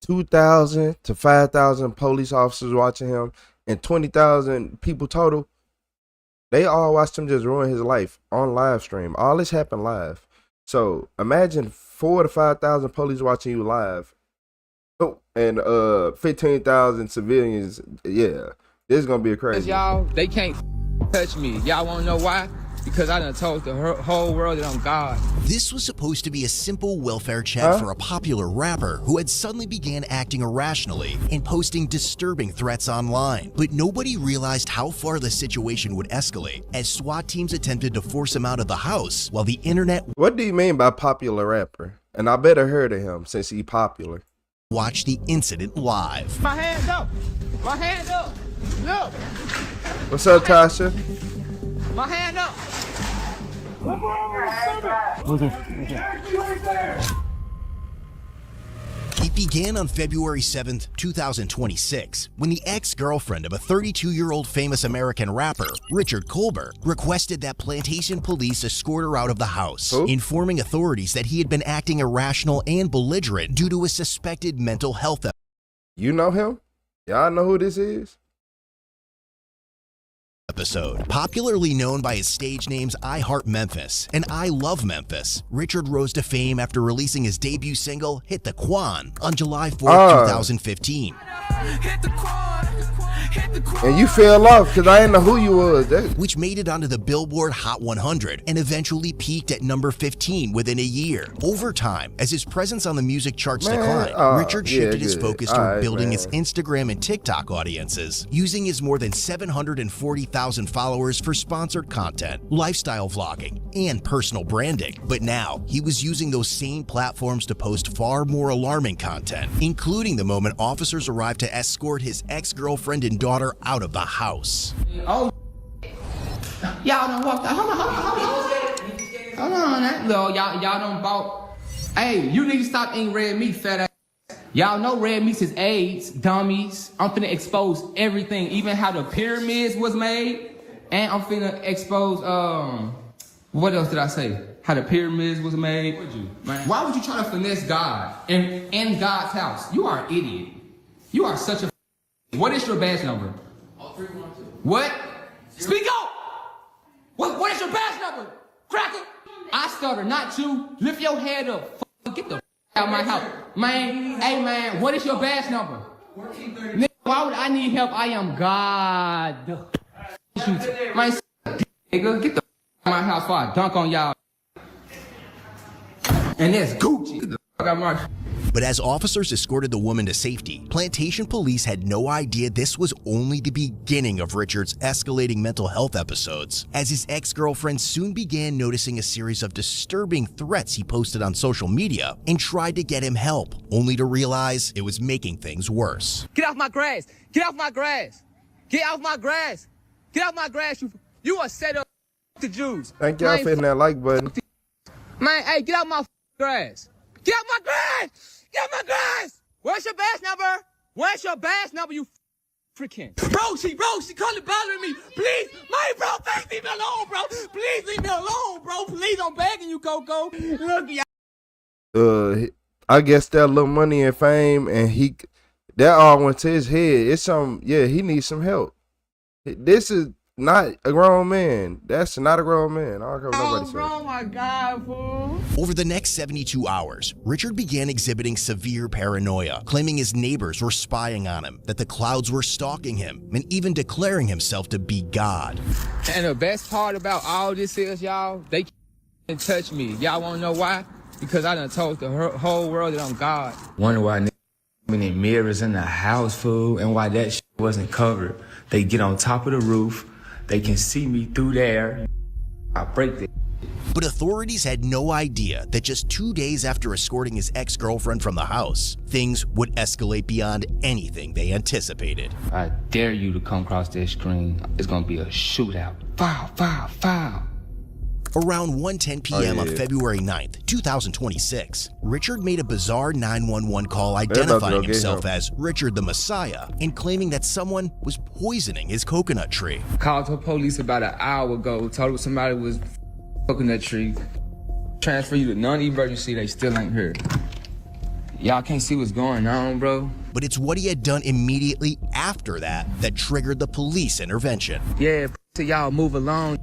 2,000 to 5,000 police officers watching him and 20,000 people total, they all watched him just ruin his life on live stream. All this happened live. So imagine 4,000 to 5,000 police watching you live. Oh, and 15,000 civilians. Yeah, this is gonna be a crazy. Y'all, they can't touch me. Y'all wanna know why? Because I done told the whole world that I'm God. This was supposed to be a simple welfare check for a popular rapper who had suddenly began acting irrationally and posting disturbing threats online. But nobody realized how far the situation would escalate as SWAT teams attempted to force him out of the house while the internet— What do you mean by popular rapper? And I better heard of him since he popular. watched the incident live. My hands up! My hand up! Look! What's up, Tasha? My hand up! It began on February 7th, 2026, when the ex-girlfriend of a 32-year-old famous American rapper, Richard Colbert, requested that Plantation police escort her out of the house, informing authorities that he had been acting irrational and belligerent due to a suspected mental health. You know him? Y'all know who this is? Episode. Popularly known by his stage names I Heart Memphis and I Love Memphis, Richard rose to fame after releasing his debut single, Hit the Quan, on July 4th, 2015. And you fell off because I didn't know who you was. Which made it onto the Billboard Hot 100 and eventually peaked at number 15 within a year. Over time, as his presence on the music charts declined, Richard shifted his focus toward building his Instagram and TikTok audiences, using his more than 740,000 followers for sponsored content, lifestyle vlogging, and personal branding. But now, he was using those same platforms to post far more alarming content, including the moment officers arrived to escort his ex-girlfriend and daughter out of the house. Oh, y'all done walked out. Hold on, that little y'all done bought. Hey, you need to stop eating red meat, fat ass. Y'all know red meat is AIDS, dummies. I'm finna expose everything, even how the pyramids was made, and I'm finna expose what else did I say? How the pyramids was made. Why would you try to finesse God in God's house? You are an idiot. You are such a. What is your badge number? 312. What? Speak up! What is your badge number? Cracker! I stutter, not you. Lift your head up. Get the out of my house. Man, hey man, what is your badge number? 1430. Why would I need help? I am God. Man, nigga, get the out of my house before I dunk on y'all. And that's Gucci. Get the fuck out of my. But as officers escorted the woman to safety, Plantation police had no idea this was only the beginning of Richard's escalating mental health episodes, as his ex-girlfriend soon began noticing a series of disturbing threats he posted on social media and tried to get him help, only to realize it was making things worse. Get off my grass! Get off my grass! Get off my grass! Get off my grass! You are set up to Jews. Thank y'all for hitting that like button. Man, hey, get out my grass! Get out my grass! Get out my grass! Where's your badge number? Where's your badge number, you freaking? Bro, she kinda bothering me. Please, my bro, please leave me alone, bro. Please leave me alone, bro. Please, I'm begging you, Coco. Look, y'all. I guess that little money and fame, and that all went to his head. It's he needs some help. This is not a grown man. That's not a grown man. I don't care what nobody says. Oh my God, fool. Over the next 72 hours, Richard began exhibiting severe paranoia, claiming his neighbors were spying on him, that the clouds were stalking him, and even declaring himself to be God. And the best part about all this is, y'all, they can't touch me. Y'all wanna know why? Because I done told the whole world that I'm God. Wonder why many mirrors in the house, fool, and why that shit wasn't covered. They get on top of the roof. They can see me through there. I break it. But authorities had no idea that just 2 days after escorting his ex-girlfriend from the house, things would escalate beyond anything they anticipated. I dare you to come across that screen. It's gonna be a shootout. Foul. Around 1:10 p.m. on February 9th, 2026, Richard made a bizarre 911 call identifying himself as Richard the Messiah and claiming that someone was poisoning his coconut tree. Called the police about an hour ago, told them somebody was coconut tree. Transfer you to non-emergency, they still ain't here. Y'all can't see what's going on, bro. But it's what he had done immediately after that triggered the police intervention. Yeah, so y'all move along.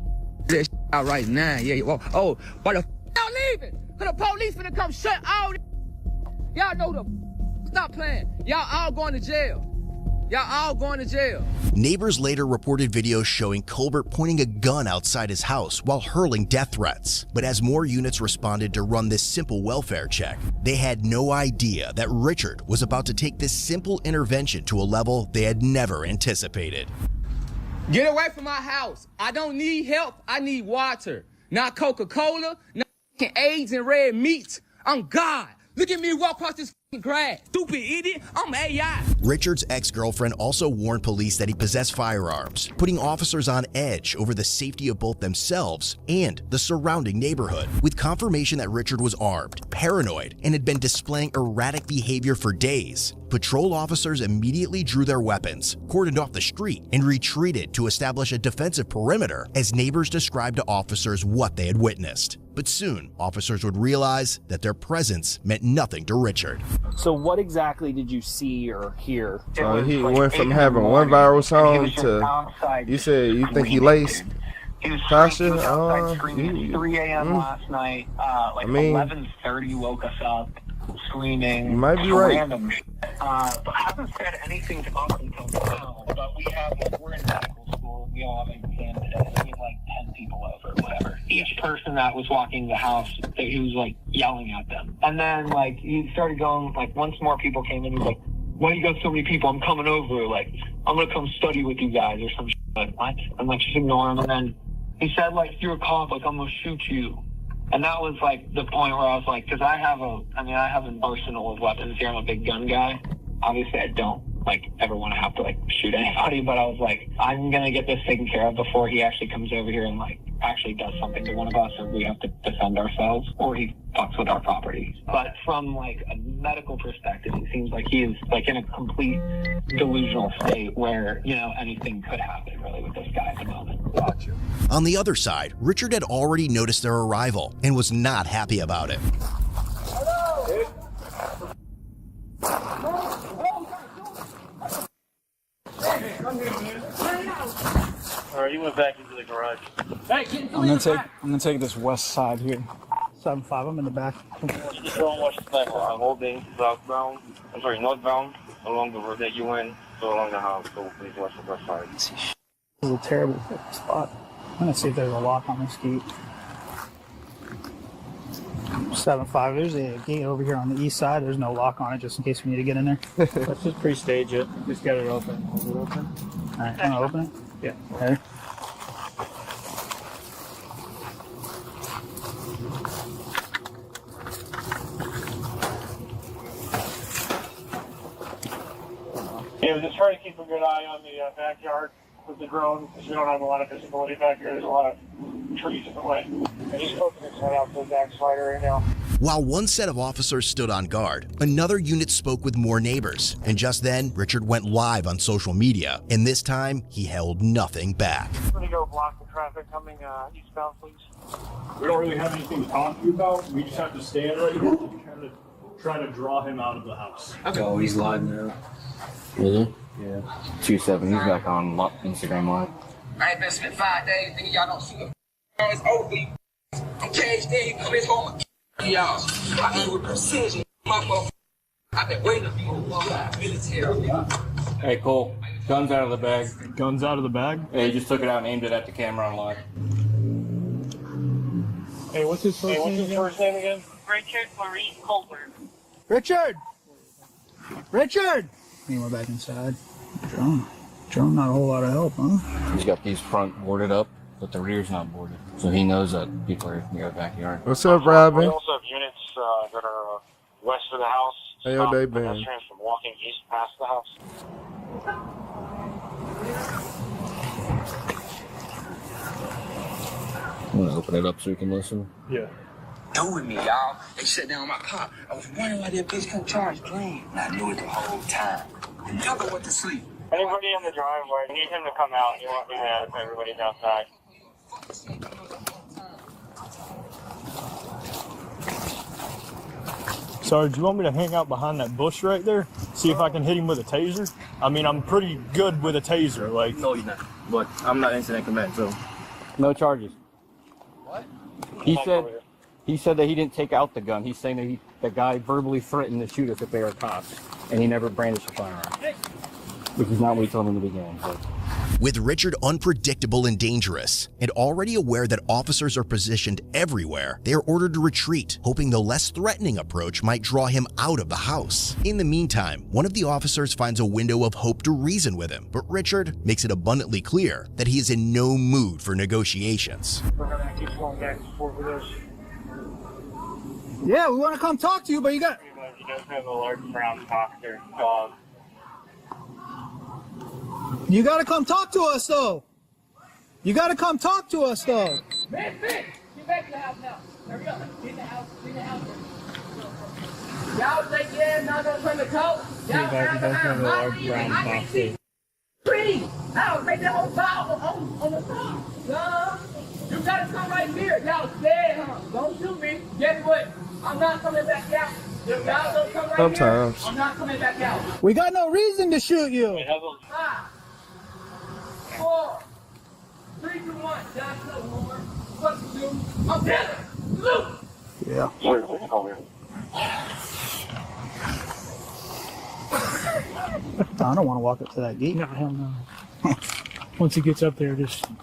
This out right now. Yeah, well, oh, why the y'all leaving? Cause the police finna come shut all this. Y'all know the stop playing. Y'all all going to jail. Y'all all going to jail. Neighbors later reported videos showing Colbert pointing a gun outside his house while hurling death threats. But as more units responded to run this simple welfare check, they had no idea that Richard was about to take this simple intervention to a level they had never anticipated. Get away from my house. I don't need help. I need water. Not Coca-Cola, not AIDS and red meat. I'm God. Look at me walk across this grass. Stupid idiot. I'm AI. Richard's ex-girlfriend also warned police that he possessed firearms, putting officers on edge over the safety of both themselves and the surrounding neighborhood. With confirmation that Richard was armed, paranoid, and had been displaying erratic behavior for days, patrol officers immediately drew their weapons, cordoned off the street, and retreated to establish a defensive perimeter as neighbors described to officers what they had witnessed. But soon, officers would realize that their presence meant nothing to Richard. So what exactly did you see or hear? He went from having one viral song to, you said you think he laced? He was Tasha, outside screaming at 3 a.m. last night. Like 11:30 woke us up screaming. You might be right. Random shit. But I haven't said anything to us until now. But we have, like, we're in medical school. We all have an exam today. We have like 10 people over, whatever. Each person that was walking the house, he was like yelling at them. And then like he started going, like once more people came in, he was like, "Why you got so many people? I'm coming over. Like I'm gonna come study with you guys or some shit." Like, what? I'm like, just ignore him. And then he said, like, "If you're a cop, like I'm gonna shoot you." And that was like the point where I was like, because I have an arsenal of weapons here. I'm a big gun guy. Obviously, I don't like ever want to have to like shoot anybody, but I was like, I'm gonna get this taken care of before he actually comes over here and like actually does something to one of us, or we have to defend ourselves, or he fucks with our property. But from like a medical perspective, it seems like he is like in a complete delusional state where, you know, anything could happen really with this guy at the moment. Gotcha. On the other side, Richard had already noticed their arrival and was not happy about it. Alright, you went back into the garage. I'm gonna take this west side here. 7-5, I'm in the back. Just don't watch the back. I'm holding northbound along the road that you went, so along the house, so please watch the west side. This is a terrible spot. I'm gonna see if there's a lock on this gate. 7-5, there's a gate over here on the east side. There's no lock on it, just in case we need to get in there. Let's just pre-stage it. Just get it open. Is it open? Alright, I'm gonna open it? Yeah. Okay. Yeah, just try to keep a good eye on the backyard with the drone, because we don't have a lot of visibility back here. There's a lot of trees in the way. And he's poking his head out the back slider right now. While one set of officers stood on guard, another unit spoke with more neighbors. And just then, Richard went live on social media. And this time, he held nothing back. I'm going to go block the traffic coming eastbound, please. We don't really have anything to talk to you about. We just have to stand right here and try to draw him out of the house. Oh, he's live now. Really? Yeah. 2-7, he's back on Instagram Live. I ain't been spent 5 days thinking y'all don't shoot. It's over. I'm caged in. Come his home. Y'all. I aim with precision. Motherfucker. I've been waiting for you. Military. Hey, Cole. Guns out of the bag. Guns out of the bag? Yeah, he just took it out and aimed it at the camera on live. Hey, what's his first name again? Richard Maurice Colbert. Richard! Richard! We're back inside. Drone, not a whole lot of help, huh? He's got these front boarded up, but the rear's not boarded. So he knows that people are near the backyard. What's up, Robin? We also have units that are west of the house. Hey, yo, they been. Pedestrians from walking east past the house. I'm gonna open it up so you can listen. Yeah. Do with me, y'all. They shut down my car. I was wondering why that bitch couldn't charge clean. And I knew it the whole time. Y'all go went to sleep. Anybody in the driveway, I need him to come out. You want me to have everybody's outside. Sorry, do you want me to hang out behind that bush right there? See if I can hit him with a taser? I mean, I'm pretty good with a taser, like... No, you're not. But I'm not incident command, so... No charges. What? He said that he didn't take out the gun. He's saying that the guy verbally threatened to shoot us if they were cops, and he never brandished a firearm. Which is not what he told me in the beginning. So. With Richard unpredictable and dangerous, and already aware that officers are positioned everywhere, they are ordered to retreat, hoping the less threatening approach might draw him out of the house. In the meantime, one of the officers finds a window of hope to reason with him, but Richard makes it abundantly clear that he is in no mood for negotiations. We're gonna keep going back and forth with this. Yeah, we want to come talk to you, but you got... He does have a large brown boxer dog. You got to come talk to us, though. You got to come talk to us, though. Man, get back to the house now. Hurry up. Get in the house. Get in the house. Y'all think, yeah, not gonna come and talk? Y'all have a large brown boxer. Pretty. I'll make that whole file on the phone. You gotta come right here. Y'all scared, huh? Don't shoot me. Guess what? I'm not coming back out. Y'all don't come right Sometimes. here. I'm not coming back out. We got no reason to shoot you. 5, 4, 3, 2, 1. Y'all know more. What to do? I'm dead. Look. Yeah. I don't want to walk up to that gate. No, hell no. Once he gets up there, just, I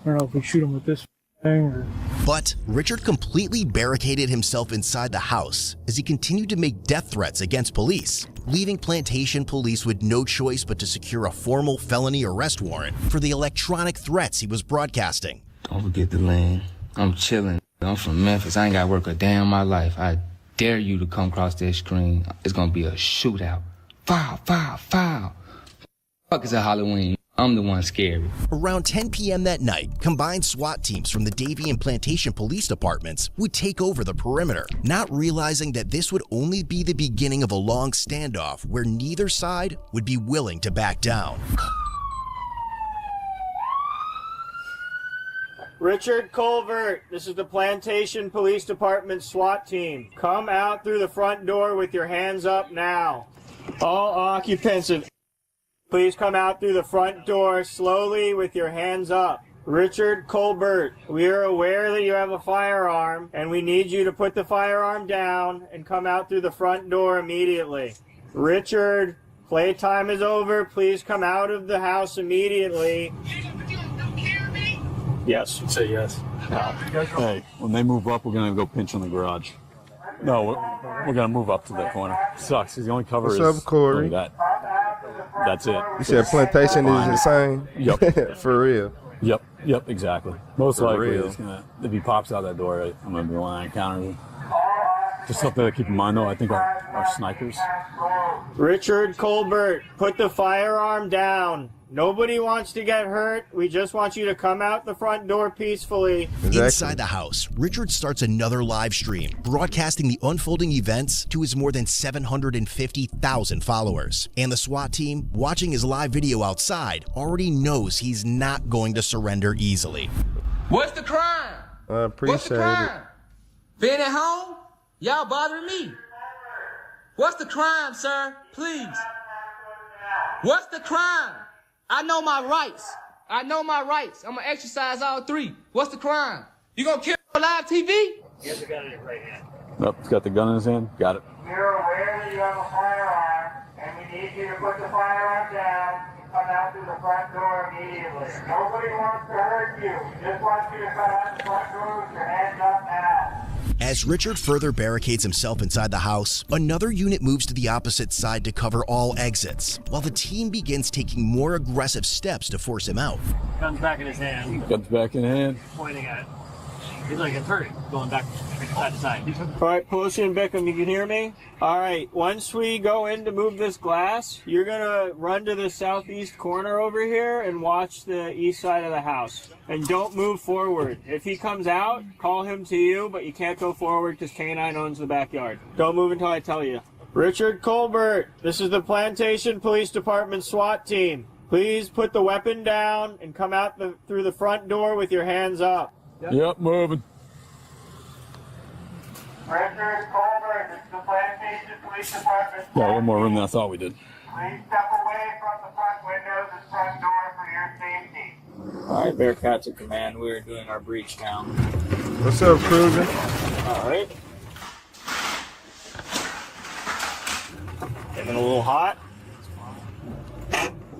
don't know if we shoot him with this thing or... But Richard completely barricaded himself inside the house as he continued to make death threats against police, leaving Plantation police with no choice but to secure a formal felony arrest warrant for the electronic threats he was broadcasting. Don't forget the lane. I'm chilling. I'm from Memphis. I ain't got to work a day in my life. I dare you to come across that screen. It's going to be a shootout. Foul, foul, foul. Fuck is a Halloween. I'm the one scary. Around 10 p.m. that night, combined SWAT teams from the Davie and Plantation police departments would take over the perimeter, not realizing that this would only be the beginning of a long standoff where neither side would be willing to back down. Richard Colbert, this is the Plantation Police Department SWAT team. Come out through the front door with your hands up now. All occupants of... Please come out through the front door slowly with your hands up. Richard Colbert, we are aware that you have a firearm, and we need you to put the firearm down and come out through the front door immediately. Richard, playtime is over. Please come out of the house immediately. Yes. Say yes. Hey, when they move up, we're going to go pinch on the garage. No, we're going to move up to that corner. Sucks, because the only cover What's is up, Corey? that. That's it. You said Plantation is insane? Yep. For real. Yep, exactly. Most For likely, real. it's gonna, if he pops out that door, I'm going to be the one I encounter him. Just something to keep in mind, though, I think our snipers. Richard Colbert, put the firearm down. Nobody wants to get hurt. We just want you to come out the front door peacefully. Exactly. Inside the house, Richard starts another live stream, broadcasting the unfolding events to his more than 750,000 followers. And the SWAT team, watching his live video outside, already knows he's not going to surrender easily. What's the crime? I appreciate What's the crime? Being at home? Y'all bothering me. What's the crime, sir? Please. What's the crime? I know my rights. I know my rights. I'm gonna exercise all 3. What's the crime? You gonna kill on live TV? He has a gun in his right hand. Nope, he's got the gun in his hand. Got it. You're aware that you have a firearm, and we need you to put the firearm down and come out through the front door immediately. Nobody wants to hurt you. We just want you to come out the front door with your hands up now. As Richard further barricades himself inside the house, another unit moves to the opposite side to cover all exits, while the team begins taking more aggressive steps to force him out. Gun's back in his hand. Gun's back in hand. Pointing at it. He's like, it's hurting. Going back side to side. All right, Pelosi and Bickham, you can hear me? All right, once we go in to move this glass, you're going to run to the southeast corner over here and watch the east side of the house. And don't move forward. If he comes out, call him to you, but you can't go forward because K9 owns the backyard. Don't move until I tell you. Richard Colbert, this is the Plantation Police Department SWAT team. Please put the weapon down and come out through the front door with your hands up. Yep, moving. Richard Colbert, this is the Plantation Police Department. Got a little more room than I thought we did. Please step away from the front windows and front door for your safety. All right, Bearcats at command. We're doing our breach now. What's up, Cruiser? All right. Getting a little hot.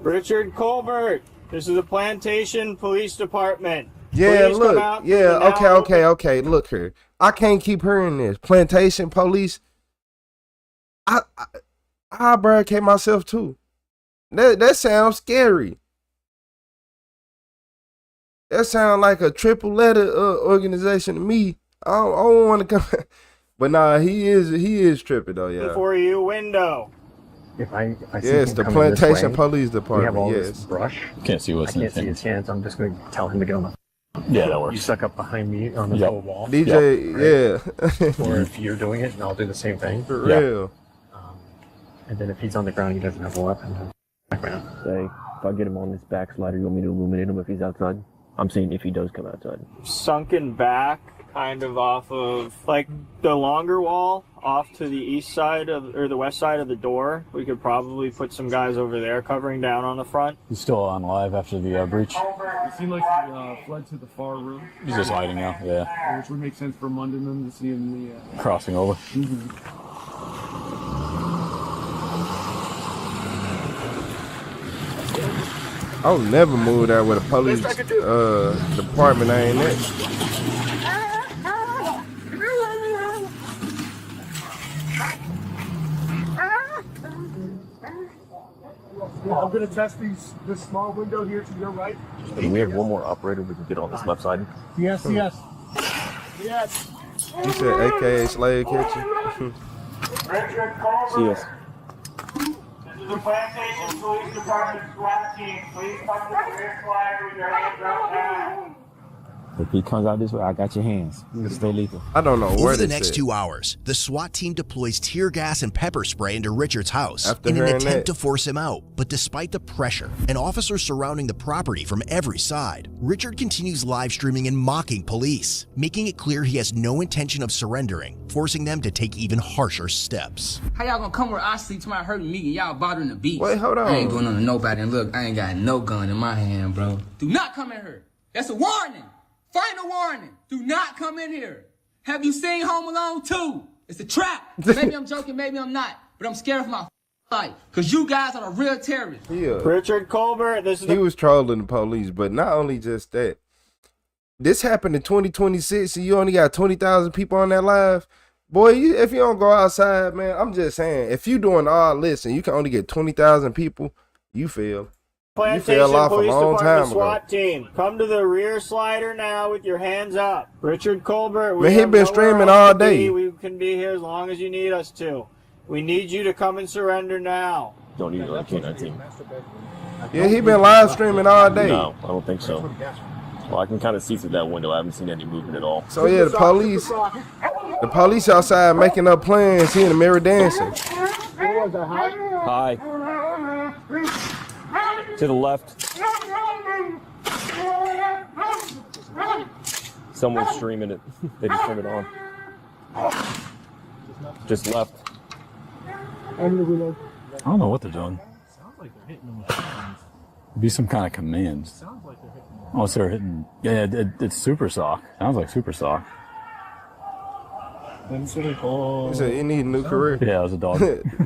Richard Colbert, this is the Plantation Police Department. Yeah, Please look. come out Yeah, to the okay. Look here. I can't keep hearing this. Plantation Police. I barricade myself too. That sounds scary. That sounds like a triple letter organization to me. I don't want to come. But nah, he is tripping though. Yeah. For you window. If I see yes, him the coming this Plantation way, Police we Department. have all Yes. this brush. Can't see what's I in can't see his hands. I'm just going to tell him to get on the. Yeah, that works. You suck up behind me on the Yep. wall. DJ, right? Or if you're doing it, and I'll do the same thing. For real. And then if he's on the ground, he doesn't have a weapon. Background. Say, if I get him on this backslider, you want me to illuminate him if he's outside? I'm saying if he does come outside. Sunken back, kind of off of like the longer wall, off to the east side of or the west side of the door. We could probably put some guys over there covering down on the front. He's still on live after the breach. It seemed like he fled to the far room. He's just hiding now, yeah. Which would make sense for Munden them to see in the... Crossing over. I'll never move that with a police department. I ain't it. I'm gonna test this small window here to your right. Do we have one more operator we can get on this left side? Yes. You said AKA Slave Kitchen. Richard Colbert. Yes. This is the Plantation Police Department SWAT team. Please come to the rear slider with your hands up now. If he comes out this way, I got your hands. You can stay lethal. I don't know where Over the next 2 hours, the SWAT team deploys tear gas and pepper spray into Richard's house After in an hearing attempt that. to force him out. But despite the pressure and officers surrounding the property from every side, Richard continues live streaming and mocking police, making it clear he has no intention of surrendering, forcing them to take even harsher steps. How y'all gonna come where I sleep tomorrow hurting me and y'all bothering the beast? Wait, hold on. I ain't going on to nobody, and look, I ain't got no gun in my hand, bro. Do not come in here. That's a warning. Final warning. Do not come in here. Have you seen Home Alone 2? It's a trap. Maybe I'm joking, maybe I'm not. But I'm scared for my life. Because you guys are the real terrorists. Yeah. Richard Colbert, this is He was trolling the police, but not only just that. This happened in 2026, and you only got 20,000 people on that live. Boy, if you don't go outside, man, I'm just saying, if you doing all this and you can only get 20,000 people, you fail. You fell off a Police long Department time ago. SWAT team, come to the rear slider now with your hands up. Richard Colbert, we Man, he have been nowhere streaming else all to day. be. We can be here as long as you need us to. We need you to come and surrender now. Don't need a K9 team. Yeah, he been live streaming all day. No, I don't think so. Well, I can kind of see through that window. I haven't seen any movement at all. So yeah, the police outside making up plans. He in the mirror dancing. Hi. To the left. Someone's streaming it. They just turned it on. Just left. I don't know what they're doing. Sounds like they're hitting them with hands. Be some kind of command. Sounds like they're hitting them. Oh, so they're hitting. Yeah, it's super sock. Sounds like super sock. He said he need a new career. Yeah, it was a dog.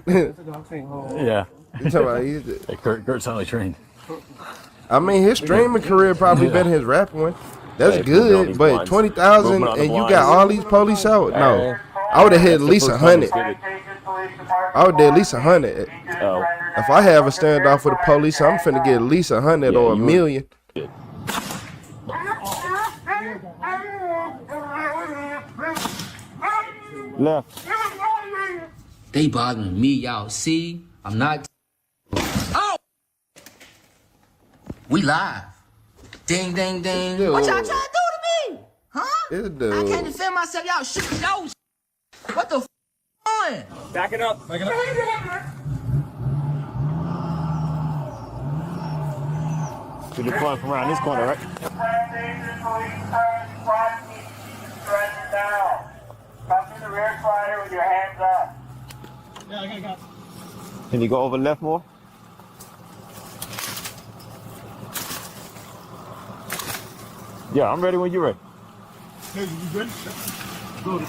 Yeah. You talking about Hey, Kurt's highly trained. I mean, his streaming career probably better than his rapping one. That's Hey, good, but blinds. 20,000 Movement on the and you got blinds. all these police out. No, I would have hit at least 100. I would at least 100. Oh. If I have a standoff with the police, I'm finna get at least 100 or a million. Left. They bothering me, y'all. See? I'm not. Oh! We live. Ding, ding, ding. Dude. What y'all trying to do to me? Huh? This I dude. can't defend myself. Y'all shoot. Yo, what the f on? Back it up. Back it up. So you're flying from around this corner, right? Plantation Police Department SWAT team, surrender now. Come to the the rear slider with your hands up. Yeah, I got it. Can you go over left more? Yeah, I'm ready when you're ready. Hey, you good? Good.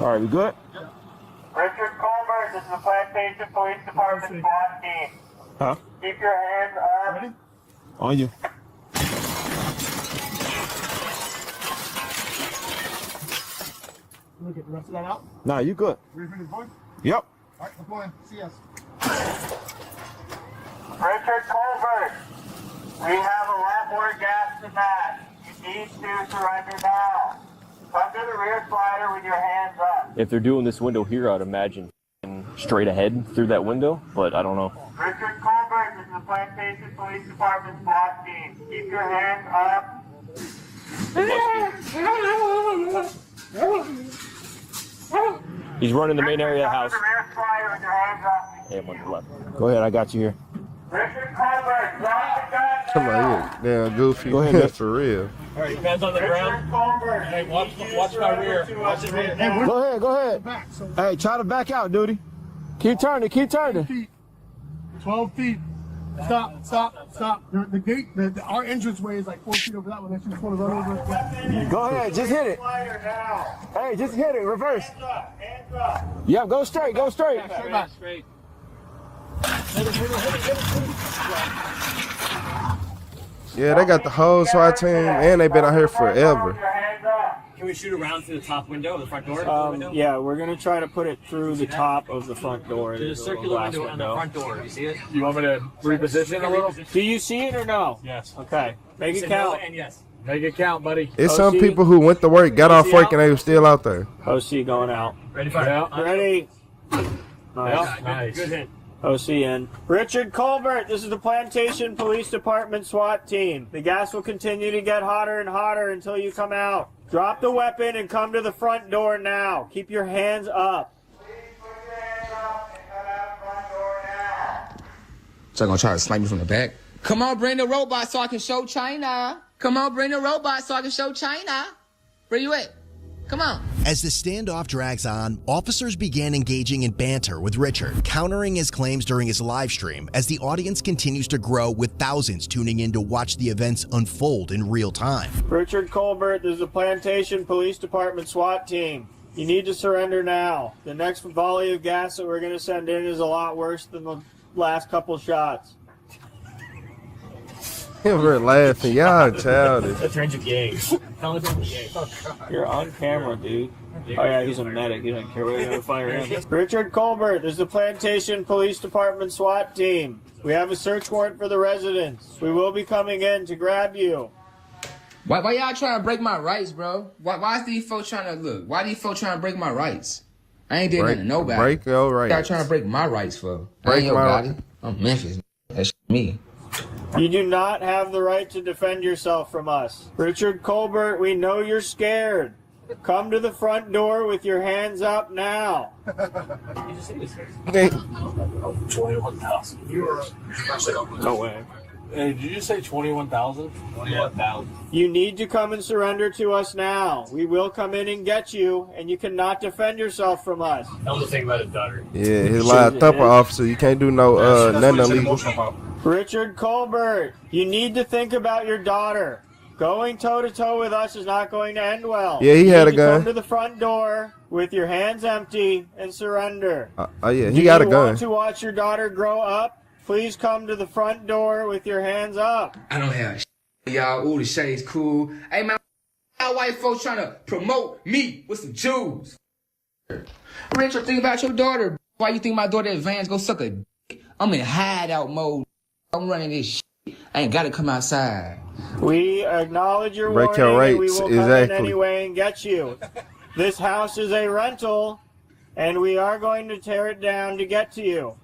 All right, we good? Richard Colbert, this is the Plantation Police Department SWAT team. Huh? Keep your hands up. Ready? On you. Let me get the rest of that out. Nah, you good. Ready for this boy? Yep. All right, we're going. See us. Richard Colbert, we have a lot more gas than that. You need to surrender now. Come to the rear slider with your hands up. If they're doing this window here, I'd imagine straight ahead through that window, but I don't know. Richard Colbert, this is the Plantation Police Department SWAT team. Keep your hands up. He's running the main area of the house. Come to the rear slider with your hands up. Hey, I'm on the left. Go ahead, I got you here. Richard Colbert, drop the gun now. Come on, yeah, damn goofy. Go ahead, man. For real. All right, hands on the ground. Colbert, Hey, watch my rear. Watch the rear. Go ahead, go ahead. Back. So Hey, try to back out, duty. Keep turning, keep turning. feet. 12 feet. Stop. The gate, our entranceway is like 4 feet over that one. That's just want to run over it. Go ahead, just hit it. slider now. Hey, just hit it, reverse. Hands up. Yeah, go straight, go straight. Straight. Yeah, they got the whole SWAT team, and they been out here forever. Your hands up. Can we shoot around through the top window, the front door? Yeah, we're gonna try to put it through the top of the front door. There's a circular window on the front door. You see it? You want me to reposition a little? Do you see it or no? Yes. Okay, make it It's a no count. and yes. Make it count, buddy. It's some OC. people who went to work, got off work, and they were still out there. OC going out. Ready, fire. Yeah. Ready? Yep. Nice. Nice. Good hit. OC in. Richard Colbert, this is the Plantation Police Department SWAT team. The gas will continue to get hotter and hotter until you come out. Drop the weapon and come to the front door now. Keep your hands up. Please put your hands up and come out front door now. So gonna try to snipe me from the back? Come on, bring the robot so I can show China. Come on, bring the robot so I can show China. Where you at? Come on. As the standoff drags on, officers began engaging in banter with Richard, countering his claims during his live stream as the audience continues to grow with thousands tuning in to watch the events unfold in real time. Richard Colbert, this is the Plantation Police Department SWAT team. You need to surrender now. The next volley of gas that we're going to send in is a lot worse than the last couple shots. We're laughing. Y'all childish. That's range of gay. Tell us range of gay. You're on camera, dude. Oh yeah, he's a medic. He doesn't care whether you're gonna fire him. Richard Colbert, this is the Plantation Police Department SWAT team. We have a search warrant for the residence. We will be coming in to grab you. Why y'all trying to break my rights, bro? Why is these folks trying to look? Why these folks trying to break my rights? I ain't did nothing to nobody. Break your rights. Y'all trying to break my rights for? I Break ain't your my body. rights. I'm Memphis. That's me. You do not have the right to defend yourself from us. Richard Colbert, we know you're scared. Come to the front door with your hands up now. Hey, 21,000. No way. Hey, did you say 21,000? 21,000. You need to come and surrender to us now. We will come in and get you, and you cannot defend yourself from us. Tell him to think about his daughter. yeah, his live thumper officer. You can't do no nothing illegal. Richard Colbert, you need to think about your daughter. Going toe-to-toe with us is not going to end well. Yeah, he You had need a to gun. Come to the front door with your hands empty and surrender. Oh yeah, he got a Do you gun. want to watch your daughter grow up? Please come to the front door with your hands up. I don't have y'all. Ooh, the shade's cool. Hey man, y'all white folks trying to promote me with some Jews. Richard, think about your daughter. Why you think my daughter advanced? Go suck a dick. I'm in hideout mode. I'm running this shit. I ain't gotta come outside. We acknowledge your Break your warning, and we rights, will come in exactly. anyway and get you. This house is a rental, and we are going to tear it down to get to you.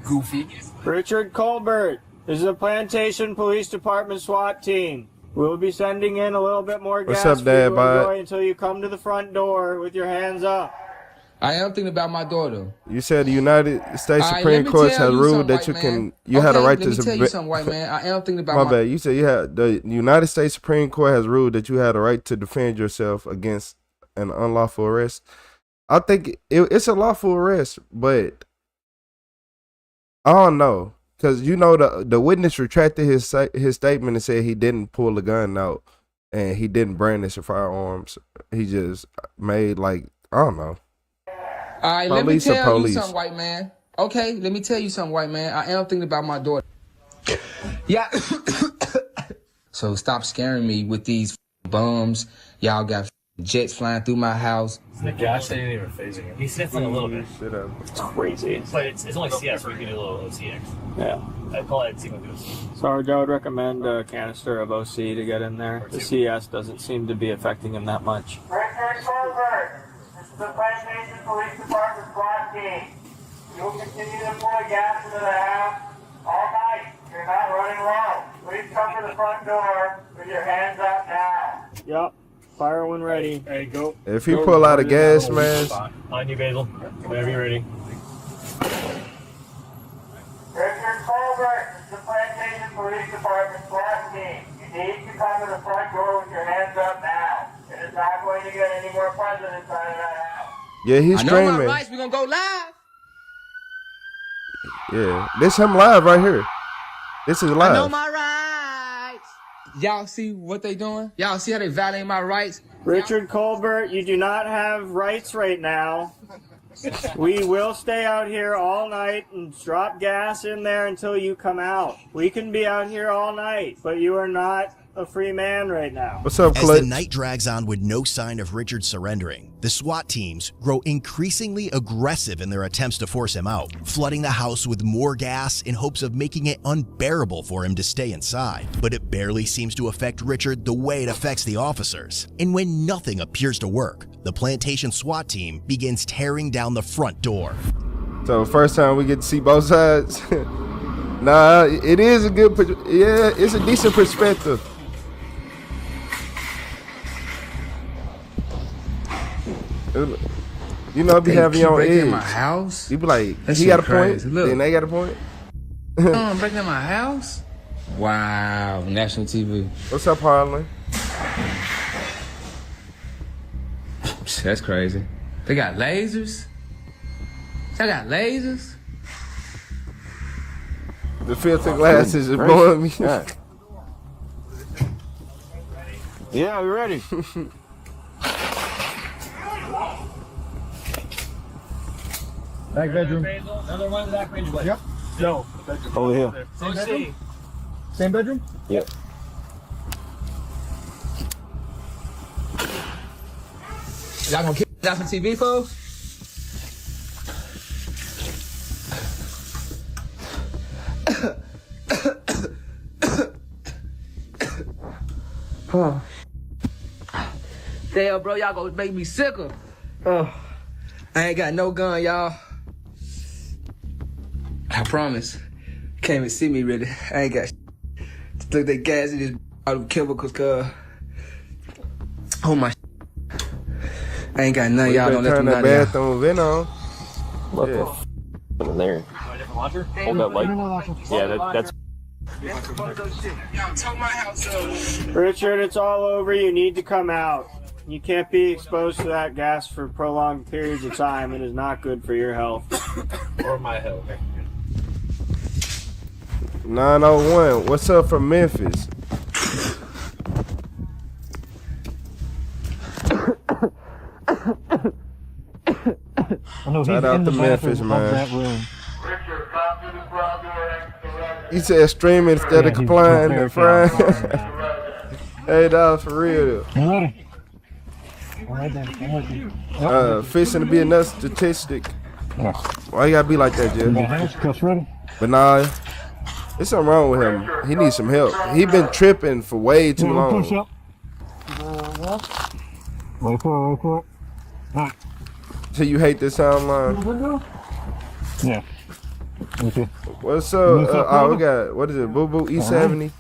Goofy. Richard Colbert, this is a Plantation Police Department SWAT team. We'll be sending in a little bit more What's gas up, for you Dad, to bud? enjoy until you come to the front door with your hands up. I am thinking about my daughter. You said the United States All right, Supreme let me Court tell has you ruled something, that you white can. man. You had a Okay, right let to. me tell you something, white man. I am thinking about My bad. You said you had the United States Supreme Court has ruled that you had a right to defend yourself against an unlawful arrest. I think it's a lawful arrest, but I don't know. Because, you know, the witness retracted his statement and said he didn't pull the gun out and he didn't brandish the firearms. He just made, like, I don't know. All right, let me tell you something, white man. Okay, let me tell you something, white man. I am thinking about my daughter. Yeah. So stop scaring me with these bums. Y'all got jets flying through my house. The gas ain't even phasing him. He's sniffling a little bit. It's crazy. But it's only CS, so we can do a little OCX. Yeah. I call it OCX. Sarge, I would recommend a canister of OC to get in there. The CS doesn't seem to be affecting him that much. Richard Colbert, this is the Plantation Police Department SWAT team. You will continue to pour gas into the house all night. You're not running low. Please come to the front door with your hands up now. Yep. Fire when ready. Hey, go. If he pull out a gas mask. On you, Basil. Whenever you're ready. Richard Colbert, this is the Plantation Police Department SWAT team. You need to come to the front door with your hands up now. It is not going to get any more pleasant inside of that house. Yeah, he's screaming. I know my rights. We're going to go live. Yeah, this him live right here. This is live. I know my rights. Y'all see what they doing? Y'all see how they violating my rights? Richard Colbert, you do not have rights right now. We will stay out here all night and drop gas in there until you come out. We can be out here all night, but you are not a free man right now. What's up, As the night drags on with no sign of Richard surrendering, the SWAT teams grow increasingly aggressive in their attempts to force him out, flooding the house with more gas in hopes of making it unbearable for him to stay inside. But it barely seems to affect Richard the way it affects the officers. And when nothing appears to work, the Plantation SWAT team begins tearing down the front door. So first time we get to see both sides. Nah, it is a good, yeah, it's a decent perspective. You know, be having your own edge. My house? You be like, that he got a point, crazy. Look. then they got a point. I'm breaking in my house? Wow, national TV. What's up, Harlan? That's crazy. They got lasers? They got lasers? The filter glasses are blowing me. Yeah, we're ready. Back bedroom. Another one in the back bedroom. Yep. No. Bedroom. Over here. Same bedroom? Same bedroom? Yep. Y'all gonna kick out some TV, folks? Oh. Damn, bro, y'all gonna make me sicker. Oh. I ain't got no gun, y'all. I promise. Can't even see me really. I ain't got shit. Just look at that gas in this all them chemicals, cuz. Oh my shit. I ain't got none, y'all. Don't let them turn the bathroom vent on. What the f in there? Different launcher? Hold that light. Yeah, that's. Richard, it's all over. You need to come out. You can't be exposed to that gas for prolonged periods of time. It is not good for your health. Or my health. 901. What's up from Memphis? Shout out to Memphis, man. He said stream instead of complying and frying. Hey, dog, for real. You ready? All right then. I'm with you. Fishing to be another statistic. Why you gotta be like that, Jeff? Handcuffs ready? But nah, there's something wrong with him. He needs some help. He been tripping for way too long. Push up. Wait for it. All right. So you hate this sound line? Yeah. Okay. What's up? Oh, we got, what is it? Boo Boo E70?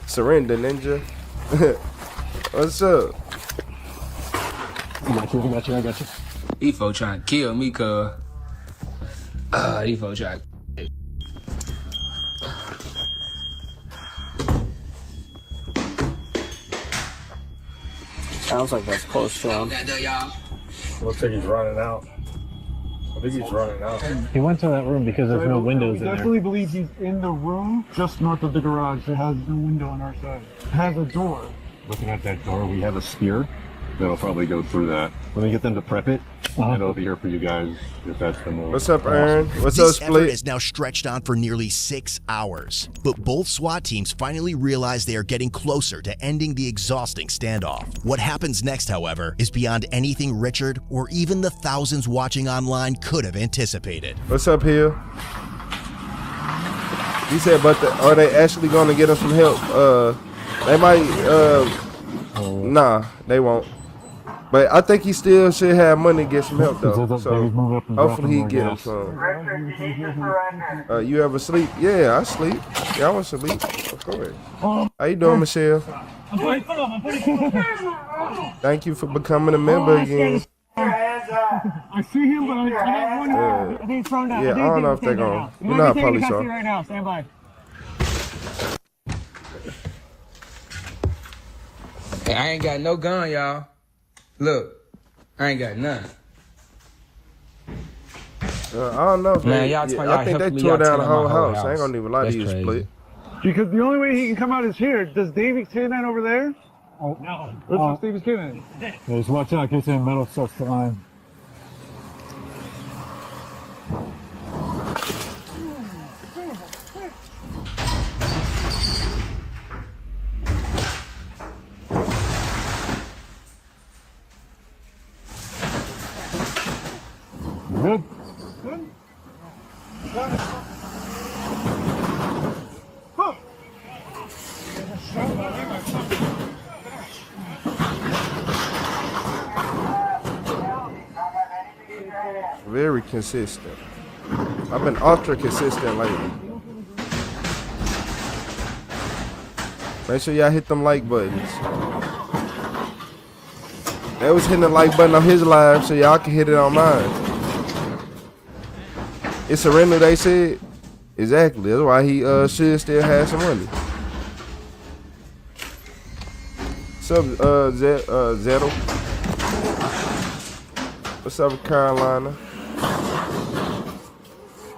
Surrender Ninja. What's up? I got you. Efo trying to kill me, cuz. Efo trying. Sounds like that's close to him. Looks like he's running out. think he's running out. He went to that room because there's no windows in I there. definitely believe he's in the room just north of the garage that has no window on our side. It has a door. Looking at that door, we have a spear that'll probably go through that. When we get them to prep it, it'll be here for you guys if that's the move. What's up, Aaron? What's up, This effort Split? is now stretched on for nearly 6 hours, but both SWAT teams finally realize they are getting closer to ending the exhausting standoff. What happens next, however, is beyond anything Richard or even the thousands watching online could have anticipated. What's up, Hill? He said, but are they actually going to get us some help? They might, nah, they won't. But I think he still should have money to get some help, though. So hopefully he get him some. You ever sleep? Yeah, I sleep. Yeah, I want to sleep. Of course. How you doing, Michelle? Thank you for becoming a member again. I see him, but I don't want to. I think he's thrown down. Yeah, I don't know if they're going. You're not a police officer. Right now, stand by. Hey, I ain't got no gun, y'all. Look, I ain't got none. I don't know. Man, y'all I think they tore down the whole house. I ain't gonna even lie to you, Split. Because the only way he can come out is here. Does David K9 over there? Oh, no. Where's David K9? Yeah, just watch out in case any metal starts flying. Good. Very consistent. I've been ultra consistent lately. Make sure y'all hit them like buttons. They was hitting the like button on his live, so y'all can hit it on mine. It's surrender, they said. Exactly. That's why he should still have some money. What's up, Zettel? What's up, Carolina?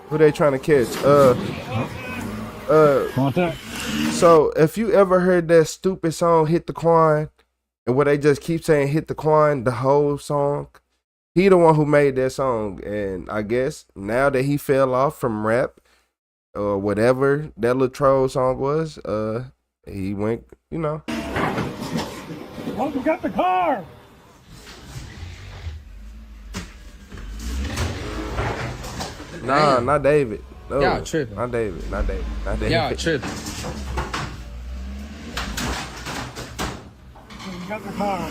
Who they trying to catch? Contact. So if you ever heard that stupid song "Hit the Coin," and where they just keep saying "Hit the Coin" the whole song, he the one who made that song. And I guess now that he fell off from rap or whatever that little troll song was, he went, you know. Oh, you got the car! Nah, not David. No, y'all tripping. Not David. Not David. Not David. Y'all tripping. You got the car.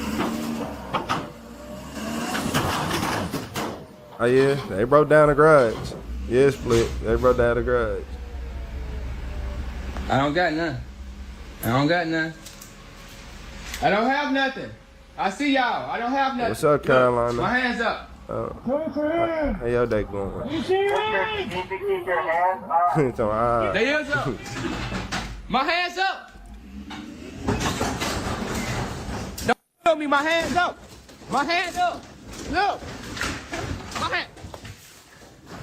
Oh yeah, they broke down the garage. Yeah, Split. They broke down the garage. I don't got none. I don't got none. I don't have nothing. I see y'all. I don't have nothing. What's up, Carolina? My hands up. How your day going? They hands up. My hands up. Don't tell me my hands up. My hands up. Look.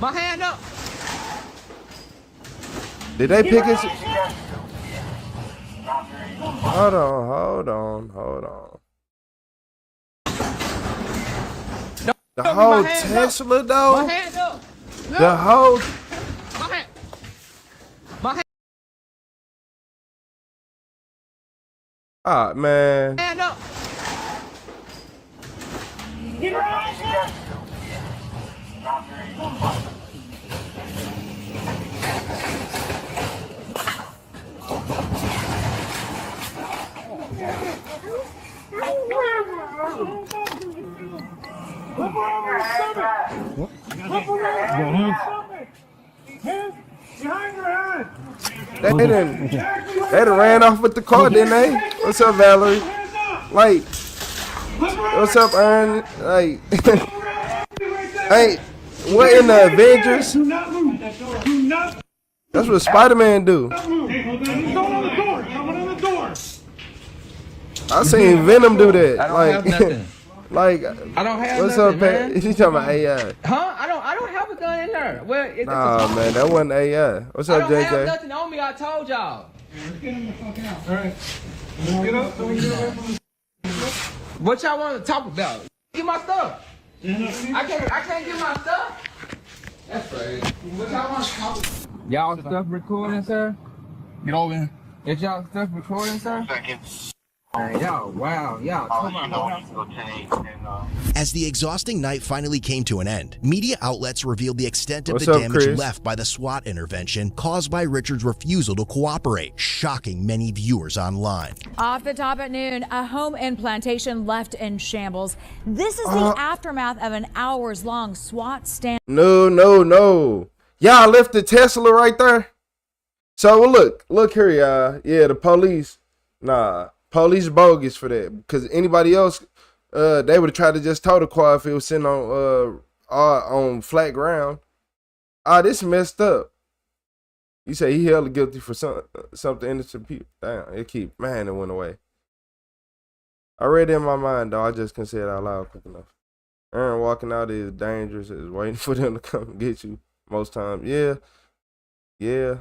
My hand up. Did they pick his? Hold on. The whole Tesla, though. My hand up. Look. The whole. My hand. Ah, man. Hand up. Get right. They done ran off with the car, didn't they? What's up, Valerie? Like, what's up, Aaron? Like, hey, what in the Avengers? That's what Spider-Man do. I seen Venom do that. I don't like, have nothing. Like, I don't have what's nothing, up, Pat? man. You talking about AI? Huh? I don't have gun in there? Well, Nah, man, that wasn't AI. What's up, I don't have JJ? nothing on me. I told y'all. Get him the fuck out. All right. Get up. Don't get away from the... What y'all want to talk about? Get my stuff. I can't get my stuff. That's crazy. What y'all want to talk about? Y'all stuff recording, sir? Get over here. Is y'all stuff recording, sir? Y'all, wow, y'all. As the exhausting night finally came to an end, media outlets revealed the extent of What's the up, damage Chris? left by the SWAT intervention caused by Richard's refusal to cooperate, shocking many viewers online. Off the top at noon, a home in Plantation left in shambles. This is the aftermath of an hours-long SWAT stand. No. Y'all left the Tesla right there. So look here, y'all. Yeah, the police. Police bogus for that. Because anybody else, they would have tried to just tow the car if it was sitting on flat ground. This messed up. You say he held guilty for something innocent people. Damn, it went away. I read it in my mind though. I just couldn't say it out loud quick enough. Aaron walking out is dangerous. Is waiting for them to come get you most times. Yeah.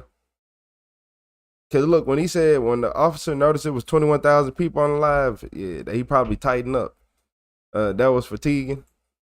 Cause look, when the officer noticed it was 21,000 people on the live, yeah, he probably tightened up. That was fatiguing.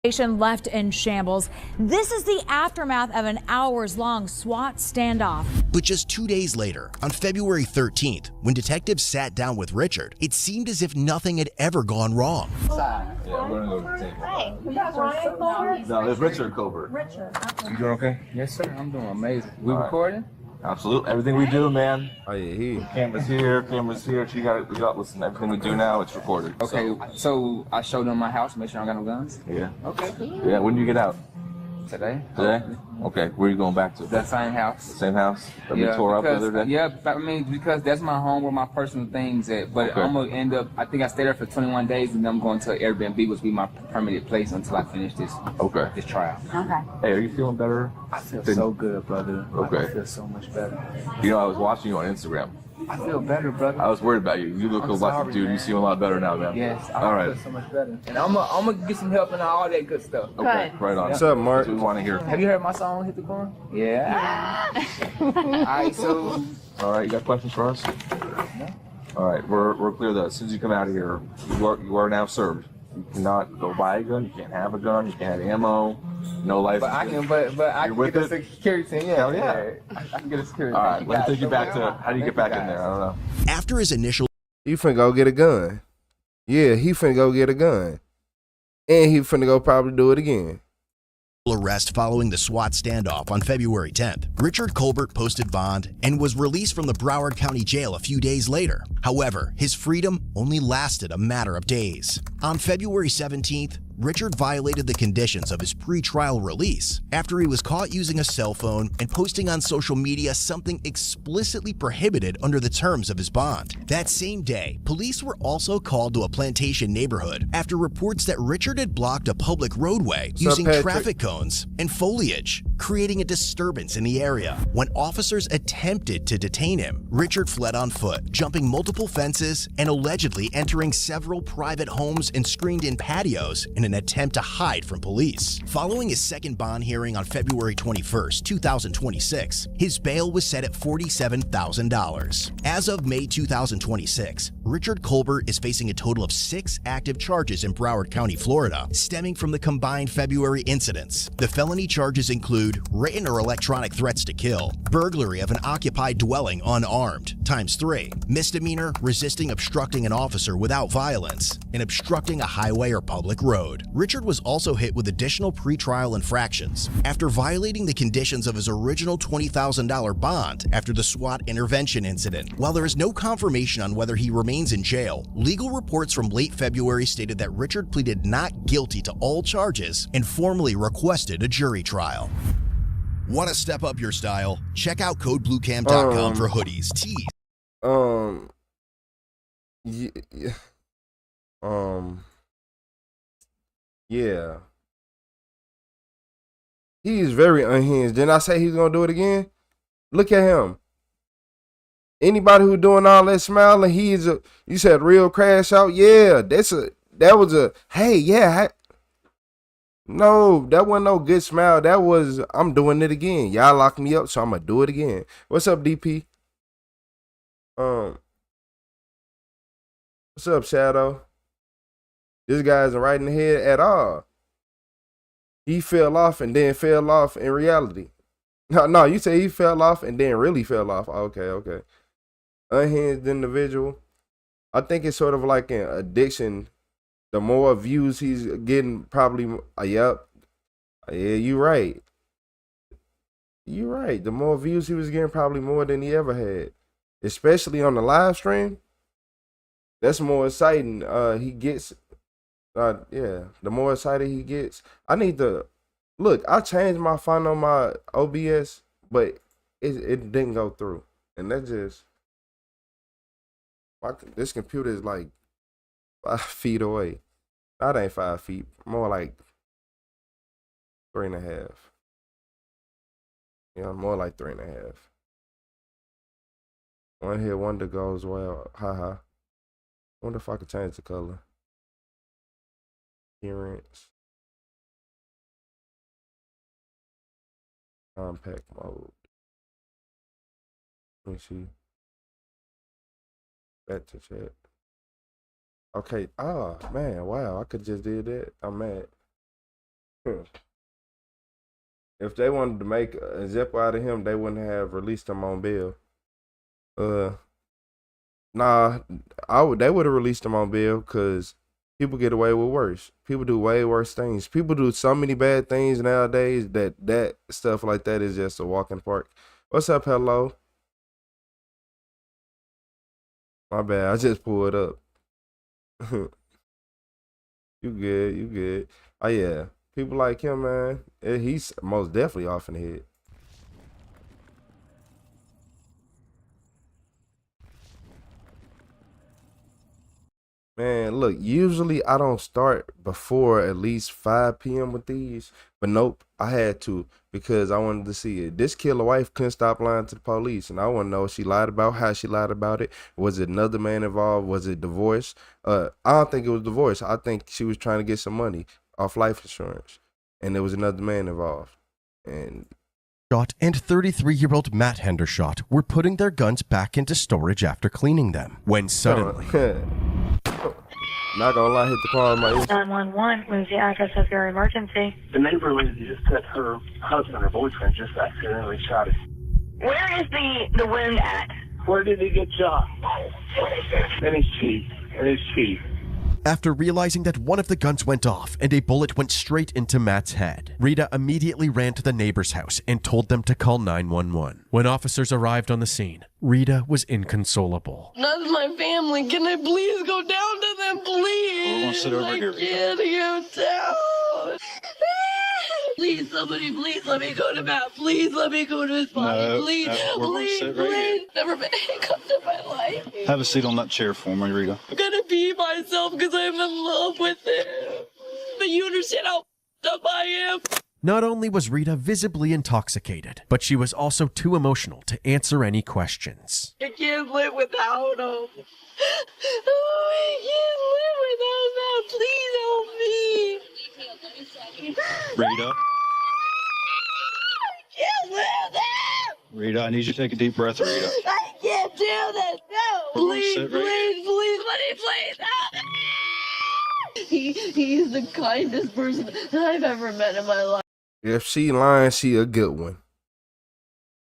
Left in shambles. This is the aftermath of an hours-long SWAT standoff. But just 2 days later, on February 13th, when detectives sat down with Richard, it seemed as if nothing had ever gone wrong. Yeah, we're gonna go to the table. Hey, you guys Ryan Colbert? No, there's Richard Colbert. Richard. Okay. You doing okay? Yes, sir. I'm doing amazing. We All right. recording? Absolutely. Everything we do, man. Oh yeah, Cameras here. We got listen. Everything we do now, it's recorded. Okay, so I showed them my house, make sure I don't got no guns. Yeah. Okay. Yeah. When do you get out? Today. Today? Okay. Where are you going back to? The same house. Same house that we tore up the other day? Yeah, I mean, because that's my home where my personal things at. But Okay. I'm going to end up, I think I stay there for 21 days and then I'm going to Airbnb, which will be my permanent place until I finish this trial. Okay. Hey, are you feeling better? I feel so good, brother. Okay. I feel so much better. You know, I was watching you on Instagram. I feel better, brother. I was worried about you. You look I'm a lot, sorry, dude. man. You seem a lot better now, man. Yes, I All right. feel so much better. And I'm gonna get some help and all that good stuff. Okay, right on. What's up, Mark? That's what we want to hear. Have you heard my song, Hit the Corn? Yeah. All right, so. All right, you got questions for us? No. All right, we're clear that as soon as you come out of here, you are now served. You cannot go buy a gun. You can't have a gun. You can't have ammo. No license. But I can. But I You're can with get a it? security team. Yeah, Hell yeah. I can get a security. All right, team. let me take you back to. How do you get back in there? I don't know. After his initial He finna go get a gun. Yeah, he finna go get a gun. And he finna go probably do it again. arrest following the SWAT standoff on February 10th, Richard Colbert posted bond and was released from the Broward County Jail a few days later. However, his freedom only lasted a matter of days. On February 17th, Richard violated the conditions of his pre-trial release after he was caught using a cell phone and posting on social media something explicitly prohibited under the terms of his bond. That same day, police were also called to a Plantation neighborhood after reports that Richard had blocked a public roadway using traffic cones and foliage, creating a disturbance in the area. When officers attempted to detain him, Richard fled on foot, jumping multiple fences and allegedly entering several private homes and screened-in patios in an attempt to hide from police. Following his second bond hearing on February 21st, 2026, his bail was set at $47,000. As of May 2026, Richard Colbert is facing a total of 6 active charges in Broward County, Florida, stemming from the combined February incidents. The felony charges include written or electronic threats to kill, burglary of an occupied dwelling unarmed, ×3, misdemeanor resisting obstructing an officer without violence, and obstructing a highway or public road. Richard was also hit with additional pretrial infractions after violating the conditions of his original $20,000 bond after the SWAT intervention incident. While there is no confirmation on whether he remains in jail, legal reports from late February stated that Richard pleaded not guilty to all charges and formally requested a jury trial. Want to step up your style? Check out codebluecam.com for hoodies, tees. Yeah. He's very unhinged. Didn't I say he's gonna do it again? Look at him. Anybody who doing all that smiling, you said real crash out. Yeah, that was a hey, yeah. No, that wasn't no good smile. That was, I'm doing it again. Y'all locked me up, so I'm gonna do it again. What's up, DP? What's up, Shadow? This guy isn't right in the head at all. He fell off and then fell off in reality. No, you say he fell off and then really fell off. Okay. Unhinged individual. I think it's sort of like an addiction. The more views he's getting, probably, yep. Yeah, you right. You're right. The more views he was getting, probably more than he ever had. Especially on the live stream. That's more exciting. He gets, the more excited he gets. I need to, look, I changed my font on my OBS, but it didn't go through. And that just, this computer is like 5 feet away. That ain't 5 feet. More like 3.5. Yeah, more like 3.5. One hit wonder goes well. Haha. Wonder if I could change the color. Appearance. Compact mode. Let me see. Back to chat. Okay. Oh man, wow. I could just did that. I'm mad. If they wanted to make a Zippo out of him, they wouldn't have released him on bail. Nah, they would have released him on bail because people get away with worse. People do way worse things. People do so many bad things nowadays that stuff like that is just a walk in the park. What's up, hello? My bad, I just pulled up. You good. Oh yeah. People like him, man, he's most definitely off in the head. Man, look, usually I don't start before at least 5 p.m. with these, but nope, I had to because I wanted to see it. This killer wife couldn't stop lying to the police, and I want to know what she lied about, how she lied about it. Was it another man involved? Was it divorce? I don't think it was divorce. I think she was trying to get some money off life insurance, and there was another man involved. And 33-year-old Matt Hendershot were putting their guns back into storage after cleaning them when suddenly... Not gonna lie, hit the call on my 911, where's the address of your emergency? The neighbor lady just said her husband or boyfriend just accidentally shot it. Where is the wound at? Where did he get shot? In his cheek. After realizing that one of the guns went off and a bullet went straight into Matt's head, Rita immediately ran to the neighbor's house and told them to call 911. When officers arrived on the scene, Rita was inconsolable. That's my family. Can I please go down to them, please? We're gonna sit over here. I can't go down. Please, somebody, please let me go to Matt. Please let me go to his body. Please, please. Never been handcuffed in my life. Have a seat on that chair for me, Rita. I'm gonna pee myself because I'm in love with him. But you understand how up I am. Not only was Rita visibly intoxicated, but she was also too emotional to answer any questions. I can't live without him. Oh, I can't live without Matt. Please help me. Rita. I can't live there. Rita, I need you to take a deep breath, Rita. I can't do this. No, please, let me help me. He's the kindest person that I've ever met in my life. If she lying, she a good one.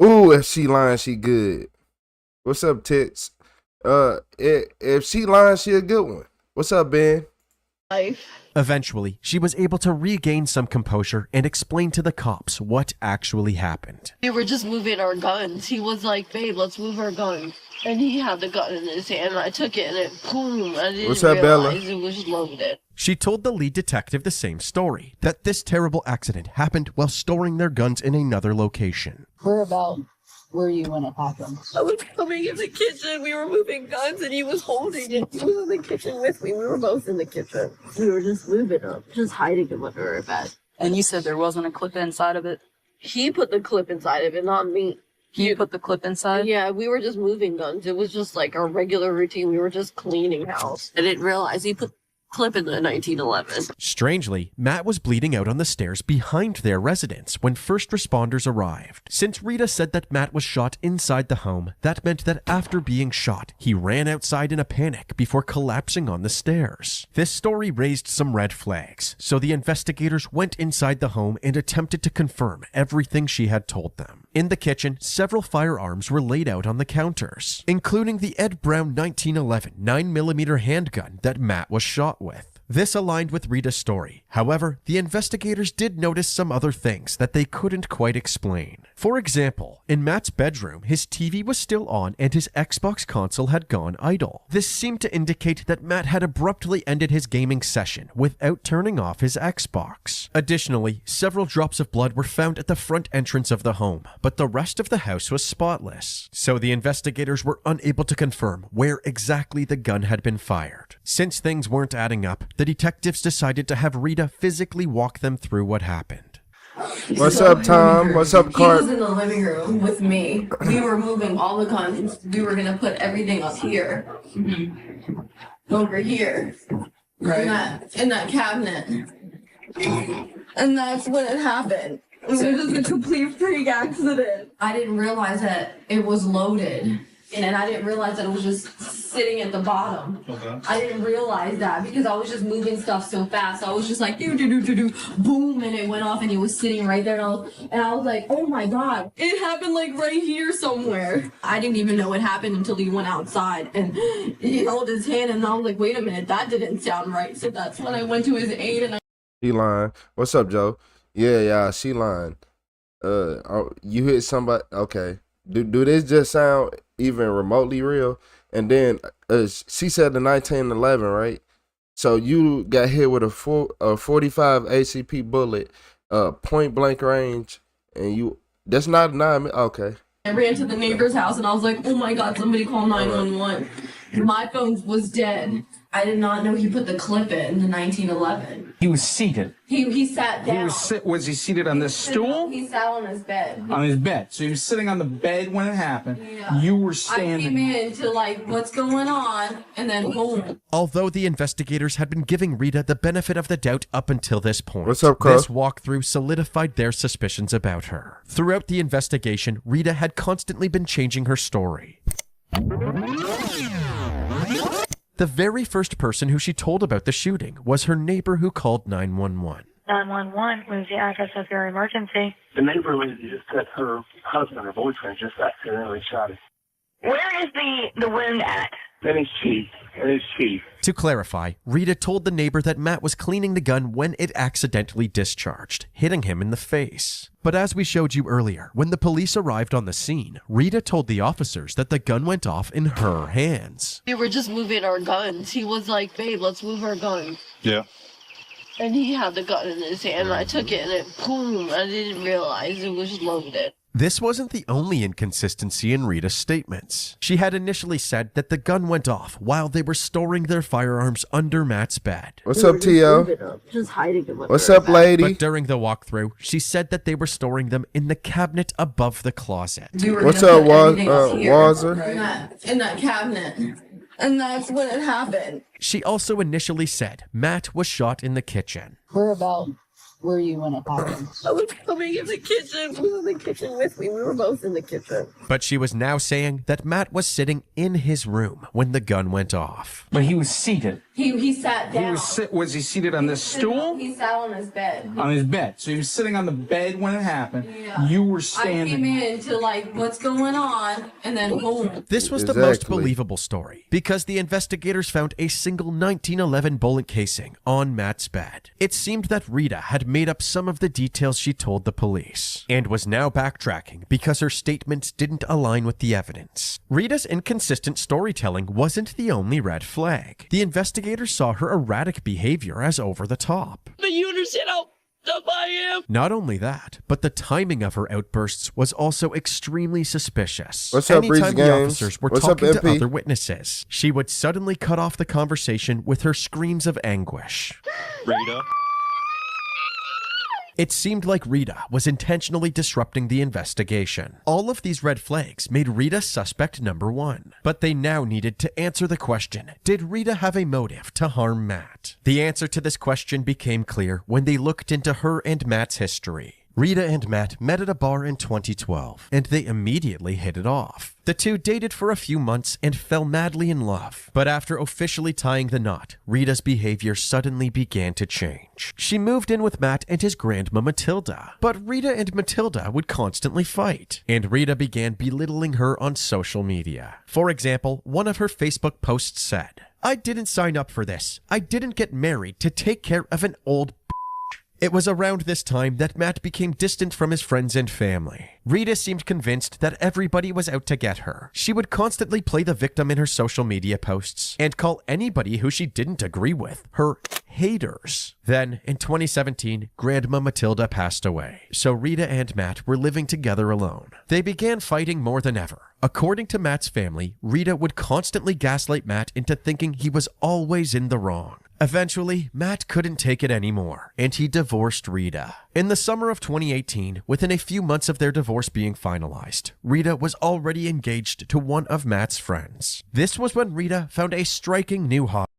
Ooh, if she lying, she good. What's up, tits? If she lying, she a good one. What's up, Ben? Eventually, she was able to regain some composure and explain to the cops what actually happened. We were just moving our guns. He was like, babe, let's move our guns. And he had the gun in his hand, and I took it, and it, boom, I didn't What's up, Bella? realize it was loaded. She told the lead detective the same story, that this terrible accident happened while storing their guns in another location. Whereabouts were you when it happened? I was coming in the kitchen. We were moving guns, and he was holding it. He was in the kitchen with me. We were both in the kitchen. We were just moving them, just hiding them under our bed. And you said there wasn't a clip inside of it? He put the clip inside of it, not me. You put the clip inside? Yeah, we were just moving guns. It was just like our regular routine. We were just cleaning house. I didn't realize he put clip in the 1911. Strangely, Matt was bleeding out on the stairs behind their residence when first responders arrived. Since Rita said that Matt was shot inside the home, that meant that after being shot, he ran outside in a panic before collapsing on the stairs. This story raised some red flags, so the investigators went inside the home and attempted to confirm everything she had told them. In the kitchen, several firearms were laid out on the counters, including the Ed Brown 1911 9mm handgun that Matt was shot with. This aligned with Rita's story. However, the investigators did notice some other things that they couldn't quite explain. For example, in Matt's bedroom, his TV was still on and his Xbox console had gone idle. This seemed to indicate that Matt had abruptly ended his gaming session without turning off his Xbox. Additionally, several drops of blood were found at the front entrance of the home, but the rest of the house was spotless. So the investigators were unable to confirm where exactly the gun had been fired. Since things weren't adding up, the detectives decided to have Rita physically walk them through what happened. What's up, Tom? What's up, Cart? He was in the living room with me. We were moving all the guns. We were gonna put everything up here. Over here. Right. In that cabinet. And that's when it happened. It was just a complete freak accident. I didn't realize that it was loaded. And I didn't realize that it was just sitting at the bottom. Okay. I didn't realize that because I was just moving stuff so fast. I was just like, boom, and it went off and it was sitting right there. And I was like, oh my God, it happened like right here somewhere. I didn't even know it happened until he went outside and he held his hand and I was like, wait a minute, that didn't sound right. So that's when I went to his aid and She lying. What's up, Joe? Yeah, she lying. You hit somebody, okay. Do this just sound even remotely real? And then she said the 1911, right? So you got hit with a 45 ACP bullet, point blank range, and that's not a 9. Okay. I ran to the neighbor's house and I was like, oh my God, somebody call 911. My phone was dead. I did not know he put the clip in the 1911. He was seated. He sat down. Was he seated on this stool? He sat on his bed. On his bed. So he was sitting on the bed when it happened. Yeah. You were standing. I came in to like, what's going on? And then boom. Although the investigators had been giving Rita the benefit of the doubt up until this point, what's up, Carl? This walkthrough solidified their suspicions about her. Throughout the investigation, Rita had constantly been changing her story. The very first person who she told about the shooting was her neighbor who called 911. 911 was the address of your emergency. The neighbor just said her husband or boyfriend just accidentally shot it. Where is the wound at? That is cheap. To clarify, Rita told the neighbor that Matt was cleaning the gun when it accidentally discharged, hitting him in the face. But as we showed you earlier, when the police arrived on the scene, Rita told the officers that the gun went off in her hands. We were just moving our guns. He was like, babe, let's move our guns. Yeah. And he had the gun in his hand. And I took it and it, boom, I didn't realize it was loaded. This wasn't the only inconsistency in Rita's statements. She had initially said that the gun went off while they were storing their firearms under Matt's bed. What's up, T.O.? Just hiding them. What's up, lady? But during the walkthrough, she said that they were storing them in the cabinet above the closet. What's up, Wazer? In that cabinet. And that's when it happened. She also initially said Matt was shot in the kitchen. Where were you when it happened? I was coming in the kitchen. He was in the kitchen with me. We were both in the kitchen. But she was now saying that Matt was sitting in his room when the gun went off. But he was seated. He sat down. Was he seated on this stool? He sat on his bed. On his bed. So he was sitting on the bed when it happened. Yeah. You were standing. I came in to like, what's going on? And then boom. This was the most believable story because the investigators found a single 1911 bullet casing on Matt's bed. It seemed that Rita had made up some of the details she told the police and was now backtracking because her statements didn't align with the evidence. Rita's inconsistent storytelling wasn't the only red flag. The investigators saw her erratic behavior as over the top. But you understand how dumb I am? Not only that, but the timing of her outbursts was also extremely suspicious. What's up, Anytime Breeze the Games? officers were What's talking up, to MP? other witnesses, she would suddenly cut off the conversation with her screams of anguish. Rita? It seemed like Rita was intentionally disrupting the investigation. All of these red flags made Rita suspect number 1, but they now needed to answer the question, did Rita have a motive to harm Matt? The answer to this question became clear when they looked into her and Matt's history. Rita and Matt met at a bar in 2012, and they immediately hit it off. The two dated for a few months and fell madly in love. But after officially tying the knot, Rita's behavior suddenly began to change. She moved in with Matt and his grandma Matilda. But Rita and Matilda would constantly fight, and Rita began belittling her on social media. For example, one of her Facebook posts said, "I didn't sign up for this. I didn't get married to take care of an old b***." It was around this time that Matt became distant from his friends and family. Rita seemed convinced that everybody was out to get her. She would constantly play the victim in her social media posts and call anybody who she didn't agree with her haters. Then, in 2017, Grandma Matilda passed away, so Rita and Matt were living together alone. They began fighting more than ever. According to Matt's family, Rita would constantly gaslight Matt into thinking he was always in the wrong. Eventually, Matt couldn't take it anymore, and he divorced Rita. In the summer of 2018, within a few months of their divorce being finalized, Rita was already engaged to one of Matt's friends. This was when Rita found a striking new hobby.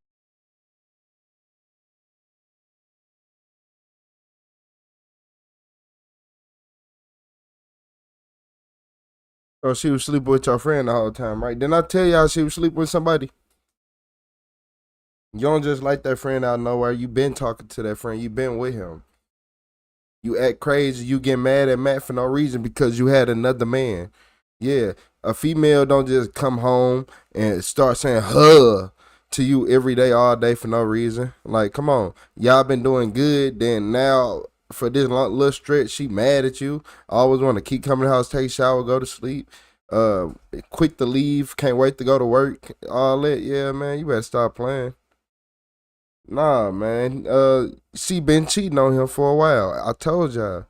Oh, she was sleeping with your friend the whole time, right? Didn't I tell y'all she was sleeping with somebody? You don't just like that friend out of nowhere. You been talking to that friend. You been with him. You act crazy. You get mad at Matt for no reason because you had another man. Yeah, a female don't just come home and start saying huh to you every day, all day for no reason. Like, come on. Y'all been doing good. Then now, for this little stretch, she mad at you. Always want to keep coming to the house, take a shower, go to sleep. Quick to leave. Can't wait to go to work. All that. Yeah, man, you better stop playing. Nah, man. She been cheating on him for a while. I told y'all.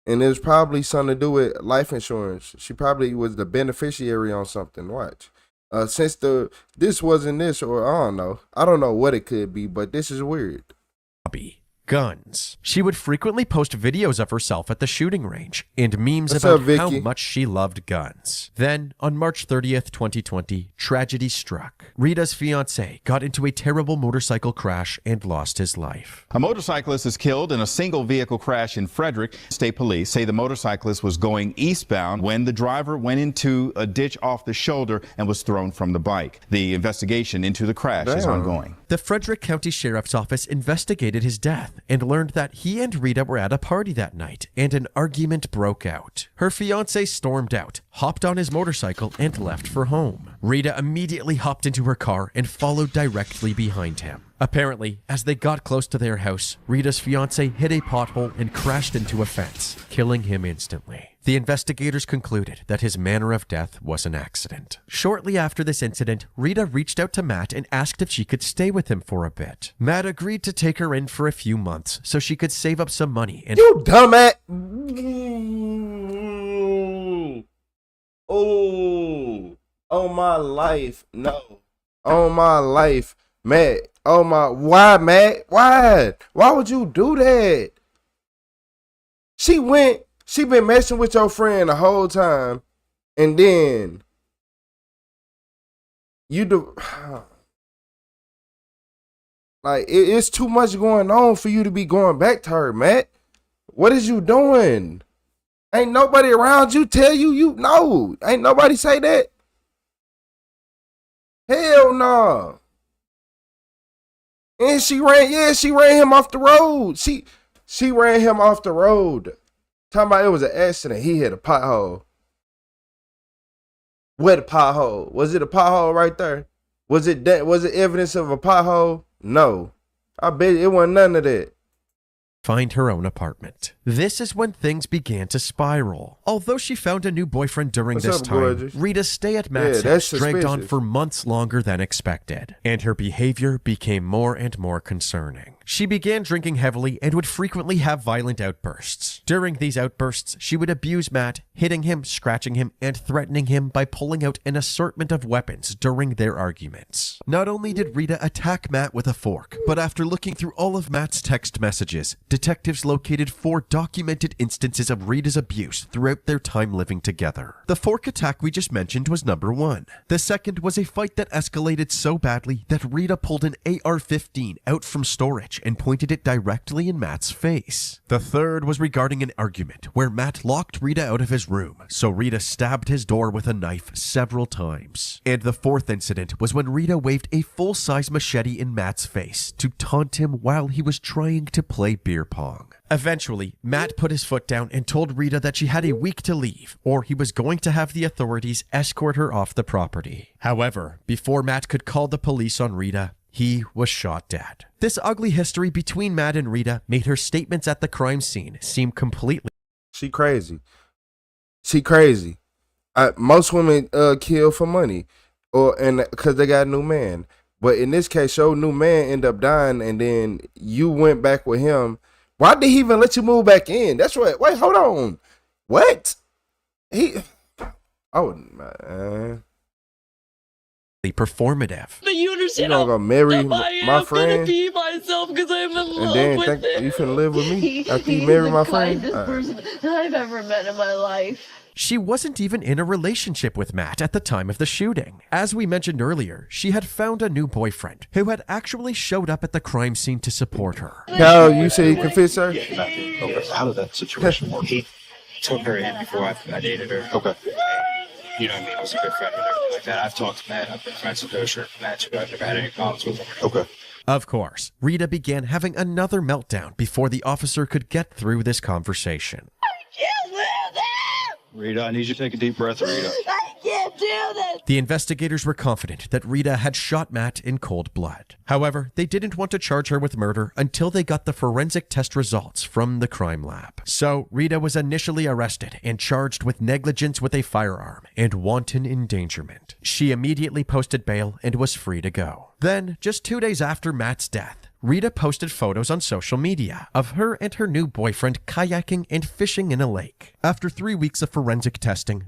And it was probably something to do with life insurance. She probably was the beneficiary on something. Watch. Since this wasn't this, or I don't know. I don't know what it could be, but this is weird. Guns. She would frequently post videos of herself at the shooting range and memes What's about up, how Vicky? much she loved guns. Then, on March 30th, 2020, tragedy struck. Rita's fiancé got into a terrible motorcycle crash and lost his life. A motorcyclist is killed in a single vehicle crash in Frederick. State police say the motorcyclist was going eastbound when the driver went into a ditch off the shoulder and was thrown from the bike. The investigation into the crash is ongoing. The Frederick County Sheriff's Office investigated his death and learned that he and Rita were at a party that night and an argument broke out. Her fiancé stormed out, hopped on his motorcycle, and left for home. Rita immediately hopped into her car and followed directly behind him. Apparently, as they got close to their house, Rita's fiancé hit a pothole and crashed into a fence, killing him instantly. The investigators concluded that his manner of death was an accident. Shortly after this incident, Rita reached out to Matt and asked if she could stay with him for a bit. Matt agreed to take her in for a few months so she could save up some money and— You dumbass! Oh my life, no. Oh my life, Matt. Oh my, why, Matt? Why? Why would you do that? She been messing with your friend the whole time, and then you do. Like, it's too much going on for you to be going back to her, Matt. What is you doing? Ain't nobody around you tell you no. Ain't nobody say that. Hell no. And she ran him off the road. She ran him off the road. Talking about it was an accident. He hit a pothole. Where the pothole? Was it a pothole right there? Was it evidence of a pothole? No. I bet it wasn't none of that. Find her own apartment. This is when things began to spiral. Although she found a new boyfriend during What's this up, time, gorgeous? Rita's stay at Matt's that's house dragged on suspicious. for months longer than expected, and her behavior became more and more concerning. She began drinking heavily and would frequently have violent outbursts. During these outbursts, she would abuse Matt, hitting him, scratching him, and threatening him by pulling out an assortment of weapons during their arguments. Not only did Rita attack Matt with a fork, but after looking through all of Matt's text messages, detectives located 4 documented instances of Rita's abuse throughout their time living together. The fork attack we just mentioned was number 1. The second was a fight that escalated so badly that Rita pulled an AR-15 out from storage and pointed it directly in Matt's face. The third was regarding an argument where Matt locked Rita out of his room, so Rita stabbed his door with a knife several times. And the fourth incident was when Rita waved a full-size machete in Matt's face to taunt him while he was trying to play beer pong. Eventually, Matt put his foot down and told Rita that she had a week to leave, or he was going to have the authorities escort her off the property. However, before Matt could call the police on Rita, he was shot dead. This ugly history between Matt and Rita made her statements at the crime scene seem completely... She crazy. She crazy. Most women kill for money, and because they got a new man. But in this case, your new man ended up dying, and then you went back with him. Why did he even let you move back in? That's right. Wait, hold on. What? Oh, man. Performative. But you understand you gonna marry my friend? I'm gonna be myself because I'm in love and then with him. You finna live with me after you marry my friend? He's the kindest person I've ever met in my life. She wasn't even in a relationship with Matt at the time of the shooting. As we mentioned earlier, she had found a new boyfriend who had actually showed up at the crime scene to support her. No, you say you confess her? Yeah, how did that situation work? He took her in before I dated her. Okay. You know what I mean? I was a good friend and everything like that. I've talked to Matt. I've been friends with Kosher. Matt, too. I've never had any problems with him. Okay. Of course, Rita began having another meltdown before the officer could get through this conversation. Rita, I need you to take a deep breath, Rita. I can't do this. The investigators were confident that Rita had shot Matt in cold blood. However, they didn't want to charge her with murder until they got the forensic test results from the crime lab. So, Rita was initially arrested and charged with negligence with a firearm and wanton endangerment. She immediately posted bail and was free to go. Then, just 2 days after Matt's death, Rita posted photos on social media of her and her new boyfriend kayaking and fishing in a lake. After 3 weeks of forensic testing,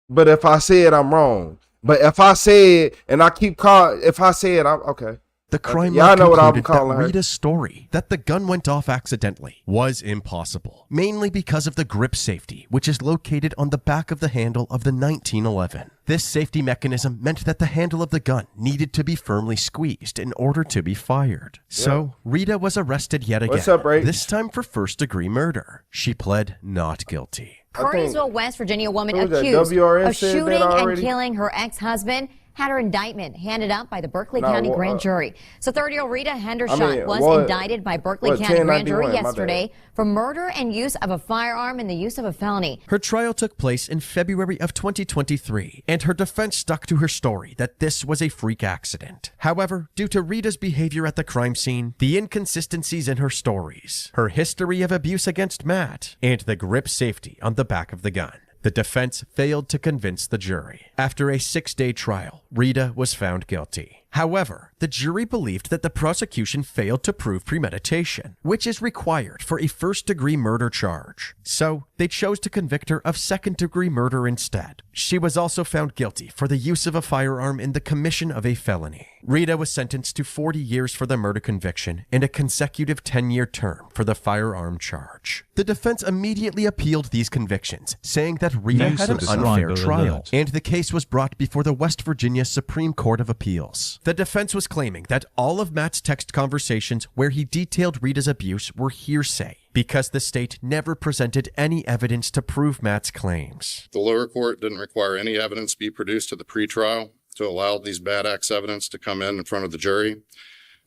But if I say it, I'm wrong. But if I say it and I keep calling, if I say it, I'm okay. The crime lab lab concluded concluded calling that her. Rita's story that the gun went off accidentally was impossible, mainly because of the grip safety, which is located on the back of the handle of the 1911. This safety mechanism meant that the handle of the gun needed to be firmly squeezed in order to be fired. So, Rita was arrested yet again, What's up, Ray? this time for first-degree murder. She pled not guilty. Curtisville, West Virginia woman Who was that, accused WRS of said that shooting and already? killing her ex-husband had her indictment handed up by the Berkeley No, County well, grand jury. So 30-year-old Rita Hendershot was indicted by Berkeley County grand jury 1091, my bad. yesterday for murder and use of a firearm and the use of a felony. Her trial took place in February of 2023, and her defense stuck to her story that this was a freak accident. However, due to Rita's behavior at the crime scene, the inconsistencies in her stories, her history of abuse against Matt, and the grip safety on the back of the gun, the defense failed to convince the jury. After a 6-day trial, Rita was found guilty. However, the jury believed that the prosecution failed to prove premeditation, which is required for a first-degree murder charge. So, they chose to convict her of second-degree murder instead. She was also found guilty for the use of a firearm in the commission of a felony. Rita was sentenced to 40 years for the murder conviction and a consecutive 10-year term for the firearm charge. The defense immediately appealed these convictions, saying that Rita had an unfair trial, and the case was brought before the West Virginia Supreme Court of Appeals. The defense was claiming that all of Matt's text conversations where he detailed Rita's abuse were hearsay, because the state never presented any evidence to prove Matt's claims. The lower court didn't require any evidence be produced at the pretrial to allow these bad acts evidence to come in front of the jury,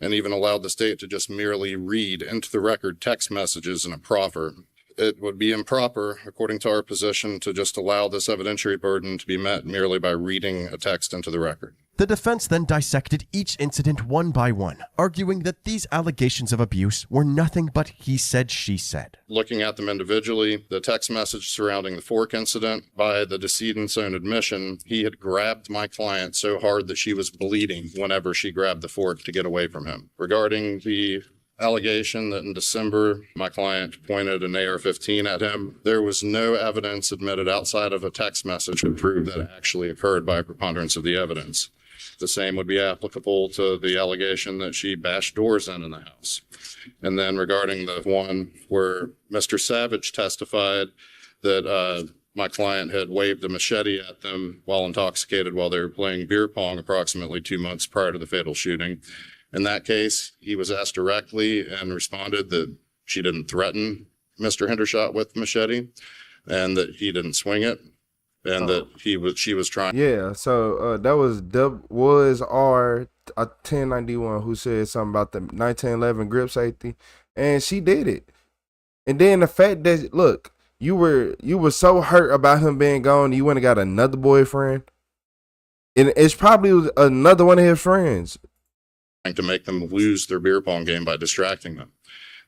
and even allowed the state to just merely read into the record text messages in a proffer it would be improper, according to our position, to just allow this evidentiary burden to be met merely by reading a text into the record. The defense then dissected each incident one by one, arguing that these allegations of abuse were nothing but he said, she said. Looking at them individually, the text message surrounding the fork incident, by the decedent's own admission, he had grabbed my client so hard that she was bleeding whenever she grabbed the fork to get away from him. Regarding the allegation that in December, my client pointed an AR-15 at him, there was no evidence admitted outside of a text message to prove that it actually occurred by a preponderance of the evidence. The same would be applicable to the allegation that she bashed doors in the house. And then regarding the one where Mr. Savage testified that my client had waved a machete at them while intoxicated while they were playing beer pong approximately 2 months prior to the fatal shooting. In that case, he was asked directly and responded that she didn't threaten Mr. Hendershot with the machete and that he didn't swing it and that she was trying. Yeah, so that was R 1091 who said something about the 1911 grip safety, and she did it. And then the fact that, look, you were so hurt about him being gone, you went and got another boyfriend, and it's probably another one of his friends. To make them lose their beer pong game by distracting them.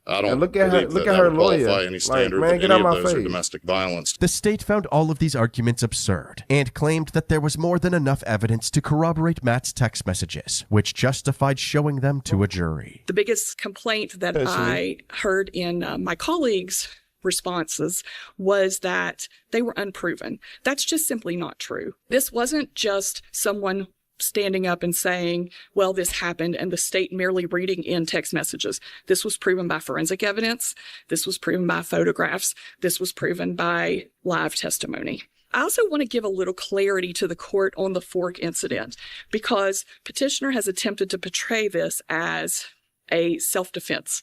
I don't look at believe her would lawyer. qualify any standard man, that get any out of my those are face. domestic violence. The state found all of these arguments absurd and claimed that there was more than enough evidence to corroborate Matt's text messages, which justified showing them to a jury. The biggest complaint that I heard in my colleagues' responses was that they were unproven. That's just simply not true. This wasn't just someone standing up and saying, well, this happened, and the state merely reading in text messages. This was proven by forensic evidence. This was proven by photographs. This was proven by live testimony. I also want to give a little clarity to the court on the fork incident, because petitioner has attempted to portray this as a self-defense.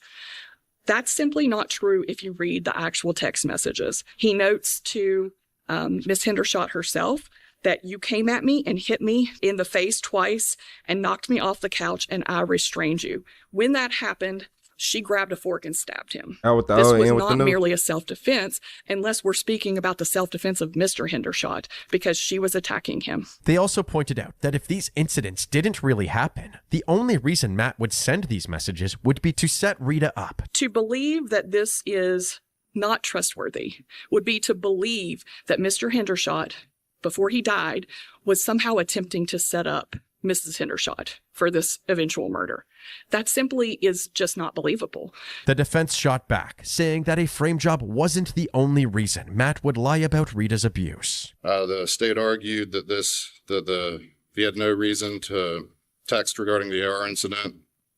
That's simply not true if you read the actual text messages. He notes to Ms. Hendershot herself that you came at me and hit me in the face twice and knocked me off the couch, and I restrained you. When that happened, she grabbed a fork and stabbed him. This was not merely a self-defense, unless we're speaking about the self-defense of Mr. Hendershot, because she was attacking him. They also pointed out that if these incidents didn't really happen, the only reason Matt would send these messages would be to set Rita up. To believe that this is not trustworthy would be to believe that Mr. Hendershot, before he died, was somehow attempting to set up Mrs. Hendershot for this eventual murder. That simply is just not believable. The defense shot back, saying that a frame job wasn't the only reason Matt would lie about Rita's abuse. The state argued that he had no reason to text regarding the AR incident,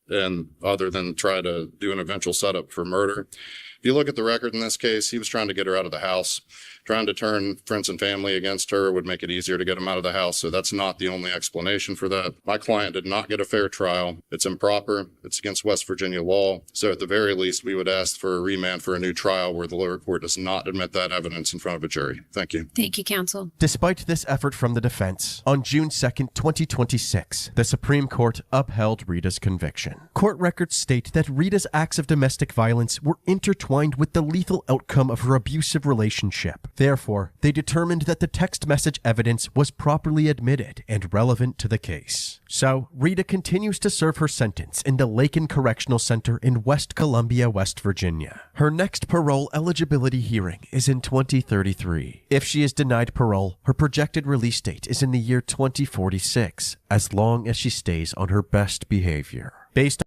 and other than try to do an eventual setup for murder. If you look at the record in this case, he was trying to get her out of the house. Trying to turn friends and family against her would make it easier to get him out of the house, so that's not the only explanation for that. My client did not get a fair trial. It's improper. It's against West Virginia law. So at the very least, we would ask for a remand for a new trial where the lower court does not admit that evidence in front of a jury. Thank you. Thank you, counsel. Despite this effort from the defense, on June 2nd, 2026, the Supreme Court upheld Rita's conviction. Court records state that Rita's acts of domestic violence were intertwined with the lethal outcome of her abusive relationship. Therefore, they determined that the text message evidence was properly admitted and relevant to the case. So, Rita continues to serve her sentence in the Lakin Correctional Center in West Columbia, West Virginia. Her next parole eligibility hearing is in 2033. If she is denied parole, her projected release date is in the year 2046, as long as she stays on her best behavior. Based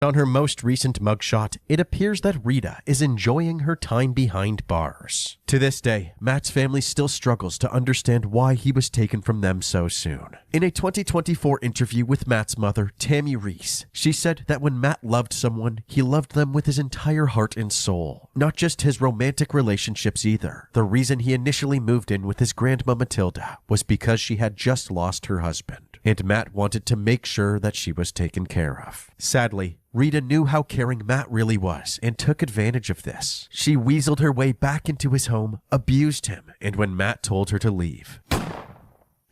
on her most recent mugshot, it appears that Rita is enjoying her time behind bars. To this day, Matt's family still struggles to understand why he was taken from them so soon. In a 2024 interview with Matt's mother, Tammy Reese, she said that when Matt loved someone, he loved them with his entire heart and soul. Not just his romantic relationships either. The reason he initially moved in with his grandma Matilda was because she had just lost her husband, and Matt wanted to make sure that she was taken care of. Sadly, Rita knew how caring Matt really was and took advantage of this. She weaseled her way back into his home, abused him, and when Matt told her to leave,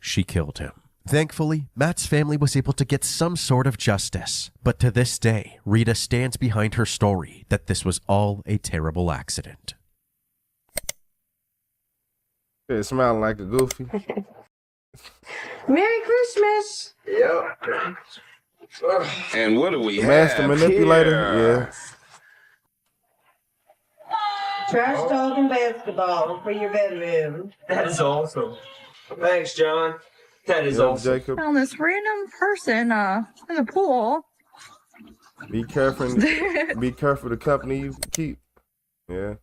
she killed him. Thankfully, Matt's family was able to get some sort of justice, but to this day, Rita stands behind her story that this was all a terrible accident. Yeah, smiling like a goofy. Merry Christmas. Yep. And what do we Master have manipulator. here? Trash talking basketball for your bedroom. That is awesome. Thanks, John. That is awesome. Jacob. Found this random person in the pool. Be careful. Be careful the company you keep. Yeah.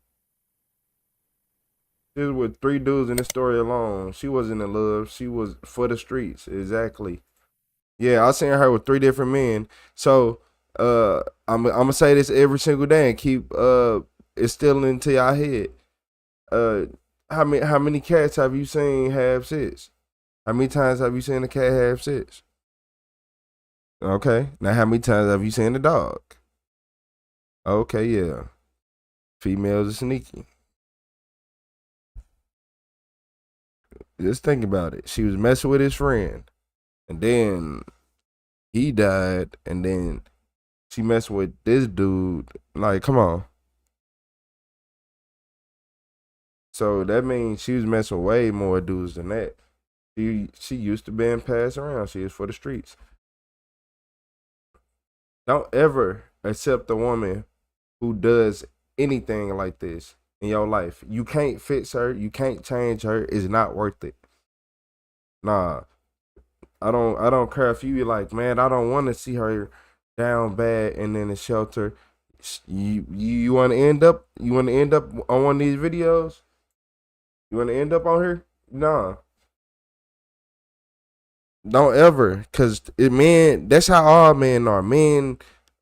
She was with 3 dudes in the story alone. She wasn't in love. She was for the streets. Exactly. Yeah, I seen her with 3 different men. So I'm gonna say this every single day and keep instilling into y'all head. How many cats have you seen have sex? How many times have you seen a cat have sex? Okay. Now how many times have you seen a dog? Okay, yeah. Females are sneaky. Just think about it. She was messing with his friend. And then he died. And then she messed with this dude. Like, come on. So that means she was messing with way more dudes than that. She used to being passed around. She is for the streets. Don't ever accept a woman who does anything like this in your life. You can't fix her. You can't change her. It's not worth it. Nah. I don't care if you like, man, I don't want to see her down bad and in the shelter. You want to end up on one of these videos? You want to end up on her? Nah. Don't ever, cause men. That's how all men are. Men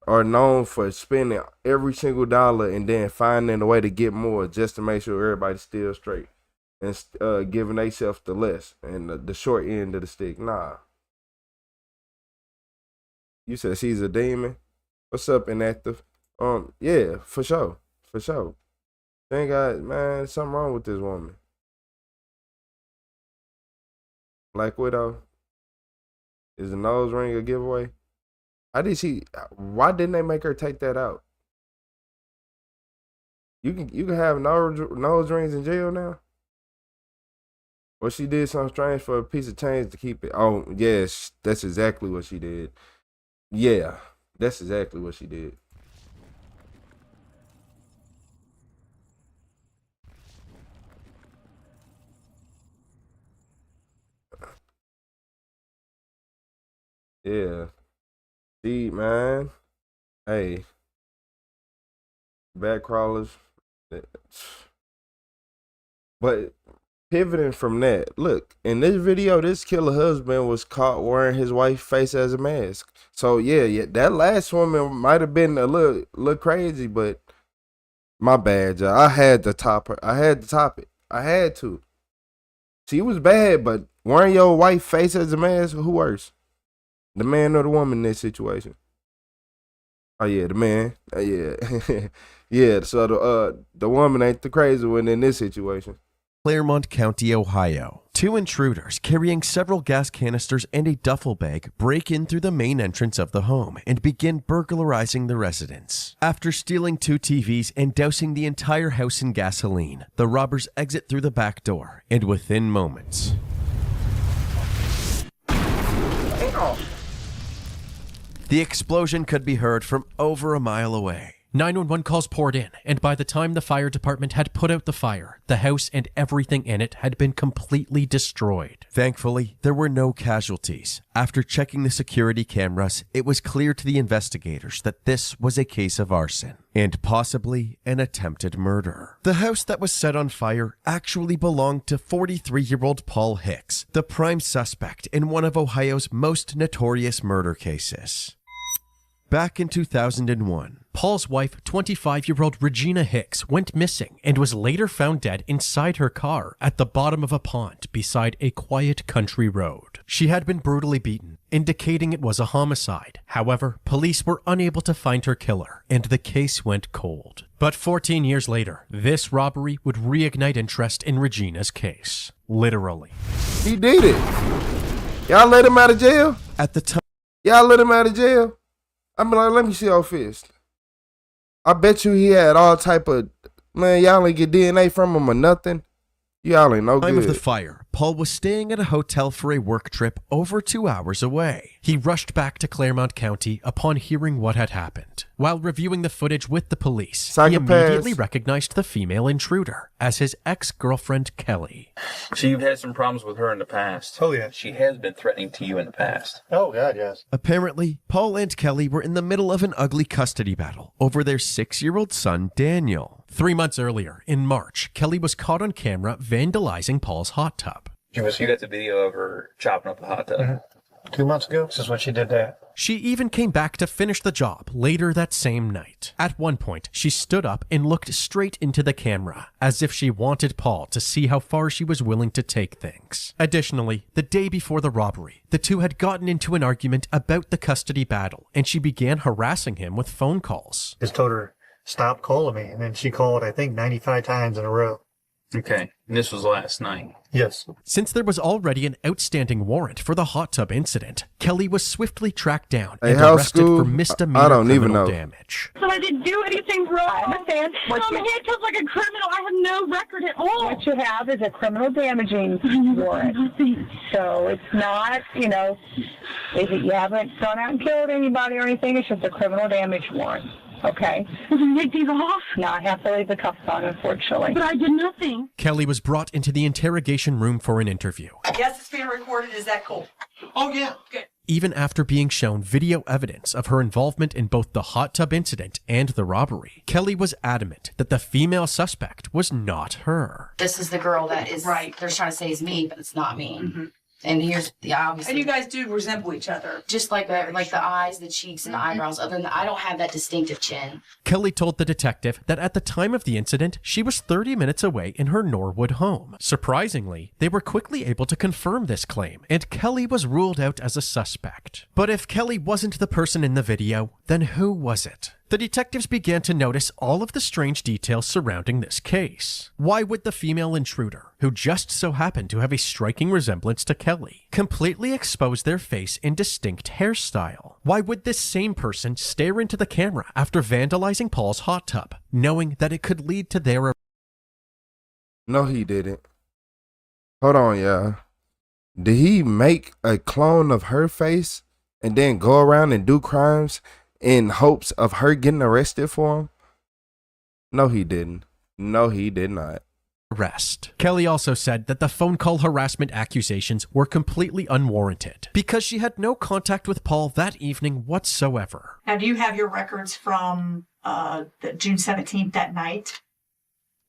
are known for spending every single dollar and then finding a way to get more just to make sure everybody's still straight and giving themselves the less and the short end of the stick. Nah. You said she's a demon. What's up, inactive? Yeah, for sure, for sure. Thank God, man. Something wrong with this woman. Black Widow. Is the nose ring a giveaway? Why didn't they make her take that out? You can have nose rings in jail now? Or she did something strange for a piece of change to keep it. Oh, yes, that's exactly what she did. Yeah, that's exactly what she did. Yeah. See, man. Hey. Back crawlers. But pivoting from that, look, in this video, this killer husband was caught wearing his wife's face as a mask. So yeah, that last woman might have been a little crazy, but my bad, y'all. I had to top her. I had to top it. I had to. She was bad, but wearing your wife's face as a mask, who worse? The man or the woman in this situation? Oh yeah, the man. Yeah. Yeah, so the woman ain't the crazy one in this situation. Claremont County, Ohio. 2 intruders carrying several gas canisters and a duffel bag break in through the main entrance of the home and begin burglarizing the residence. After stealing 2 TVs and dousing the entire house in gasoline, the robbers exit through the back door, and within moments, the explosion could be heard from over a mile away. 911 calls poured in, and by the time the fire department had put out the fire, the house and everything in it had been completely destroyed. Thankfully, there were no casualties. After checking the security cameras, it was clear to the investigators that this was a case of arson and possibly an attempted murder. The house that was set on fire actually belonged to 43-year-old Paul Hicks, the prime suspect in one of Ohio's most notorious murder cases. Back in 2001, Paul's wife, 25-year-old Regina Hicks, went missing and was later found dead inside her car at the bottom of a pond beside a quiet country road. She had been brutally beaten, indicating it was a homicide. However, police were unable to find her killer, and the case went cold. But 14 years later, this robbery would reignite interest in Regina's case. Literally. He did it. Y'all let him out of jail? At the time. Y'all let him out of jail? I'm like, let me see your fist. I bet you he had all type of, man, y'all ain't get DNA from him or nothing. Y'all ain't no At the time of good. the fire, Paul was staying at a hotel for a work trip over 2 hours away. He rushed back to Claremont County upon hearing what had happened. While reviewing the footage with the police, he immediately recognized the female intruder as his ex-girlfriend, Kelly. So you've had some problems with her in the past? Oh, yeah. She has been threatening to you in the past? Oh, God, yes. Apparently, Paul and Kelly were in the middle of an ugly custody battle over their 6-year-old son, Daniel. 3 months earlier, in March, Kelly was caught on camera vandalizing Paul's hot tub. You got the video of her chopping up the hot tub? Mm-hmm. 2 months ago, this is when she did that. She even came back to finish the job later that same night. At one point, she stood up and looked straight into the camera, as if she wanted Paul to see how far she was willing to take things. Additionally, the day before the robbery, the two had gotten into an argument about the custody battle, and she began harassing him with phone calls. Just told her, stop calling me, and then she called, I think, 95 times in a row. Okay, and this was last night? Yes. Since there was already an outstanding warrant for the hot tub incident, Kelly was swiftly tracked down and arrested for misdemeanor criminal damage. So I didn't do anything wrong. I understand. I'm handcuffed like a criminal. I have no record at all. What you have is a criminal damaging warrant. So it's not, if you haven't gone out and killed anybody or anything, it's just a criminal damage warrant. Okay. Take these off? No, I have to leave the cuffs on, unfortunately. But I did nothing. Kelly was brought into the interrogation room for an interview. Yes, it's being recorded. Is that cool? Oh, yeah. Good. Even after being shown video evidence of her involvement in both the hot tub incident and the robbery, Kelly was adamant that the female suspect was not her. This is the girl that is right. They're trying to say is me, but it's not me. Mm-hmm. And here's the obviously. And you guys do resemble each other. Just like the eyes, the cheeks, and the eyebrows. Other than that, I don't have that distinctive chin. Kelly told the detective that at the time of the incident, she was 30 minutes away in her Norwood home. Surprisingly, they were quickly able to confirm this claim, and Kelly was ruled out as a suspect. But if Kelly wasn't the person in the video, then who was it? The detectives began to notice all of the strange details surrounding this case. Why would the female intruder, who just so happened to have a striking resemblance to Kelly, completely expose their face in distinct hairstyle? Why would this same person stare into the camera after vandalizing Paul's hot tub, knowing that it could lead to their... No, he didn't. Hold on, y'all. Did he make a clone of her face and then go around and do crimes in hopes of her getting arrested for him? No, he didn't. No, he did not. Arrest. Kelly also said that the phone call harassment accusations were completely unwarranted because she had no contact with Paul that evening whatsoever. Now, do you have your records from the June 17th that night?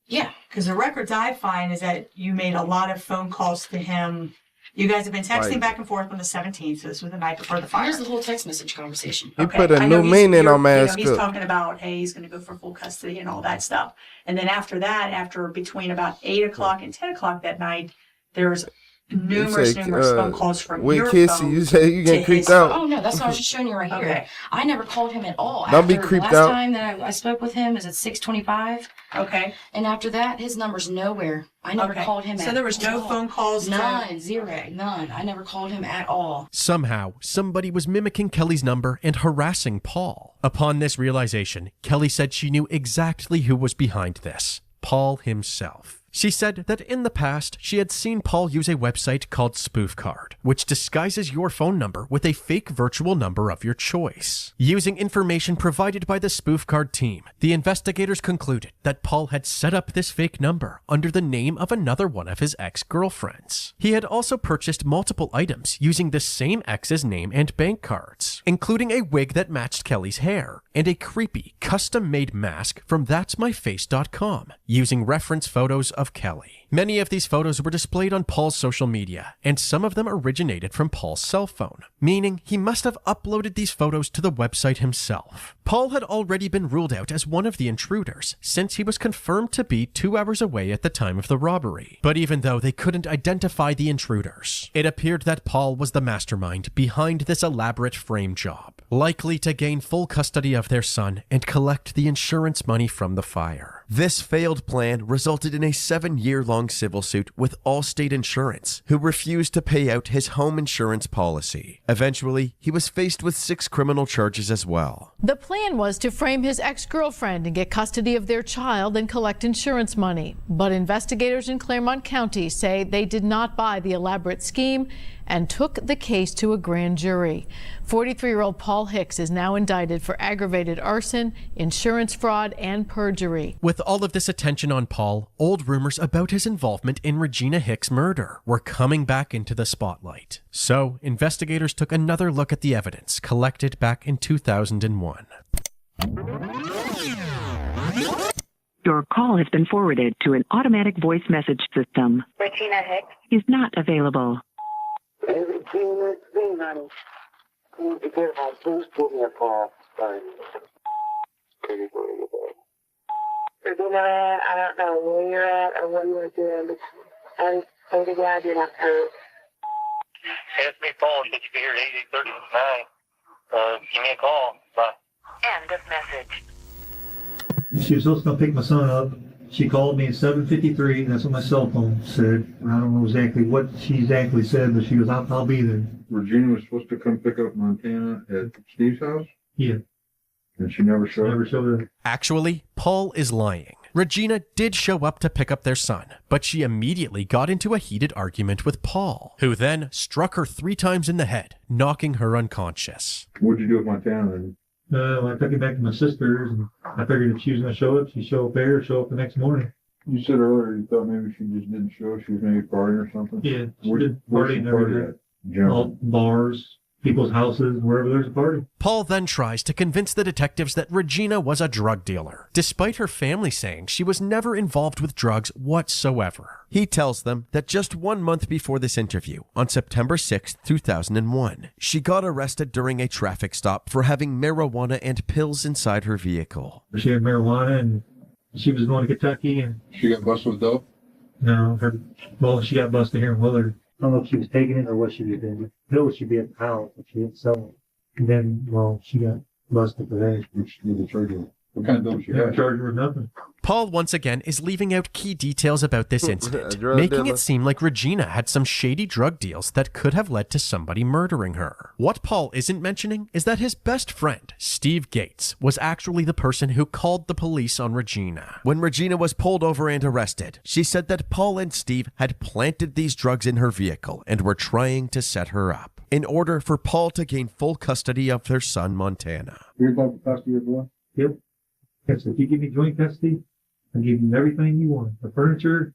Yeah. Because the records I find is that you made a lot of phone calls to him. You guys have been texting back and forth on the 17th, so this was the night before the fire. Here's the whole text message conversation. He put a new meaning on mask. He's talking about, hey, he's going to go for full custody and all that stuff. And then after that, between about 8 o'clock and 10 o'clock that night, there's numerous phone calls from your phone. You say you get creeped out. Oh, no, that's what I was just showing you right here. Okay. I never called him at all. Don't be creeped out. The last time that I spoke with him is at 6:25. Okay. And after that, his number's nowhere. I never called him at all. So there was no phone calls? None. Zero. None. I never called him at all. Somehow, somebody was mimicking Kelly's number and harassing Paul. Upon this realization, Kelly said she knew exactly who was behind this. Paul himself. She said that in the past, she had seen Paul use a website called Spoof Card, which disguises your phone number with a fake virtual number of your choice. Using information provided by the Spoof Card team, the investigators concluded that Paul had set up this fake number under the name of another one of his ex-girlfriends. He had also purchased multiple items using the same ex's name and bank cards, including a wig that matched Kelly's hair and a creepy, custom-made mask from that'smyface.com, using reference photos of Kelly. Many of these photos were displayed on Paul's social media, and some of them originated from Paul's cell phone, meaning he must have uploaded these photos to the website himself. Paul had already been ruled out as one of the intruders, since he was confirmed to be 2 hours away at the time of the robbery. But even though they couldn't identify the intruders, it appeared that Paul was the mastermind behind this elaborate frame job, likely to gain full custody of their son and collect the insurance money from the fire. This failed plan resulted in a 7-year-long civil suit with Allstate Insurance, who refused to pay out his home insurance policy. Eventually, he was faced with 6 criminal charges as well. The plan was to frame his ex-girlfriend and get custody of their child and collect insurance money. But investigators in Claremont County say they did not buy the elaborate scheme and took the case to a grand jury. 43-year-old Paul Hicks is now indicted for aggravated arson, insurance fraud, and perjury. With all of this attention on Paul, old rumors about his involvement in Regina Hicks' murder were coming back into the spotlight. So, investigators took another look at the evidence collected back in 2001. Your call has been forwarded to an automatic voice message system. Regina Hicks. Is not available. Regina, honey. Please give me a call. Sorry. Regina, I don't know where you're at or what you're doing, but I'm so glad you're not hurt. It's me, Paul. Did you be here at 8:39? Give me a call. Bye. End of message. She was supposed to come pick my son up. She called me at 7:53. That's what my cell phone said. I don't know exactly what she exactly said, but she goes, I'll be there. Regina was supposed to come pick up Montana at Steve's house? Yeah. And she never showed up? Actually, Paul is lying. Regina did show up to pick up their son, but she immediately got into a heated argument with Paul, who then struck her 3 times in the head, knocking her unconscious. What'd you do with Montana then? I took it back to my sister's, and I figured if she was going to show up, she'd show up there, show up the next morning. You said earlier you thought maybe she just didn't show. She was maybe partying or something? Yeah, she did Where's partying she everywhere. General? Bars, people's houses, wherever there's a party. Paul then tries to convince the detectives that Regina was a drug dealer, despite her family saying she was never involved with drugs whatsoever. He tells them that just 1 month before this interview, on September 6, 2001, she got arrested during a traffic stop for having marijuana and pills inside her vehicle. She had marijuana, and she was going to Kentucky, and... She got busted with dope? No, she got busted here in Willard. I don't know if she was taking it or what she was doing. Pills should be at the house if she didn't sell it. And then, she got busted for that. Which did the charger? What kind of dope she had? Charger or nothing. Paul once again is leaving out key details about this incident, making it seem like Regina had some shady drug deals that could have led to somebody murdering her. What Paul isn't mentioning is that his best friend, Steve Gates, was actually the person who called the police on Regina. When Regina was pulled over and arrested, she said that Paul and Steve had planted these drugs in her vehicle and were trying to set her up, in order for Paul to gain full custody of their son, Montana. You're about to custody your boy? Yep. Yes, if you give me joint custody, I'll give you everything you want. The furniture,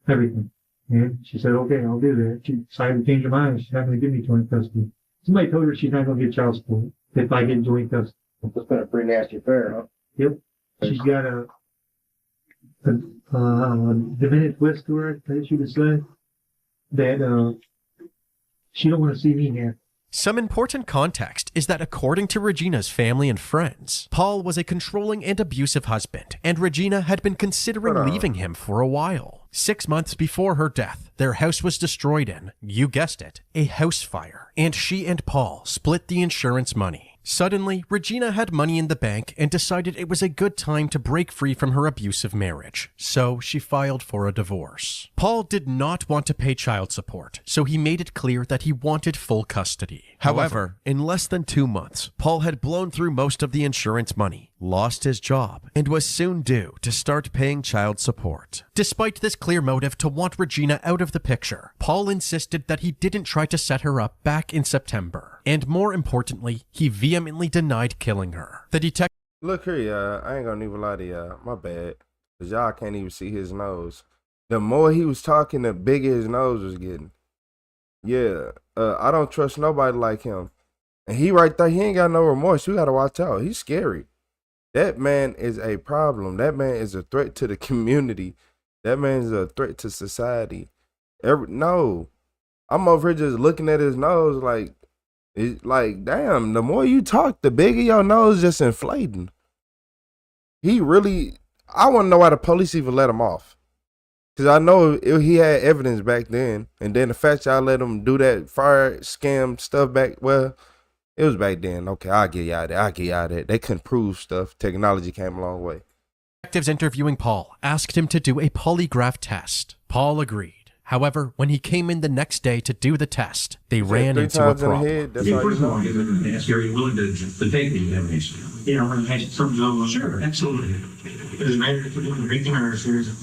everything. And she said, okay, I'll do that. She decided to change her mind. She's not going to give me joint custody. Somebody told her she's not going to get child support if I get joint custody. That's been a pretty nasty affair, huh? Yep. She's got a demented twist to her, that she would say, that she don't want to see me here. Some important context is that according to Regina's family and friends, Paul was a controlling and abusive husband, and Regina had been considering leaving him for a while. 6 months before her death, their house was destroyed in, you guessed it, a house fire, and she and Paul split the insurance money. Suddenly, Regina had money in the bank and decided it was a good time to break free from her abusive marriage, so she filed for a divorce. Paul did not want to pay child support, so he made it clear that he wanted full custody. However, in less than 2 months, Paul had blown through most of the insurance money, lost his job, and was soon due to start paying child support. Despite this clear motive to want Regina out of the picture, Paul insisted that he didn't try to set her up back in September. And more importantly, he vehemently denied killing her. The detective... Look here, y'all. I ain't gonna even lie to y'all. My bad. Because y'all can't even see his nose. The more he was talking, the bigger his nose was getting. Yeah. I don't trust nobody like him. And he right there, he ain't got no remorse. You gotta watch out. He's scary. That man is a problem. That man is a threat to the community. That man is a threat to society. No. I'm over here just looking at his nose like, it's like, damn, the more you talk, the bigger your nose just inflating. He really, I want to know why the police even let him off. Because I know he had evidence back then. And then the fact y'all let him do that fire scam stuff back, well, it was back then. Okay, I'll get y'all that. They couldn't prove stuff. Technology came a long way. Detectives interviewing Paul asked him to do a polygraph test. Paul agreed. However, when he came in the next day to do the test, they ran into a problem. First of all, you're going to ask, are you willing to take the examination? You know, when you ask some of sure, absolutely. Does it matter if you're doing drinking or if there's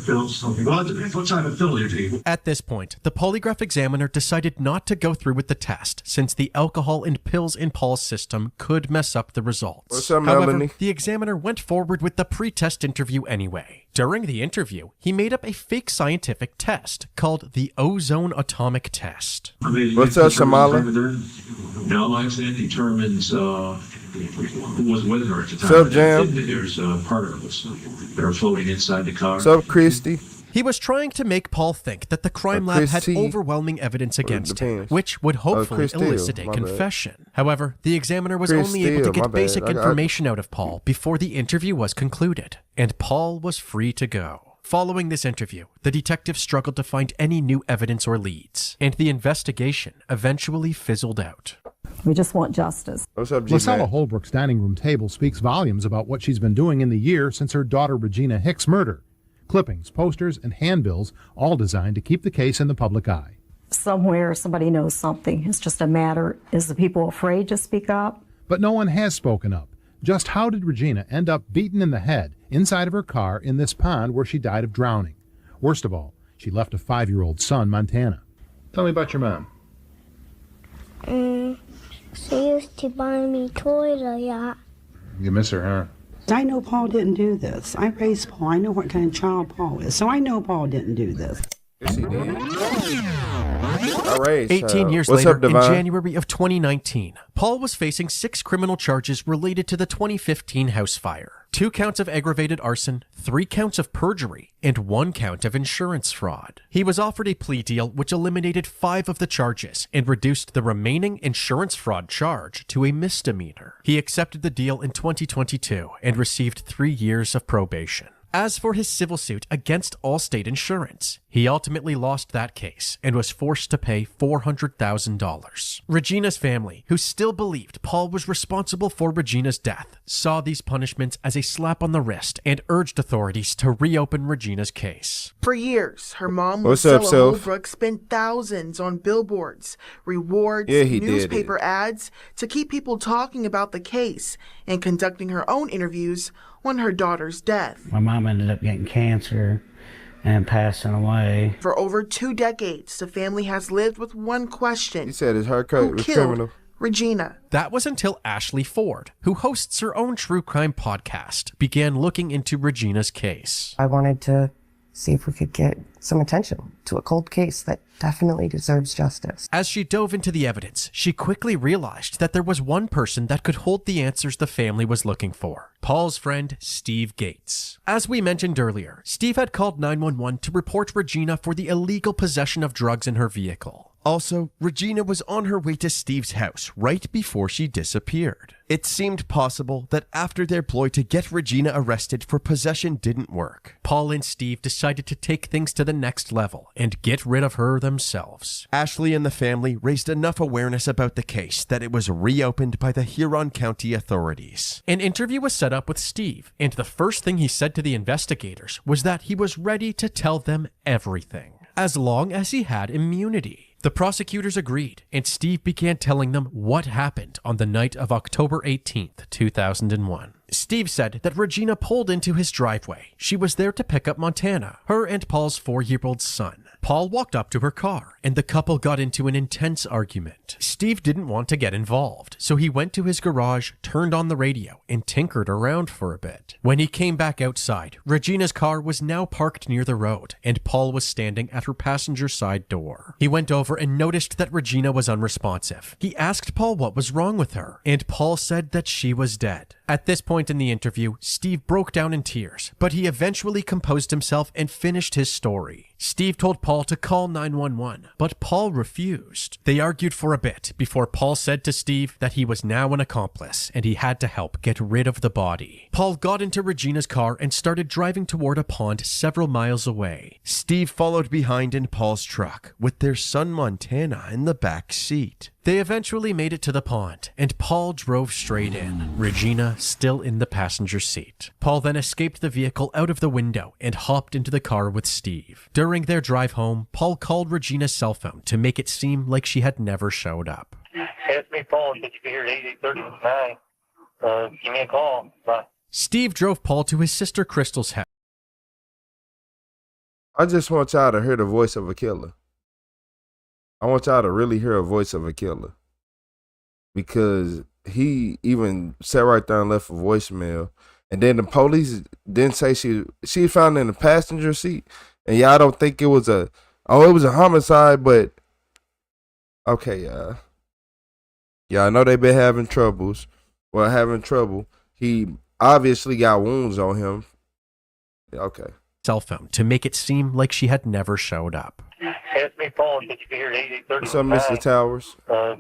pills, something? Well, it depends what type of pill you're taking. At this point, the polygraph examiner decided not to go through with the test since the alcohol and pills in Paul's system could mess up the results. What's up, However, Melanie? the examiner went forward with the pre-test interview anyway. During the interview, he made up a fake scientific test called the ozone atomic test. What's up, Shamala? Now, like I said, determines who was with her at the time. Sup, Jam? There's particles that are floating inside the car. Sup, Christy? He was trying to make Paul think that the crime lab had overwhelming evidence against him, which would hopefully elicit a confession. However, the examiner was only able to get basic information out of Paul before the interview was concluded, and Paul was free to go. Following this interview, the detective struggled to find any new evidence or leads, and the investigation eventually fizzled out. We just want justice. What's up, Lasella Holbrook's dining room table speaks volumes about what she's been doing in the year since her daughter Regina Hicks' murder. Clippings, posters, and handbills, all designed to keep the case in the public eye. Somewhere somebody knows something. It's just a matter, is the people afraid to speak up? But no one has spoken up. Just how did Regina end up beaten in the head inside of her car in this pond where she died of drowning? Worst of all, she left a 5-year-old son, Montana. Tell me about your mom. She used to buy me toys a lot. You miss her, huh? I know Paul didn't do this. I raised Paul. I know what kind of child Paul is. So I know Paul didn't do this. Yes, he did. All right. 18 years later, in January of 2019, Paul was facing 6 criminal charges related to the 2015 house fire. 2 counts of aggravated arson, 3 counts of perjury, and 1 count of insurance fraud. He was offered a plea deal which eliminated 5 of the charges and reduced the remaining insurance fraud charge to a misdemeanor. He accepted the deal in 2022 and received 3 years of probation. As for his civil suit against Allstate Insurance, he ultimately lost that case and was forced to pay $400,000. Regina's family, who still believed Paul was responsible for Regina's death, saw these punishments as a slap on the wrist and urged authorities to reopen Regina's case. For years, her mom, What's up, Lasella Soph? Holbrook, spent thousands on billboards, rewards, newspaper ads to keep people talking about the case and conducting her own interviews on her daughter's death. My mom ended up getting cancer and passing away. For over 2 decades, the family has lived with one question. He said his haircut Who was killed criminal. Regina? That was until Ashley Ford, who hosts her own true crime podcast, began looking into Regina's case. I wanted to see if we could get some attention to a cold case that definitely deserves justice. As she dove into the evidence, she quickly realized that there was one person that could hold the answers the family was looking for: Paul's friend, Steve Gates. As we mentioned earlier, Steve had called 911 to report Regina for the illegal possession of drugs in her vehicle. Also, Regina was on her way to Steve's house right before she disappeared. It seemed possible that after their ploy to get Regina arrested for possession didn't work. Paul and Steve decided to take things to the next level and get rid of her themselves. Ashley and the family raised enough awareness about the case that it was reopened by the Huron County authorities. An interview was set up with Steve, and the first thing he said to the investigators was that he was ready to tell them everything, as long as he had immunity. The prosecutors agreed, and Steve began telling them what happened on the night of October 18th, 2001. Steve said that Regina pulled into his driveway. She was there to pick up Montana, her and Paul's 4-year-old son. Paul walked up to her car, and the couple got into an intense argument. Steve didn't want to get involved, so he went to his garage, turned on the radio, and tinkered around for a bit. When he came back outside, Regina's car was now parked near the road, and Paul was standing at her passenger side door. He went over and noticed that Regina was unresponsive. He asked Paul what was wrong with her, and Paul said that she was dead. At this point in the interview, Steve broke down in tears, but he eventually composed himself and finished his story. Steve told Paul to call 911, but Paul refused. They argued for a bit before Paul said to Steve that he was now an accomplice and he had to help get rid of the body. Paul got into Regina's car and started driving toward a pond several miles away. Steve followed behind in Paul's truck with their son Montana in the back seat. They eventually made it to the pond, and Paul drove straight in, Regina still in the passenger seat. Paul then escaped the vehicle out of the window and hopped into the car with Steve. During their drive home, Paul called Regina's cell phone to make it seem like she had never showed up. It's me, Paul. Did you be here at 8:39? Give me a call. Bye. Steve drove Paul to his sister Crystal's house. I just want y'all to hear the voice of a killer. I want y'all to really hear a voice of a killer. Because he even sat right there and left a voicemail. And then the police didn't say she found in the passenger seat. And y'all don't think it was it was a homicide, but okay, y'all. Yeah, I know they've been having trouble. He obviously got wounds on him. Okay. Cell phone to make it seem like she had never showed up. It's me, Paul. Did you be here at 8:39? What's up, Mr. Towers?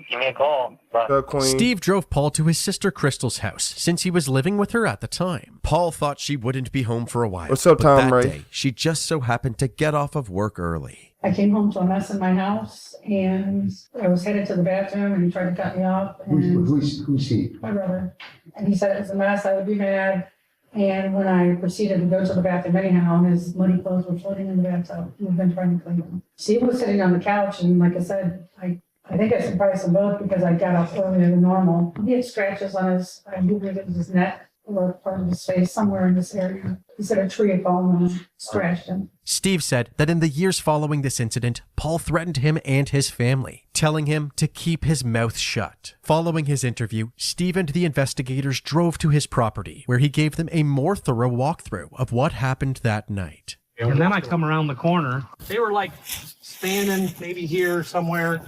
Give me a call. Bye. What's up, Queen? Steve drove Paul to his sister Crystal's house since he was living with her at the time. Paul thought she wouldn't be home for a while. What's up, but Tom that Ray? day, she just so happened to get off of work early. I came home to a mess in my house, and I was headed to the bathroom, and he tried to cut me off. And Who's he? my brother. And he said it was a mess, I would be mad. And when I proceeded to go to the bathroom anyhow, his muddy clothes were floating in the bathtub. We've been trying to clean them. Steve was sitting on the couch, and like I said, I think I surprised them both because I got up earlier than normal. He had scratches on I believe it was his neck or part of his face, somewhere in this area. He said a tree had fallen on him, scratched him. Steve said that in the years following this incident, Paul threatened him and his family, telling him to keep his mouth shut. Following his interview, Steve and the investigators drove to his property, where he gave them a more thorough walkthrough of what happened that night. And then I come around the corner. They were like standing maybe here somewhere.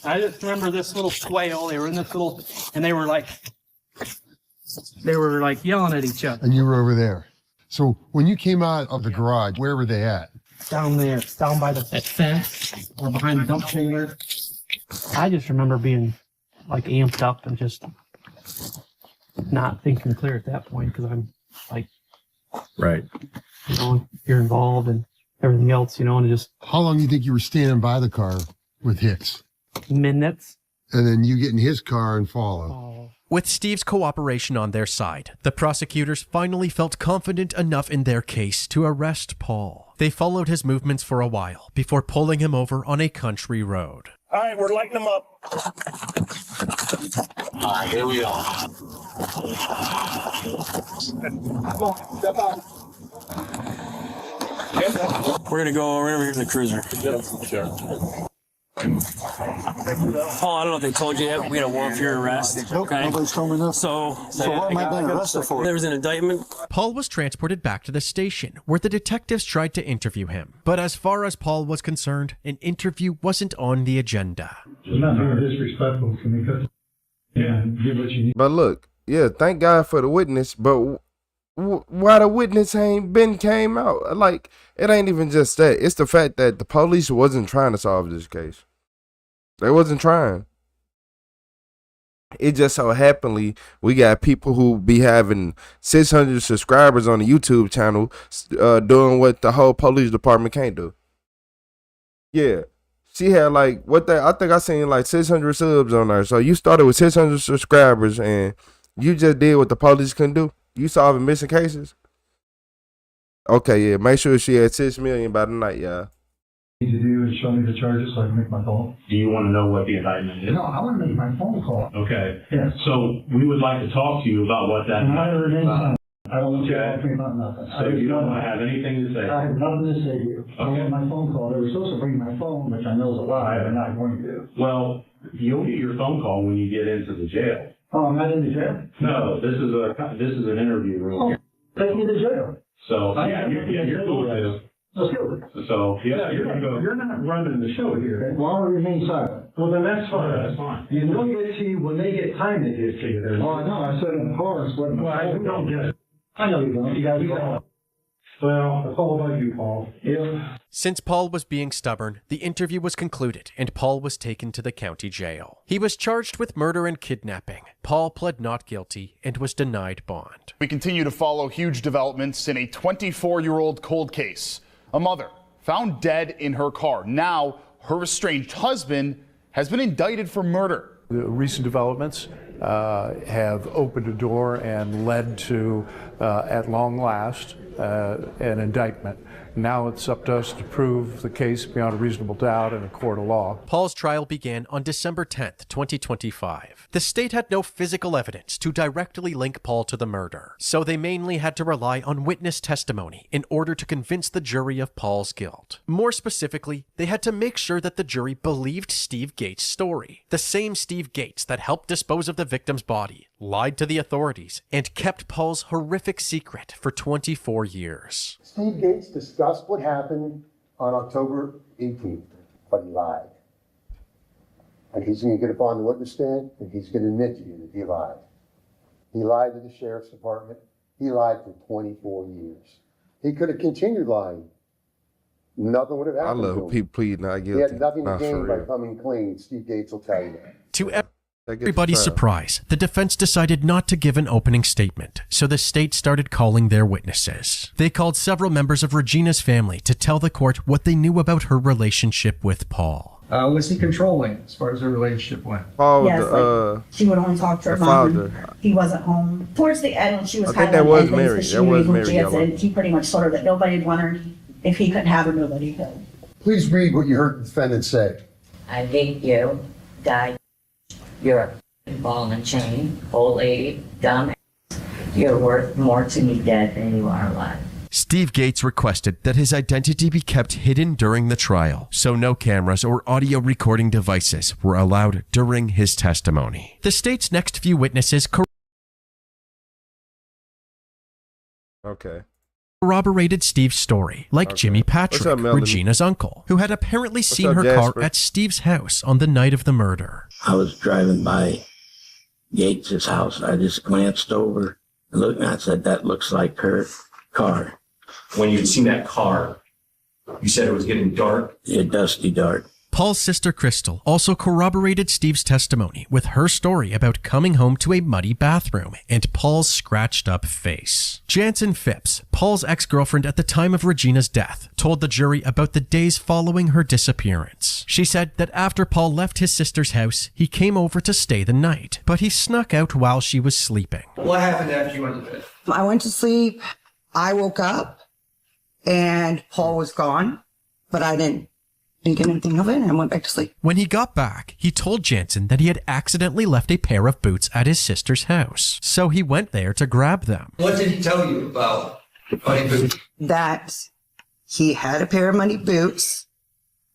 I just remember this little swale. They were in this little, and they were like yelling at each other. And you were over there. So when you came out of the garage, where were they at? Down there, down by the fence or behind the dump trailer. I just remember being like amped up and just not thinking clear at that point because I'm like, right, you know, you're involved and everything else, you know, and just. How long do you think you were standing by the car with Hicks? Minutes. And then you get in his car and follow. With Steve's cooperation on their side, the prosecutors finally felt confident enough in their case to arrest Paul. They followed his movements for a while before pulling him over on a country road. All right, we're lighting them up. All right, here we are. Come on, step out. We're gonna go over here to the cruiser. Sure. Paul, I don't know if they told you yet. We got a warrant for your arrest. Okay. Nobody's told me nothing. So what am I being arrested for? There was an indictment. Paul was transported back to the station, where the detectives tried to interview him. But as far as Paul was concerned, an interview wasn't on the agenda. It's not very disrespectful to me because, yeah, give what you need. But look, yeah, thank God for the witness, but why the witness ain't came out? Like, it ain't even just that. It's the fact that the police wasn't trying to solve this case. They wasn't trying. It just so happenly we got people who be having 600 subscribers on the YouTube channel doing what the whole police department can't do. Yeah. She had like, I think I seen like 600 subs on her. So you started with 600 subscribers and you just did what the police couldn't do. You solving missing cases? Okay, yeah. Make sure she had 6 million by the night, y'all. Need to do is show me the charges so I can make my call. Do you want to know what the indictment is? No, I want to make my phone call. Okay. Yeah. So we would like to talk to you about what that is. I don't want you to talk to me about nothing. So you don't want to have anything to say? I have nothing to say to you. I want my phone call. They were supposed to bring my phone, which I know is a lie. They're not going to. Well, you'll get your phone call when you get into the jail. Oh, I'm not in the jail? No, this is an interview room. Take me to jail. So yeah, you're cool with it. So yeah, you're gonna go. You're not running the show here. Well, I'll remain silent. Well, then that's fine. That's fine. You don't get to you when they get time to get to you. Oh, I know. I said in the chorus. Well, I don't get it. I know you don't. You guys don't. Well, it's all about you, Paul. Yeah. Since Paul was being stubborn, the interview was concluded and Paul was taken to the county jail. He was charged with murder and kidnapping. Paul pled not guilty and was denied bond. We continue to follow huge developments in a 24-year-old cold case. A mother found dead in her car. Now, her estranged husband has been indicted for murder. The recent developments have opened a door and led to, at long last, an indictment. Now it's up to us to prove the case beyond a reasonable doubt in a court of law. Paul's trial began on December 10th, 2025. The state had no physical evidence to directly link Paul to the murder, so they mainly had to rely on witness testimony in order to convince the jury of Paul's guilt. More specifically, they had to make sure that the jury believed Steve Gates' story. The same Steve Gates that helped dispose of the victim's body, lied to the authorities, and kept Paul's horrific secret for 24 years. Steve Gates discussed what happened on October 18th, but he lied. And he's going to get up on the witness stand, and he's going to admit to you that he lied. He lied to the sheriff's department. He lied for 24 years. He could have continued lying. Nothing would have happened. I love to him. people pleading not guilty. He had nothing to Nah, gain for by real. coming clean. Steve Gates will tell you that. To everybody's surprise, the defense decided not to give an opening statement, so the state started calling their witnesses. They called several members of Regina's family to tell the court what they knew about her relationship with Paul. Was he controlling as far as their relationship went? Paul, Yes, like, she would only talk to her the mom. father. He wasn't home. Towards the end, when she was I think having that was endings married. that she That was knew married, she had Yellow. said, he pretty much told her that nobody'd want her. If he couldn't have her, nobody could. Please read what you heard the defendant say. I hate you, die. You're a ball and chain, old lady, dumb. You're worth more to me dead than you are alive. Steve Gates requested that his identity be kept hidden during the trial, so no cameras or audio recording devices were allowed during his testimony. The state's next few witnesses corroborated Steve's story, like Jimmy Patrick, up, Melanie? Regina's uncle, who had apparently seen up, her Jasper? car at Steve's house on the night of the murder. I was driving by Gates' house. I just glanced over and looked, and I said, that looks like her car. When you'd seen that car, you said it was getting dark? Yeah, dusty dark. Paul's sister Crystal also corroborated Steve's testimony with her story about coming home to a muddy bathroom and Paul's scratched up face. Jansen Phipps, Paul's ex-girlfriend at the time of Regina's death, told the jury about the days following her disappearance. She said that after Paul left his sister's house, he came over to stay the night, but he snuck out while she was sleeping. What happened after you went to bed? I went to sleep. I woke up and Paul was gone, but I didn't get anything of it, and I went back to sleep. When he got back, he told Jansen that he had accidentally left a pair of boots at his sister's house, so he went there to grab them. What did he tell you about muddy boots? That he had a pair of muddy boots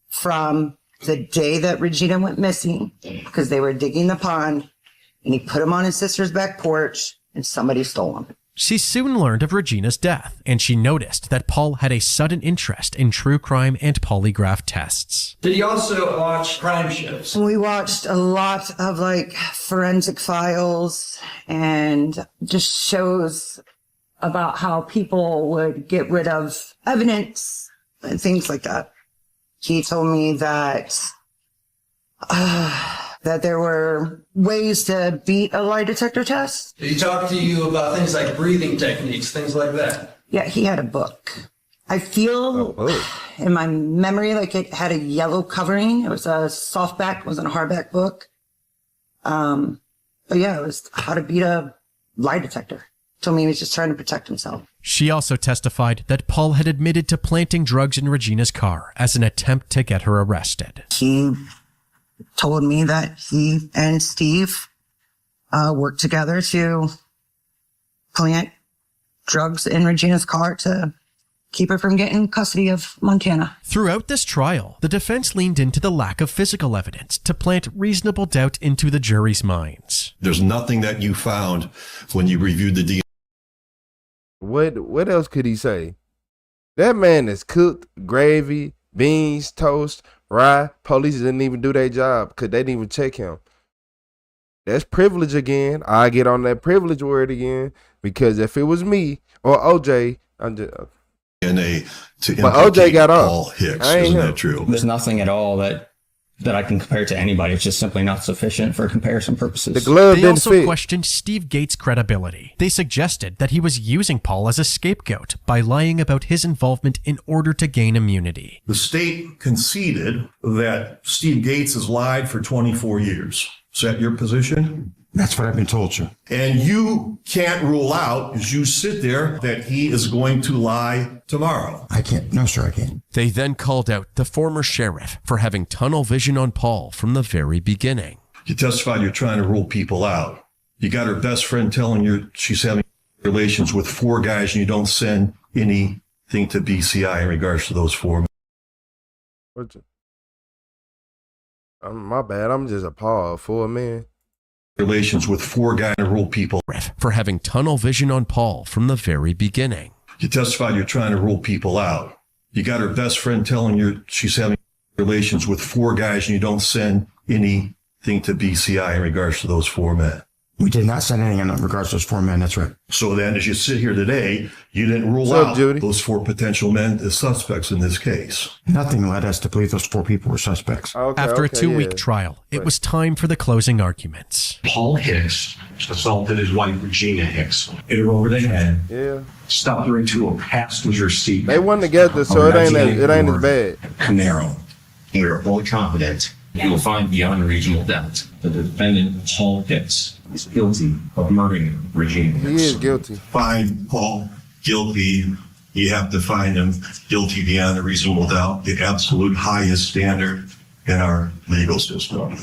from the day that Regina went missing, because they were digging the pond, and he put them on his sister's back porch, and somebody stole them. She soon learned of Regina's death, and she noticed that Paul had a sudden interest in true crime and polygraph tests. Did you also watch crime shows? We watched a lot of like forensic files and just shows about how people would get rid of evidence and things like that. He told me that that there were ways to beat a lie detector test. Did he talk to you about things like breathing techniques, things like that? Yeah, he had a book. I feel in my memory like it had a yellow covering. It was a softback, it wasn't a hardback book. But yeah, it was how to beat a lie detector. Told me he was just trying to protect himself. She also testified that Paul had admitted to planting drugs in Regina's car as an attempt to get her arrested. He told me that he and Steve worked together to plant drugs in Regina's car to keep her from getting custody of Montana. Throughout this trial, the defense leaned into the lack of physical evidence to plant reasonable doubt into the jury's minds. There's nothing that you found when you reviewed the DNA. What else could he say? That man is cooked gravy, beans, toast, rye. Police didn't even do their job because they didn't even check him. That's privilege again. I get on that privilege word again, because if it was me or OJ, I'm just. DNA to but OJ got Paul off. Hicks, I ain't isn't him. that true? There's nothing at all that I can compare to anybody. It's just simply not sufficient for comparison purposes. The glove They didn't also fit. questioned Steve Gates' credibility. They suggested that he was using Paul as a scapegoat by lying about his involvement in order to gain immunity. The state conceded that Steve Gates has lied for 24 years. Is that your position? That's what I've been told, sir. And you can't rule out, as you sit there, that he is going to lie tomorrow. I can't. No, sir, I can't. They then called out the former sheriff for having tunnel vision on Paul from the very beginning. You testified you're trying to rule people out. You got her best friend telling you she's having relations with 4 guys and you don't send anything to BCI in regards to those 4 men. My bad. I'm just appalled. 4 men. Relations with 4 guys to rule people. For having tunnel vision on Paul from the very beginning. You testified you're trying to rule people out. You got her best friend telling you she's having relations with 4 guys and you don't send anything to BCI in regards to those 4 men. We did not send anything in regards to those 4 men. That's right. So then, as you sit here today, you didn't rule out those 4 potential men as suspects in this case. Nothing led us to believe those 4 people were suspects. After a 2-week trial, it was time for the closing arguments. Paul Hicks assaulted his wife, Regina Hicks, hit her over the head. Yeah. Stuffed her into a passenger seat. They went together, so it ain't as bad. Camaro. We are fully confident you will find beyond a reasonable doubt that the defendant, Paul Hicks, is guilty of murdering Regina Hicks. He is guilty. Find Paul guilty. You have to find him guilty beyond a reasonable doubt, the absolute highest standard in our legal system.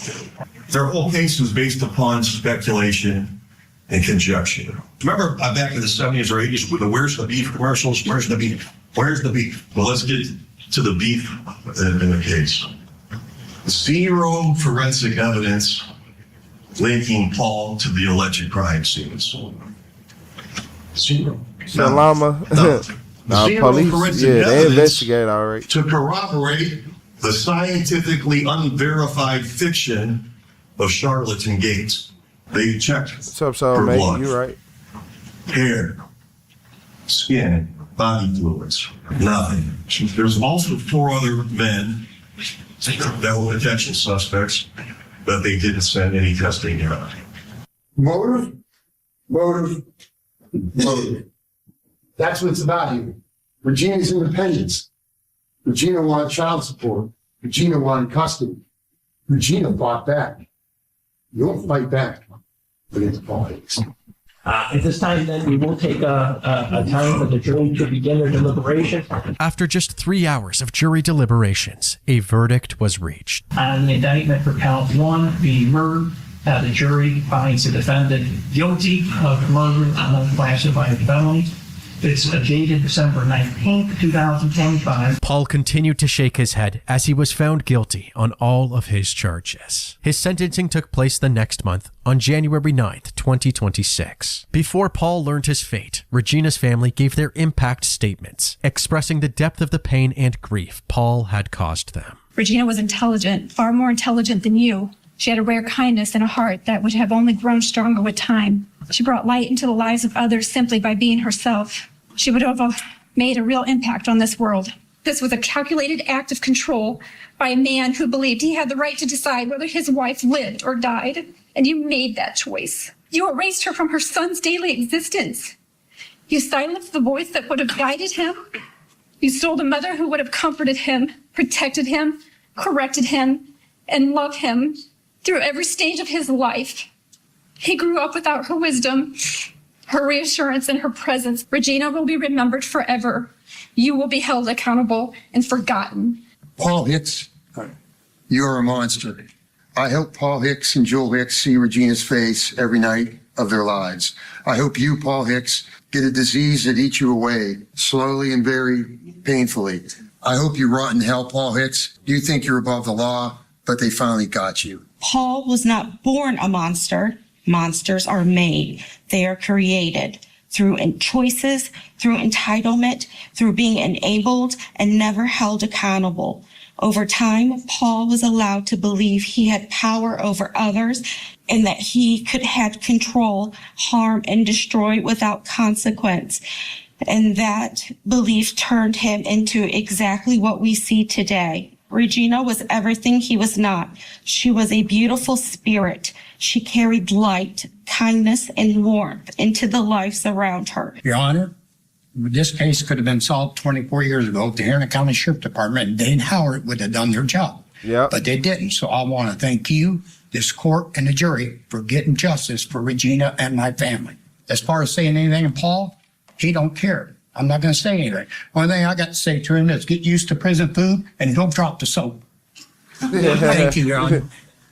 Their whole case is based upon speculation and conjecture. Remember back in the 70s or 80s with the "Where's the beef" commercials? Where's the beef? Where's the beef? Well, let's get to the beef in the case. 0 forensic evidence linking Paul to the alleged crime scenes. 0. Salama. Nah, police, they investigate all right. To corroborate the scientifically unverified fiction of charlatan Gates. They checked What's up, so mate? blood, You right. hair, skin, body fluids, nothing. There's also 4 other men that were potential suspects, but they didn't send any testing here. Motive. That's what it's about here. Regina's independence. Regina wanted child support. Regina wanted custody. Regina fought back. You don't fight back against Paul Hicks. At this time, then, we will take a time for the jury to begin their deliberation. After just 3 hours of jury deliberations, a verdict was reached. On the indictment for count 1, being murder, the jury finds the defendant guilty of murder on unclassified felony. It's dated December 19th, 2025. Paul continued to shake his head as he was found guilty on all of his charges. His sentencing took place the next month, on January 9th, 2026. Before Paul learned his fate, Regina's family gave their impact statements, expressing the depth of the pain and grief Paul had caused them. Regina was intelligent, far more intelligent than you. She had a rare kindness and a heart that would have only grown stronger with time. She brought light into the lives of others simply by being herself. She would have made a real impact on this world. This was a calculated act of control by a man who believed he had the right to decide whether his wife lived or died. And you made that choice. You erased her from her son's daily existence. You silenced the voice that would have guided him. You stole the mother who would have comforted him, protected him, corrected him, and loved him through every stage of his life. He grew up without her wisdom, her reassurance, and her presence. Regina will be remembered forever. You will be held accountable and forgotten. Paul Hicks, you're a monster. I hope Paul Hicks and Joel Hicks see Regina's face every night of their lives. I hope you, Paul Hicks, get a disease that eats you away, slowly and very painfully. I hope you rot in hell, Paul Hicks. You think you're above the law, but they finally got you. Paul was not born a monster. Monsters are made. They are created through choices, through entitlement, through being enabled and never held accountable. Over time, Paul was allowed to believe he had power over others and that he could have control, harm, and destroy without consequence. And that belief turned him into exactly what we see today. Regina was everything he was not. She was a beautiful spirit. She carried light, kindness, and warmth into the lives around her. Your Honor, this case could have been solved 24 years ago if the Hernando County Sheriff Department and Dane Howard would have done their job. Yeah. But they didn't. So I want to thank you, this court and the jury for getting justice for Regina and my family. As far as saying anything to Paul, he don't care. I'm not going to say anything. Only thing I got to say to him is get used to prison food and don't drop the soap. Thank you, Your Honor.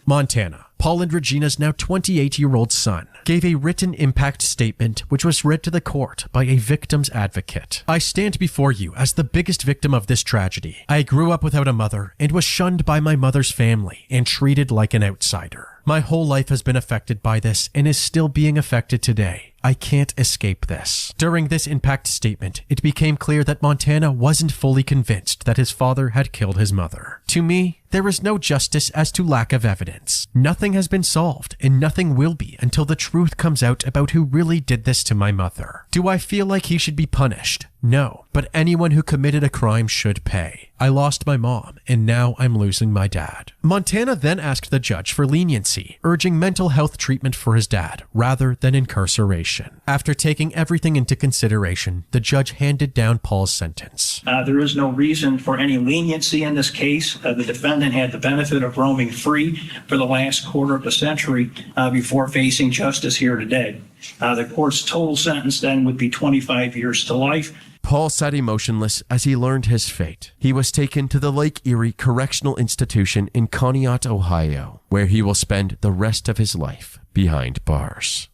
Montana. Paul and Regina's now 28-year-old son gave a written impact statement which was read to the court by a victim's advocate. I stand before you as the biggest victim of this tragedy. I grew up without a mother and was shunned by my mother's family and treated like an outsider. My whole life has been affected by this and is still being affected today. I can't escape this. During this impact statement, it became clear that Montana wasn't fully convinced that his father had killed his mother. To me, there is no justice as to lack of evidence. Nothing has been solved, and nothing will be until the truth comes out about who really did this to my mother. Do I feel like he should be punished? No, but anyone who committed a crime should pay. I lost my mom, and now I'm losing my dad. Montana then asked the judge for leniency, urging mental health treatment for his dad rather than incarceration. After taking everything into consideration, the judge handed down Paul's sentence. There is no reason for any leniency in this case. The defendant had the benefit of roaming free for the last quarter of a century before facing justice here today. The court's total sentence then would be 25 years to life. Paul sat emotionless as he learned his fate. He was taken to the Lake Erie Correctional Institution in Conneaut, Ohio, where he will spend the rest of his life behind bars.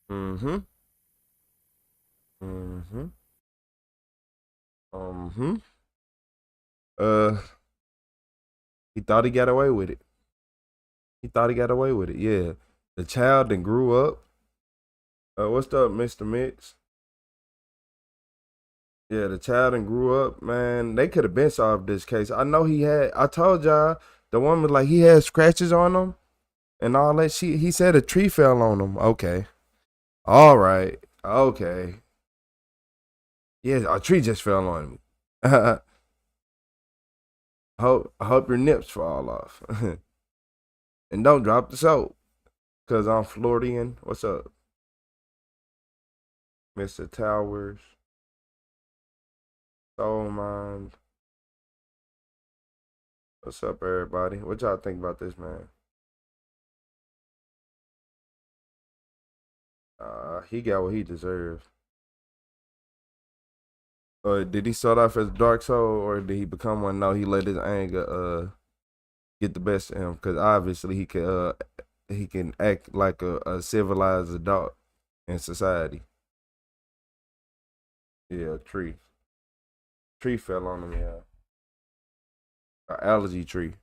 He thought he got away with it. Yeah. The child then grew up. What's up, Mr. Mix? Yeah, the child and grew up, man. They could have been solved this case. I know he had. I told y'all the woman like he had scratches on him and all that. He said a tree fell on him. Okay, all right, okay. Yeah, a tree just fell on me. I hope your nips fall off, and don't drop the soap, cause I'm Floridian. What's up, Mr. Towers? Soul Mind. What's up, everybody? What y'all think about this, man? He got what he deserved. Did he start off as Dark Soul, or did he become one? No, he let his anger get the best of him, because obviously he can act like a civilized adult in society. Yeah, tree fell on him, yeah. An allergy tree.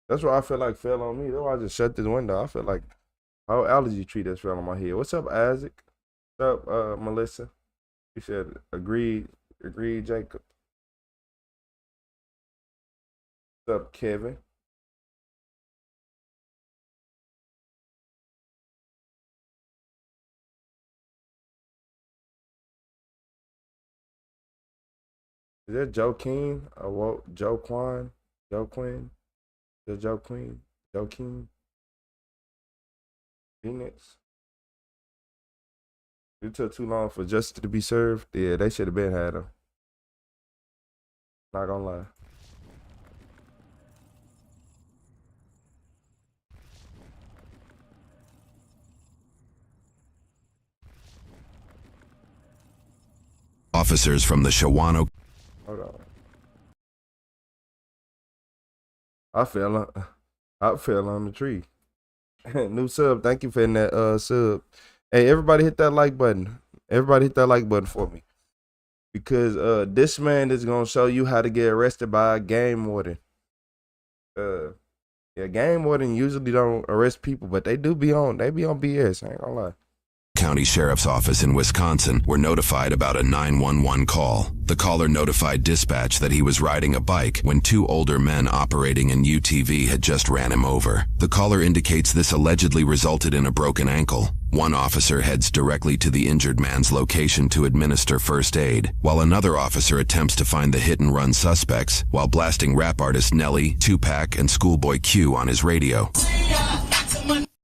That's what I feel like fell on me. That's why I just shut this window. I feel like our allergy tree just fell on my head. What's up, Isaac? What's up, Melissa? You said agreed, Jacob. What's up, Kevin? Is that Joe King or what? Joe Quan? Joe Quinn? Is that Joe Queen? Joe King? Phoenix? It took too long for justice to be served. Yeah, they should have been had him. Not gonna lie. Officers from the Shawano. Hold on. I fell on the tree. New sub. Thank you for hitting that sub. Hey, everybody hit that like button. Everybody hit that like button for me. Because this man is gonna show you how to get arrested by a game warden. Yeah, game warden usually don't arrest people, but they be on BS. I ain't gonna lie. County Sheriff's Office in Wisconsin were notified about a 911 call. The caller notified dispatch that he was riding a bike when two older men operating an UTV had just ran him over. The caller indicates this allegedly resulted in a broken ankle. One officer heads directly to the injured man's location to administer first aid, while another officer attempts to find the hit-and-run suspects while blasting rap artist Nelly, Tupac, and Schoolboy Q on his radio.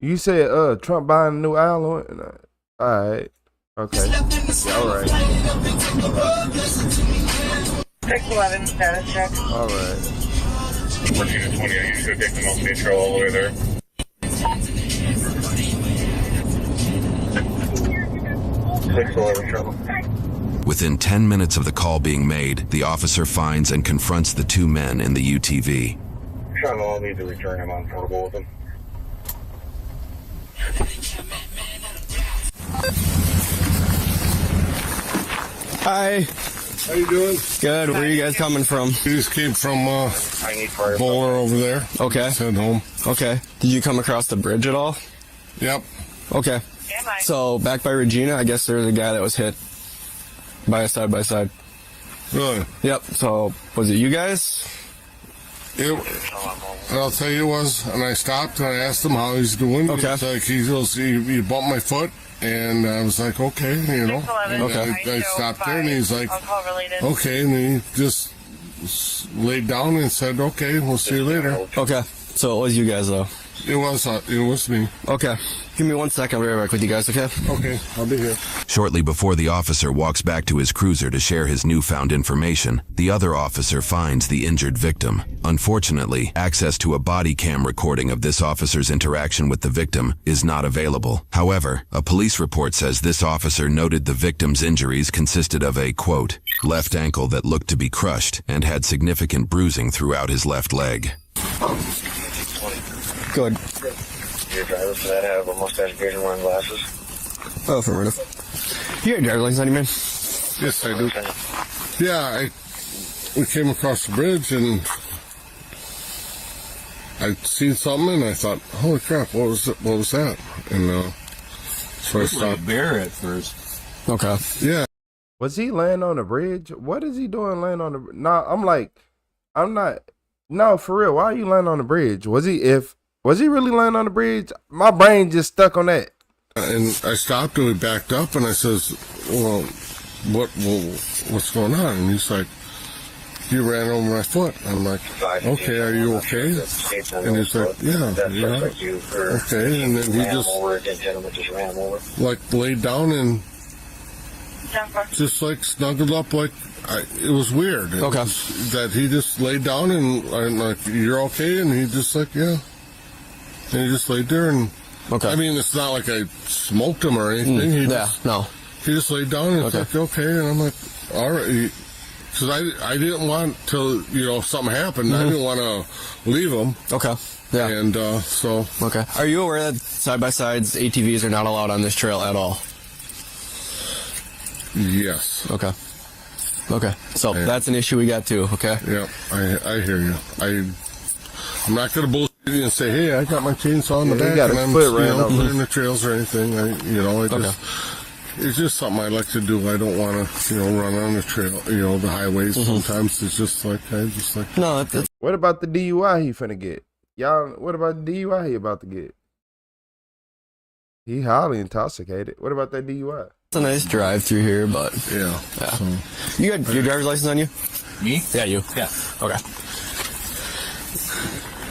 You said Trump buying a new island? All right. Okay. Yeah, all right. 611 status check. All right. 14 to 20, you should take the most neutral all the way there. Within 10 minutes of the call being made, the officer finds and confronts the two men in the UTV. Sean, I'll need to return him on portable with him. Hi. How you doing? Good. Where are you guys coming from? We just came from Bowler over there. Okay. Head home. Okay. Did you come across the bridge at all? Yep. Okay. So back by Regina, I guess there's a guy that was hit by a side-by-side. Really? Yep. So was it you guys? I'll tell you it was, and I stopped and I asked him how he's doing. Okay. He's like, he bumped my foot, and I was like, okay, you know. And Okay. I stopped there, and he's like, okay, and he just laid down and said, okay, we'll see you later. Okay. So it was you guys, though? It was me. Okay. Give me 1 second. I'll be right back with you guys, okay? Okay, I'll be here. Shortly before the officer walks back to his cruiser to share his newfound information, the other officer finds the injured victim. Unfortunately, access to a body cam recording of this officer's interaction with the victim is not available. However, a police report says this officer noted the victim's injuries consisted of a, quote, left ankle that looked to be crushed and had significant bruising throughout his left leg. Good. Your driver for that have a mustache, beard, and wearing glasses? Oh, affirmative. You got a driver's license on you, man? Yes, I do. Yeah, we came across the bridge, and I seen something, and I thought, holy crap, what was that? And so I stopped. Like a bear at first. Okay. Yeah. Was he laying on the bridge? What is he doing laying on the bridge? No, for real. Why are you laying on the bridge? Was he really laying on the bridge? My brain just stuck on that. And I stopped and we backed up, and I says, well, what's going on? And he's like, you ran over my foot. I'm like, okay, are you okay? And he's like, yeah. Okay, and then he just like laid down and just like snuggled up like, it was weird. Okay. That he just laid down and I'm like, you're okay? And he just like, yeah. And he just laid there and, okay. I mean, it's not like I smoked him or anything. He just laid down and it's like, okay. And I'm like, all right. Because I didn't want to, something happened. I didn't want to leave him. Okay. Yeah. And so. Okay. Are you aware that side-by-sides, ATVs are not allowed on this trail at all? Yes. Okay. Okay. So that's an issue we got too, okay? Yeah, I hear you. I'm not going to bullshit you and say, hey, I got my chainsaw in the back and I'm clearing the trails or anything. It's just something I like to do. I don't want to, run on the trail, the highways. Sometimes it's just like, No, that's... What about the DUI he finna get? Y'all, what about the DUI he about to get? He highly intoxicated. What about that DUI? It's a nice drive through here, but... Yeah. So. You got your driver's license on you? Me? Yeah, you. Yeah. Okay.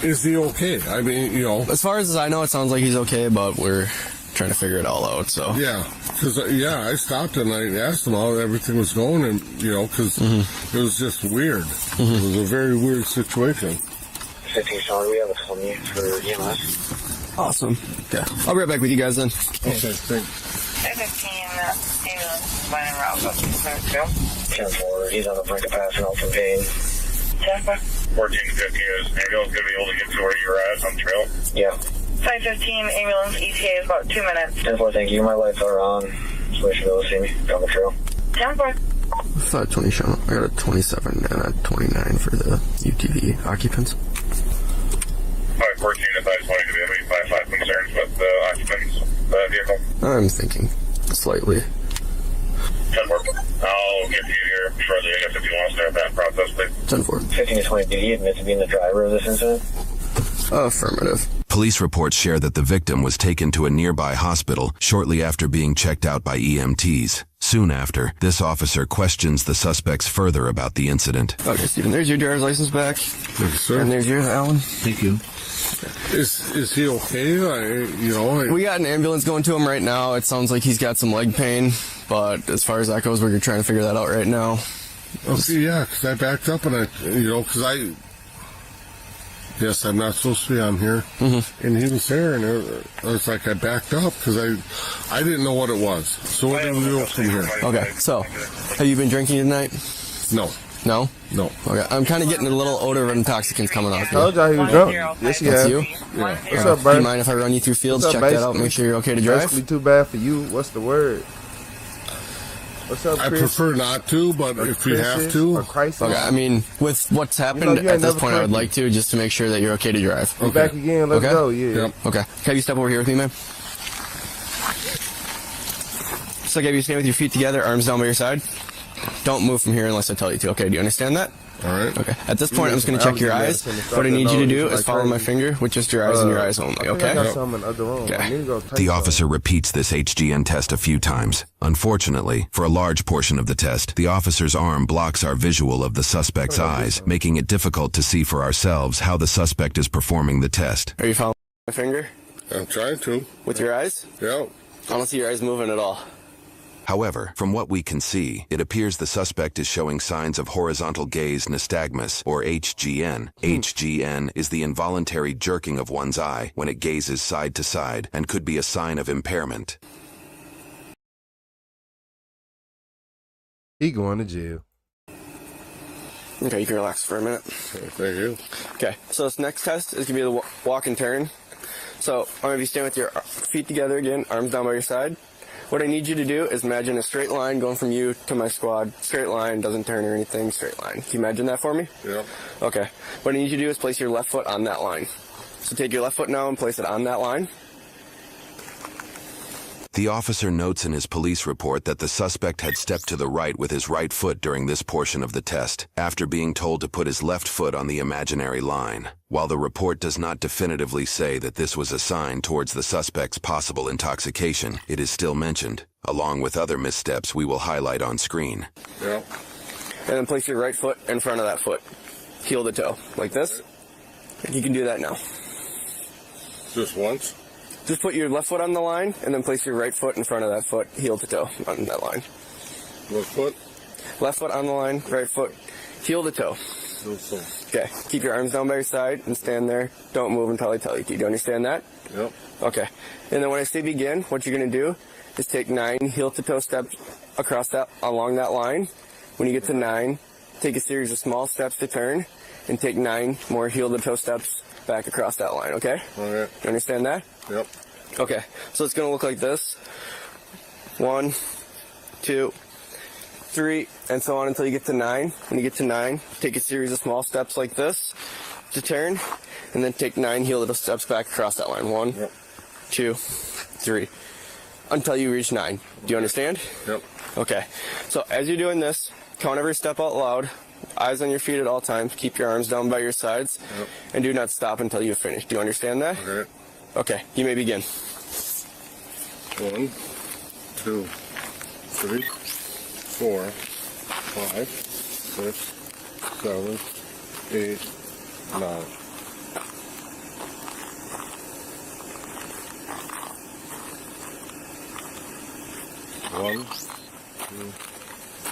Is he okay? I mean, As far as I know, it sounds like he's okay, but we're trying to figure it all out, so... Yeah, because, I stopped and I asked him how everything was going, and, because it was just weird. It was a very weird situation. 15 Sean, we have a call me for EMS. Awesome. Okay. I'll be right back with you guys then. Okay, thanks. 15 ambulance running route 10-4, he's on the brink of passing out from pain. 10-4. 14 to 15 is ambulance going to be able to get to where you're at on the trail? Yeah. 515 ambulance ETA is about 2 minutes. 10-4, thank you. My lights are on, so they should be able to see me down the trail. 10-4. 520 Sean. I got a 27 and a 29 for the UTV occupants. 514 to 520 to be able to 5 concerns with the occupants of the vehicle. I'm thinking slightly. 10-4. I'll get to you here shortly, I guess, if you want to start that process, please. 10-4. 15 to 20, did he admit to being the driver of this incident? Affirmative. Police reports share that the victim was taken to a nearby hospital shortly after being checked out by EMTs. Soon after, this officer questions the suspects further about the incident. Okay, Stephen, there's your driver's license back. Thank you, sir. And there's yours, Alan. Thank you. Is he okay? We got an ambulance going to him right now. It sounds like he's got some leg pain, but as far as that goes, we're trying to figure that out right now. Okay, yeah, because I backed up and yes, I'm not supposed to be on here. Mm-hmm. And he was there, and it was like I backed up because I didn't know what it was. So what do we do from here? Okay, so have you been drinking tonight? No. No? No. Okay, I'm kind of getting a little odor of intoxicants coming off. I told y'all he was drunk. Yes, he That's has. you? Yeah. What's up, bro? Do you mind if I run you through fields, check that out, make sure you're okay to drive? Basically too bad for you. What's the word? What's up, I Chris? prefer not to, but if you have to. Okay, I mean, with what's happened you at ain't this never point, I would pregnant. like to, just to make sure that you're okay to drive. You back again, let's go, yeah. Okay. Can you step over here with me, man? So I have you stand with your feet together, arms down by your side. Don't move from here unless I tell you to. Okay, do you understand that? All right. Okay. At this point, I'm just going to check your eyes. What I need you to do is follow my finger with just your eyes and your eyes only, okay? The officer repeats this HGN test a few times. Unfortunately, for a large portion of the test, the officer's arm blocks our visual of the suspect's eyes, making it difficult to see for ourselves how the suspect is performing the test. Are you following my finger? I'm trying to. With your eyes? Yeah. I don't see your eyes moving at all. However, from what we can see, it appears the suspect is showing signs of horizontal gaze nystagmus, or HGN. HGN is the involuntary jerking of one's eye when it gazes side to side and could be a sign of impairment. He going to jail. Okay, you can relax for a minute. Thank you. Okay, so this next test is going to be the walk and turn. So I'm going to have you stand with your feet together again, arms down by your side. What I need you to do is imagine a straight line going from you to my squad. Straight line, doesn't turn or anything, straight line. Can you imagine that for me? Yeah. Okay. What I need you to do is place your left foot on that line. So take your left foot now and place it on that line. The officer notes in his police report that the suspect had stepped to the right with his right foot during this portion of the test, after being told to put his left foot on the imaginary line. While the report does not definitively say that this was a sign towards the suspect's possible intoxication, it is still mentioned, along with other missteps we will highlight on screen. Yeah. And then place your right foot in front of that foot. Heel to toe, like this. You can do that now. Just once? Just put your left foot on the line, and then place your right foot in front of that foot, heel to toe, on that line. Left foot? Left foot on the line, right foot, heel to toe. Okay, keep your arms down by your side and stand there. Don't move until I tell you to. Do you understand that? Yep. Okay. And then when I say begin, what you're going to do is take 9 heel to toe steps along that line. When you get to 9, take a series of small steps to turn, and take 9 more heel to toe steps back across that line, okay? Okay. You understand that? Yep. Okay, so it's going to look like this. 1, 2, 3, and so on until you get to 9. When you get to 9, take a series of small steps like this to turn, and then take 9 heel to steps back across that line. 1, 2, 3, until you reach 9. Do you understand? Yep. Okay, so as you're doing this, count every step out loud. Eyes on your feet at all times. Keep your arms down by your sides. Yep. And do not stop until you finish. Do you understand that? Okay. Okay, you may begin. 1, 2, 3, 4, 5, 6, 7, 8, 9. One, 2,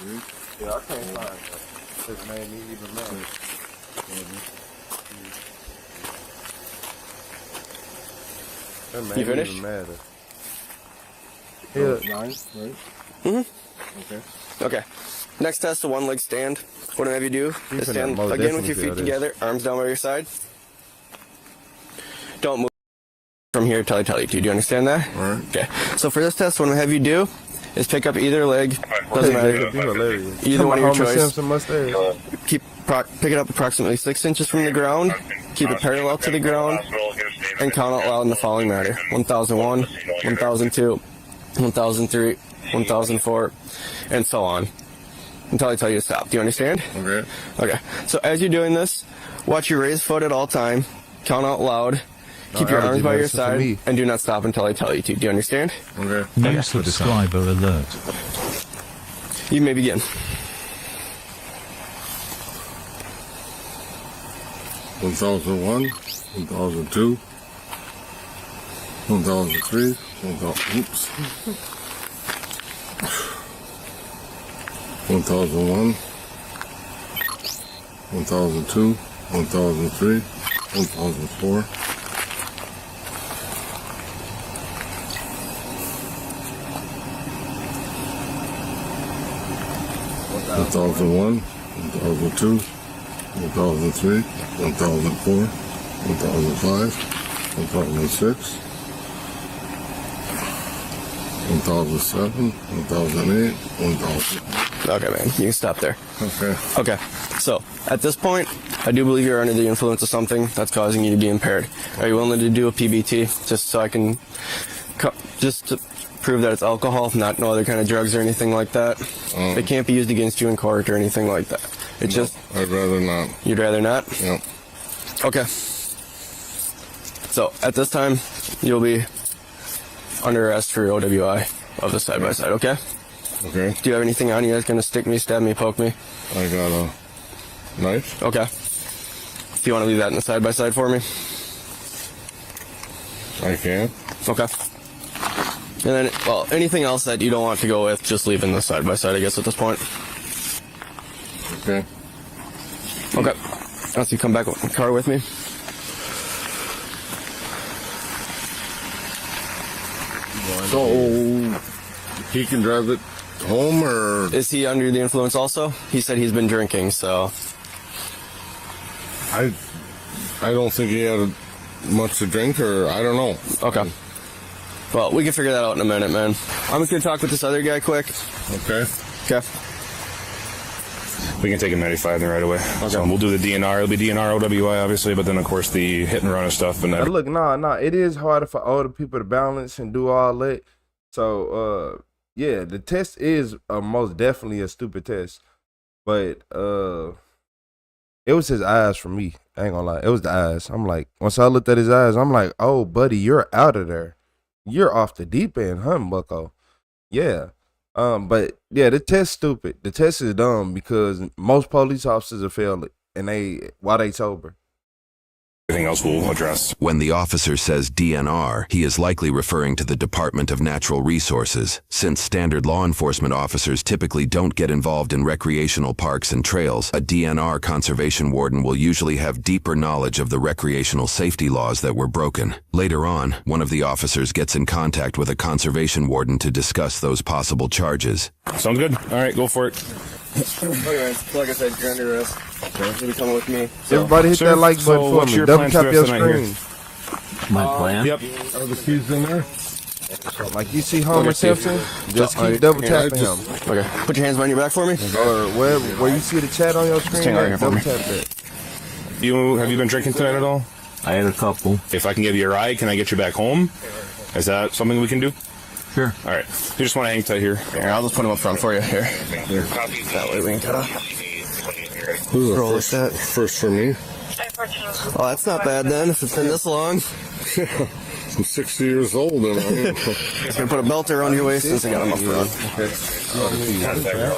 3. Yeah, I can't find that. This made me even mad. That made You me finished? even madder. Yeah. Yeah. 9, right? Mm-hmm. Okay. Okay. Next test, a one-leg stand. What I'm going to have you do You is finna stand most again with definitely your feel feet this. together, arms down by your side. Don't move from here till I tell you to. Do you understand that? All right. Okay. So for this test, what I'm going to have you do is pick up either leg. Doesn't matter. You're hilarious. Either one of your Homer choice. Simpson mustache. Pick it up approximately 6 inches from the ground. Keep it parallel to the ground. And count out loud in the following manner. 1001, 1002, 1003, 1004, and so on. Until I tell you to stop. Do you understand? Okay. Okay. So as you're doing this, watch your raised foot at all time. Count out loud. Keep your arms by your side. And do not stop until I tell you to. Do you understand? Okay. No subscriber alert. You may begin. 1001, 1002, 1003, 1001, 1002, 1003, 1004. 1001, 1002, 1003, 1004, 1005, 1006, 1007, 1008, 1000. Okay, man, you can stop there. Okay. Okay, so at this point, I do believe you're under the influence of something that's causing you to be impaired. Are you willing to do a PBT just so I can, just to prove that it's alcohol, not no other kind of drugs or anything like that? It can't be used against you in court or anything like that. It's just. I'd rather not. You'd rather not? Yep. Okay. So at this time, you'll be under arrest for OWI of the side-by-side, okay? Okay. Do you have anything on you that's going to stick me, stab me, poke me? I got a knife. Okay. Do you want to leave that in the side-by-side for me? I can. Okay. And then, well, anything else that you don't want to go with, just leave in the side-by-side, I guess, at this point. Okay. Okay. Once you come back in the car with me. So, he can drive it home, or? Is he under the influence also? He said he's been drinking, so. I don't think he had much to drink, or I don't know. Okay. Well, we can figure that out in a minute, man. I'm just going to talk with this other guy quick. Okay. Okay. We can take him 95 then right away. Okay. So we'll do the DNR. It'll be DNR, OWI, obviously, but then, of course, the hit and run and stuff. And look, it is harder for older people to balance and do all that. So, yeah, the test is most definitely a stupid test. But it was his eyes for me. I ain't gonna lie. It was the eyes. I'm like, once I looked at his eyes, I'm like, oh, buddy, you're out of there. You're off the deep end, huh, bucko? Yeah. But yeah, the test's stupid. The test is dumb because most police officers have failed it, and while they sober. Everything else we'll address. When the officer says DNR, he is likely referring to the Department of Natural Resources, since standard law enforcement officers typically don't get involved in recreational parks and trails. A DNR conservation warden will usually have deeper knowledge of the recreational safety laws that were broken. Later on, one of the officers gets in contact with a conservation warden to discuss those possible charges. Sounds good. All right, go for it. Okay, like I said, you're under arrest. You'll be coming with me. So. Everybody hit that like button for me. Double tap your screen. My plan? Yep. Are the keys in there? Like you see Homer Simpson, just keep double tapping him. Okay, put your hands behind your back for me. Or where you see the chat on your screen, double tap that. Have you been drinking tonight at all? I had a couple. If I can give you a ride, can I get you back home? Is that something we can do? Sure. All right. You just want to hang tight here. Here, I'll just put him up front for you. Here. That way we can cut off. Roll that. First for me. Oh, that's not bad then, if it's been this long. I'm 60 years old, and I'm just gonna put a belt around your waist since I got him up front. Okay.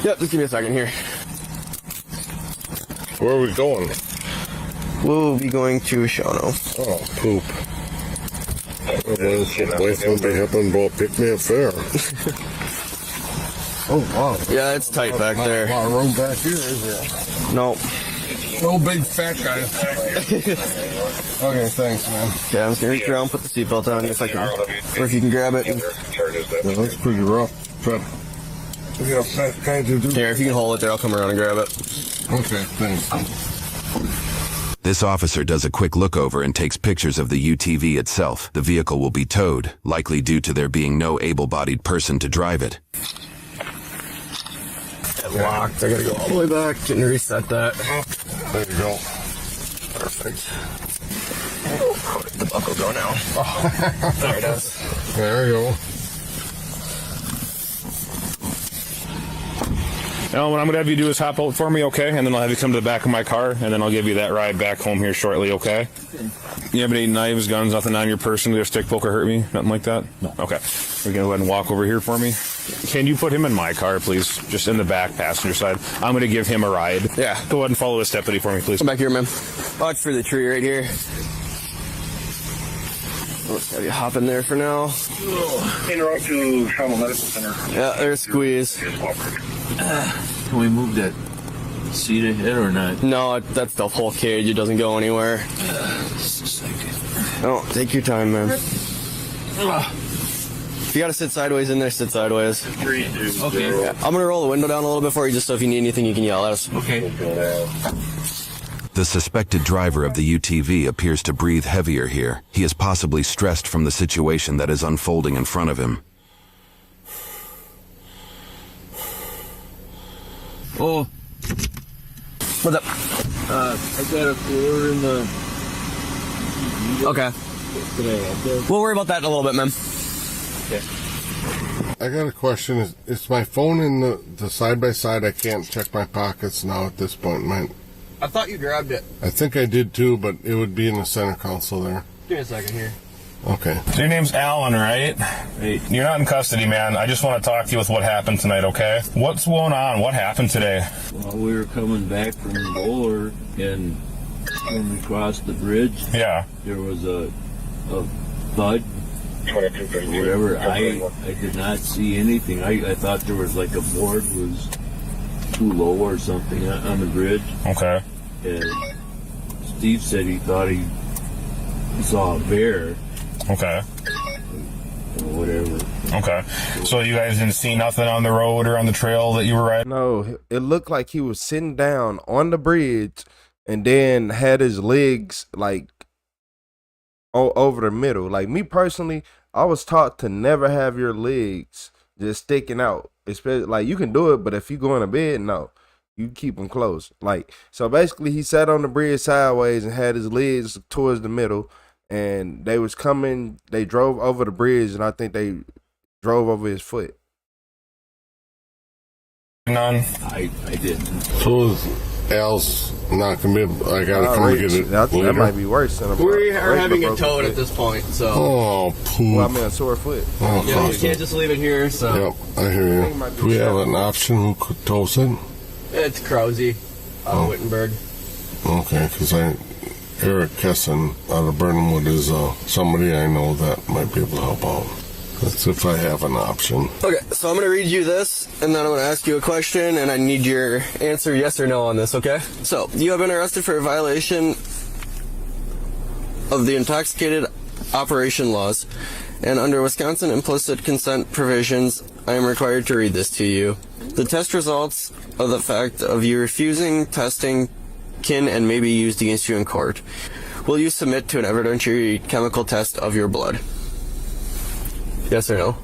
Yep, just give me a second here. Where are we going? We'll be going to Shawano. Oh, poop. Wife won't be helping pick me up there. Oh, wow. Yeah, it's tight back there. A lot of room back here, is there? No. No big fat guy. Okay, thanks, man. Okay, I'm just gonna reach around, put the seatbelt on if I can. Or if you can grab it. Yeah, that's pretty rough. But we got fat guy to do. Here, if you can hold it there, I'll come around and grab it. Okay, thanks. This officer does a quick look over and takes pictures of the UTV itself. The vehicle will be towed, likely due to there being no able-bodied person to drive it. Locked. I gotta go all the way back and reset that. There you go. Perfect. Where did the buckle go now? There it is. There you go. Now, what I'm going to have you do is hop out for me, okay? And then I'll have you come to the back of my car, and then I'll give you that ride back home here shortly, okay? You have any knives, guns, nothing on your person to stick, poke, or hurt me? Nothing like that? No. Okay. You're going to go ahead and walk over here for me? Can you put him in my car, please? Just in the back passenger side. I'm going to give him a ride. Yeah. Go ahead and follow this deputy for me, please. Come back here, man. Watch for the tree right here. Let's have you hop in there for now. Interrupt to Trauma Medical Center. Yeah, there's squeeze. Can we move that see the head or not? No, that's the whole cage. It doesn't go anywhere. Just a second. Oh, take your time, man. If you gotta sit sideways in there, sit sideways. Okay. Yeah. I'm gonna roll the window down a little bit for you, just so if you need anything, you can yell at us. Okay. The suspected driver of the UTV appears to breathe heavier here. He is possibly stressed from the situation that is unfolding in front of him. Oh. What's up? I got a cooler in the... Okay. We'll worry about that in a little bit, man. Okay. I got a question. Is my phone in the side-by-side? I can't check my pockets now at this point. I thought you grabbed it. I think I did too, but it would be in the center console there. Give me a second here. Okay. So your name's Alan, right? Hey. You're not in custody, man. I just want to talk to you with what happened tonight, okay? What's going on? What happened today? Well, we were coming back from Bowler, and when we crossed the bridge, yeah, there was a thud. Whatever. I did not see anything. I thought there was like a board was too low or something on the bridge. Okay. And Steve said he thought he saw a bear. Okay. Or whatever. Okay. So you guys didn't see nothing on the road or on the trail that you were riding? No, it looked like he was sitting down on the bridge and then had his legs like over the middle. Like me personally, I was taught to never have your legs just sticking out. Especially, like, you can do it, but if you go in a bed, no, you keep them close. Like, so basically he sat on the bridge sideways and had his legs towards the middle, and they was coming, they drove over the bridge, and I think they drove over his foot. None. I didn't. So Al's not gonna be able, I gotta come and get it That later. might be worse than a We are having it broken towed foot. at this point, so. Oh, poop. Well, I mean, a sore foot. Oh, Yeah, you can't just leave it here, so. Yep, I hear you. Do we have an option who could toast it? It's Krause out of Wittenberg. Okay, because Eric Kesson out of Burnhamwood is somebody I know that might be able to help out. That's if I have an option. Okay, so I'm going to read you this, and then I'm going to ask you a question, and I need your answer yes or no on this, okay? So, you have been arrested for a violation of the intoxicated operation laws, and under Wisconsin implicit consent provisions, I am required to read this to you. The test results of the fact of you refusing testing can and may be used against you in court. Will you submit to an evidentiary chemical test of your blood? Yes or no?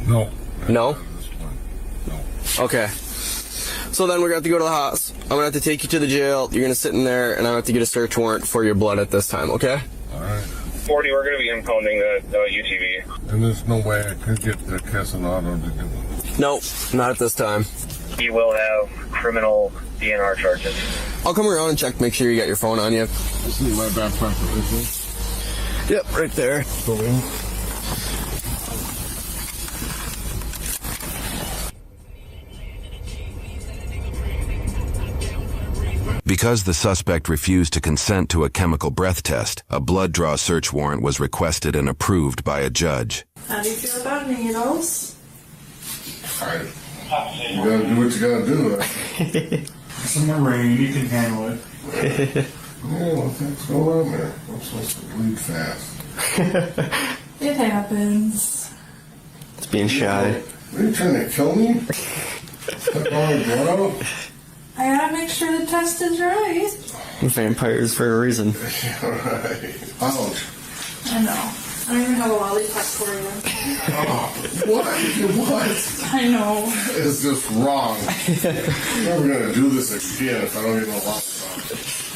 No. No? Okay. So then we're going to have to go to the house. I'm going to have to take you to the jail. You're going to sit in there, and I'm going to have to get a search warrant for your blood at this time, okay? All right. 40, we're going to be impounding the UTV. And there's no way I could get the Kesson auto to do it. Nope, not at this time. You will have criminal DNR charges. I'll come around and check, make sure you got your phone on you. This is my backpack, isn't it? Yep, right there. Because the suspect refused to consent to a chemical breath test, a blood draw search warrant was requested and approved by a judge. How do you feel about needles? Alright. You gotta do what you gotta do. It's a Marine, you can handle it. Yeah, what's going on there? I'm supposed to bleed fast. It happens. It's being shy. Are you trying to kill me? Cut all the blood out? I gotta make sure the test is right. Vampires for a reason. Alright. Ouch. I know. I don't even have a lollipop for you. Oh, what? What? I know. It's just wrong. I'm never gonna do this again if I don't get a lollipop.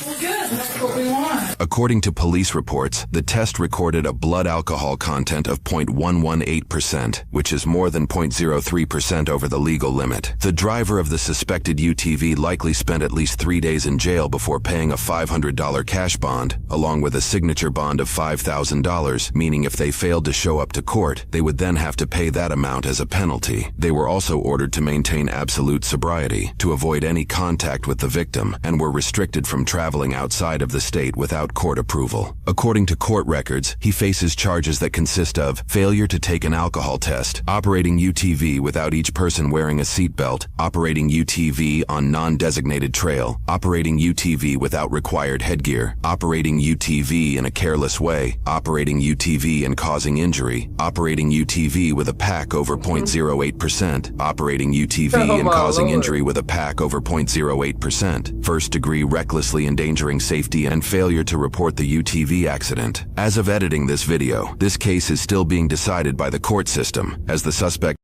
Well, good. That's what we want. According to police reports, the test recorded a blood alcohol content of 0.118%, which is more than 0.03% over the legal limit. The driver of the suspected UTV likely spent at least 3 days in jail before paying a $500 cash bond, along with a signature bond of $5,000, meaning if they failed to show up to court, they would then have to pay that amount as a penalty. They were also ordered to maintain absolute sobriety, to avoid any contact with the victim, and were restricted from traveling traveling outside of the state without court approval. According to court records, he faces charges that consist of failure to take an alcohol test, operating UTV without each person wearing a seatbelt, operating UTV on non-designated trail, operating UTV without required headgear, operating UTV in a careless way, operating UTV and causing injury, operating UTV with a pack over 0.08%, operating UTV and causing injury with a pack over 0.08%, first-degree recklessly endangering safety, and failure to report the UTV accident. As of editing this video, this case is still being decided by the court system, as the suspect...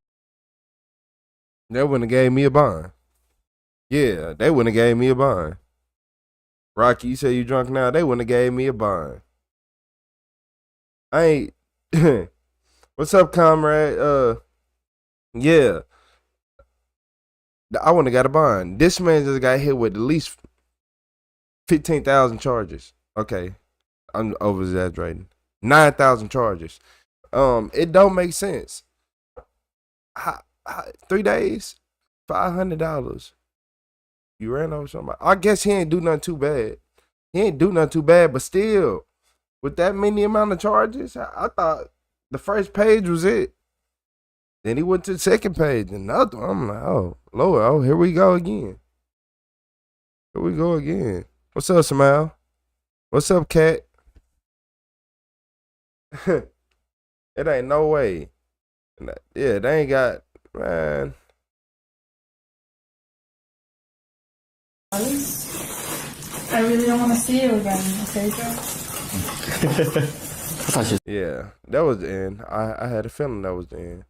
They wouldn't have gave me a bond. Yeah, they wouldn't have gave me a bond. Rocky, you say you drunk now? They wouldn't have gave me a bond. I ain't... What's up, comrade? Yeah. I wouldn't have got a bond. This man just got hit with at least 15,000 charges. Okay. I'm over-exaggerating. 9,000 charges. It don't make sense. 3 days? $500. You ran over somebody. I guess he ain't do nothing too bad. He ain't do nothing too bad, but still, with that many amount of charges, I thought the first page was it. Then he went to the second page, another one. I'm like, oh, Lord, oh, here we go again. Here we go again. What's up, Samal? What's up, Cat? It ain't no way. Yeah, they ain't got, man. I really don't want to see you again, okay, Joe? Yeah, that was the end. I had a feeling that was the end.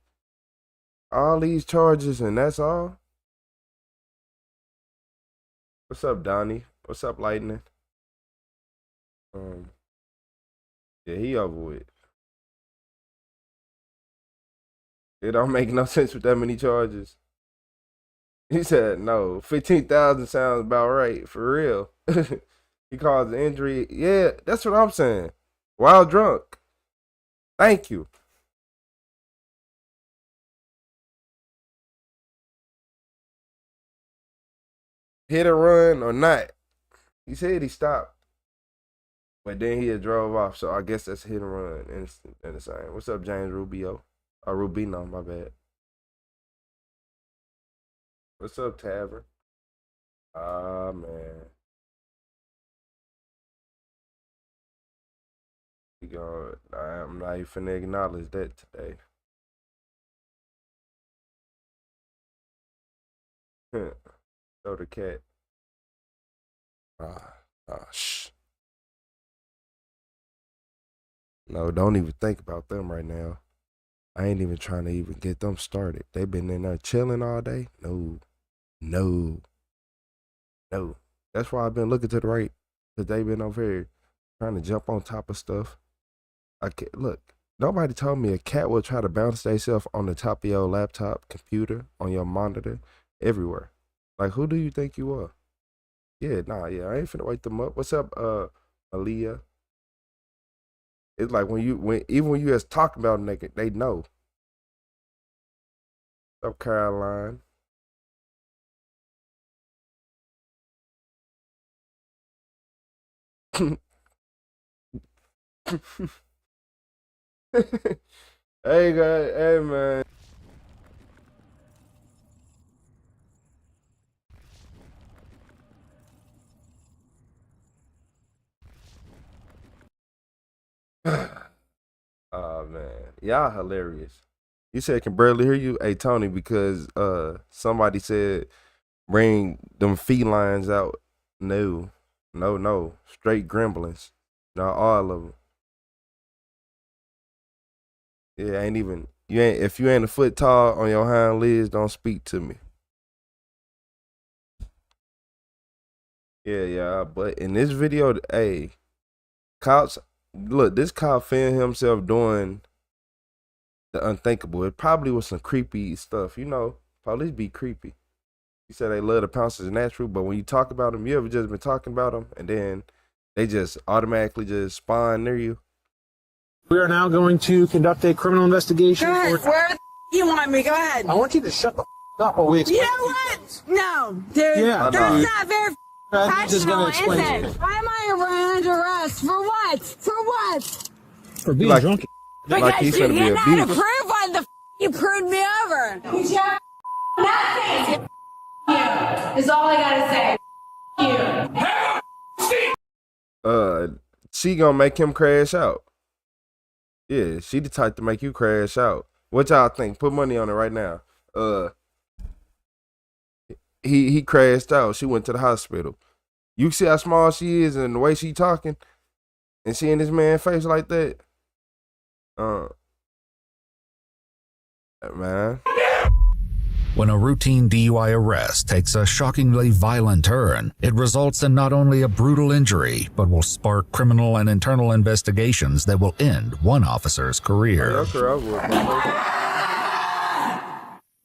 All these charges and that's all? What's up, Donnie? What's up, Lightning? Yeah, he over with. It don't make no sense with that many charges. He said, no, 15,000 sounds about right, for real. He caused an injury. Yeah, that's what I'm saying. While drunk. Thank you. Hit or run or not. He said he stopped. But then he had drove off, so I guess that's hit and run and the same. What's up, James Rubio? Or Rubino, my bad. What's up, Tavern? Ah, man. I'm not even finna acknowledge that today. So the cat. Shh. No, don't even think about them right now. I ain't even trying to even get them started. They been in there chilling all day. No. That's why I've been looking to the right. Because they been over here trying to jump on top of stuff. Look, nobody told me a cat will try to bounce themselves on the top of your laptop, computer, on your monitor, everywhere. Like, who do you think you are? Yeah, I ain't finna wake them up. What's up, Aaliyah? It's like even when you just talk about them, they know. What's up, Caroline? Hey guys, hey man. Oh man, y'all hilarious. You said can barely hear you. Hey Tony, because somebody said bring them felines out. No, straight gremlins. Not all of them. Yeah, if you ain't a foot tall on your hind legs, don't speak to me. Yeah, but in this video, hey, cops, look, this cop filmed himself doing the unthinkable. It probably was some creepy stuff. You know, police be creepy. You said they love to pounce as natural, but when you talk about them, you ever just been talking about them and then they just automatically just spawn near you? We are now going to conduct a criminal investigation. Go ahead. Where the you want me? Go ahead. I want you to shut the up while we explain. You know what? No, dude. Yeah. That's not very Just gonna explain to you. Why am I under arrest? For what? For what? For being Like- drunk. Like he's you gonna be didn't have to abused. prove on the you proved me over. Nothing. You is all I gotta say. You. She gonna make him crash out. Yeah, she the type to make you crash out. What y'all think? Put money on it right now. He crashed out. She went to the hospital. You see how small she is and the way she talking, and seeing this man face like that. Man. When a routine DUI arrest takes a shockingly violent turn, it results in not only a brutal injury, but will spark criminal and internal investigations that will end one officer's career.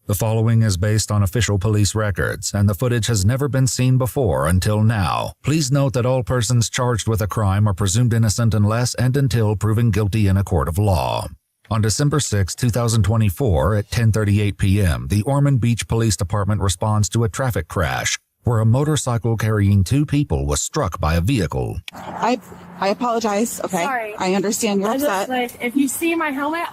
The following is based on official police records, and the footage has never been seen before until now. Please note that all persons charged with a crime are presumed innocent unless and until proven guilty in a court of law. On December 6, 2024, at 10:38 p.m., the Ormond Beach Police Department responds to a traffic crash where a motorcycle carrying two people was struck by a vehicle. I apologize. Okay. Sorry. I understand you're upset. If you see my helmet,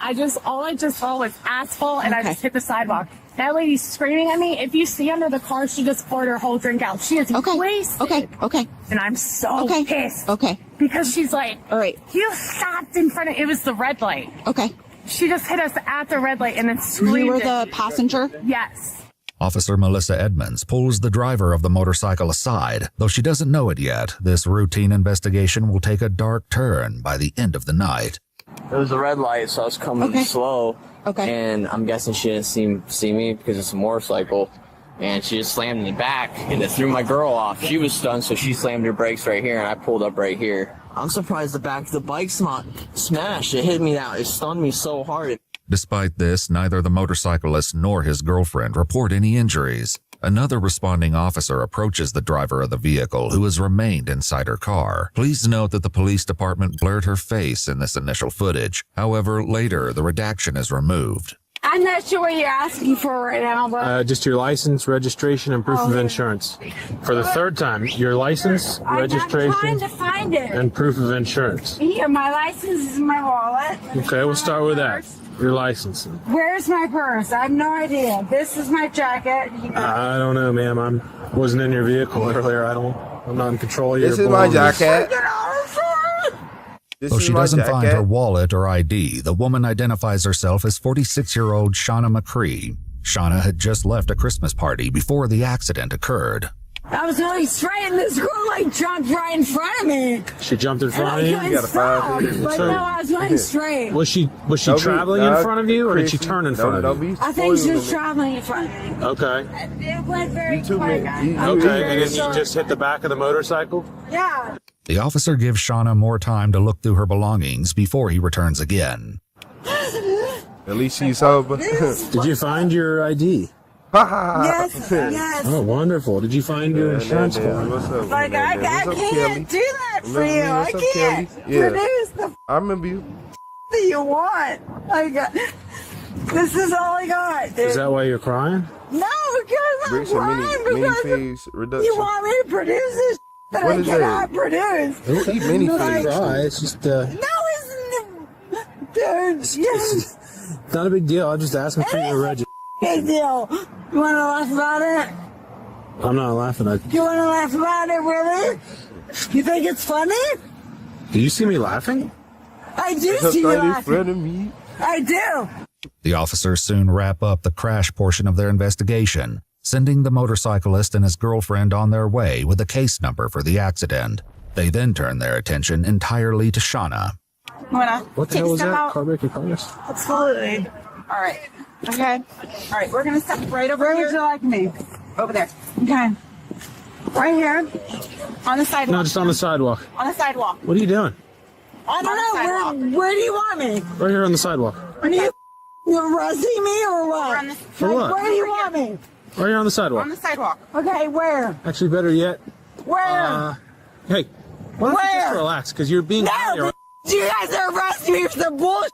all I just saw was asphalt and I just hit the sidewalk. That lady's screaming at me. If you see under the car, she just poured her whole drink out. She is wasted. Okay. And I'm so pissed. Okay. Because she's like, all right. You stopped in front of, it was the red light. Okay. She just hit us at the red light and then screamed. You were at the me. passenger? Yes. Officer Melissa Edmonds pulls the driver of the motorcycle aside. Though she doesn't know it yet, this routine investigation will take a dark turn by the end of the night. It was a red light, so I was coming slow. Okay. And I'm guessing she didn't see me because it's a motorcycle. And she just slammed me back, and it threw my girl off. She was stunned, so she slammed her brakes right here, and I pulled up right here. I'm surprised the back of the bike smashed. It hit me down. It stunned me so hard. Despite this, neither the motorcyclist nor his girlfriend report any injuries. Another responding officer approaches the driver of the vehicle, who has remained inside her car. Please note that the police department blurred her face in this initial footage. However, later, the redaction is removed. I'm not sure what you're asking for right now, but Just your license, registration, and proof of insurance. For the third time, your license, registration, I'm trying to find it. and proof of insurance. Here, my license is in my wallet. Okay, we'll start with that. Your license. Where's my purse? I have no idea. This is my jacket. I don't know, ma'am. I wasn't in your vehicle earlier. I'm not in control of your This is my belongings. jacket. Though she doesn't find her wallet or ID, the woman identifies herself as 46-year-old Shauna McCree. Shauna had just left a Christmas party before the accident occurred. I was going straight and this girl like jumped right in front of me. She jumped in And front I of you? couldn't stop. But no, I was going straight. Was she traveling in front of you, or did she turn in front of you? I think she was traveling in front of me. Okay. It went very quick. Okay, and then you just hit the back of the motorcycle? Yeah. The officer gives Shauna more time to look through her belongings before he returns again. At least she's sober. Did you find your ID? Yes, yes. Oh, wonderful. Did you find your insurance card? Like, I can't do that for you. I can't produce the I remember you. that you want. This is all I got, dude. Is that why you're crying? No, because I'm crying because you want me to produce this that What I is cannot that? produce. Don't eat mini Like, figs. It's just, No, isn't it? Dude, yes. it's not a big deal. I'm just asking for your register. Big deal. You want to laugh about it? I'm not laughing at you. You want to laugh about it, really? You think it's funny? Do you see me laughing? I do see you Right in laughing. front of me. I do. The officers soon wrap up the crash portion of their investigation, sending the motorcyclist and his girlfriend on their way with a case number for the accident. They then turn their attention entirely to Shauna. What the hell was that? Car break your cars? Absolutely. All right. Okay. All right. We're going to step right over here. Where would you like me? Over there. Okay. Right here. On the sidewalk. No, just on the sidewalk. On the sidewalk. What are you doing? I don't know. Where do you want me? Right here on the sidewalk. Are you arresting me or what? For what? Where do you want me? Right here on the sidewalk. On the sidewalk. Okay, where? Actually, better yet. Where? Hey, why don't you Where? just relax? Because you're being. No, you guys are arresting me for some bullshit.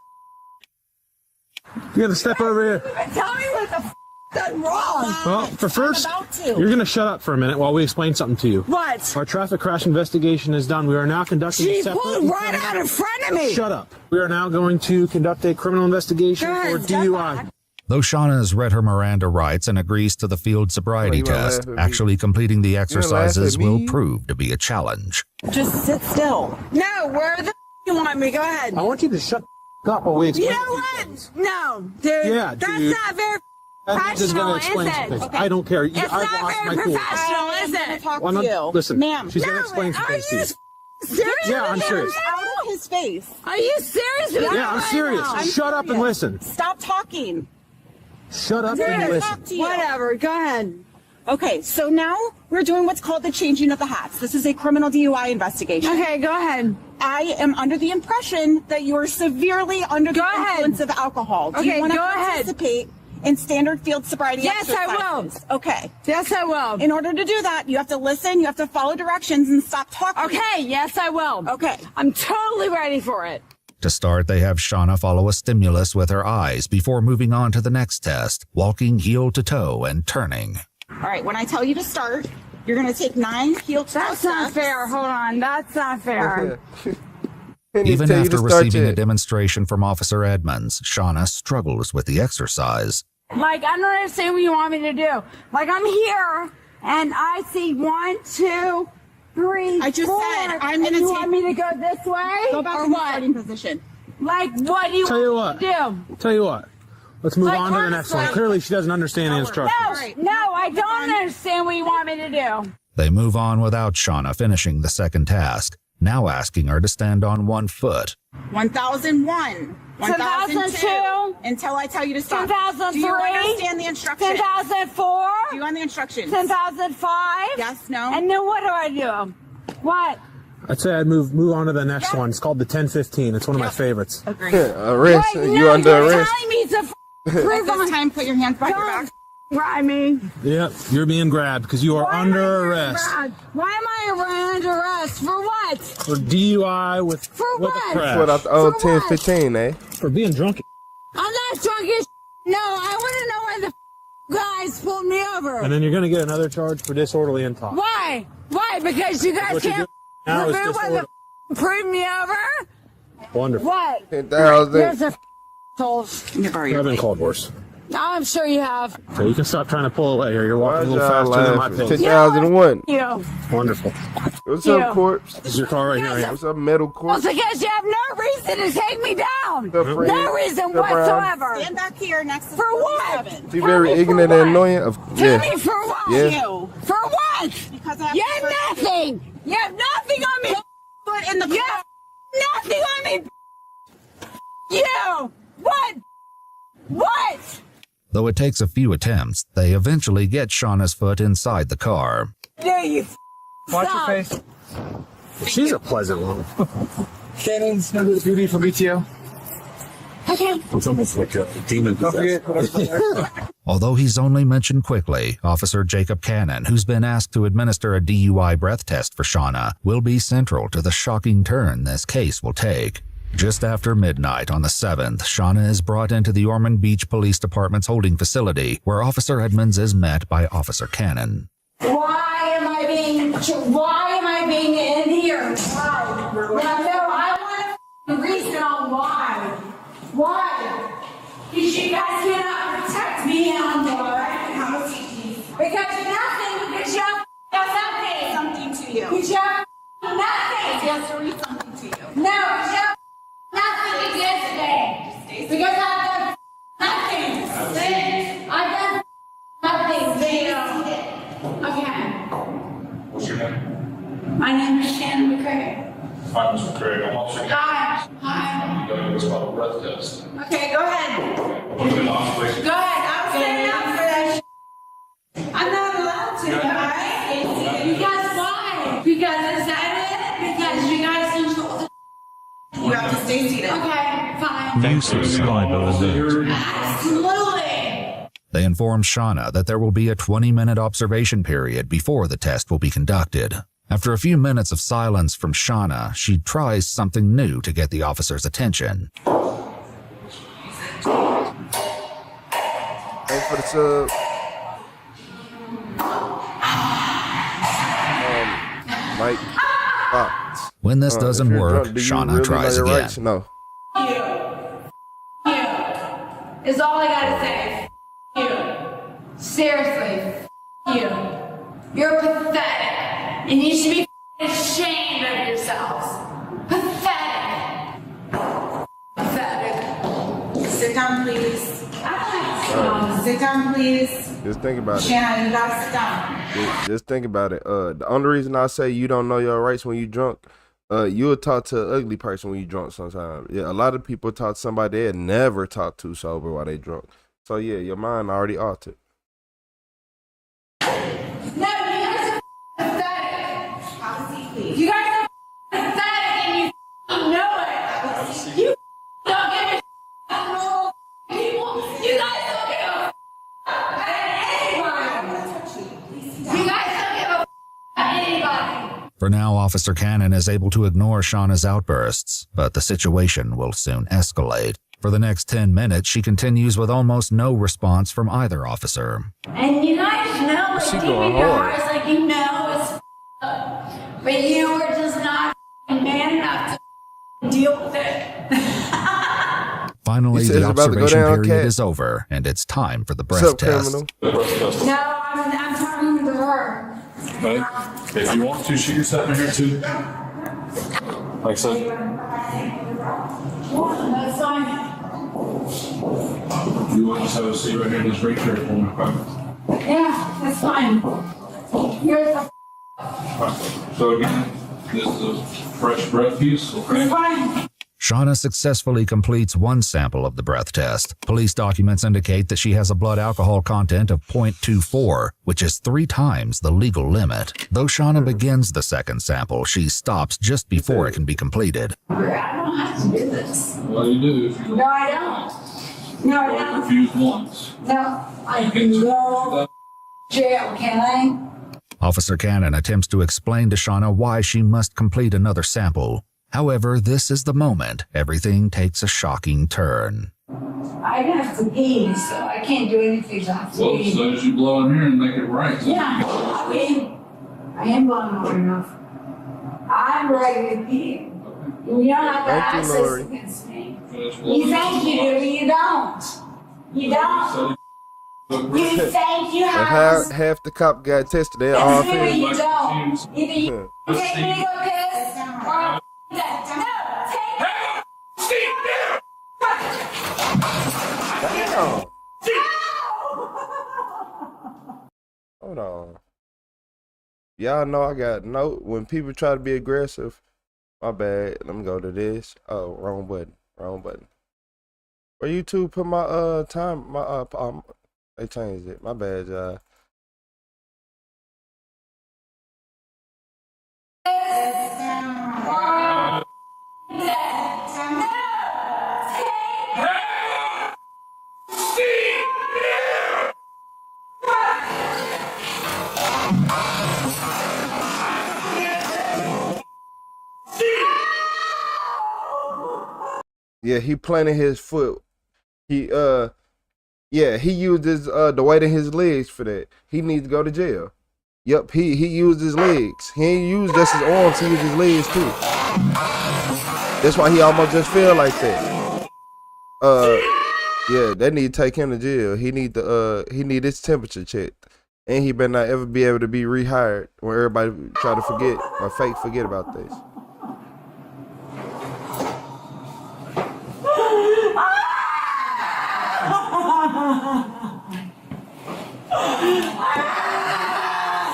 You gotta step over here. Tell me what the done wrong. Well, for first, I'm about to. you're going to shut up for a minute while we explain something to you. What? Our traffic crash investigation is done. We are now conducting She a separate... pulled right out in front of me. Shut up. We are now going to conduct a criminal investigation Go ahead, for DUI. Though Shauna has read her Miranda rights and agrees to the field sobriety you wanna test, laugh at me? actually completing the laugh exercises at will me? prove to be a challenge. Just sit still. No, where the you want me? Go ahead. I want you to shut up while we explain. You know what? No, dude. Yeah, that's dude. not very This is professional, going to explain is some it? things. Okay. I don't care. It's I've not lost very my cool. professional, is it? Talk Well, to no, you. listen, Ma'am. she's going to explain some Are things to you you. serious? Yeah, I'm serious. Out of his face. Are you serious? Yeah, I'm serious. Shut up and listen. Stop talking. Shut up and listen. Whatever. Go ahead. Okay, so now we're doing what's called the changing of the hats. This is a criminal DUI investigation. Okay, go ahead. I am under the impression that you are severely under the influence of alcohol. Do you want to participate in standard field sobriety exercises? Yes, I will. Okay. Yes, I will. In order to do that, you have to listen, you have to follow directions, and stop talking. Okay, yes, I will. Okay. I'm totally ready for it. To start, they have Shauna follow a stimulus with her eyes before moving on to the next test, walking heel to toe and turning. All right, when I tell you to start, you're going to take 9 heel to toe That's not steps. fair. Hold on. That's not fair. Even after receiving a demonstration from Officer Edmonds, Shauna struggles with the exercise. Like, I don't understand what you want me to do. Like, I'm here, and I see 1, 2, 3, I just 4, said I'm and going to you take... want me to go this way? Go back or to the what? starting position. Like, what do you Tell you want what. me to do? Tell you what. Let's move Like, on to the next one. honestly- Clearly, she doesn't understand the instructions. No, I don't understand what you want me to do. They move on without Shauna finishing the second task, now asking her to stand on one foot. 1001, 1002, until I tell you to stop. 10,003. Do you understand the instructions? 10,004. Do you want the instructions? 10,005. Yes, no. And then what do I do? What? I'd say I'd move on to the next one. It's called the 1015. It's one of my favorites. Agreed. Arrest. Wait, You no, under you're arrest. telling me to At this time, put your hands behind your back. grab me. Yep, you're being grabbed because you are under arrest Why am I under arrest? For what? for DUI with For with what? a crash. What out the old For what? 1015, eh? For being drunk. I'm not drunk as No, I want to know why the guys pulled me over. And then you're going to get another charge for disorderly intox. Why? Why? Because you guys What you're can't doing now is prove why disorder. the pulled me over? Wonderful. What? 10,000. There's a assholes. I've been called worse. I'm sure you have. So you can stop trying to pull away here. You're walking a little Why's y'all faster than my laughing? pace. 10,00001. You. Wonderful. What's You. up, corpse? This is your car right here. Yeah. What's up, metal Well, corpse? because you have no reason to take me down. What's up, Fred? No reason What's up, Brian? whatsoever. Stand back here next to For what? 47. She very ignorant and annoying. Tell me for what? Yeah. You. For what? Because I have You to have first nothing. You have nothing on me. foot in the You have nothing on me. You. What? What? Though it takes a few attempts, they eventually get Shauna's foot inside the car. There you. Watch your face. She's a pleasant woman. Shannon's number duty from RetroTheCeo. Okay. It's almost like a demon possessed. Although he's only mentioned quickly, Officer Jacob Cannon, who's been asked to administer a DUI breath test for Shauna, will be central to the shocking turn this case will take. Just after midnight on the 7th, Shauna is brought into the Ormond Beach Police Department's holding facility, where Officer Edmonds is met by Officer Cannon. Why am I being in here? Why? No, I want a reason on why. Why? Because you guys cannot protect me anymore. Because nothing, because you have nothing. something to you. Because you have nothing. He has to read something to you. No, because you have nothing against me. Because I've done nothing. I've done nothing. Okay. What's your name? My name is Shannon McCray. Hi, Mr. Craig. I'm Officer. Hi. Hi. You're going to do what's called a breath test. Okay, go ahead. Put it in observation. Go ahead. I'm standing up for that. I'm not allowed to, alright? Because why? Because is that it? Because you guys control the. You have to stay seated. Okay, fine. New subscriber alert. Absolutely. They inform Shauna that there will be a 20-minute observation period before the test will be conducted. After a few minutes of silence from Shauna, she tries something new to get the officer's attention. Thanks for the sub. Mike Fox. When this doesn't if you're work, drunk, do you Shauna really know tries your again. rights? No. You is all I gotta say. You. Seriously. You. You're pathetic. And you should be ashamed of yourselves. Pathetic. Pathetic. Sit down, please. Sit down, please. Just think about it. Shannon, you gotta sit down. Just think about it. The only reason I say you don't know your rights when you drunk, you'll talk to an ugly person when you drunk sometimes. Yeah, a lot of people talk to somebody they had never talked to sober while they drunk. So yeah, your mind already altered. No, you guys are pathetic. Have a seat, please. You guys are pathetic and you know it. You don't give a normal people. You guys don't give a anybody. You guys don't give a anybody. For now, Officer Cannon is able to ignore Shauna's outbursts, but the situation will soon escalate. For the next 10 minutes, she continues with almost no response from either officer. And you guys know, like, deep in your hearts, like, you know it's up. But you were just not man enough to deal with it. Finally, He says the it's about to go observation down, period Kat. is over, and it's time for the breath Sup, test. criminal? No, I'm talking to her. But if you want to, shoot yourself in here too. Like so. That's fine. You want to have a seat right here in this right chair for me, okay? Yeah, that's fine. You're the So again, this is a fresh breath piece, okay? It's fine. Shauna successfully completes one sample of the breath test. Police documents indicate that she has a blood alcohol content of 0.24, which is 3 times the legal limit. Though Shauna begins the second sample, she stops just before it can be completed. I don't have to do this. Well, you do if you No, I don't. No, I don't. refuse once. No, I can go to jail, can I? Officer Cannon attempts to explain to Shauna why she must complete another sample. However, this is the moment everything takes a shocking turn. I have to pee, so I can't do anything till I have to Well, pee. as soon as you blow in here and make it right. Yeah, I mean, I am blowing hard enough. I'm ready to pee. You don't have to Thank you, access Lori. against me. You think you do, you don't. You don't. You think you If have half the cop got tested, they all It's either feel. you don't. Either you take me to go piss or no, take Damn. Hold on. Y'all know I got note when people try to be aggressive. My bad. Let me go to this. Oh, wrong button. Wrong button. Where you two put my time? My they changed it. My bad, y'all. Yeah, he planted his foot. He he used his the weight of his legs for that. He needs to go to jail. Yep, he used his legs. He ain't used just his arms, he used his legs too. That's why he almost just fell like that. Yeah, they need to take him to jail. He need his temperature checked. And he better not ever be able to be rehired when everybody try to forget or fake forget about this.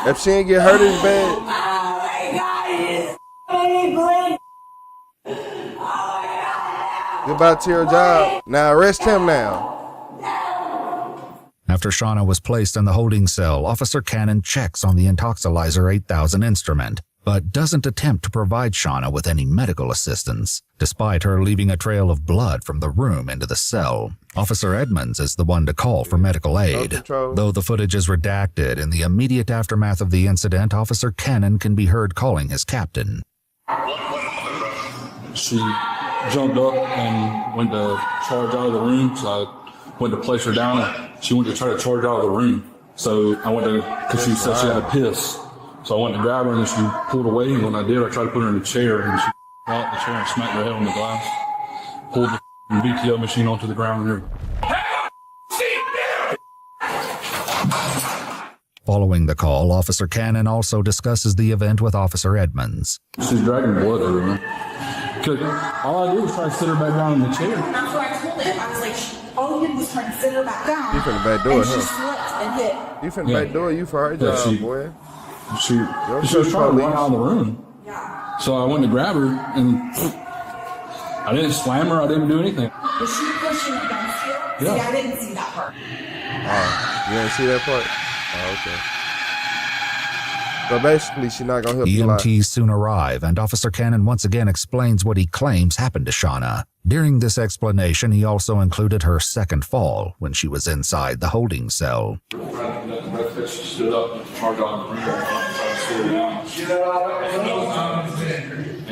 If she ain't get hurt as bad. Oh my God, it's bleeding. Goodbye to your job. Now arrest him now. After Shauna was placed in the holding cell, Officer Cannon checks on the Intoxilizer 8000 instrument, but doesn't attempt to provide Shauna with any medical assistance, despite her leaving a trail of blood from the room into the cell. Officer Edmonds is the one to call for medical aid. Though the footage is redacted, in the immediate aftermath of the incident, Officer Cannon can be heard calling his captain. She jumped up and went to charge out of the room, so I went to place her down, and she went to try to charge out of the room. So I went to, because she said she had to piss. So I went to grab her, and then she pulled away. And when I did, I tried to put her in a chair, and she fell out the chair and smacked her head on the glass. Pulled the VTO machine onto the ground and everything. Following the call, Officer Cannon also discusses the event with Officer Edmonds. She's dragging blood everywhere. Because all I did was try to sit her back down in the chair. That's what I told him. I was like, all he did was try to sit her back down. You finna backdoor and she her. slipped and hit. You finna backdoor you for her job, boy. She was trying to run out of the room. Yeah. So I went to grab her, and I didn't slam her. I didn't do anything. Was she pushing against you? Yeah. See, I didn't see that part. You didn't see that part? Oh, okay. So basically, she's not gonna help you a lot. EMTs soon arrive, and Officer Cannon once again explains what he claims happened to Shauna. During this explanation, he also included her second fall when she was inside the holding cell. She stood up, charged on the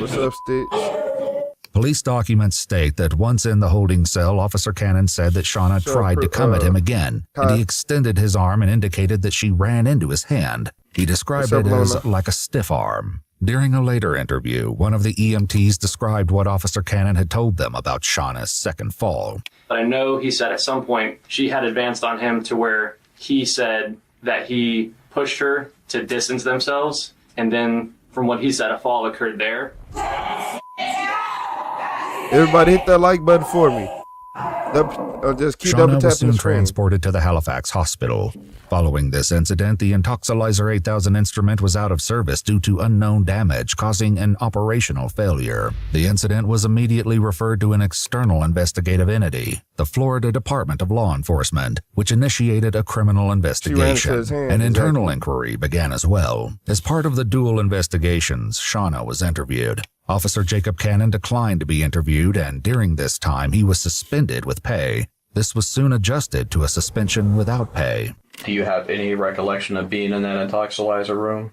What's up, Stitch? Police documents state that once in the holding cell, Officer Cannon said that Shauna tried to come at him again, and he extended his arm and indicated that she ran into his hand. He described it as like a stiff arm. During a later interview, one of the EMTs described what Officer Cannon had told them about Shauna's second fall. But I know he said at some point she had advanced on him to where he said that he pushed her to distance themselves, and then from what he said, a fall occurred there. Everybody hit that like button for me. Just keep double Shauna tapping was soon the screen. transported to the Halifax hospital. Following this incident, the Intoxilizer 8000 instrument was out of service due to unknown damage, causing an operational failure. The incident was immediately referred to an external investigative entity, the Florida Department of Law Enforcement, which initiated a criminal investigation. An internal inquiry began as well. As part of the dual investigations, Shauna was interviewed. Officer Jacob Cannon declined to be interviewed, and during this time, he was suspended with pay. This was soon adjusted to a suspension without pay. Do you have any recollection of being in that intoxilizer room?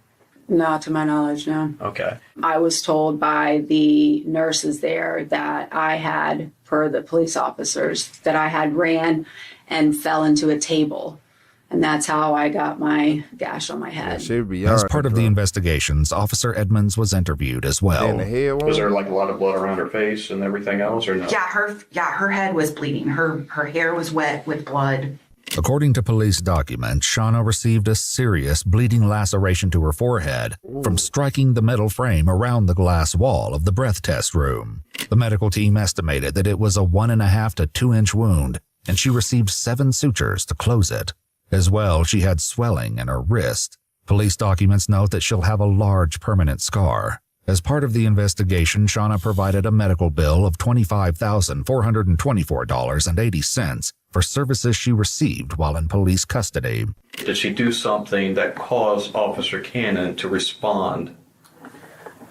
Not to my knowledge, no. Okay. I was told by the nurses there that I had, per the police officers, that I had ran and fell into a table. And that's how I got my gash on my head. As part of the investigations, Officer Edmonds was interviewed as well. Was there like a lot of blood around her face and everything else, or no? Her head was bleeding. Her hair was wet with blood. According to police documents, Shauna received a serious bleeding laceration to her forehead from striking the metal frame around the glass wall of the breath test room. The medical team estimated that it was a 1.5 to 2 inch wound, and she received 7 sutures to close it. As well, she had swelling in her wrist. Police documents note that she'll have a large permanent scar. As part of the investigation, Shauna provided a medical bill of $25,424.80 for services she received while in police custody. Did she do something that caused Officer Cannon to respond?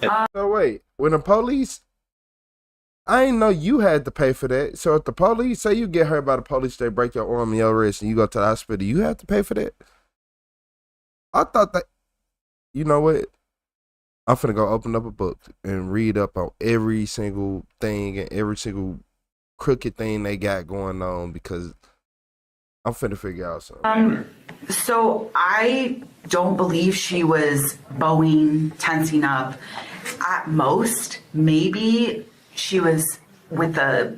So wait, when the police, I didn't know you had to pay for that. So if the police, say you get hurt by the police, they break your arm and your wrist and you go to the hospital, you have to pay for that? I thought that, you know what? I'm finna go open up a book and read up on every single thing and every single crooked thing they got going on, because I'm finna figure out something. So I don't believe she was bowing, tensing up. At most, maybe she was with her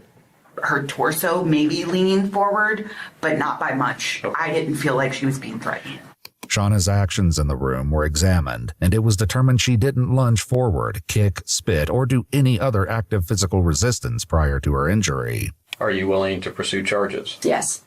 torso maybe leaning forward, but not by much. I didn't feel like she was being threatened. Shauna's actions in the room were examined, and it was determined she didn't lunge forward, kick, spit, or do any other active physical resistance prior to her injury. Are you willing to pursue charges? Yes.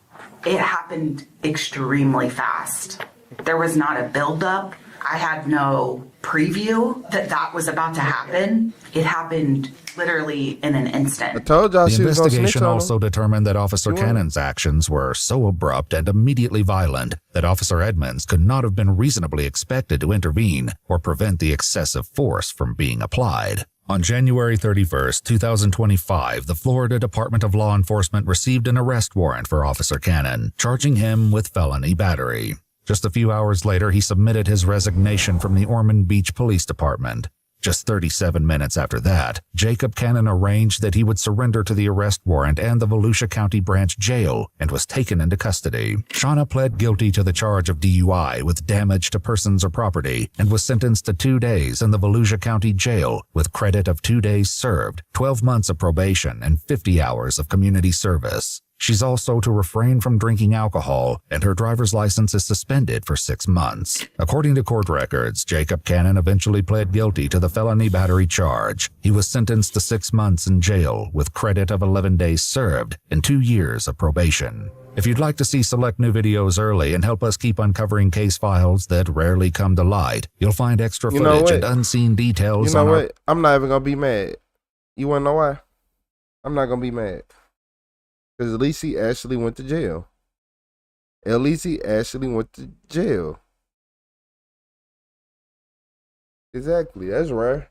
It happened extremely fast. There was not a buildup. I had no preview that was about to happen. It happened literally in an instant. I told y'all The she was gonna snitch investigation on also determined that Officer Cannon's actions were so abrupt and immediately violent that Officer Edmonds could not have been reasonably expected to intervene or prevent the excessive force from being applied. On January 31st, 2025, the Florida Department of Law Enforcement received an arrest warrant for Officer Cannon, charging him with felony battery. Just a few hours later, he submitted his resignation from the Ormond Beach Police Department. Just 37 minutes after that, Jacob Cannon arranged that he would surrender to the arrest warrant and the Volusia County Branch Jail and was taken into custody. Shauna pled guilty to the charge of DUI with damage to persons or property and was sentenced to 2 days in the Volusia County Jail with credit of 2 days served, 12 months of probation, and 50 hours of community service. She's also to refrain from drinking alcohol, and her driver's license is suspended for 6 months. According to court records, Jacob Cannon eventually pled guilty to the felony battery charge. He was sentenced to 6 months in jail with credit of 11 days served and 2 years of probation. If you'd like to see select new videos early and help us keep uncovering case files that rarely come to light, you'll find extra footage and unseen details You know on what? I'm not even going to be mad. You want to know why? I'm not going to be mad. Because at least he actually went to jail. At least he actually went to jail. Exactly. That's rare.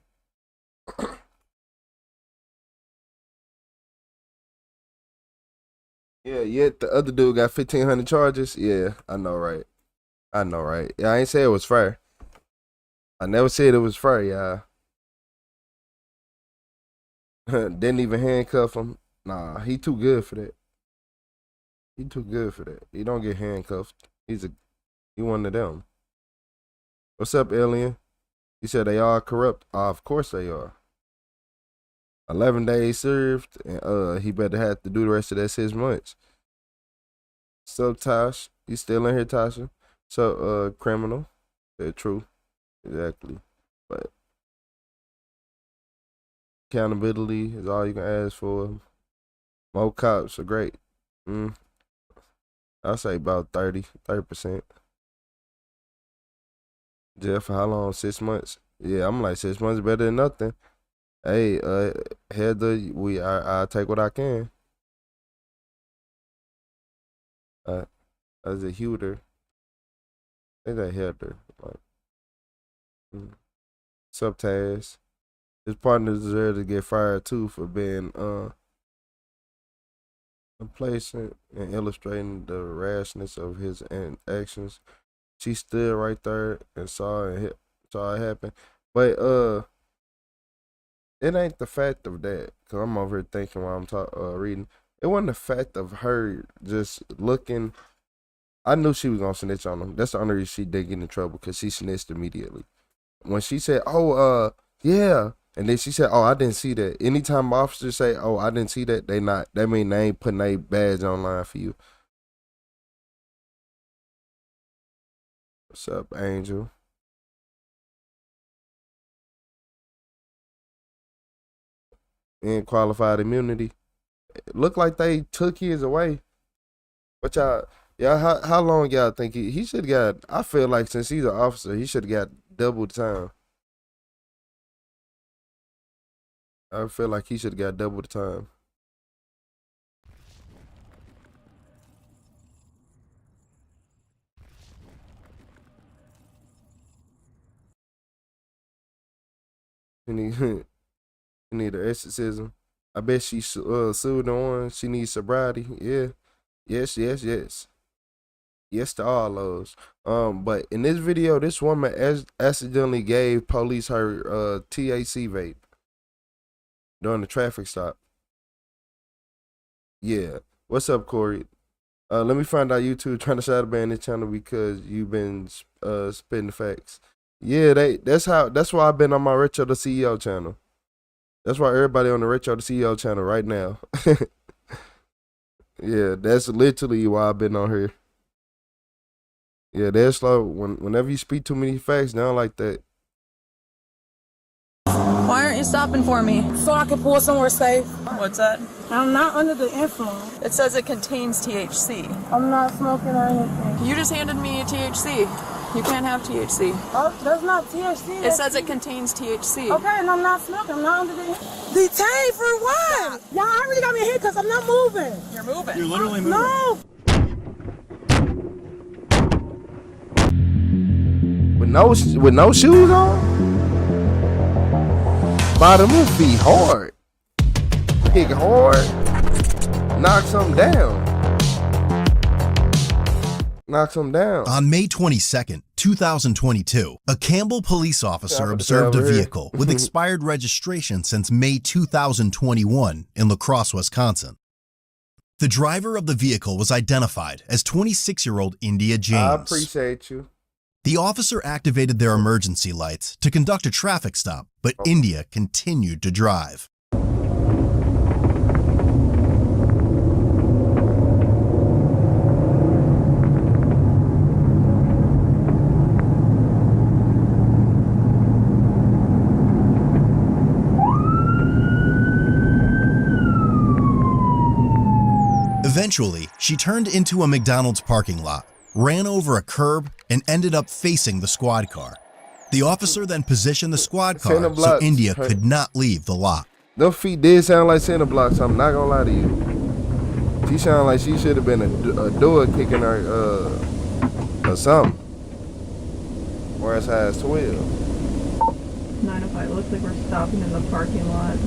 Yeah, yet the other dude got 1,500 charges. Yeah, I know, right? I know, right? Yeah, I ain't say it was fair. I never said it was fair, y'all. Didn't even handcuff him. Nah, he too good for that. He too good for that. He don't get handcuffed. He one of them. What's up, alien? You said they all corrupt. Of course they are. 11 days served, and he better have to do the rest of that 6 months. Sup, Tosh? You still in here, Tasha? So, criminal? Yeah, true. Exactly. But accountability is all you can ask for. More cops are great. I'll say about 30%. Jail for how long? 6 months? Yeah, I'm like 6 months better than nothing. Hey, Heather, I'll take what I can. As a Huter. Say that Heather. Like, Subtask. His partner deserves to get fired too for being complacent and illustrating the rashness of his actions. She stood right there and saw it happen. But it ain't the fact of that, cause I'm over here thinking while I'm reading. It wasn't the fact of her just looking. I knew she was gonna snitch on him. That's the only reason she did get in trouble, cause she snitched immediately. When she said, "Oh, yeah," and then she said, "Oh, I didn't see that." Anytime officers say, "Oh, I didn't see that," that mean they ain't putting their badge online for you. What's up, Angel? And qualified immunity. It looked like they took his away. But y'all, how long y'all think he should have got? I feel like since he's an officer, he should have got double the time. I feel like he should have got double the time. She need an exorcism. I bet she sued on. She needs sobriety. Yeah. Yes. Yes to all those. But in this video, this woman accidentally gave police her THC vape during the traffic stop. Yeah. What's up, Corey? Let me find out you two trying to shadow ban this channel because you've been spitting the facts. Yeah, that's why I've been on my RetroTheCeo channel. That's why everybody on the RetroTheCeo channel right now. Yeah, that's literally why I've been on here. Yeah, they're slow. Whenever you speak too many facts, they don't like that. Why aren't you stopping for me? So I can pull somewhere safe. What's that? I'm not under the influence. It says it contains THC. I'm not smoking or anything. You just handed me a THC. You can't have THC. Oh, that's not THC. It says it contains THC. Okay, and I'm not smoking. I'm not under the... Detained for what? Y'all already got me here because I'm not moving. You're moving. You're literally moving. No. With no shoes on? Bottom of feet hard. Kick hard. Knock something down. Knocks him down. On May 22nd, 2022, a Campbell police officer observed a vehicle with expired registration since May 2021 in La Crosse, Wisconsin. The driver of the vehicle was identified as 26-year-old India James. I appreciate you. The officer activated their emergency lights to conduct a traffic stop, but India continued to drive. Eventually, she turned into a McDonald's parking lot, ran over a curb, and ended up facing the squad car. The officer then positioned the squad car so India could not leave the lot. Those feet did sound like cinder blocks, I'm not gonna lie to you. She sounded like she should have been a door kicking her, or something. Or as high as 12. 905, looks like we're stopping in the parking lot.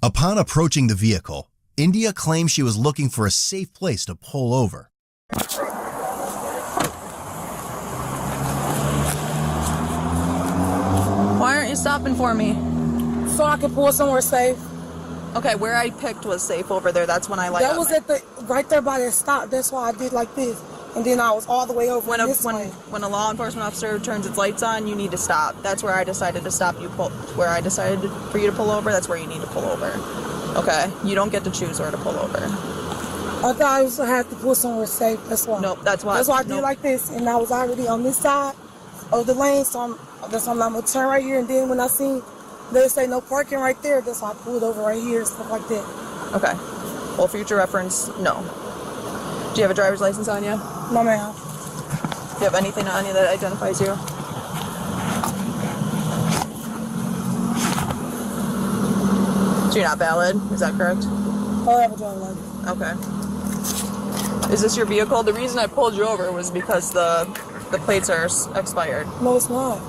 Upon approaching the vehicle, India claimed she was looking for a safe place to pull over. Why aren't you stopping for me? So I can pull somewhere safe. Okay, where I picked was safe over there. That's when I That was at the right there by that stop. That's why I did like this. And then I was all the way over this way. When a law enforcement officer turns its lights on, you need to stop. That's where I decided to stop you. Where I decided for you to pull over, that's where you need to pull over. Okay, you don't get to choose where to pull over. I thought I was gonna have to pull somewhere safe. That's why. Nope, that's why. That's why I did like this, and I was already on this side of the lane, so that's why I'm gonna turn right here. And then when I seen they say no parking right there, that's why I pulled over right here and stuff like that. Okay. Well, future reference, no. Do you have a driver's license on you? No, ma'am. Do you have anything on you that identifies you? So you're not valid, is that correct? I have a driver's license. Okay. Is this your vehicle? The reason I pulled you over was because the plates are expired. No, it's not.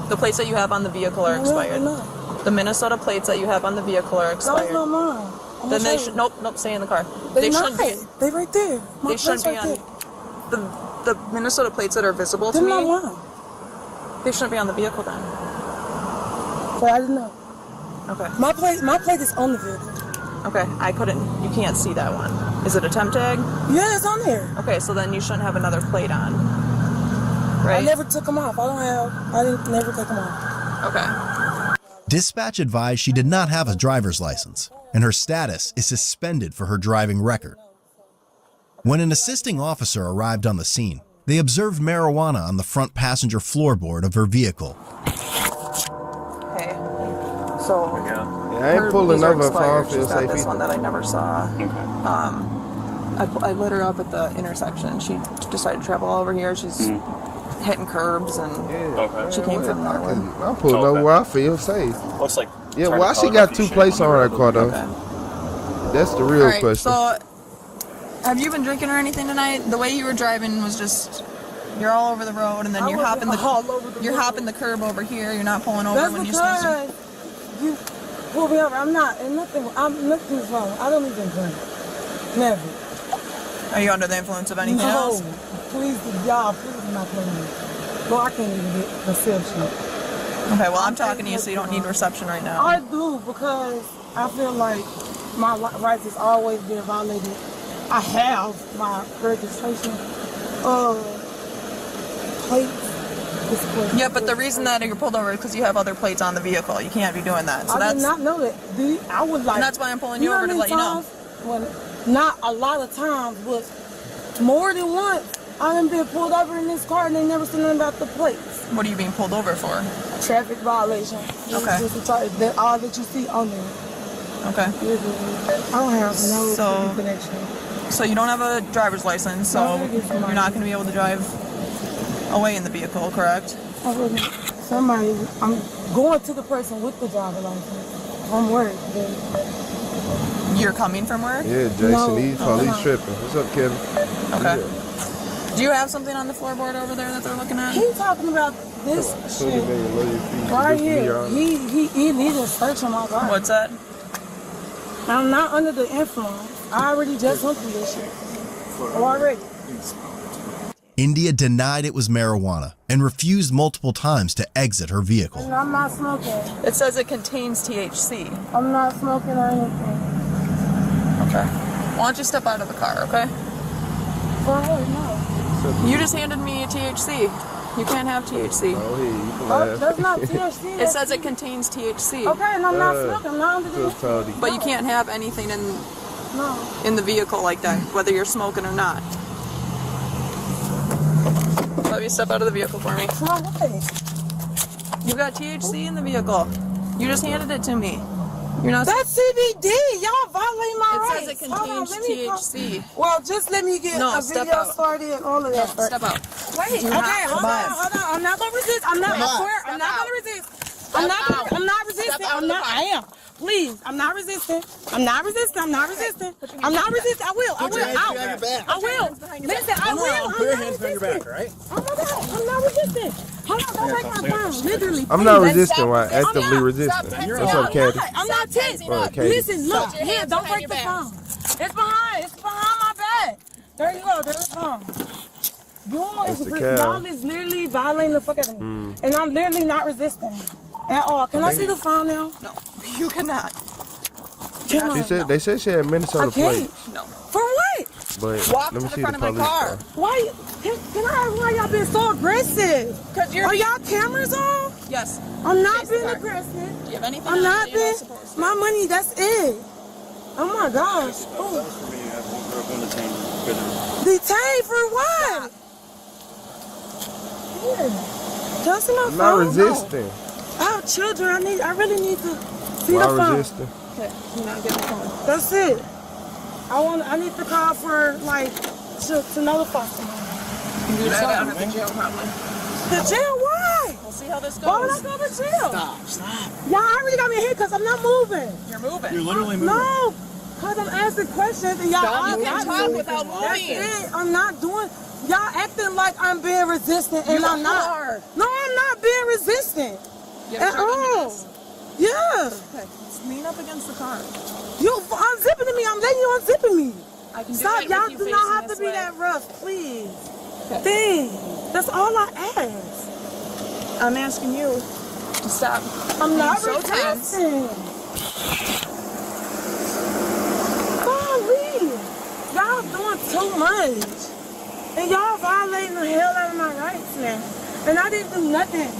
The plates that you have on the vehicle are expired. No, not. The Minnesota plates that you have on the vehicle are expired. No, it's not mine. Then they should, nope, stay in the car. They shouldn't be. They right there. They shouldn't be on the Minnesota plates that are visible to me. They're not mine. They shouldn't be on the vehicle then. But I didn't know. Okay. My plate is on the vehicle. Okay, you can't see that one. Is it a temp tag? Yeah, it's on there. Okay, so then you shouldn't have another plate on. Right? I never took them off. I didn't never take them off. Okay. Dispatch advised she did not have a driver's license, and her status is suspended for her driving record. When an assisting officer arrived on the scene, they observed marijuana on the front passenger floorboard of her vehicle. Okay. So I ain't pulling over if I don't feel She's got safe this either. one that I never saw. I lit her up at the intersection. She decided to travel all over here. She's hitting curbs and she came from nowhere. I'm pulling over where I feel safe. Looks like. Yeah, why she got two plates on her car though? That's the real Alright, question. so have you been drinking or anything tonight? The way you were driving was just you're all over the road and then you're hopping the curb over here. You're not pulling over when you're supposed to. You pull me over. I'm not. And nothing's wrong. I don't even drink. Never. Are you under the influence of anything else? No. Please, y'all, please do not play me. Well, I can't even get reception. Okay, well, I'm talking to you, so you don't need reception right now. I do, because I feel like my rights has always been violated. I have my registration plates. Yeah, but the reason that you're pulled over is because you have other plates on the vehicle. You can't be doing that. So I did not know that. I would like. And that's why I'm pulling you over to let you know. When, not a lot of times, but more than once, I done been pulled over in this car and they never said nothing about the plates. What are you being pulled over for? Traffic violation. Okay. All that you see on there. Okay. I don't have no connection. So you don't have a driver's license, so you're not going to be able to drive away in the vehicle, correct? I'm going to the person with the driver's license from work. You're coming from work? Yeah, Jason, these police tripping. What's up, Kevin? Okay. Yeah. Do you have something on the floorboard over there that they're looking at? He talking about this shit right here. He needs a search on my car. What's that? I'm not under the influence. I already just went through this shit. Already. India denied it was marijuana and refused multiple times to exit her vehicle. And I'm not smoking. It says it contains THC. I'm not smoking or anything. Okay. Why don't you step out of the car, okay? No. You just handed me THC. You can't have THC. That's not THC. It says it contains THC. Okay, and I'm not smoking. I'm not under the influence. But you can't have anything in the vehicle like that, whether you're smoking or not. Let me step out of the vehicle for me. You got THC in the vehicle. You just handed it to me. You're not. That's CBD. Y'all violate my rights. It says it contains THC. Well, just let me get a video started and all of that. Step out. Wait. Okay, hold on. I'm not gonna resist. I'm not gonna resist. I'm not resisting. I am. Please, I'm not resisting. I'm not resisting. I will. Listen, I will. Put your hands behind your back, right? Oh my God, I'm not resisting. Hold on, don't break my phone. Literally. I'm not resisting. Why actively resisting? What's up, Caddy? I'm not tense. Listen, look, here, don't break the phone. It's behind my back. There you go. There's the phone. Y'all is literally violating the fuck out of me. And I'm literally not resisting at all. Can I see the phone now? No, you cannot. They said she had Minnesota plates. No. For what? But walk let me to the see front the of my police car. Why? Can I ask why y'all been so aggressive? Are y'all cameras on? Yes. I'm not being aggressive. Do you have anything I'm not being. My money, that's it. Oh my gosh. Detained for what? Just my phone. I'm not resisting. I have children. I really need to see the phone. Resisting? Okay, you're not getting the phone. That's it. I need to call for to notify someone. You just got out of the jail probably. The jail? Why? We'll see how this goes. Why would I go to jail? Stop. Y'all already got me here because I'm not moving. You're moving. You're literally moving. No, because I'm asking questions and y'all you can talk without That's moving. it. I'm not doing. Y'all acting like I'm being resistant and I'm not. No, I'm not being resistant at all. Yeah. Okay, let's lean up against the car. You unzipping me. I'm letting you unzipping me. I can Stop. do it Y'all with you do not have to facing be this that way. rough, please. Dang. That's all I ask. I'm asking you to stop. I'm not so tense. resisting. Golly. Y'all doing too much. And y'all violating the hell out of my rights now. And I didn't do nothing.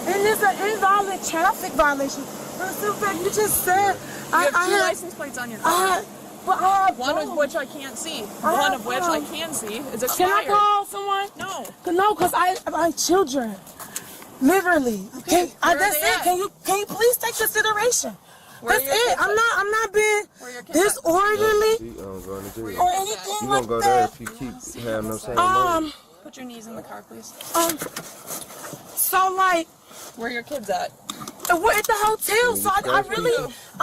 And it's an invalid traffic violation. For the simple fact you just said You have two license plates on your car. One of which I can't see. One of which I can see is expired. Can I call someone? No. No, because I have children. Literally. Okay, That's it. Can you please take consideration? That's it. I'm not being disorderly or anything You like gonna go that. there if you keep having no same money. Put your knees in the car, please. So like, where are your kids at? We're at the hotel, so I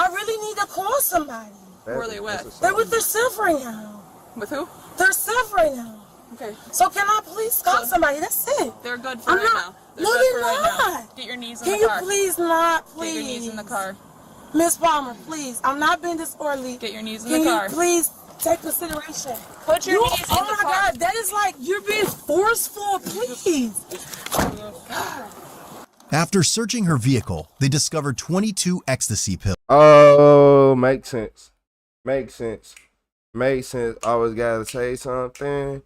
really need to call somebody. Who are they with? They're with their self right now. With who? They're self right now. Okay. So can I please call somebody? That's it. They're good for now. No, they're not. Get your knees in Can the car. you please not, please? Get your knees in the car. Miss Palmer, please. I'm not being disorderly. Get your knees in the car. Can you please take consideration? Put your knees in the car. Oh my God, that is like you're being forceful, please. After searching her vehicle, they discovered 22 ecstasy pills. Oh, makes sense. Makes sense. Makes sense. Always gotta say something.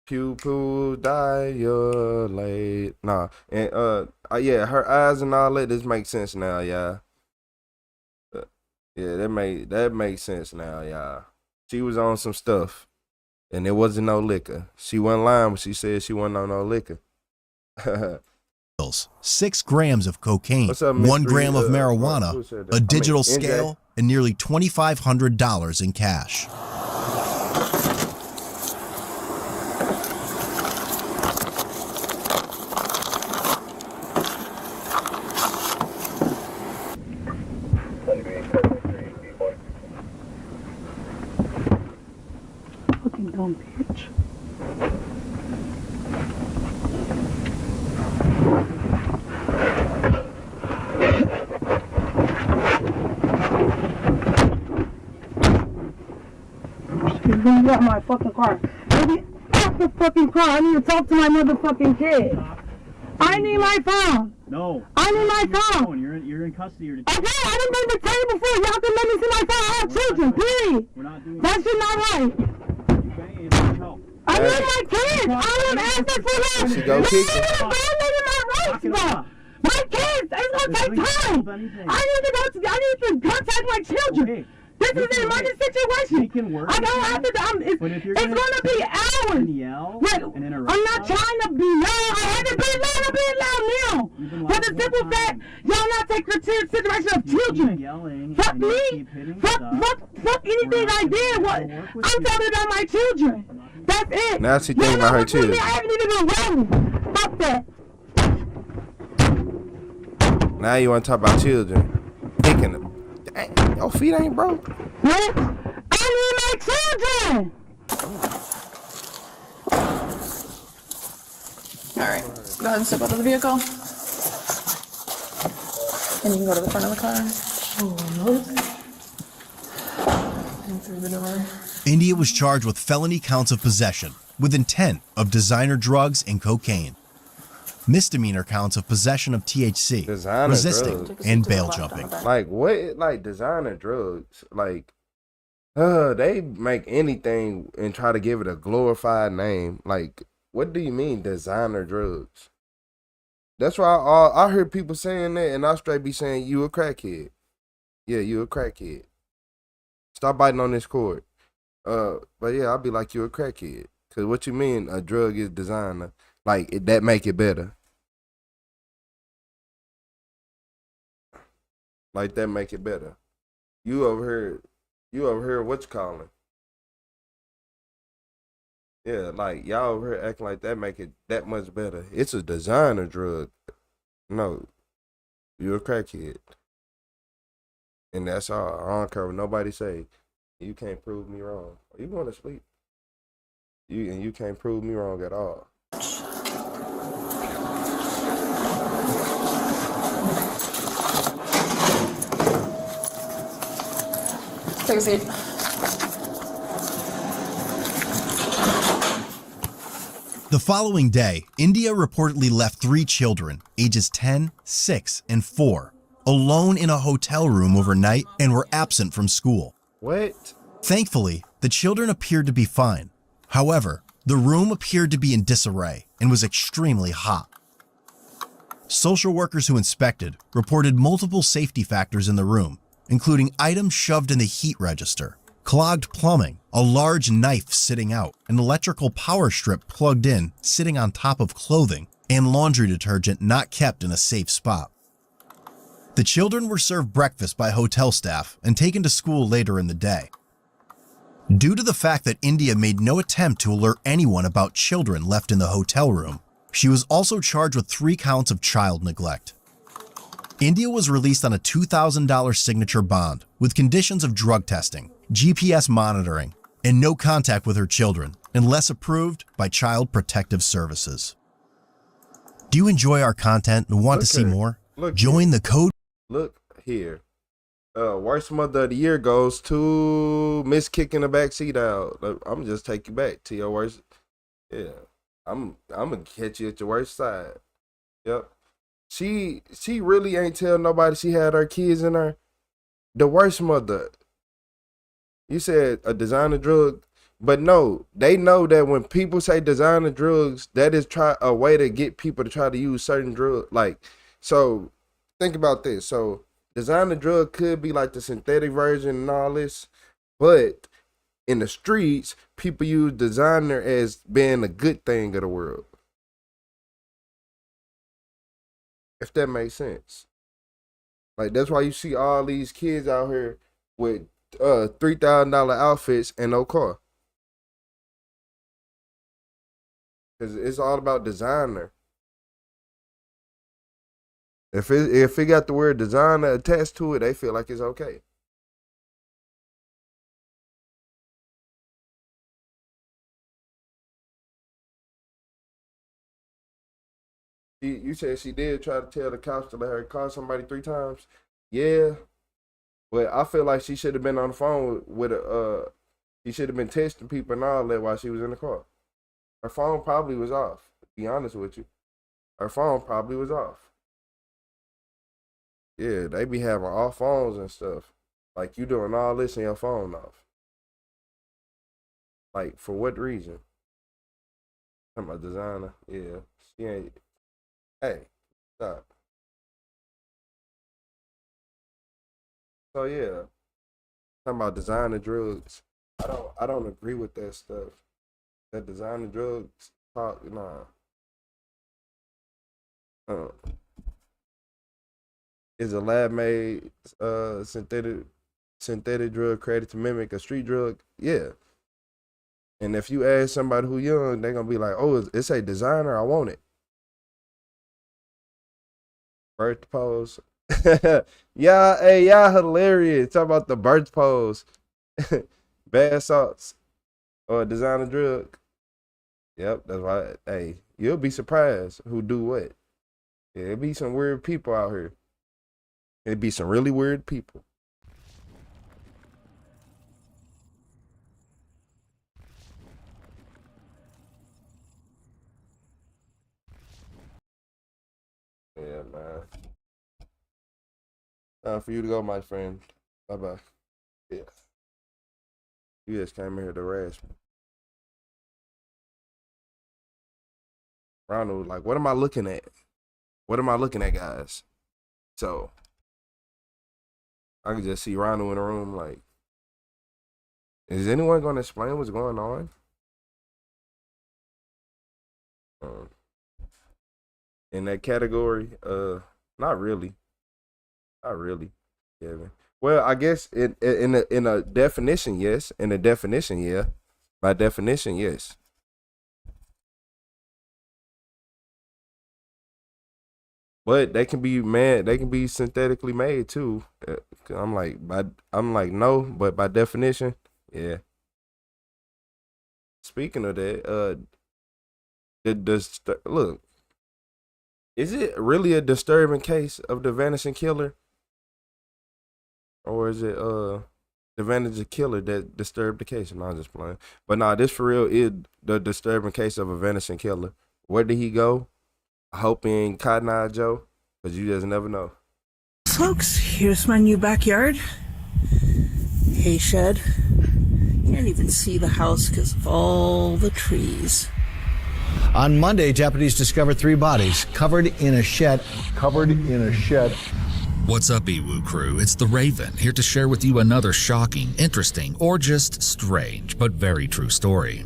Pupil dilate. Nah. And yeah, her eyes and all that, this makes sense now, y'all. Yeah, that makes sense now, y'all. She was on some stuff. And there wasn't no liquor. She wasn't lying when she said she wasn't on no liquor. 6 grams of cocaine, What's up, 1 gram of who marijuana, said that? a digital NJ. scale, and nearly $2,500 in cash. Fucking dumb bitch. You got my fucking car. Maybe off the fucking call. I need to talk to my motherfucking kid. I need my phone. No. I need my phone. You're in custody. Okay, I didn't make the tell you before. You have to let me see my phone. I have children, please. We're not doing that. Shit not right. I need my kids. I am asking for that. She go kick it. My rights back. My kids. It's gonna take time. I need to contact my children. This is an emergency situation. I don't have to. It's gonna be hours. I'm not trying to be loud. I haven't been loud. I'm being loud now. For the simple fact, y'all not take consideration of children. Fuck me. Fuck anything I did. I'm talking about my children. That's it. Now she thinking about her children. I haven't even been rolling. Fuck that. Now you want to talk about children. Picking them. Dang, your feet ain't broke. What? I need my children. All right, go ahead and step out of the vehicle. And you can go to the front of the car. And through the door. India was charged with felony counts of possession with intent of designer drugs and cocaine. Misdemeanor counts of possession of THC, resisting, and bail jumping. Like what? Like designer drugs? Like, they make anything and try to give it a glorified name. Like, what do you mean designer drugs? That's why I heard people saying that, and I straight be saying you a crackhead. Yeah, you a crackhead. Stop biting on this cord. But yeah, I'll be like you a crackhead. Cause what you mean a drug is designer? Like that make it better. Like that make it better. You over here what you calling? Yeah, like y'all over here acting like that make it that much better. It's a designer drug. No. You're a crackhead. And that's all. I don't care what nobody say. You can't prove me wrong. You going to sleep. You can't prove me wrong at all. Take a seat. The following day, India reportedly left 3 children, ages 10, 6, and 4, alone in a hotel room overnight and were absent from school. What? Thankfully, the children appeared to be fine. However, the room appeared to be in disarray and was extremely hot. Social workers who inspected reported multiple safety factors in the room, including items shoved in the heat register, clogged plumbing, a large knife sitting out, an electrical power strip plugged in sitting on top of clothing, and laundry detergent not kept in a safe spot. The children were served breakfast by hotel staff and taken to school later in the day. Due to the fact that India made no attempt to alert anyone about children left in the hotel room, she was also charged with 3 counts of child neglect. India was released on a $2,000 signature bond with conditions of drug testing, GPS monitoring, and no contact with her children unless approved by Child Protective Services. Do you enjoy our content and want to see more? Join the code. Look here. Worst mother of the year goes to Miss Kicking the Backseat Out. I'm just take you back to your worst. Yeah. I'm gonna catch you at your worst side. Yep. She really ain't tell nobody she had her kids in her. The worst mother. You said a designer drug, but no, they know that when people say designer drugs, that is a way to get people to try to use certain drugs. Like, so think about this. So designer drug could be like the synthetic version and all this, but in the streets, people use designer as being a good thing of the world. If that makes sense. Like, that's why you see all these kids out here with $3,000 outfits and no car. Cause it's all about designer. If it got the word designer attached to it, they feel like it's okay. You said she did try to tell the cops to let her call somebody 3 times. Yeah, but I feel like she should have been on the phone with she should have been texting people and all that while she was in the car. Her phone probably was off. To be honest with you, her phone probably was off. Yeah, they be having off phones and stuff. Like, you doing all this and your phone off. Like, for what reason? I'm a designer. Yeah, she ain't. Hey, stop. So yeah, talking about designer drugs. I don't agree with that stuff. That designer drugs talk, nah. Is a lab-made synthetic drug created to mimic a street drug? Yeah. And if you ask somebody who young, they're gonna be like, "Oh, it's a designer. I want it." Birth pose. Yeah, hey, y'all hilarious. Talk about the birth pose. Bath salts or a designer drug. Yep, that's why. Hey, you'll be surprised who do what. Yeah, it be some weird people out here. It'd be some really weird people. Yeah, man. Time for you to go, my friend. Bye-bye. Yeah. You just came in here to rash me. Ronald, like, what am I looking at? What am I looking at, guys? So, I can just see Ronald in the room, like, is anyone going to explain what's going on? In that category, not really. Not really, Kevin. Well, I guess in a definition, yes. In a definition, yeah. By definition, yes. But they can be they can be synthetically made too. I'm like no, but by definition, yeah. Speaking of that, look, is it really a disturbing case of the vanishing killer? Or is it the vanishing killer that disturbed the case? No, I'm just playing. But nah, this for real is the disturbing case of a vanishing killer. Where did he go? I hope he ain't Cotton Eye Joe, because you just never know. Folks, here's my new backyard. Hay shed. You can't even see the house because of all the trees. On Monday, deputies discovered 3 bodies covered in a shed. What's up, Iwu crew? It's the Raven, here to share with you another shocking, interesting, or just strange, but very true story.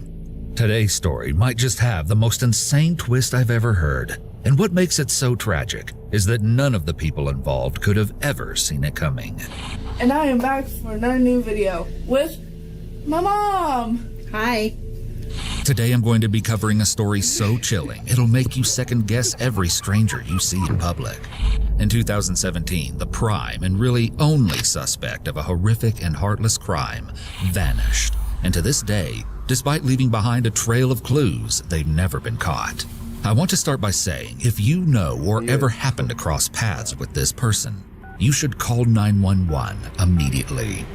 Today's story might just have the most insane twist I've ever heard. And what makes it so tragic is that none of the people involved could have ever seen it coming. And I am back for another new video with my mom. Hi. Today I'm going to be covering a story so chilling, it'll make you second guess every stranger you see in public. In 2017, the prime and really only suspect of a horrific and heartless crime vanished. And to this day, despite leaving behind a trail of clues, they've never been caught. I want to start by saying, if you know or ever happen to cross paths with this person, you should call 911 immediately.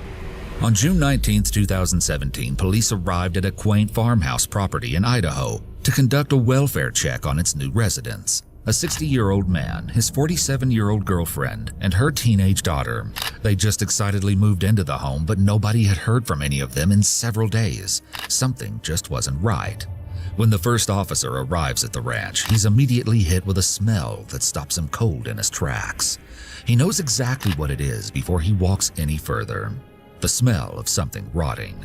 On June 19, 2017, police arrived at a quaint farmhouse property in Idaho to conduct a welfare check on its new residents. A 60-year-old man, his 47-year-old girlfriend, and her teenage daughter. They just excitedly moved into the home, but nobody had heard from any of them in several days. Something just wasn't right. When the first officer arrives at the ranch, he's immediately hit with a smell that stops him cold in his tracks. He knows exactly what it is before he walks any further. The smell of something rotting.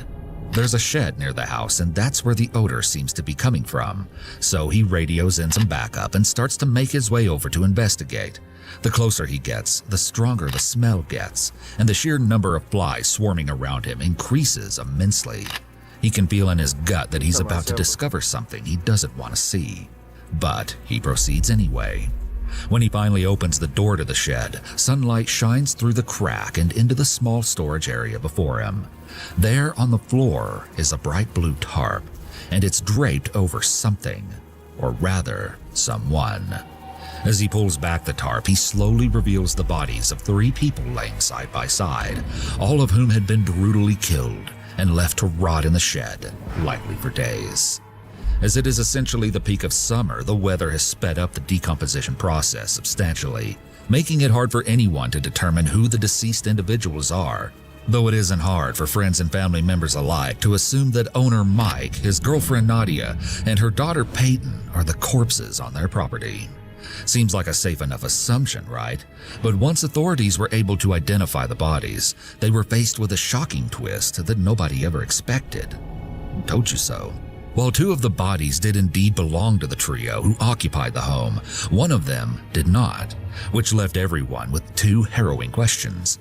There's a shed near the house, and that's where the odor seems to be coming from. So he radios in some backup and starts to make his way over to investigate. The closer he gets, the stronger the smell gets, and the sheer number of flies swarming around him increases immensely. He can feel in his gut that he's about to discover something he doesn't want to see. But he proceeds anyway. When he finally opens the door to the shed, sunlight shines through the crack and into the small storage area before him. There on the floor is a bright blue tarp, and it's draped over something, or rather, someone. As he pulls back the tarp, he slowly reveals the bodies of 3 people laying side by side, all of whom had been brutally killed and left to rot in the shed, likely for days. As it is essentially the peak of summer, the weather has sped up the decomposition process substantially, making it hard for anyone to determine who the deceased individuals are. Though it isn't hard for friends and family members alike to assume that owner Mike, his girlfriend Nadia, and her daughter Peyton are the corpses on their property. Seems like a safe enough assumption, right? But once authorities were able to identify the bodies, they were faced with a shocking twist that nobody ever expected. Told you so. While 2 of the bodies did indeed belong to the trio who occupied the home, one of them did not, which left everyone with 2 harrowing questions.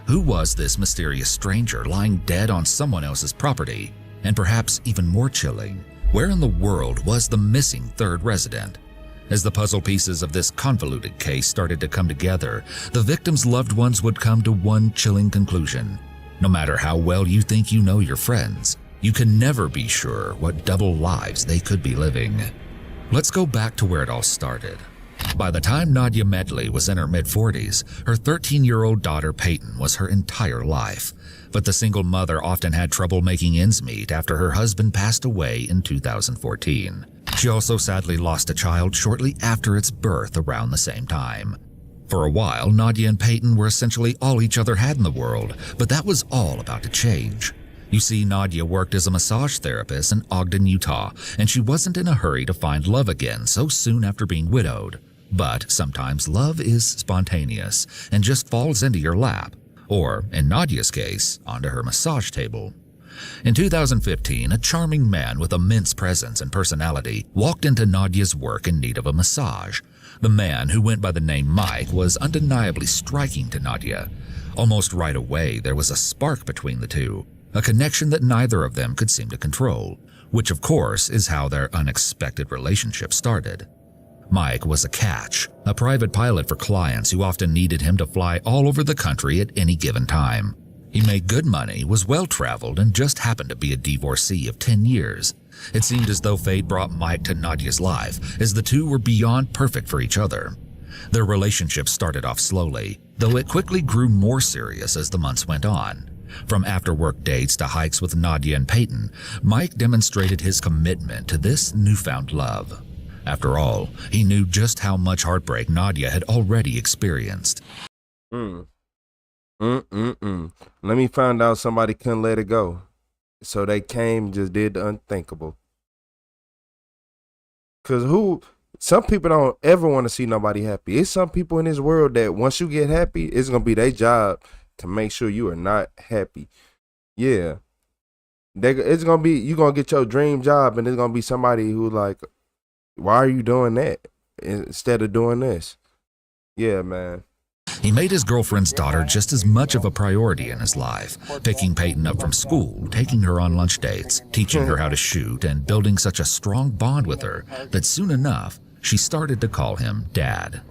Who was this mysterious stranger lying dead on someone else's property? And perhaps even more chilling, where in the world was the missing 3rd resident? As the puzzle pieces of this convoluted case started to come together, the victims' loved ones would come to one chilling conclusion. No matter how well you think you know your friends, you can never be sure what double lives they could be living. Let's go back to where it all started. By the time Nadia Medley was in her mid-40s, her 13-year-old daughter Peyton was her entire life. But the single mother often had trouble making ends meet after her husband passed away in 2014. She also sadly lost a child shortly after its birth around the same time. For a while, Nadia and Peyton were essentially all each other had in the world, but that was all about to change. You see, Nadia worked as a massage therapist in Ogden, Utah, and she wasn't in a hurry to find love again so soon after being widowed. But sometimes love is spontaneous and just falls into your lap, or, in Nadia's case, onto her massage table. In 2015, a charming man with immense presence and personality walked into Nadia's work in need of a massage. The man, who went by the name Mike, was undeniably striking to Nadia. Almost right away, there was a spark between the two, a connection that neither of them could seem to control, which of course is how their unexpected relationship started. Mike was a catch, a private pilot for clients who often needed him to fly all over the country at any given time. He made good money, was well-traveled, and just happened to be a divorcee of 10 years. It seemed as though fate brought Mike to Nadia's life, as the two were beyond perfect for each other. Their relationship started off slowly, though it quickly grew more serious as the months went on. From after-work dates to hikes with Nadia and Peyton, Mike demonstrated his commitment to this newfound love. After all, he knew just how much heartbreak Nadia had already experienced. Let me find out somebody couldn't let it go. So they came and just did the unthinkable. Because some people don't ever want to see nobody happy. It's some people in this world that once you get happy, it's going to be their job to make sure you are not happy. Yeah. It's going to be, you're going to get your dream job and it's going to be somebody who like, why are you doing that instead of doing this? Yeah, man. He made his girlfriend's daughter just as much of a priority in his life, picking Peyton up from school, taking her on lunch dates, teaching her how to shoot, and building such a strong bond with her that soon enough, she started to call him Dad.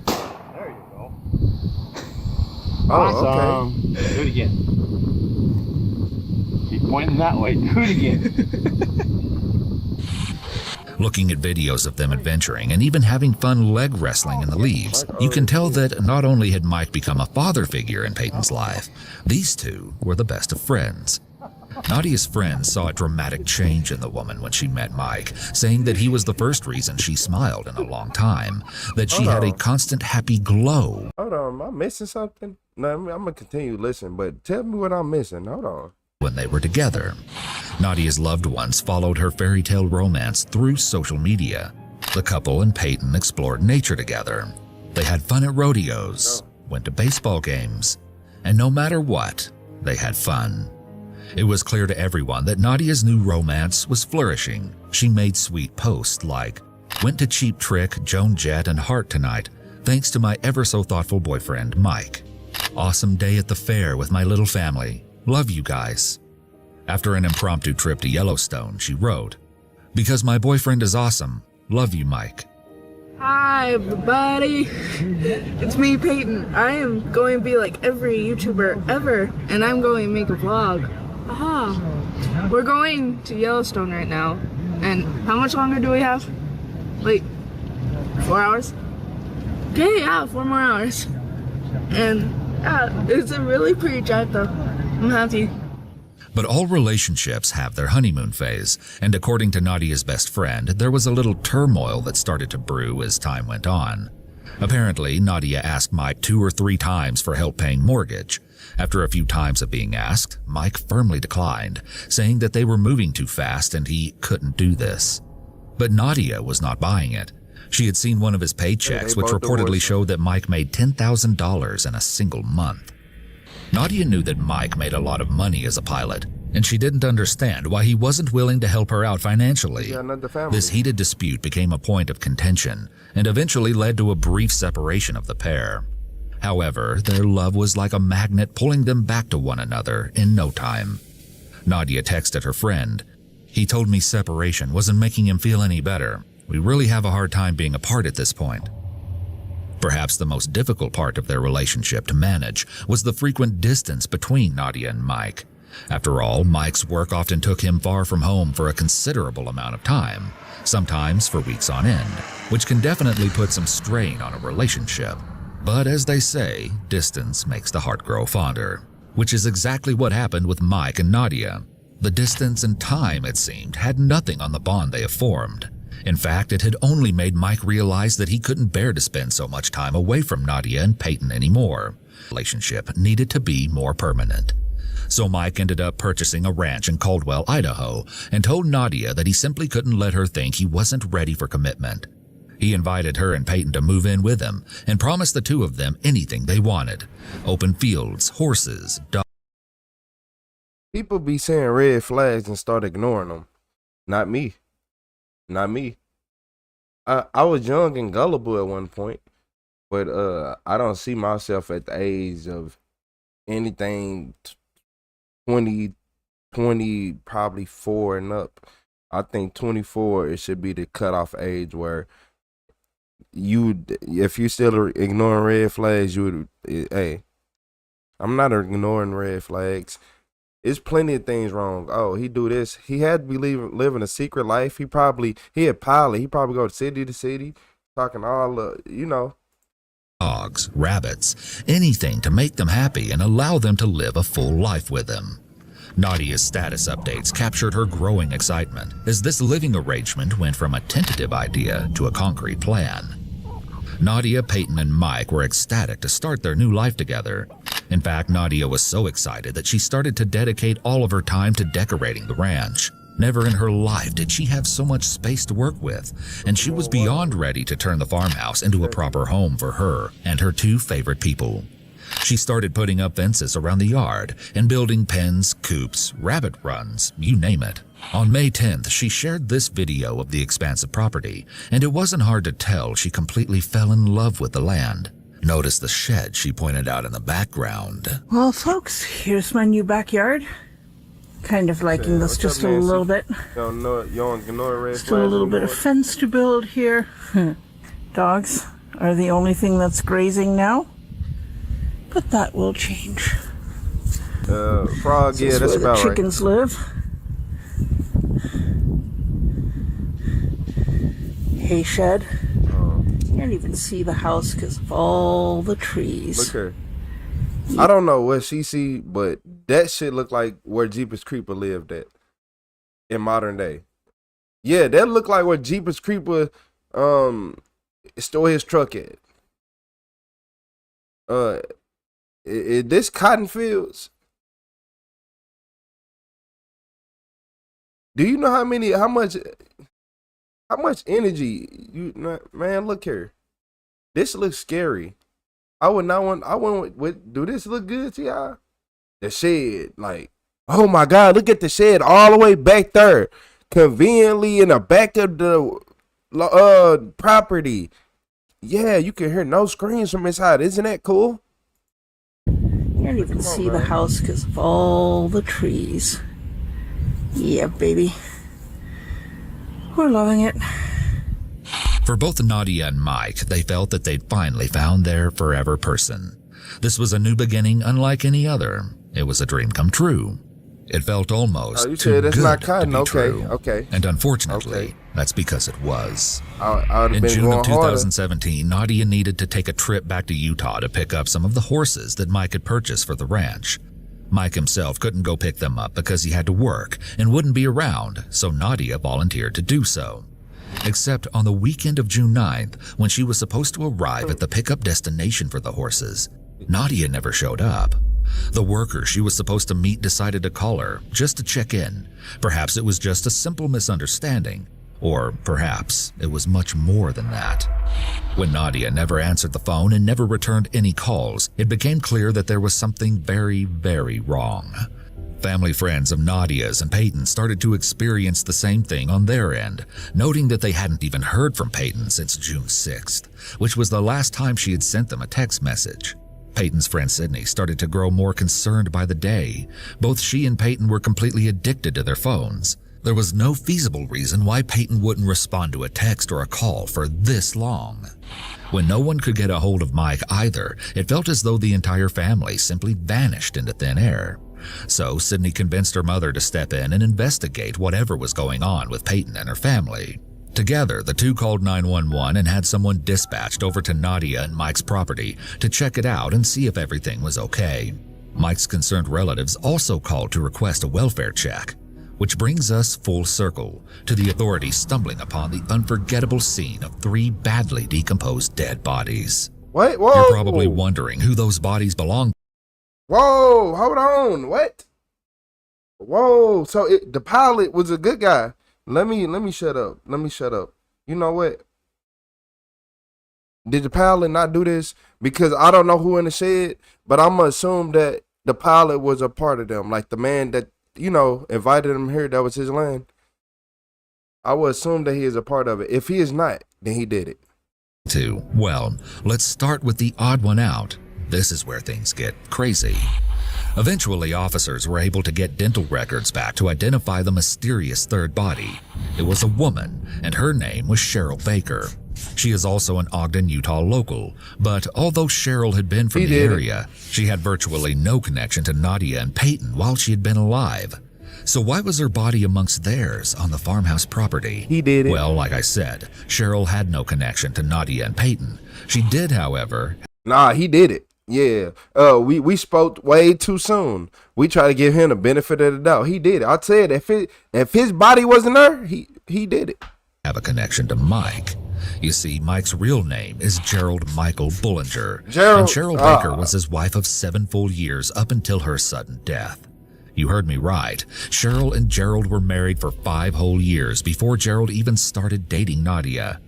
There you go. Oh, awesome. Okay. Do it again. Keep pointing that way. Do it again. Looking at videos of them adventuring and even having fun leg wrestling in the leaves, you can tell that not only had Mike become a father figure in Peyton's life, these two were the best of friends. Nadia's friends saw a dramatic change in the woman when she met Mike, saying that he was the first reason she smiled in a long time, that she had a constant happy glow. Hold on, am I missing something? No, I'm going to continue listening, but tell me what I'm missing. Hold on. When they were together. Nadia's loved ones followed her fairy tale romance through social media. The couple and Peyton explored nature together. They had fun at rodeos, went to baseball games, and no matter what, they had fun. It was clear to everyone that Nadia's new romance was flourishing. She made sweet posts like, "Went to Cheap Trick, Joan Jett, and Hart tonight, thanks to my ever so thoughtful boyfriend, Mike. Awesome day at the fair with my little family. Love you guys." After an impromptu trip to Yellowstone, she wrote, "Because my boyfriend is awesome. Love you, Mike." Hi, everybody. It's me, Peyton. I am going to be like every YouTuber ever, and I'm going to make a vlog. Aha. We're going to Yellowstone right now. And how much longer do we have? Like, 4 hours? Okay, yeah, 4 more hours. And yeah, it's a really pretty drive though. I'm happy. But all relationships have their honeymoon phase, and according to Nadia's best friend, there was a little turmoil that started to brew as time went on. Apparently, Nadia asked Mike 2 or 3 times for help paying mortgage. After a few times of being asked, Mike firmly declined, saying that they were moving too fast and he couldn't do this. But Nadia was not buying it. She had seen one of his paychecks, which reportedly showed that Mike made $10,000 in a single month. Nadia knew that Mike made a lot of money as a pilot, and she didn't understand why he wasn't willing to help her out financially. This heated dispute became a point of contention and eventually led to a brief separation of the pair. However, their love was like a magnet pulling them back to one another in no time. Nadia texted her friend, "He told me separation wasn't making him feel any better. We really have a hard time being apart at this point." Perhaps the most difficult part of their relationship to manage was the frequent distance between Nadia and Mike. After all, Mike's work often took him far from home for a considerable amount of time, sometimes for weeks on end, which can definitely put some strain on a relationship. But as they say, distance makes the heart grow fonder, which is exactly what happened with Mike and Nadia. The distance and time, it seemed, had nothing on the bond they have formed. In fact, it had only made Mike realize that he couldn't bear to spend so much time away from Nadia and Peyton anymore. The relationship needed to be more permanent. So Mike ended up purchasing a ranch in Caldwell, Idaho, and told Nadia that he simply couldn't let her think he wasn't ready for commitment. He invited her and Peyton to move in with him and promised the two of them anything they wanted: open fields, horses, dogs. People be saying red flags and start ignoring them. Not me. Not me. I was young and gullible at one point, but I don't see myself at the age of anything 20, probably 4 and up. I think 24, it should be the cutoff age where if you still ignoring red flags, hey, I'm not ignoring red flags. It's plenty of things wrong. Oh, he do this. He had to be living a secret life. He a pilot. He probably go city to city, talking all dogs, rabbits, anything to make them happy and allow them to live a full life with him. Nadia's status updates captured her growing excitement as this living arrangement went from a tentative idea to a concrete plan. Nadia, Peyton, and Mike were ecstatic to start their new life together. In fact, Nadia was so excited that she started to dedicate all of her time to decorating the ranch. Never in her life did she have so much space to work with, and she was beyond ready to turn the farmhouse into a proper home for her and her 2 favorite people. She started putting up fences around the yard and building pens, coops, rabbit runs, you name it. On May 10th, she shared this video of the expansive property, and it wasn't hard to tell she completely fell in love with the land. Notice the shed she pointed out in the background. Well, folks, here's my new backyard. Kind of liking this just a little bit. Still a little bit of fence to build here. Dogs are the only thing that's grazing now, but that will change. Frog, yeah, that's about right. Chickens live. Hay shed. You can't even see the house because of all the trees. Look here. I don't know what she see, but that shit look like where Jeepers Creeper lived at in modern day. Yeah, that look like where Jeepers Creeper store his truck at. This cotton fields. Do you know how much energy man, look here. This looks scary. I wouldn't do this look good to y'all? The shed, like, oh my God, look at the shed all the way back there. Conveniently in the back of the property. Yeah, you can hear no screams from inside. Isn't that cool? You can't even see the house because of all the trees. Yeah, baby. We're loving it. For both Nadia and Mike, they felt that they'd finally found their forever person. This was a new beginning unlike any other. It was a dream come true. It felt almost too good to be true. Okay. And unfortunately, that's because it was. In June of 2017, Nadia needed to take a trip back to Utah to pick up some of the horses that Mike had purchased for the ranch. Mike himself couldn't go pick them up because he had to work and wouldn't be around, so Nadia volunteered to do so. Except on the weekend of June 9th, when she was supposed to arrive at the pickup destination for the horses, Nadia never showed up. The worker she was supposed to meet decided to call her just to check in. Perhaps it was just a simple misunderstanding, or perhaps it was much more than that. When Nadia never answered the phone and never returned any calls, it became clear that there was something very, very wrong. Family friends of Nadia's and Peyton started to experience the same thing on their end, noting that they hadn't even heard from Peyton since June 6th, which was the last time she had sent them a text message. Peyton's friend Sydney started to grow more concerned by the day. Both she and Peyton were completely addicted to their phones. There was no feasible reason why Peyton wouldn't respond to a text or a call for this long. When no one could get a hold of Mike either, it felt as though the entire family simply vanished into thin air. So Sydney convinced her mother to step in and investigate whatever was going on with Peyton and her family. Together, the two called 911 and had someone dispatched over to Nadia and Mike's property to check it out and see if everything was okay. Mike's concerned relatives also called to request a welfare check, which brings us full circle to the authorities stumbling upon the unforgettable scene of 3 badly decomposed dead bodies. Wait, whoa! You're probably wondering who those bodies belong to. Whoa, hold on, what? Whoa, so the pilot was a good guy. Let me shut up. Let me shut up. You know what? Did the pilot not do this? Because I don't know who in the shed, but I'm gonna assume that the pilot was a part of them. Like the man that, you know, invited him here, that was his land. I would assume that he is a part of it. If he is not, then he did it. Well, let's start with the odd one out. This is where things get crazy. Eventually, officers were able to get dental records back to identify the mysterious third body. It was a woman, and her name was Cheryl Baker. She is also an Ogden, Utah local, but although Cheryl had been from the area, she had virtually no connection to Nadia and Peyton while she had been alive. So why was her body amongst theirs on the farmhouse property? He did it. Well, like I said, Cheryl had no connection to Nadia and Peyton. She did, however... Nah, he did it. Yeah. We spoke way too soon. We tried to give him the benefit of the doubt. He did it. I said if his body wasn't there, he did it. Have a connection to Mike. You see, Mike's real name is Gerald Michael Bullinger, and Cheryl Baker was his wife of 7 full years up until her sudden death. You heard me right. Cheryl and Gerald were married for 5 whole years before Gerald even started dating Nadia.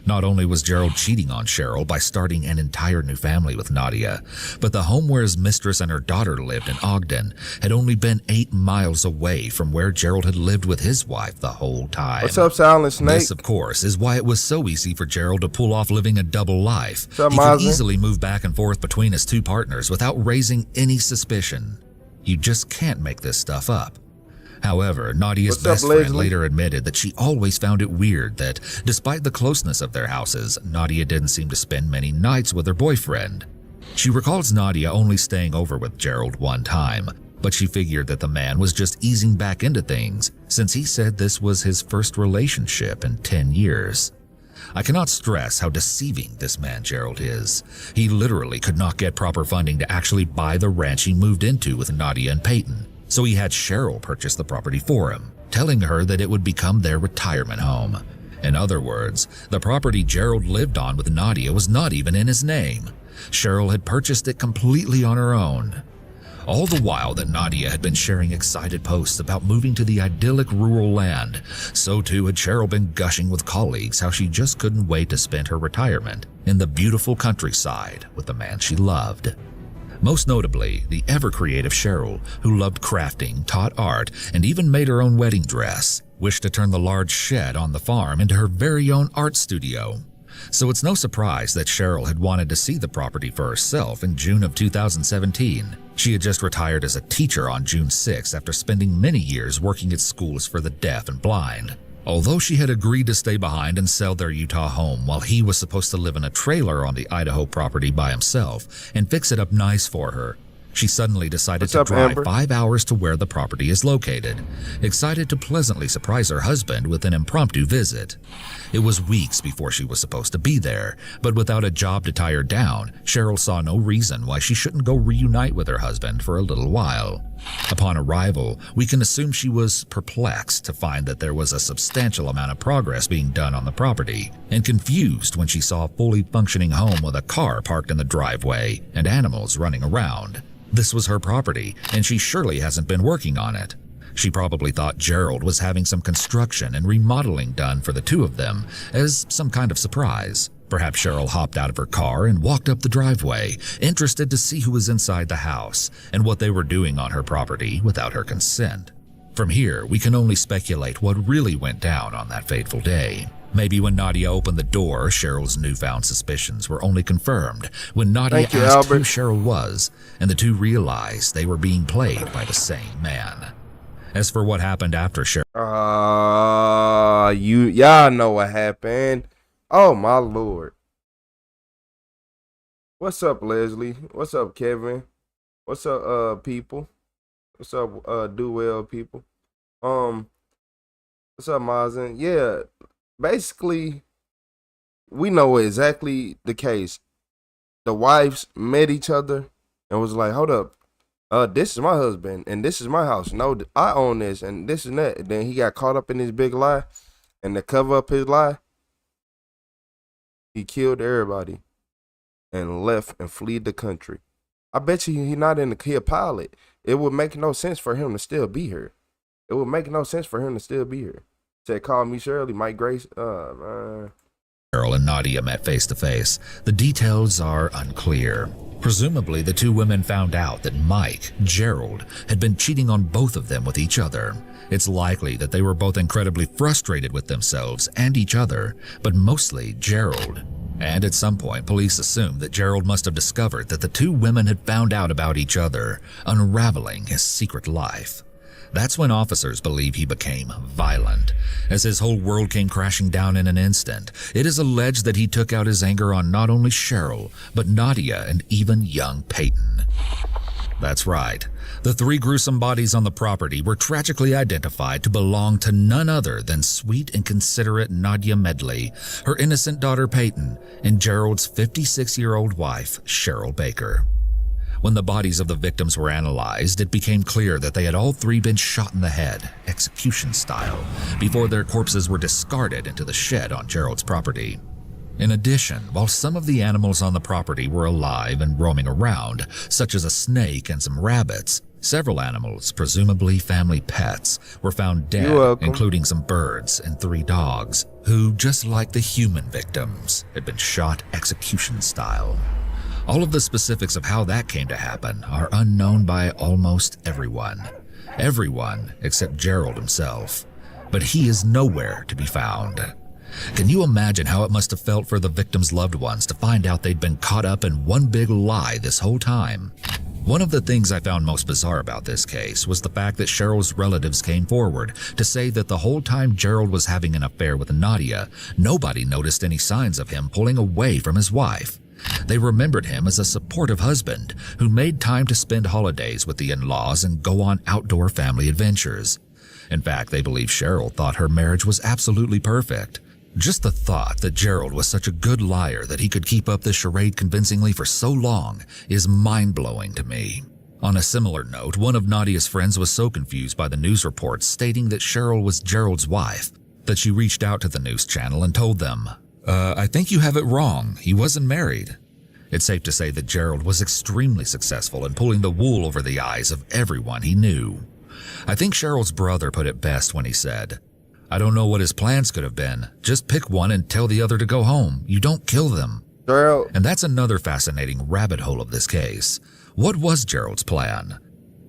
Not only was Gerald cheating on Cheryl by starting an entire new family with Nadia, but the home where his mistress and her daughter lived in Ogden had only been 8 miles away from where Gerald had lived with his wife the whole time. What's up, Silent Snake? This, of course, is why it was so easy for Gerald to pull off living a double life. What's up, he could Mazen? easily move back and forth between his 2 partners without raising any suspicion. You just can't make this stuff up. However, Nadia's best friend later admitted that she always found it weird that, despite the closeness of their houses, Nadia didn't seem to spend many nights with her boyfriend. She recalls Nadia only staying over with Gerald one time, but she figured that the man was just easing back into things since he said this was his first relationship in 10 years. I cannot stress how deceiving this man Gerald is. He literally could not get proper funding to actually buy the ranch he moved into with Nadia and Peyton. So he had Cheryl purchase the property for him, telling her that it would become their retirement home. In other words, the property Gerald lived on with Nadia was not even in his name. Cheryl had purchased it completely on her own. All the while that Nadia had been sharing excited posts about moving to the idyllic rural land, so too had Cheryl been gushing with colleagues how she just couldn't wait to spend her retirement in the beautiful countryside with the man she loved. Most notably, the ever-creative Cheryl, who loved crafting, taught art, and even made her own wedding dress, wished to turn the large shed on the farm into her very own art studio. So it's no surprise that Cheryl had wanted to see the property for herself in June of 2017. She had just retired as a teacher on June 6 after spending many years working at schools for the deaf and blind. Although she had agreed to stay behind and sell their Utah home while he was supposed to live in a trailer on the Idaho property by himself and fix it up nice for her, She suddenly decided What's to up, drive Amber? 5 hours to where the property is located, excited to pleasantly surprise her husband with an impromptu visit. It was weeks before she was supposed to be there, but without a job to tie her down, Cheryl saw no reason why she shouldn't go reunite with her husband for a little while. Upon arrival, we can assume she was perplexed to find that there was a substantial amount of progress being done on the property, and confused when she saw a fully functioning home with a car parked in the driveway and animals running around. This was her property, and she surely hasn't been working on it. She probably thought Gerald was having some construction and remodeling done for the two of them as some kind of surprise. Perhaps Cheryl hopped out of her car and walked up the driveway, interested to see who was inside the house and what they were doing on her property without her consent. From here, we can only speculate what really went down on that fateful day. Maybe when Nadia opened the door, Cheryl's newfound suspicions were only confirmed when Nadia Thank you, asked who Albert. Cheryl was, and the two realized they were being played by the same man. As for what happened after Cheryl, y'all know what happened. Oh my Lord. What's up, Leslie? What's up, Kevin? What's up, people? What's up, do well people? What's up, Mazen? Yeah, basically, we know exactly the case. The wives met each other and was like, hold up, this is my husband and this is my house. No, I own this and this and that. And then he got caught up in his big lie, and to cover up his lie, he killed everybody and left and fled the country. I bet you he not in the he a pilot. It would make no sense for him to still be here. It would make no sense for him to still be here. Said, call me Shirley, Mike Grace. Man. Cheryl and Nadia met face to face, the details are unclear. Presumably, the two women found out that Mike, Gerald, had been cheating on both of them with each other. It's likely that they were both incredibly frustrated with themselves and each other, but mostly Gerald. And at some point, police assumed that Gerald must have discovered that the two women had found out about each other, unraveling his secret life. That's when officers believe he became violent. As his whole world came crashing down in an instant, it is alleged that he took out his anger on not only Cheryl, but Nadia and even young Peyton. That's right. The three gruesome bodies on the property were tragically identified to belong to none other than sweet and considerate Nadia Medley, her innocent daughter Peyton, and Gerald's 56-year-old wife, Cheryl Baker. When the bodies of the victims were analyzed, it became clear that they had all three been shot in the head, execution style, before their corpses were discarded into the shed on Gerald's property. In addition, while some of the animals on the property were alive and roaming around, such as a snake and some rabbits, several animals, presumably family pets, were found dead, including some birds and 3 dogs, who, just like the human victims, had been shot execution style. All of the specifics of how that came to happen are unknown by almost everyone. Everyone except Gerald himself. But he is nowhere to be found. Can you imagine how it must have felt for the victims' loved ones to find out they'd been caught up in one big lie this whole time? One of the things I found most bizarre about this case was the fact that Cheryl's relatives came forward to say that the whole time Gerald was having an affair with Nadia, nobody noticed any signs of him pulling away from his wife. They remembered him as a supportive husband who made time to spend holidays with the in-laws and go on outdoor family adventures. In fact, they believe Cheryl thought her marriage was absolutely perfect. Just the thought that Gerald was such a good liar that he could keep up this charade convincingly for so long is mind-blowing to me. On a similar note, one of Nadia's friends was so confused by the news reports stating that Cheryl was Gerald's wife that she reached out to the news channel and told them, I think you have it wrong. He wasn't married. It's safe to say that Gerald was extremely successful in pulling the wool over the eyes of everyone he knew. I think Cheryl's brother put it best when he said, I don't know what his plans could have been. Just pick one and tell the other to go home. You don't kill them. Gerald. And that's another fascinating rabbit hole of this case. What was Gerald's plan?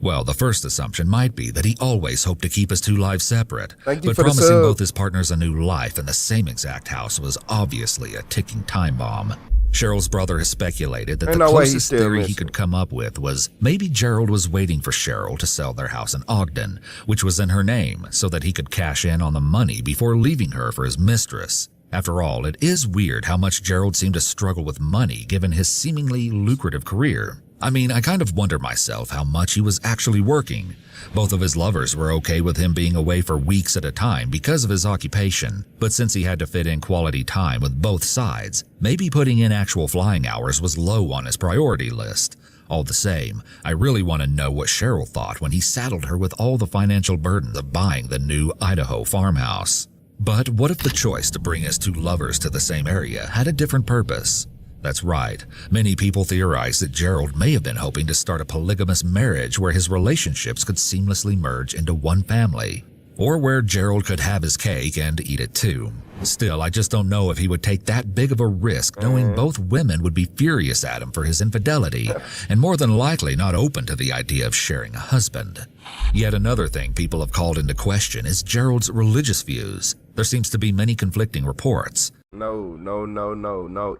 Well, the first assumption might be that he always hoped to keep his two lives separate, but promising both his partners a new life in the same exact house was obviously a ticking time bomb. Cheryl's brother has speculated that the closest theory he could come up with was maybe Gerald was waiting for Cheryl to sell their house in Ogden, which was in her name, so that he could cash in on the money before leaving her for his mistress. After all, it is weird how much Gerald seemed to struggle with money given his seemingly lucrative career. I mean, I kind of wonder myself how much he was actually working. Both of his lovers were okay with him being away for weeks at a time because of his occupation, but since he had to fit in quality time with both sides, maybe putting in actual flying hours was low on his priority list. All the same, I really want to know what Cheryl thought when he saddled her with all the financial burdens of buying the new Idaho farmhouse. But what if the choice to bring his two lovers to the same area had a different purpose? That's right. Many people theorize that Gerald may have been hoping to start a polygamous marriage where his relationships could seamlessly merge into one family, or where Gerald could have his cake and eat it too. Still, I just don't know if he would take that big of a risk, knowing both women would be furious at him for his infidelity, and more than likely not open to the idea of sharing a husband. Yet another thing people have called into question is Gerald's religious views. There seems to be many conflicting reports. No,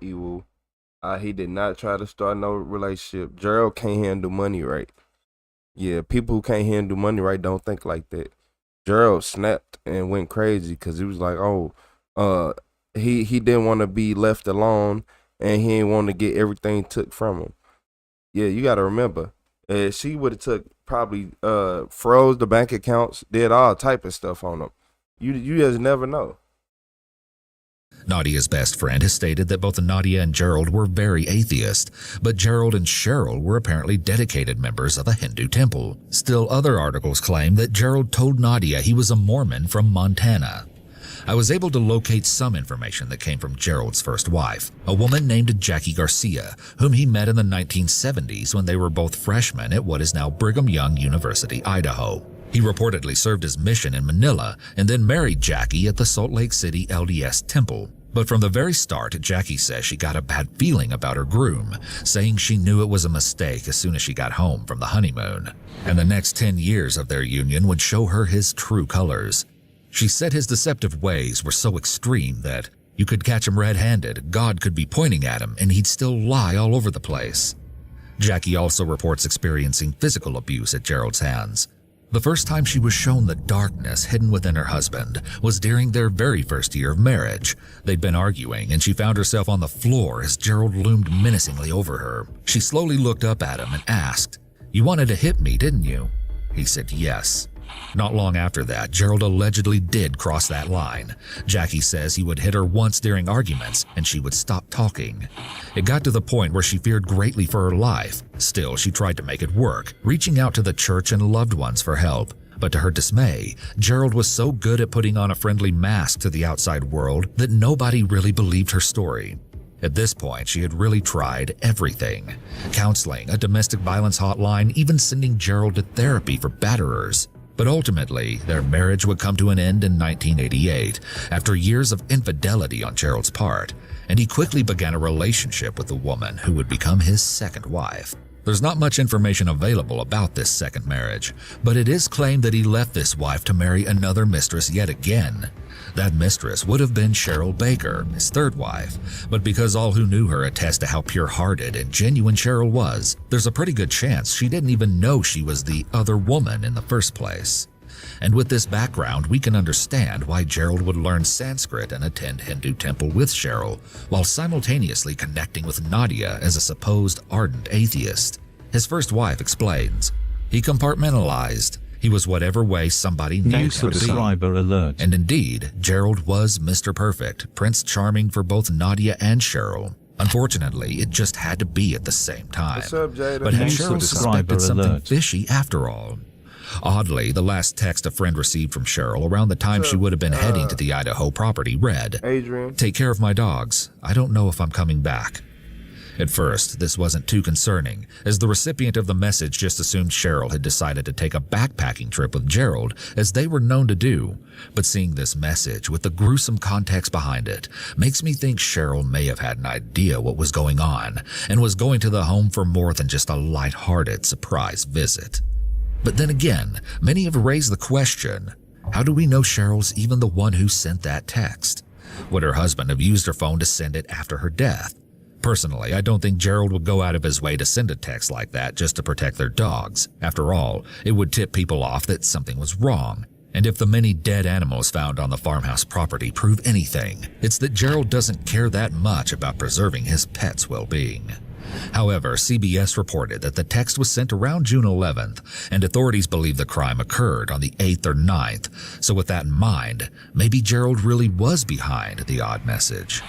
Ewu. He did not try to start no relationship. Gerald can't handle money right. Yeah, people who can't handle money right don't think like that. Gerald snapped and went crazy because he was like, he didn't want to be left alone and he didn't want to get everything took from him. Yeah, you got to remember, she would have took probably froze the bank accounts, did all type of stuff on them. You just never know. Nadia's best friend has stated that both Nadia and Gerald were very atheist, but Gerald and Cheryl were apparently dedicated members of a Hindu temple. Still, other articles claim that Gerald told Nadia he was a Mormon from Montana. I was able to locate some information that came from Gerald's first wife, a woman named Jackie Garcia, whom he met in the 1970s when they were both freshmen at what is now Brigham Young University, Idaho. He reportedly served his mission in Manila and then married Jackie at the Salt Lake City LDS temple. But from the very start, Jackie says she got a bad feeling about her groom, saying she knew it was a mistake as soon as she got home from the honeymoon. And the next 10 years of their union would show her his true colors. She said his deceptive ways were so extreme that you could catch him red-handed, God could be pointing at him, and he'd still lie all over the place. Jackie also reports experiencing physical abuse at Gerald's hands. The first time she was shown the darkness hidden within her husband was during their very first year of marriage. They'd been arguing, and she found herself on the floor as Gerald loomed menacingly over her. She slowly looked up at him and asked, "You wanted to hit me, didn't you?" He said yes. Not long after that, Gerald allegedly did cross that line. Jackie says he would hit her once during arguments, and she would stop talking. It got to the point where she feared greatly for her life. Still, she tried to make it work, reaching out to the church and loved ones for help. But to her dismay, Gerald was so good at putting on a friendly mask to the outside world that nobody really believed her story. At this point, she had really tried everything. Counseling, a domestic violence hotline, even sending Gerald to therapy for batterers. But ultimately, their marriage would come to an end in 1988, after years of infidelity on Gerald's part, and he quickly began a relationship with the woman who would become his second wife. There's not much information available about this second marriage, but it is claimed that he left this wife to marry another mistress yet again. That mistress would have been Cheryl Baker, his third wife, but because all who knew her attest to how pure-hearted and genuine Cheryl was, there's a pretty good chance she didn't even know she was the other woman in the first place. And with this background, we can understand why Gerald would learn Sanskrit and attend Hindu temple with Cheryl, while simultaneously connecting with Nadia as a supposed ardent atheist. His first wife explains, "He compartmentalized. He was whatever way somebody New named him to be." subscriber alert. And indeed, Gerald was Mr. Perfect, Prince Charming for both Nadia and Cheryl. Unfortunately, it just had to be at the same time. What's up, Jada? But had New Cheryl subscriber suspected something alert. fishy after all? Oddly, the last text a friend received from Cheryl around the time she would have been heading to the Idaho property read, Adrian. "Take care of my dogs. I don't know if I'm coming back." At first, this wasn't too concerning, as the recipient of the message just assumed Cheryl had decided to take a backpacking trip with Gerald, as they were known to do. But seeing this message with the gruesome context behind it makes me think Cheryl may have had an idea what was going on and was going to the home for more than just a light-hearted surprise visit. But then again, many have raised the question, how do we know Cheryl's even the one who sent that text? Would her husband have used her phone to send it after her death? Personally, I don't think Gerald would go out of his way to send a text like that just to protect their dogs. After all, it would tip people off that something was wrong. And if the many dead animals found on the farmhouse property prove anything, it's that Gerald doesn't care that much about preserving his pet's well-being. However, CBS reported that the text was sent around June 11th, and authorities believe the crime occurred on the 8th or 9th. So with that in mind, maybe Gerald really was behind the odd message.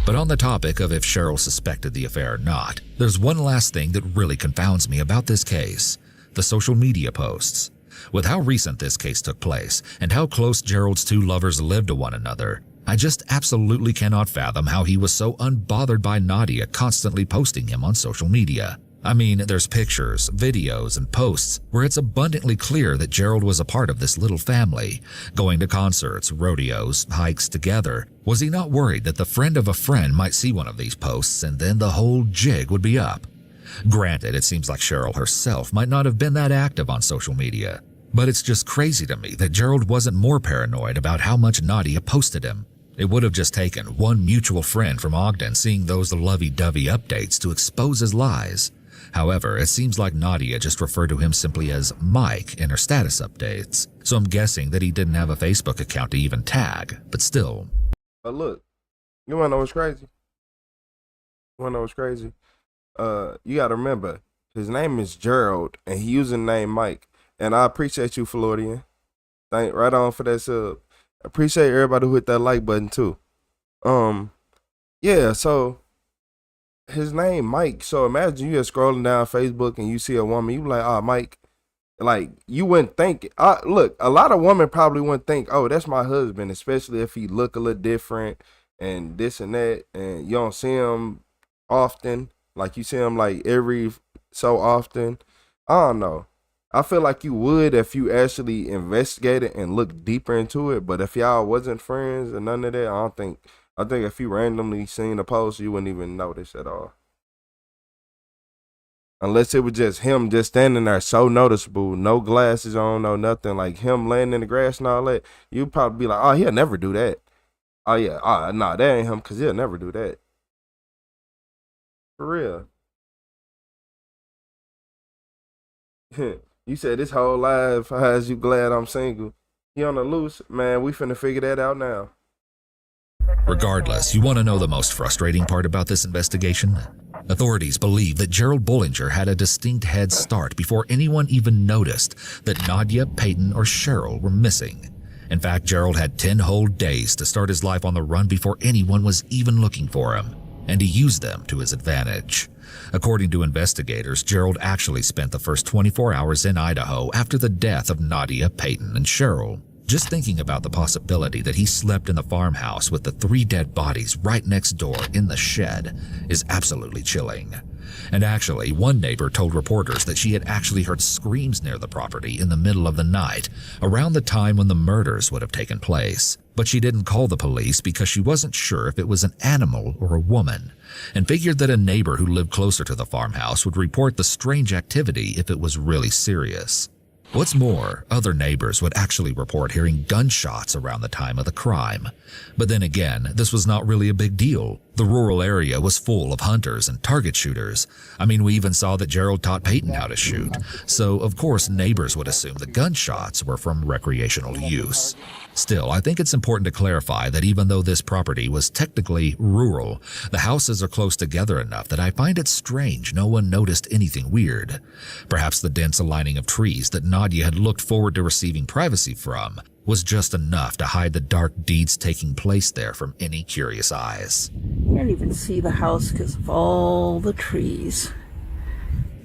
But on the topic of if Cheryl suspected the affair or not, there's one last thing that really confounds me about this case: the social media posts. With how recent this case took place and how close Gerald's two lovers lived to one another, I just absolutely cannot fathom how he was so unbothered by Nadia constantly posting him on social media. I mean, there's pictures, videos, and posts where it's abundantly clear that Gerald was a part of this little family, going to concerts, rodeos, hikes together. Was he not worried that the friend of a friend might see one of these posts and then the whole jig would be up? Granted, it seems like Cheryl herself might not have been that active on social media, but it's just crazy to me that Gerald wasn't more paranoid about how much Nadia posted him. It would have just taken one mutual friend from Ogden seeing those lovey-dovey updates to expose his lies. However, it seems like Nadia just referred to him simply as Mike in her status updates, so I'm guessing that he didn't have a Facebook account to even tag, but still. But look, you wanna know what's crazy? You gotta remember, his name is Gerald, and he using the name Mike. And I appreciate you, Floridian. Thank right on for that sub. Appreciate everybody who hit that like button too. Yeah, so his name Mike. So imagine you're scrolling down Facebook and you see a woman, you like, oh, Mike. Like, you wouldn't think, look, a lot of women probably wouldn't think, oh, that's my husband, especially if he look a little different and this and that, and you don't see him often. Like, you see him like every so often. I don't know. I feel like you would if you actually investigated and looked deeper into it. But if y'all wasn't friends and none of that, I think if you randomly seen a post, you wouldn't even notice at all. Unless it was just him just standing there so noticeable, no glasses on, no nothing, like him laying in the grass and all that, you'd probably be like, oh, he'll never do that. Oh, yeah, nah, that ain't him, because he'll never do that. For real. You said this whole life has you glad I'm single. He on the loose, man, we finna figure that out now. Regardless, you want to know the most frustrating part about this investigation? Authorities believe that Gerald Bollinger had a distinct head start before anyone even noticed that Nadia, Peyton, or Cheryl were missing. In fact, Gerald had 10 whole days to start his life on the run before anyone was even looking for him, and he used them to his advantage. According to investigators, Gerald actually spent the first 24 hours in Idaho after the death of Nadia, Peyton, and Cheryl. Just thinking about the possibility that he slept in the farmhouse with the 3 dead bodies right next door in the shed is absolutely chilling. And actually, one neighbor told reporters that she had actually heard screams near the property in the middle of the night, around the time when the murders would have taken place. But she didn't call the police because she wasn't sure if it was an animal or a woman, and figured that a neighbor who lived closer to the farmhouse would report the strange activity if it was really serious. What's more, other neighbors would actually report hearing gunshots around the time of the crime. But then again, this was not really a big deal. The rural area was full of hunters and target shooters. I mean, we even saw that Gerald taught Peyton how to shoot. So, of course, neighbors would assume the gunshots were from recreational use. Still, I think it's important to clarify that even though this property was technically rural, the houses are close together enough that I find it strange no one noticed anything weird. Perhaps the dense aligning of trees that Nadia had looked forward to receiving privacy from was just enough to hide the dark deeds taking place there from any curious eyes. You can't even see the house because of all the trees.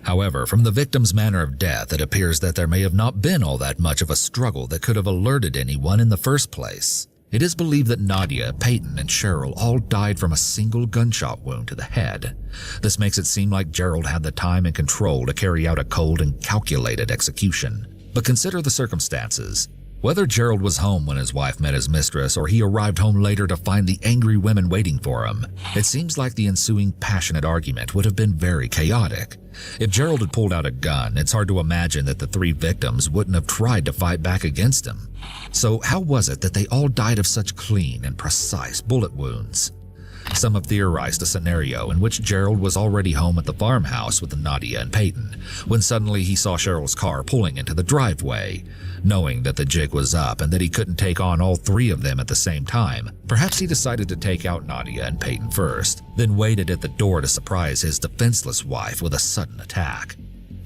However, from the victim's manner of death, it appears that there may have not been all that much of a struggle that could have alerted anyone in the first place. It is believed that Nadia, Peyton, and Cheryl all died from a single gunshot wound to the head. This makes it seem like Gerald had the time and control to carry out a cold and calculated execution. But consider the circumstances. Whether Gerald was home when his wife met his mistress or he arrived home later to find the angry women waiting for him, it seems like the ensuing passionate argument would have been very chaotic. If Gerald had pulled out a gun, it's hard to imagine that the 3 victims wouldn't have tried to fight back against him. So how was it that they all died of such clean and precise bullet wounds? Some have theorized a scenario in which Gerald was already home at the farmhouse with Nadia and Peyton, when suddenly he saw Cheryl's car pulling into the driveway. Knowing that the jig was up and that he couldn't take on all three of them at the same time, perhaps he decided to take out Nadia and Peyton first, then waited at the door to surprise his defenseless wife with a sudden attack.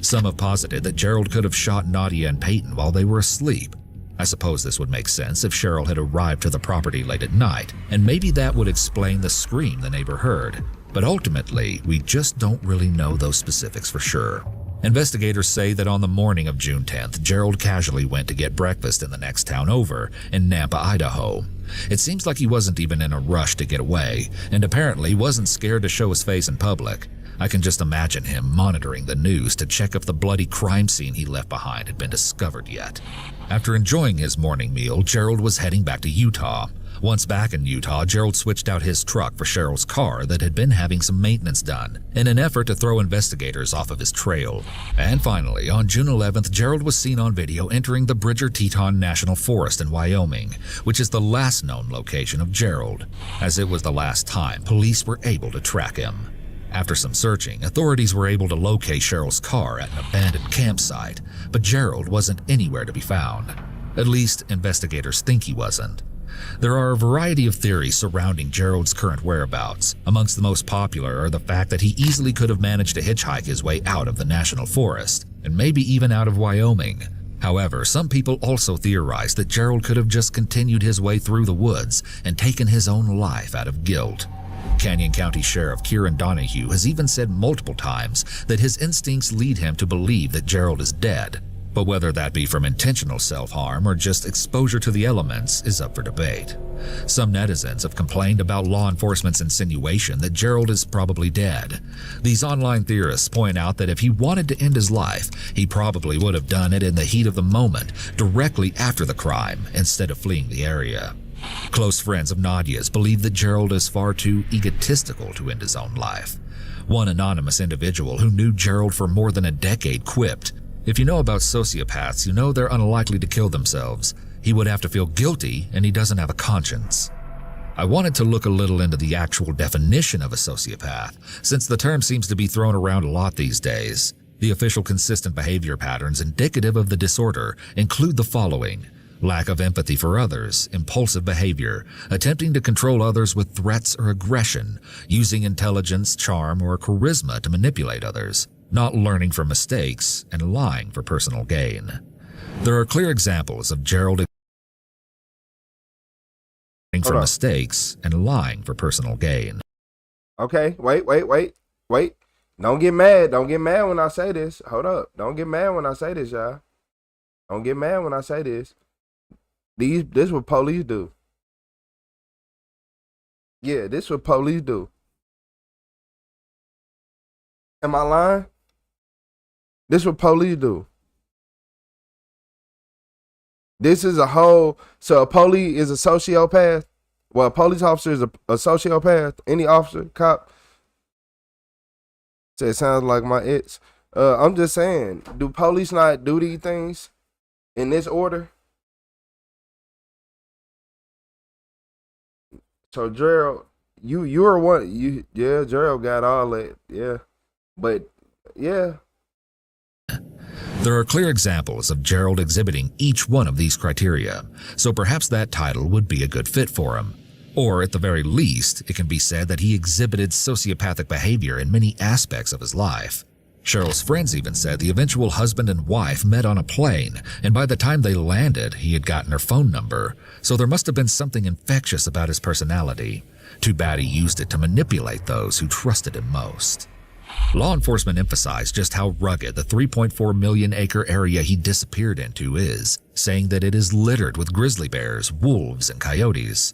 Some have posited that Gerald could have shot Nadia and Peyton while they were asleep. I suppose this would make sense if Cheryl had arrived to the property late at night, and maybe that would explain the scream the neighbor heard. But ultimately, we just don't really know those specifics for sure. Investigators say that on the morning of June 10th, Gerald casually went to get breakfast in the next town over, in Nampa, Idaho. It seems like he wasn't even in a rush to get away, and apparently wasn't scared to show his face in public. I can just imagine him monitoring the news to check if the bloody crime scene he left behind had been discovered yet. After enjoying his morning meal, Gerald was heading back to Utah. Once back in Utah, Gerald switched out his truck for Cheryl's car that had been having some maintenance done, in an effort to throw investigators off of his trail. And finally, on June 11th, Gerald was seen on video entering the Bridger-Teton National Forest in Wyoming, which is the last known location of Gerald, as it was the last time police were able to track him. After some searching, authorities were able to locate Cheryl's car at an abandoned campsite, but Gerald wasn't anywhere to be found. At least, investigators think he wasn't. There are a variety of theories surrounding Gerald's current whereabouts. Amongst the most popular are the fact that he easily could have managed to hitchhike his way out of the national forest, and maybe even out of Wyoming. However, some people also theorize that Gerald could have just continued his way through the woods and taken his own life out of guilt. Canyon County Sheriff Kieran Donahue has even said multiple times that his instincts lead him to believe that Gerald is dead. But whether that be from intentional self-harm or just exposure to the elements is up for debate. Some netizens have complained about law enforcement's insinuation that Gerald is probably dead. These online theorists point out that if he wanted to end his life, he probably would have done it in the heat of the moment, directly after the crime, instead of fleeing the area. Close friends of Nadia's believe that Gerald is far too egotistical to end his own life. One anonymous individual who knew Gerald for more than a decade quipped, "If you know about sociopaths, you know they're unlikely to kill themselves. He would have to feel guilty, and he doesn't have a conscience." I wanted to look a little into the actual definition of a sociopath, since the term seems to be thrown around a lot these days. The official consistent behavior patterns indicative of the disorder include the following: lack of empathy for others, impulsive behavior, attempting to control others with threats or aggression, using intelligence, charm, or charisma to manipulate others, not learning from mistakes, and lying for personal gain. There are clear examples of Gerald learning from mistakes and lying for personal gain. Okay, wait. Don't get mad. Don't get mad when I say this. Hold up. Don't get mad when I say this, y'all. Don't get mad when I say this. This what police do. Yeah, this what police do. Am I lying? This what police do. This is a whole, so a police is a sociopath. Well, a police officer is a sociopath. Any officer, cop. So it sounds like my ex. I'm just saying, do police not do these things in this order? So Gerald, you are one. Gerald got all that. Yeah, but yeah. There are clear examples of Gerald exhibiting each one of these criteria, so perhaps that title would be a good fit for him. Or at the very least, it can be said that he exhibited sociopathic behavior in many aspects of his life. Cheryl's friends even said the eventual husband and wife met on a plane, and by the time they landed, he had gotten her phone number, so there must have been something infectious about his personality. Too bad he used it to manipulate those who trusted him most. Law enforcement emphasized just how rugged the 3.4 million acre area he disappeared into is, saying that it is littered with grizzly bears, wolves, and coyotes.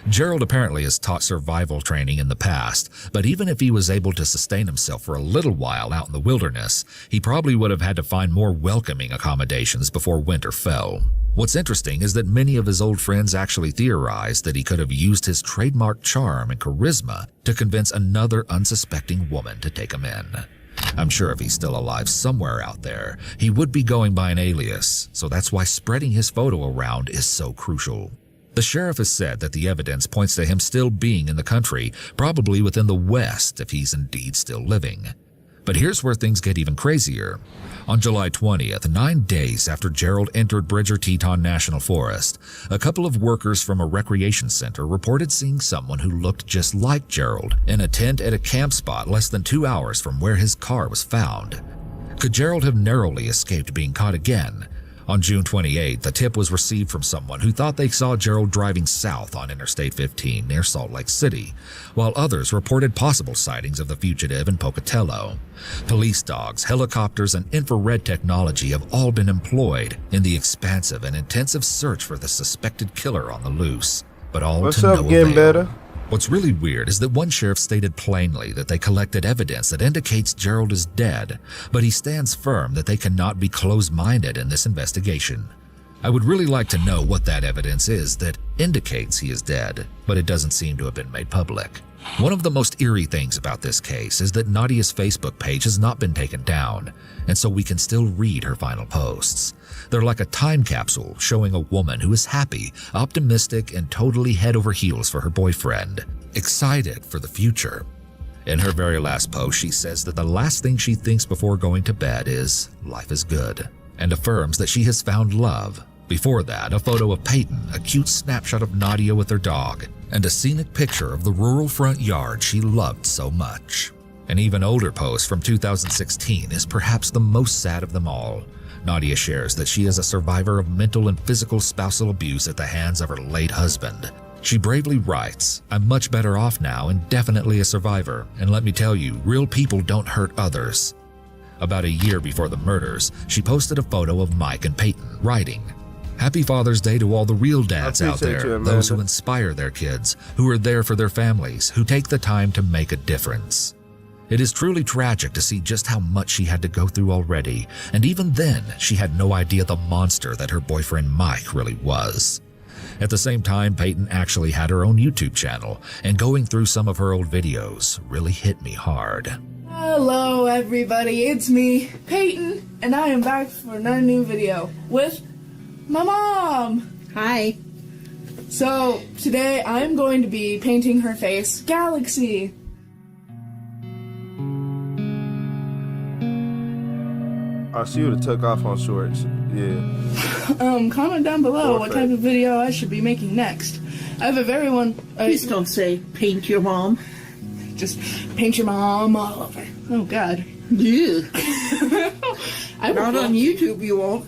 Gerald apparently has taught survival training in the past, but even if he was able to sustain himself for a little while out in the wilderness, he probably would have had to find more welcoming accommodations before winter fell. What's interesting is that many of his old friends actually theorized that he could have used his trademark charm and charisma to convince another unsuspecting woman to take him in. I'm sure if he's still alive somewhere out there, he would be going by an alias, so that's why spreading his photo around is so crucial. The sheriff has said that the evidence points to him still being in the country, probably within the West if he's indeed still living. But here's where things get even crazier. On July 20th, 9 days after Gerald entered Bridger-Teton National Forest, a couple of workers from a recreation center reported seeing someone who looked just like Gerald in a tent at a camp spot less than 2 hours from where his car was found. Could Gerald have narrowly escaped being caught again? On June 28th, the tip was received from someone who thought they saw Gerald driving south on Interstate 15 near Salt Lake City, while others reported possible sightings of the fugitive in Pocatello. Police dogs, helicopters, and infrared technology have all been employed in the expansive and intensive search for the suspected killer on the loose, but all What's to up, no getting avail. better? What's really weird is that one sheriff stated plainly that they collected evidence that indicates Gerald is dead, but he stands firm that they cannot be closed-minded in this investigation. I would really like to know what that evidence is that indicates he is dead, but it doesn't seem to have been made public. One of the most eerie things about this case is that Nadia's Facebook page has not been taken down, and so we can still read her final posts. They're like a time capsule showing a woman who is happy, optimistic, and totally head over heels for her boyfriend, excited for the future. In her very last post, she says that the last thing she thinks before going to bed is, life is good, and affirms that she has found love. Before that, a photo of Peyton, a cute snapshot of Nadia with her dog, and a scenic picture of the rural front yard she loved so much. An even older post from 2016 is perhaps the most sad of them all. Nadia shares that she is a survivor of mental and physical spousal abuse at the hands of her late husband. She bravely writes, "I'm much better off now and definitely a survivor, and let me tell you, real people don't hurt others." About a year before the murders, she posted a photo of Mike and Peyton, writing, "Happy Father's Day to all the real dads out there, those who inspire their kids, who are there for their families, who take the time to make a difference." It is truly tragic to see just how much she had to go through already, and even then, she had no idea the monster that her boyfriend Mike really was. At the same time, Peyton actually had her own YouTube channel, and going through some of her old videos really hit me hard. Hello everybody, it's me, Peyton, and I am back for another new video with my mom. Hi. So, today I'm going to be painting her face Galaxy. I see you would have took off on shorts. Yeah. Comment down below what type of video I should be making next. I have a very one. Please don't say paint your mom. Just paint your mom all over. Oh God. Yeah. Not on YouTube, you won't.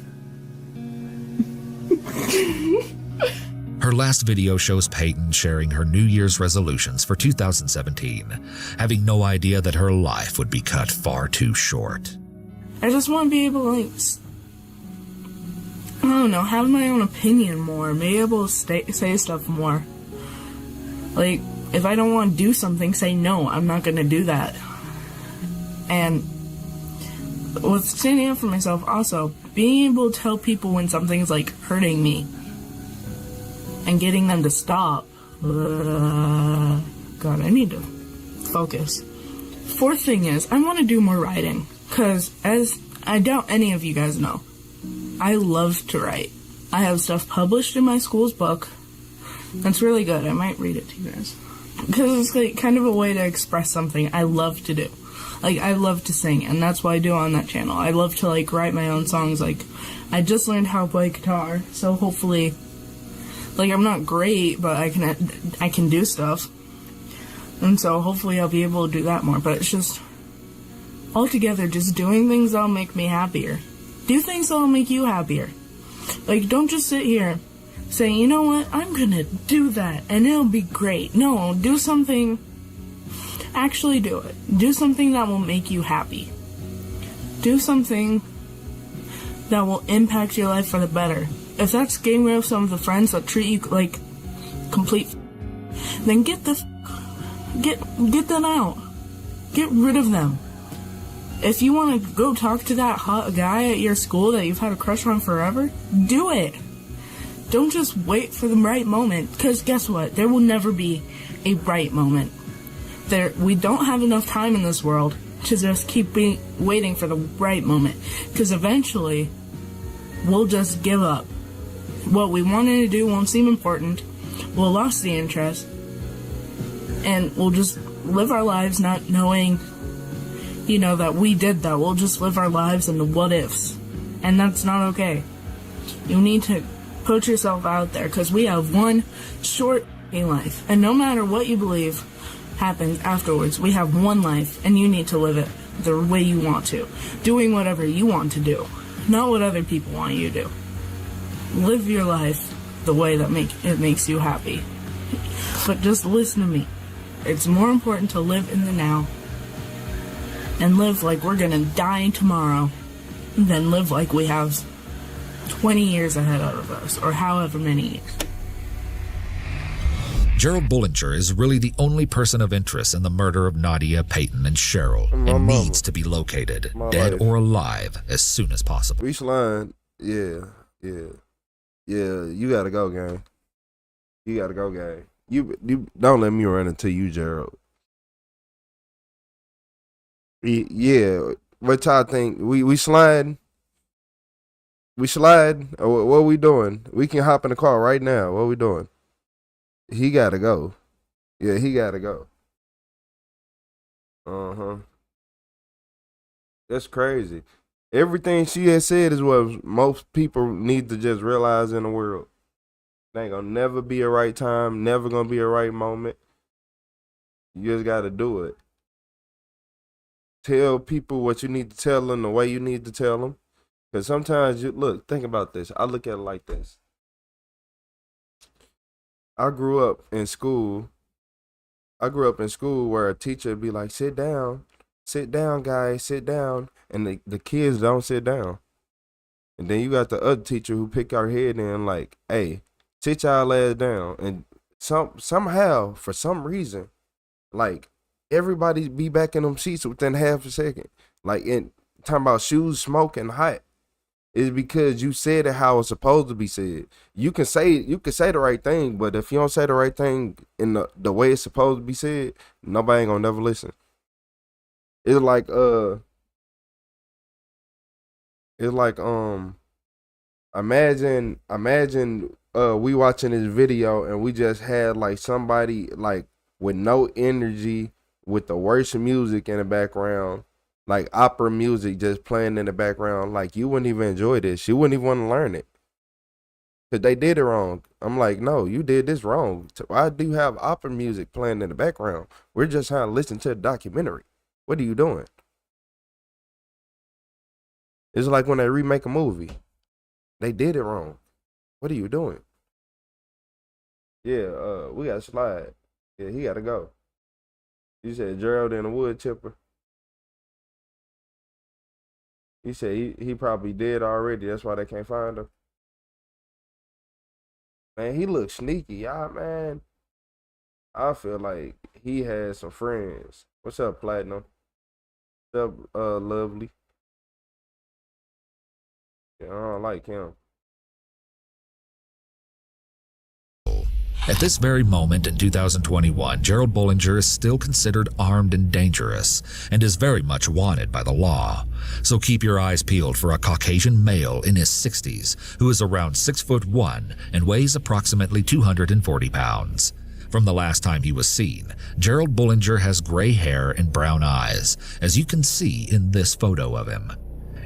Her last video shows Peyton sharing her New Year's resolutions for 2017, having no idea that her life would be cut far too short. I just want to be able to, like, I don't know, have my own opinion more, be able to say stuff more. Like, if I don't want to do something, say no, I'm not going to do that. And with standing up for myself also, being able to tell people when something's, like, hurting me and getting them to stop. God, I need to focus. Fourth thing is, I want to do more writing. Because, as I doubt any of you guys know, I love to write. I have stuff published in my school's book. That's really good. I might read it to you guys. Because it's like kind of a way to express something I love to do. Like, I love to sing, and that's what I do on that channel. I love to, like, write my own songs. Like, I just learned how to play guitar, so hopefully, like, I'm not great, but I can do stuff. And so hopefully I'll be able to do that more. But it's just, altogether, just doing things that'll make me happier. Do things that'll make you happier. Like, don't just sit here saying, you know what, I'm gonna do that, and it'll be great. No, do something, actually do it. Do something that will make you happy. Do something that will impact your life for the better. If that's getting rid of some of the friends that treat you like complete, then get them out. Get rid of them. If you want to go talk to that hot guy at your school that you've had a crush on forever, do it. Don't just wait for the right moment, because guess what? There will never be a right moment. We don't have enough time in this world to just keep waiting for the right moment, because eventually we'll just give up. What we wanted to do won't seem important, we'll lost the interest. And we'll just live our lives not knowing, you know, that we did that. We'll just live our lives in the what ifs. And that's not okay. You need to put yourself out there, because we have one short life. And no matter what you believe happens afterwards, we have one life, and you need to live it the way you want to. Doing whatever you want to do, not what other people want you to do. Live your life the way that makes you happy. But just listen to me. It's more important to live in the now and live like we're gonna die tomorrow than live like we have 20 years ahead of us, or however many years. Gerald Bullinger is really the only person of interest in the murder of Nadia, Peyton, and Cheryl, and needs to be located, dead or alive, as soon as possible. Reach line, yeah, you gotta go, gang. You gotta go, gang. You don't let me run into you, Gerald. Yeah, what y'all think? We sliding? We slide? Or what we doing? We can hop in the car right now. What we doing? He gotta go. Yeah, he gotta go. That's crazy. Everything she has said is what most people need to just realize in the world. There ain't gonna never be a right time, never gonna be a right moment. You just gotta do it. Tell people what you need to tell them the way you need to tell them. Because sometimes, think about this. I look at it like this. I grew up in school where a teacher would be like, sit down, guys, sit down. And the kids don't sit down. And then you got the other teacher who pick our head in like, hey, sit y'all ass down. And somehow, for some reason, like, everybody be back in them seats within half a second. Like, talking about shoes smoking hot. It's because you said it how it's supposed to be said. You can say the right thing, but if you don't say the right thing in the way it's supposed to be said, nobody ain't gonna never listen. It's like imagine we watching this video and we just had like somebody like with no energy, with the worst music in the background, like opera music just playing in the background. Like, you wouldn't even enjoy this. You wouldn't even want to learn it. Because they did it wrong. I'm like, no, you did this wrong. Why do you have opera music playing in the background? We're just trying to listen to a documentary. What are you doing? It's like when they remake a movie. They did it wrong. What are you doing? Yeah, we got to slide. Yeah, he got to go. You said Gerald in the wood chipper. He said he probably dead already. That's why they can't find him. Man, he looks sneaky, y'all, man. I feel like he has some friends. What's up, Platinum? What's up, Lovely? Yeah, I don't like him. At this very moment in 2021, Gerald Bullinger is still considered armed and dangerous, and is very much wanted by the law. So keep your eyes peeled for a Caucasian male in his 60s who is around 6'1" and weighs approximately 240 pounds. From the last time he was seen, Gerald Bullinger has gray hair and brown eyes, as you can see in this photo of him.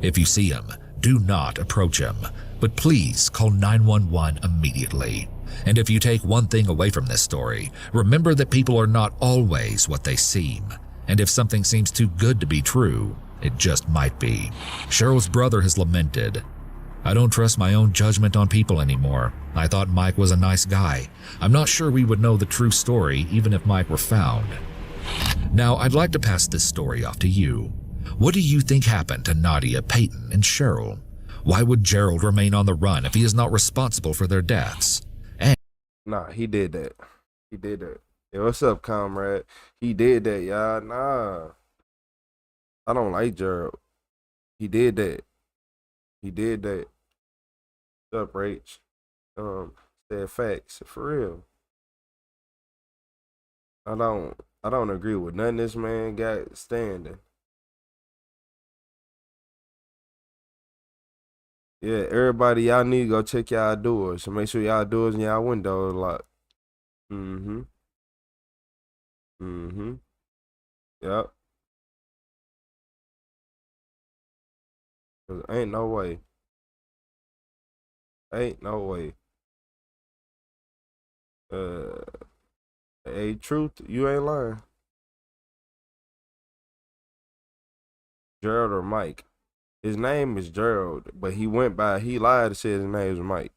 If you see him, do not approach him, but please call 911 immediately. And if you take one thing away from this story, remember that people are not always what they seem. And if something seems too good to be true, it just might be. Cheryl's brother has lamented, "I don't trust my own judgment on people anymore. I thought Mike was a nice guy. I'm not sure we would know the true story even if Mike were found." Now, I'd like to pass this story off to you. What do you think happened to Nadia, Peyton, and Cheryl? Why would Gerald remain on the run if he is not responsible for their deaths? Nah, he did that. He did that. Yo, what's up, comrade? He did that, y'all. Nah. I don't like Gerald. He did that. He did that. What's up, Rach? Said facts. For real. I don't agree with nothing this man got standing. Yeah, everybody, y'all need to go check y'all doors. So make sure y'all doors and y'all windows locked. Mm-hmm. Mm-hmm. Yep. 'Cause ain't no way. Ain't no way. Hey, truth, you ain't lying. Gerald or Mike. His name is Gerald, but he lied and said his name was Mike.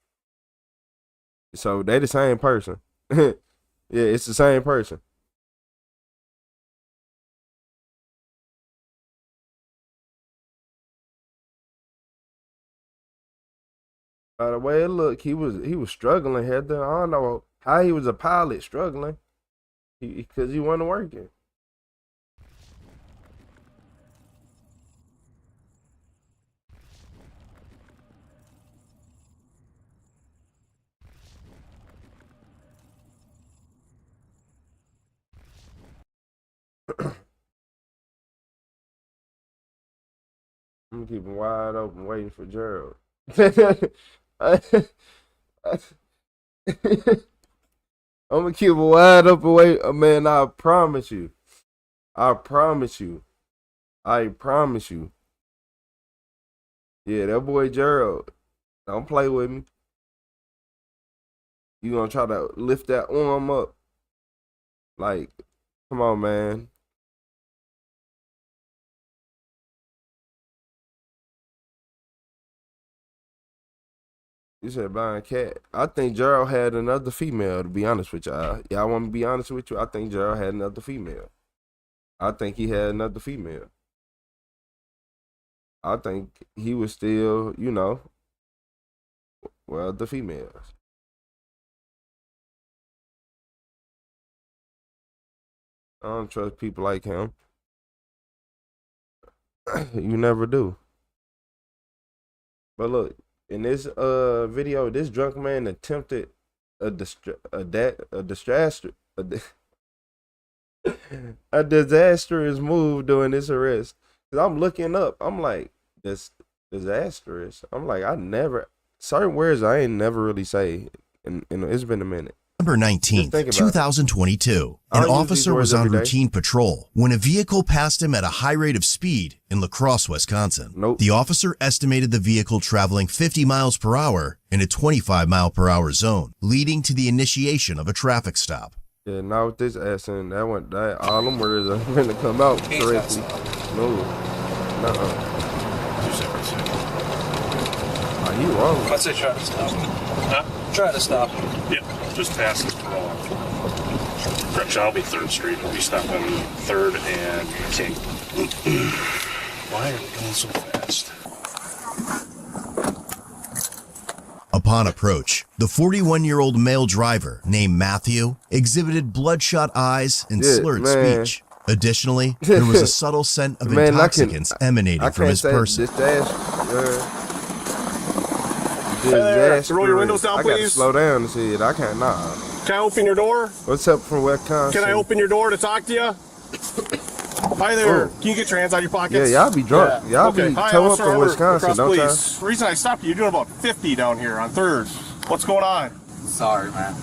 So they the same person. Yeah, it's the same person. By the way it looked, he was struggling, Heather. I don't know how he was a pilot struggling. Because he wasn't working. I'm gonna keep him wide open waiting for Gerald. I'm gonna keep him wide open waiting. Man, I promise you. I promise you. I promise you. Yeah, that boy Gerald. Don't play with me. You gonna try to lift that arm up. Like, come on, man. You said blind cat. I think Gerald had another female, to be honest with y'all. Y'all want me to be honest with you? I think Gerald had another female. I think he had another female. I think he was still, well, the females. I don't trust people like him. You never do. But look, in this video, this drunk man attempted a disastrous move during this arrest. Cause I'm looking up, I'm like, this disastrous. I'm like, certain words I ain't never really say, and it's been a minute. November 19th, 2022, an officer was on routine patrol when a vehicle passed him at a high rate of speed in La Crosse, Wisconsin. The officer estimated the vehicle traveling 50 miles per hour in a 25 mile per hour zone, leading to the initiation of a traffic stop. Yeah, now with this accent, that all them words are going to come out correctly. No, Are you wrong? I say try to stop. Huh? Try to stop. Yeah, just past this parole. Correction, I'll be 3rd Street. We'll be stopping 3rd and King. Why are we going so fast? Upon approach, the 41-year-old male driver named Matthew exhibited bloodshot eyes and slurred speech. Additionally, there was a subtle scent of intoxicants emanating from his person. Roll your windows down, please. I gotta slow down and see it. I can't, Can I open your door? What's up from Wisconsin? Can I open your door to talk to you? Hi there. Can you get your hands out of your pockets? Yeah, y'all be drunk. Y'all be toe up in Wisconsin, don't y'all? The reason I stopped you, you're doing about 50 down here on 3rd. What's going on? Sorry, man.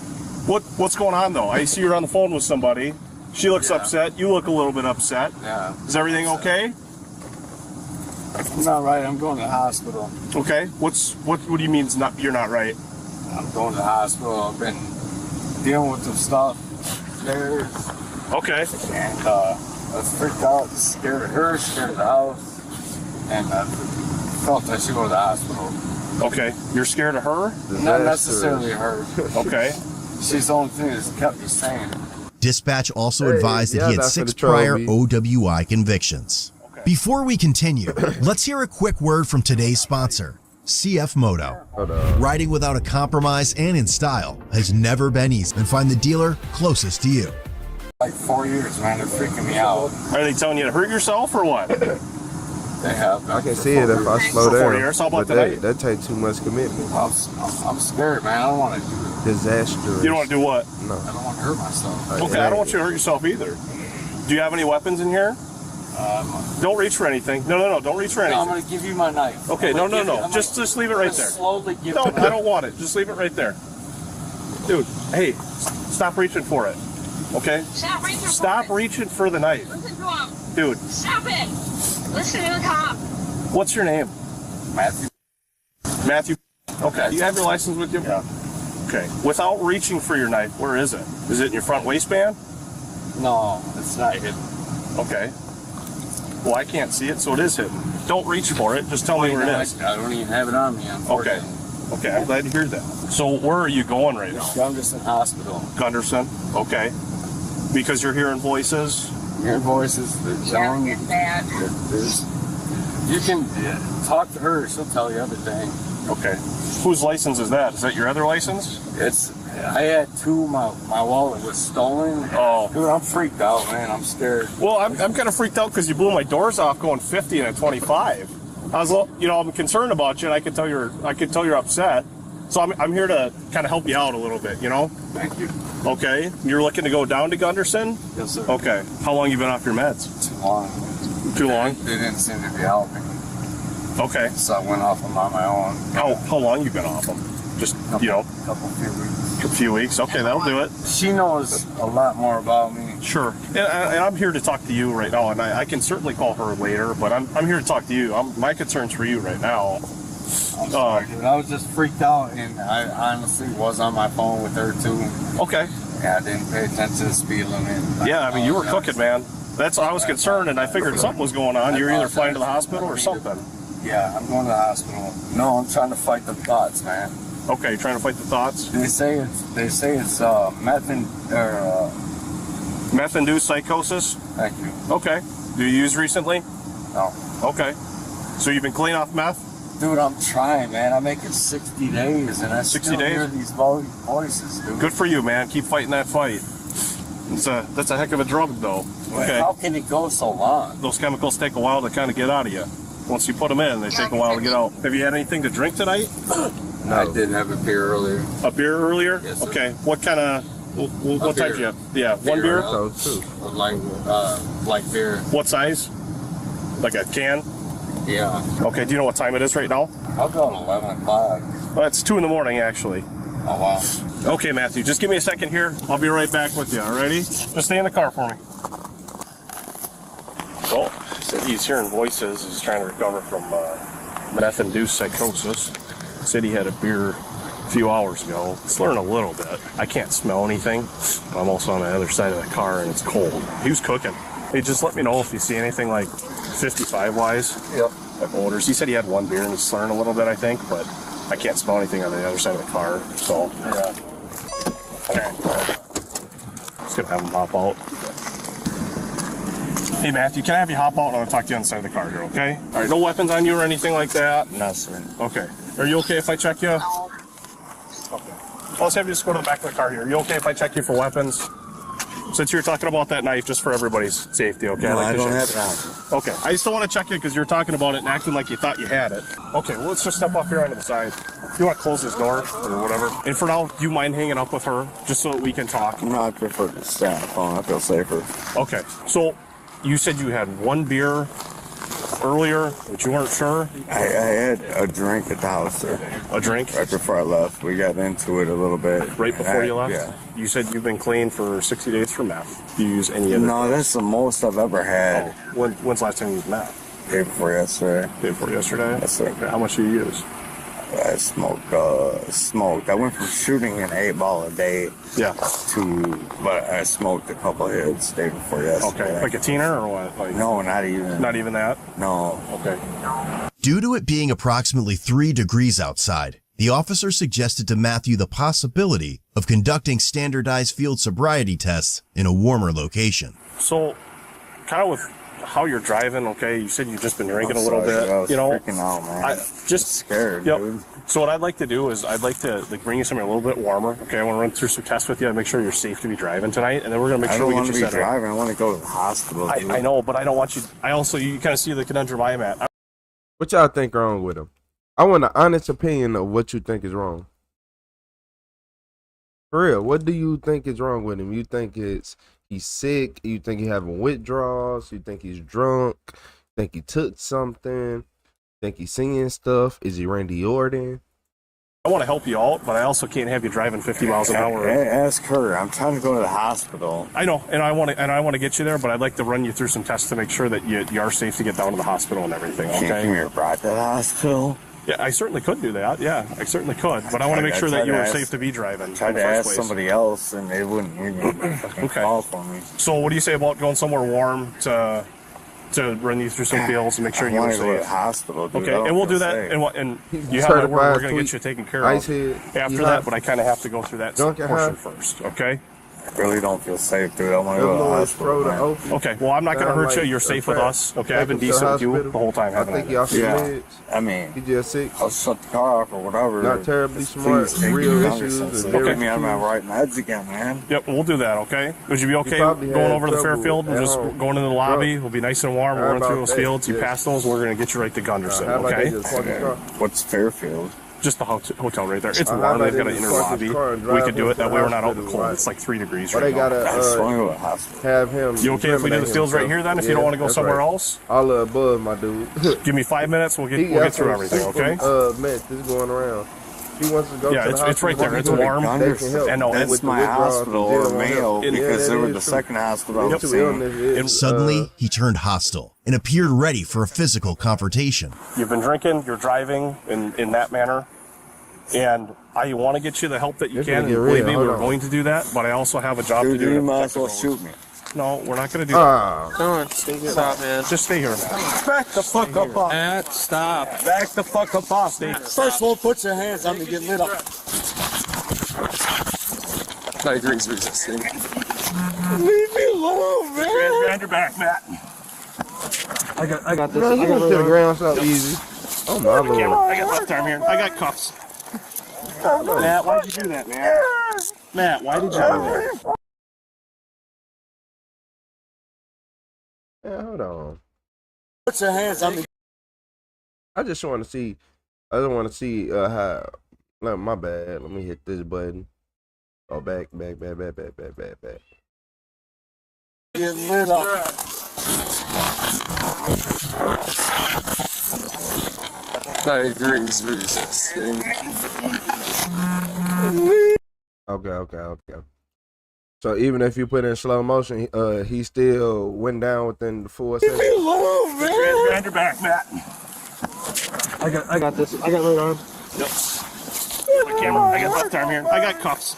What's going on, though? I see you're on the phone with somebody. She looks upset. You look a little bit upset. Yeah. Is everything okay? I'm not right. I'm going to the hospital. Okay. What do you mean you're not right? I'm going to the hospital. I've been dealing with some stuff there. Okay. And I was freaked out, scared of her, scared of the house, and I felt I should go to the hospital. Okay. You're scared of her? Not necessarily her. Okay. She's the only thing that's kept me sane. Dispatch also advised that he had 6 prior OWI convictions. Okay. Before we continue, let's hear a quick word from today's sponsor, CF Moto. Riding without a compromise and in style has never been easy, and find the dealer closest to you. Like 4 years, man, they're freaking me out. Are they telling you to hurt yourself or what? They have. I can see it if I slow down. 4 years, how about that takes too much commitment. I'm scared, man. I don't want to do it. Disastrous. You don't want to do what? No. I don't want to hurt myself. Okay, I don't want you to hurt yourself either. Do you have any weapons in here? Don't reach for anything. No, don't reach for anything. No, I'm going to give you my knife. Okay, no. Just leave it right there. Slowly give I don't want it. Just leave it right there. Dude, hey, stop reaching for it. Okay? Stop reaching for the knife. Listen to him. Dude. Stop it. Listen to the cop. What's your name? Matthew. Matthew. Okay. Do you have your license with you? Yeah. Okay. Without reaching for your knife, where is it? Is it in your front waistband? No, it's not hidden. Okay. Well, I can't see it, so it is hidden. Don't reach for it. Just tell me where it is. I don't even have it on me. Okay. Okay, I'm glad to hear that. So where are you going right now? Gunderson Hospital. Gunderson? Okay. Because you're hearing voices? Hearing voices. They're young. There's, you can talk to her. She'll tell you everything. Okay. Whose license is that? Is that your other license? I had two. My wallet was stolen. Oh. Dude, I'm freaked out, man. I'm scared. Well, I'm kind of freaked out because you blew my doors off going 50 and at 25. I was, I'm concerned about you, and I can tell you're upset. So I'm here to kind of help you out a little bit, Thank you. Okay. You're looking to go down to Gunderson? Yes, sir. Okay. How long you been off your meds? Too long. Too long? They didn't seem to be helping. Okay. So I went off them on my own. How long you been off them? Just, few weeks. A few weeks? Okay, that'll do it. She knows a lot more about me. Sure. And I'm here to talk to you right now, and I can certainly call her later, but I'm here to talk to you. My concern's for you right now. I'm sorry, dude. I was just freaked out, and I honestly was on my phone with her, too. Okay. Yeah, I didn't pay attention to the speed limit. Yeah, I mean, you were cooking, man. That's why I was concerned, and I figured something was going on. You're either flying to the hospital or something. Yeah, I'm going to the hospital. No, I'm trying to fight the thoughts, man. Okay, trying to fight the thoughts? They say it's meth-induced psychosis? Thank you. Okay. Do you use recently? No. Okay. So you've been clean off meth? Dude, I'm trying, man. I'm making 60 days, and I 60 still days? hear these voices, dude. Good for you, man. Keep fighting that fight. That's a heck of a drug, though. Okay. How can it go so long? Those chemicals take a while to kind of get out of you. Once you put them in, they take a while to get out. Have you had anything to drink tonight? No. I did have a beer earlier. A beer earlier? Yes, sir. Okay. What kind of... What type you have? Yeah, one beer? Like beer. What size? Like a can? Yeah. Okay, do you know what time it is right now? I'll go at 11 o'clock. Well, it's 2 in the morning, actually. Oh, wow. Okay, Matthew, just give me a second here. I'll be right back with you, alrighty? Just stay in the car for me. Well, said he's hearing voices. He's trying to recover from meth-induced psychosis. Said he had a beer a few hours ago. It's learning a little bit. I can't smell anything. I'm also on the other side of the car, and it's cold. He was cooking. Hey, just let me know if you see anything like 55-wise. Yep. Like odors. He said he had one beer, and he's slurring a little bit, I think, but I can't smell anything on the other side of the car, so. Yeah. Okay. Just gonna have him hop out. Hey, Matthew, can I have you hop out and I'll talk to you on the side of the car here, okay? All right, no weapons on you or anything like that? No, sir. Okay. Are you okay if I check you? Okay. Well, let's have you just go to the back of the car here. Are you okay if I check you for weapons? Since you're talking about that knife, just for everybody's safety, okay? No, I don't check. have it on. Okay. I just don't want to check you because you're talking about it and acting like you thought you had it. Okay, well, let's just step off here onto the side. You want to close this door or whatever? And for now, do you mind hanging up with her just so that we can talk? No, I prefer to stay on the phone. I feel safer. Okay. So, you said you had one beer earlier, but you weren't sure? I had a drink at the house, sir. A drink? Right before I left. We got into it a little bit. Right before you left? Yeah. You said you've been clean for 60 days for meth. Do you use any other? No, that's the most I've ever had. Oh. When's the last time you used meth? Day before yesterday. Day before yesterday? Yes, sir. Okay. How much do you use? I smoked. I went from shooting an 8-ball a day but I smoked a couple hits day before yesterday. Okay. Like a teener or what? Like, no, not even. Not even that? No. Okay. Due to it being approximately 3 degrees outside, the officer suggested to Matthew the possibility of conducting standardized field sobriety tests in a warmer location. So, kind of with how you're driving, okay, you said you've just been drinking a little bit. I was you know, freaking out, man. Just scared, yep. dude. So what I'd like to do is I'd like to bring you something a little bit warmer. Okay, I want to run through some tests with you and make sure you're safe to be driving tonight, and then we're gonna make sure we get you set up. I don't want to be driving. I want to go to the hospital. I know, but I don't want you. You kind of see the conundrum I'm at. What y'all think wrong with him? I want an honest opinion of what you think is wrong. For real, what do you think is wrong with him? You think he's sick? You think he's having withdrawals? You think he's drunk? Think he took something? Think he's seeing stuff? Is he Randy Orton? I want to help you out, but I also can't have you driving 50 miles an hour. Ask her. I'm trying to go to the hospital. I know, and I want to get you there, but I'd like to run you through some tests to make sure that you are safe to get down to the hospital and everything. Okay. Can't give me a ride to the hospital. Yeah, I certainly could do that. Yeah, I certainly could, but I want to make sure that you are safe to be driving. Tried to ask somebody else, and they wouldn't even call for me. So, what do you say about going somewhere warm to run you through some fields and make sure you're safe? I want to go to the hospital. Dude. Okay, and we'll do that. And you have that. We're going to get you taken care of after that, but I kind of have to go through that portion first. Okay. I really don't feel safe, dude. I want to go to the hospital. Okay, well, I'm not going to hurt you. You're safe with us. Okay, I've been decent with you the whole time. I think y'all should. I mean, he just sick. I'll shut the car off or whatever. Not terribly smart. Real issues. Get me out of my right meds again, man. Yep, we'll do that. Okay. Would you be okay going over to the Fairfield and just going into the lobby? We'll be nice and warm. We'll run through those fields. You pass those, we're going to get you right to Gunderson. Okay. What's Fairfield? Just the hotel right there. It's warm. They've got an inner lobby. We could do it. That way we're not out in the cold. It's like 3 degrees right now. They gotta have him. You okay if we do the fields right here then? If you don't want to go somewhere else? All above, my dude. Give me 5 minutes. We'll get through everything. Okay. Mess this going around. He wants to go. Yeah, it's right there. It's warm. And no, it's my hospital or Mayo because they were the second hospital I've seen. Suddenly, he turned hostile and appeared ready for a physical confrontation. You've been drinking. You're driving in that manner. And I want to get you the help that you can. And believe me, we're going to do that. But I also have a job to do. You might as well shoot me. No, we're not going to do that. Come on, stay here. Stop, man. Just stay here, man. Back the fuck up off. Matt, stop. Back the fuck up off. First of all, put your hands on me. Get lit up. I agree, he's resisting. Leave me alone, man. Behind your back, Matt. I got this. I got to the ground so easy. Oh my lord. I got left arm here. I got cuffs. Matt, why'd you do that, man? Matt, why did you do that? Yeah, hold on. Put your hands on me. I just want to see. I don't want to see how. Like, my bad. Let me hit this button. Oh, back. Get lit up. I agree, he's resisting. Okay. So even if you put in slow motion, he still went down within the 4 seconds. Leave me alone, man. Behind your back, Matt. I got this. I got right arm. Yep. My camera. I got left arm here. I got cuffs.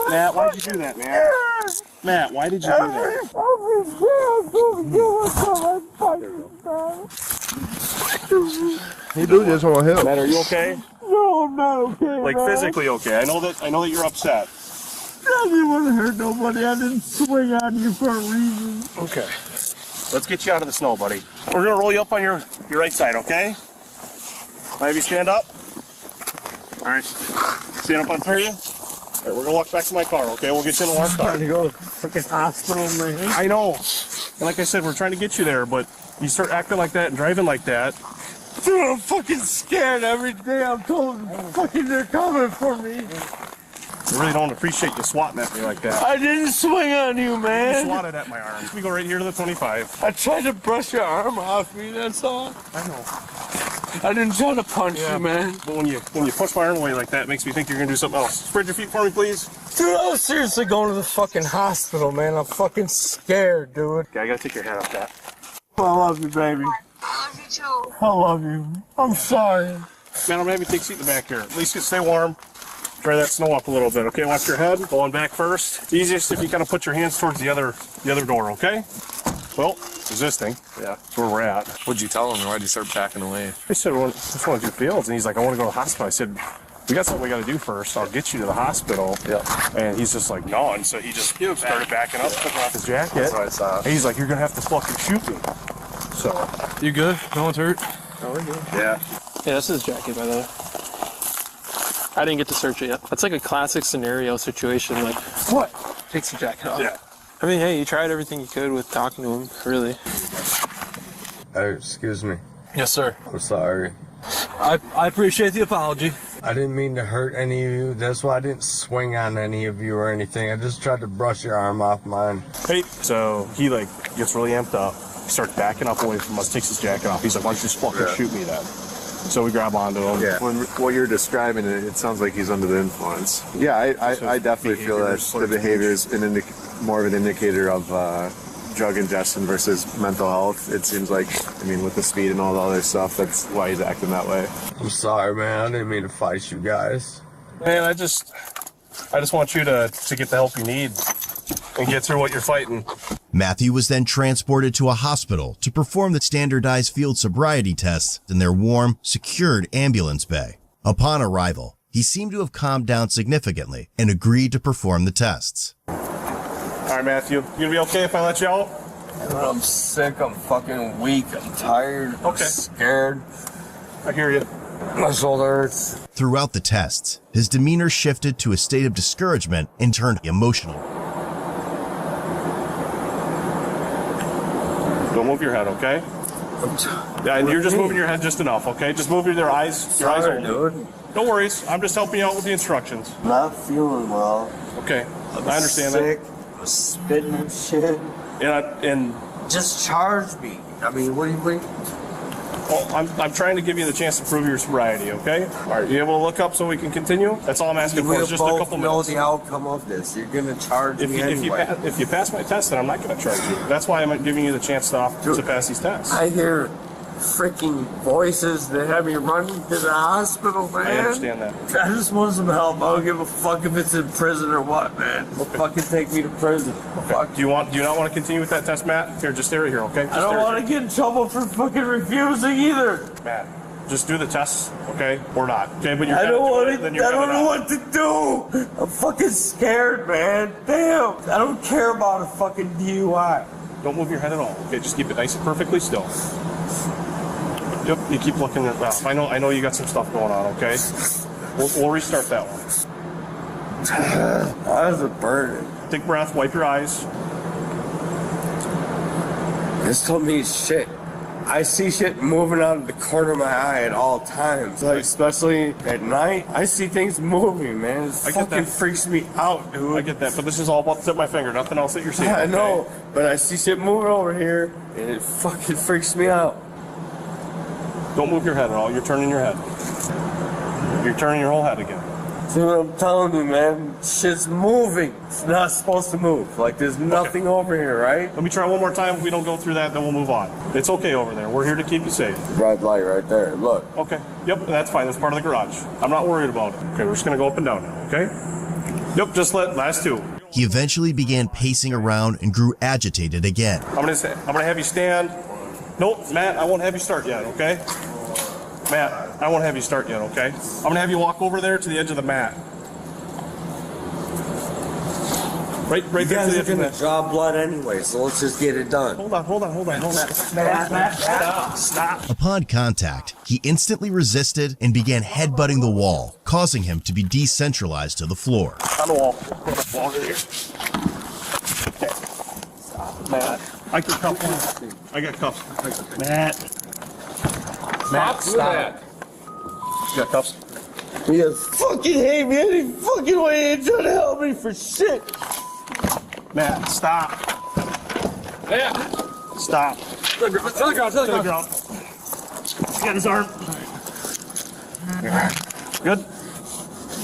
Matt, why'd you do that, man? Matt, why did you do that? He do just want help. Matt, are you okay? No, I'm not okay. Like physically okay. I know that you're upset. I didn't want to hurt nobody. I didn't swing on you for a reason. Okay. Let's get you out of the snow, buddy. We're gonna roll you up on your right side, okay? Have you stand up? All right. Stand up on 3. All right, we're gonna walk back to my car, okay? We'll get you in the warm car. I'm trying to go to the freaking hospital, man. I know. And like I said, we're trying to get you there, but you start acting like that and driving like that. Dude, I'm fucking scared every day. I'm told fucking they're coming for me. I really don't appreciate you swatting at me like that. I didn't swing on you, man. You swatted at my arm. We go right here to the 25. I tried to brush your arm off me, that's all. I know. I didn't try to punch you, man. But when you push my arm away like that, it makes me think you're gonna do something else. Spread your feet for me, please. Dude, I was seriously going to the fucking hospital, man. I'm fucking scared, dude. Okay, I gotta take your hat off that. I love you, baby. I love you too. I love you. I'm sorry. Man, I'm gonna have you take a seat in the back here. At least you stay warm. Dry that snow up a little bit, okay? Watch your head, going back first. It's easiest if you kind of put your hands towards the other door, okay? Well, resisting. Yeah, that's where we're at. What'd you tell him? Why'd you start backing away? I said, I just want to do fields. And he's like, I want to go to the hospital. I said, we got something we got to do first. I'll get you to the hospital. Yeah. And he's just like, no. And so he just started backing up, took off his jacket. That's what I saw. And he's like, you're going to have to fucking shoot me. So. You good? No one's hurt? No, we're good. Yeah. Yeah, this is his jacket, by the way. I didn't get to search it yet. That's like a classic scenario situation. Like, what? Takes the jacket off. Yeah. I mean, hey, you tried everything you could with talking to him, really. Hey, excuse me. Yes, sir. I'm sorry. I appreciate the apology. I didn't mean to hurt any of you. That's why I didn't swing on any of you or anything. I just tried to brush your arm off mine. Hey, so he gets really amped up. He starts backing up away from us, takes his jacket off. He's like, why don't you just fucking shoot me then? So we grab onto him. Yeah. What you're describing, it sounds like he's under the influence. Yeah, I definitely feel that the behavior has been more of an indicator of drug ingestion versus mental health. It seems like, I mean, with the speed and all the other stuff, that's why he's acting that way. I'm sorry, man. I didn't mean to fight you guys. Man, I just want you to get the help you need and get through what you're fighting. Matthew was then transported to a hospital to perform the standardized field sobriety tests in their warm, secured ambulance bay. Upon arrival, he seemed to have calmed down significantly and agreed to perform the tests. All right, Matthew, you gonna be okay if I let you out? I'm sick, I'm fucking weak, I'm tired, I'm scared. I hear you. My shoulder hurts. Throughout the tests, his demeanor shifted to a state of discouragement and turned emotional. Don't move your head, okay? Yeah, and you're just moving your head just enough, okay? Just move your eyes. Your eyes Sorry, only. dude. No worries. I'm just helping you out with the instructions. Not feeling well. Okay, I'm I understand sick. that. I'm spitting and shit. And just charge me. I mean, what do you think? well, I'm trying to give you the chance to prove your sobriety, okay? All right, you able to look up so we can continue? That's all I'm asking for. It's just a couple minutes. Know the outcome of this. You're gonna charge me anyway. If you pass my test, then I'm not going to charge you. That's why I'm giving you the chance to pass these tests. I hear freaking voices that have me running to the hospital, man. I understand that. I just want some help. I don't give a fuck if it's in prison or what, man. Fucking take me to prison. Fuck. Do you not want to continue with that test, Matt? Here, just stay right here, okay? I don't want to get in trouble for fucking refusing either. Matt, just do the tests, okay? Or not, okay? But you're I don't want it. to. I don't know what to do. I'm fucking scared, man. Damn. I don't care about a fucking DUI. Don't move your head at all. Okay, just keep it nice and perfectly still. Yep, you keep looking at that. I know you got some stuff going on, okay? We'll restart that one. Eyes are burning. Take a breath, wipe your eyes. This don't mean shit. I see shit moving out of the corner of my eye at all times. Like, especially at night, I see things moving, man. It fucking freaks me out, dude. I get that, but this is all about the tip of my finger, nothing else that you're seeing. Yeah, I okay? know, but I see shit moving over here, and it fucking freaks me out. Don't move your head at all. You're turning your head. You're turning your whole head again. See what I'm telling you, man? Shit's moving. It's not supposed to move. Like, there's nothing over here, right? Let me try one more time. If we don't go through that, then we'll move on. It's okay over there. We're here to keep you safe. Red light right there. Look. Okay. Yep, that's fine. That's part of the garage. I'm not worried about it. Okay, we're just going to go up and down now, okay? Yep, just last two. He eventually began pacing around and grew agitated again. I'm gonna have you stand. Nope, Matt, I won't have you start yet, okay? Matt, I won't have you start yet, okay? I'm gonna have you walk over there to the edge of the mat. Right there to the edge of the mat. Draw blood anyway, so let's just get it done. Hold on. Matt, stop. Upon contact, he instantly resisted and began headbutting the wall, causing him to be decentralized to the floor. On the wall. Wall here. Okay. Matt, I can cuff you. I got cuffs. Matt, stop. You got cuffs? You fucking hate me any fucking way. You ain't trying to help me for shit. Matt, stop. Matt, stop. To the ground. He's got his arm. Good.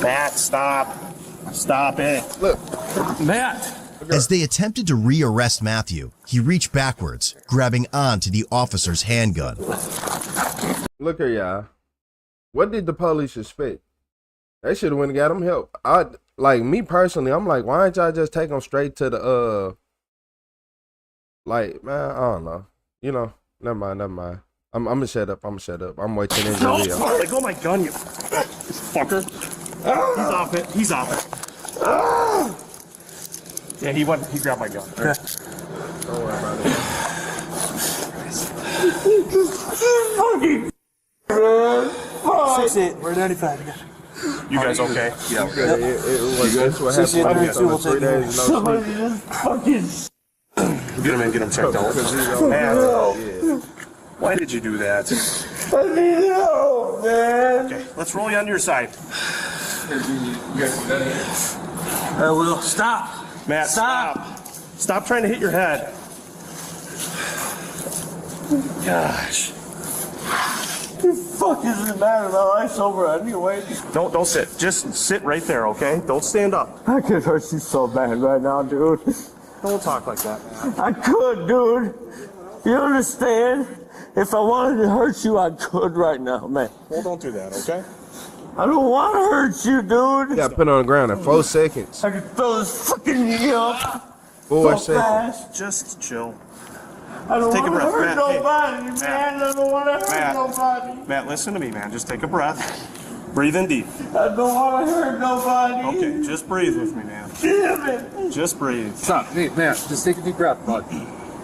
Matt, stop. Stop it. Look, Matt. As they attempted to re-arrest Matthew, he reached backwards, grabbing onto the officer's handgun. Look here, y'all. What did the police expect? They should have went and got him help. Me personally, I'm like, why didn't y'all just take him straight to the, man, I don't know. You know, never mind. I'm gonna shut up. I'm waiting in the video. Let go of my gun, you fucker. He's off it. Yeah, he grabbed my gun. Right. Don't worry about it. Fuck. We're 95 again. You guys okay? Yeah, I'm good. That's what happened. 3 days, no sleep. Get him checked out. Man, why did you do that? I need help, man. Okay, let's roll you onto your side. I will. Stop. Matt, stop. Stop trying to hit your head. Gosh. The fuck is the matter? My life's over anyway. Don't sit. Just sit right there, okay? Don't stand up. I could hurt you so bad right now, dude. Don't talk like that, man. I could, dude. You understand? If I wanted to hurt you, I could right now, man. Well, don't do that, okay? I don't want to hurt you, dude. You got put on the ground in 4 seconds. I can throw this fucking knee up. 4 so seconds. Fast. Just chill. I don't Take a want to breath, hurt Matt. nobody, Hey, man. I don't want to hurt Matt. nobody. Matt, listen to me, man. Just take a breath. Breathe in deep. I don't want to hurt nobody. Okay, just breathe with me, man. Damn it. Just breathe. Stop. Hey, Matt, just take a deep breath, bud.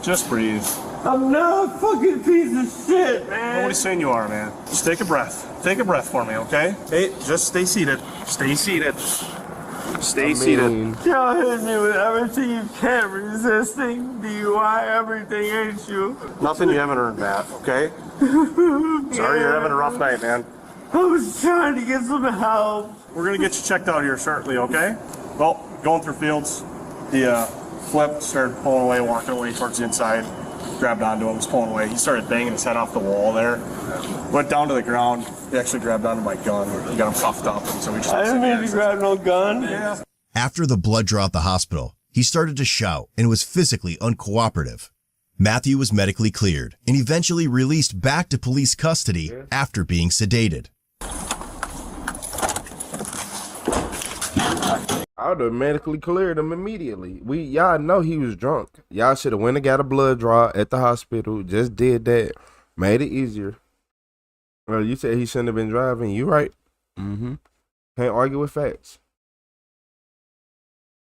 Just breathe. I'm not a fucking piece of shit, man. Nobody's saying you are, man. Just take a breath. Take a breath for me, okay? Hey, just stay seated. Stay seated. Stay seated. Y'all hit me with everything you can, resisting, DUI, everything, ain't you? Nothing you haven't earned, Matt, okay? Sorry you're having a rough night, man. I was trying to get some help. We're gonna get you checked out here shortly, okay? Well, going through fields, he flipped, started pulling away, walking away towards the inside. Grabbed onto him, was pulling away. He started banging his head off the wall there. Went down to the ground. He actually grabbed onto my gun. He got him cuffed up, and so we just. I didn't mean to grab no gun. Yeah. After the blood draw at the hospital, he started to shout and was physically uncooperative. Matthew was medically cleared and eventually released back to police custody after being sedated. I would have medically cleared him immediately. Y'all know he was drunk. Y'all should have went and got a blood draw at the hospital. Just did that. Made it easier. Well, you said he shouldn't have been driving. You right. Mm-hmm. Can't argue with facts.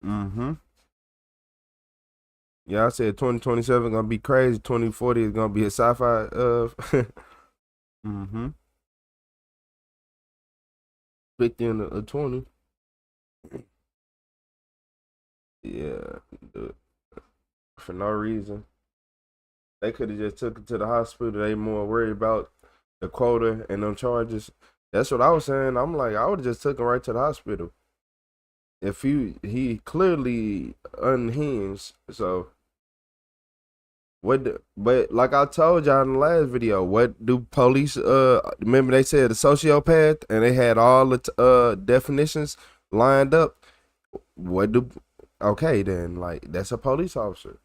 Mm-hmm. Y'all said 2027 gonna be crazy. 2040 is gonna be a sci-fi mm-hmm. 50 and a 20. Yeah, for no reason. They could have just took it to the hospital. They more worried about the quota and them charges. That's what I was saying. I'm like, I would have just took him right to the hospital. If he clearly unhinged. So but like I told y'all in the last video, what do police remember they said a sociopath and they had all the definitions lined up. Okay, then, like, that's a police officer.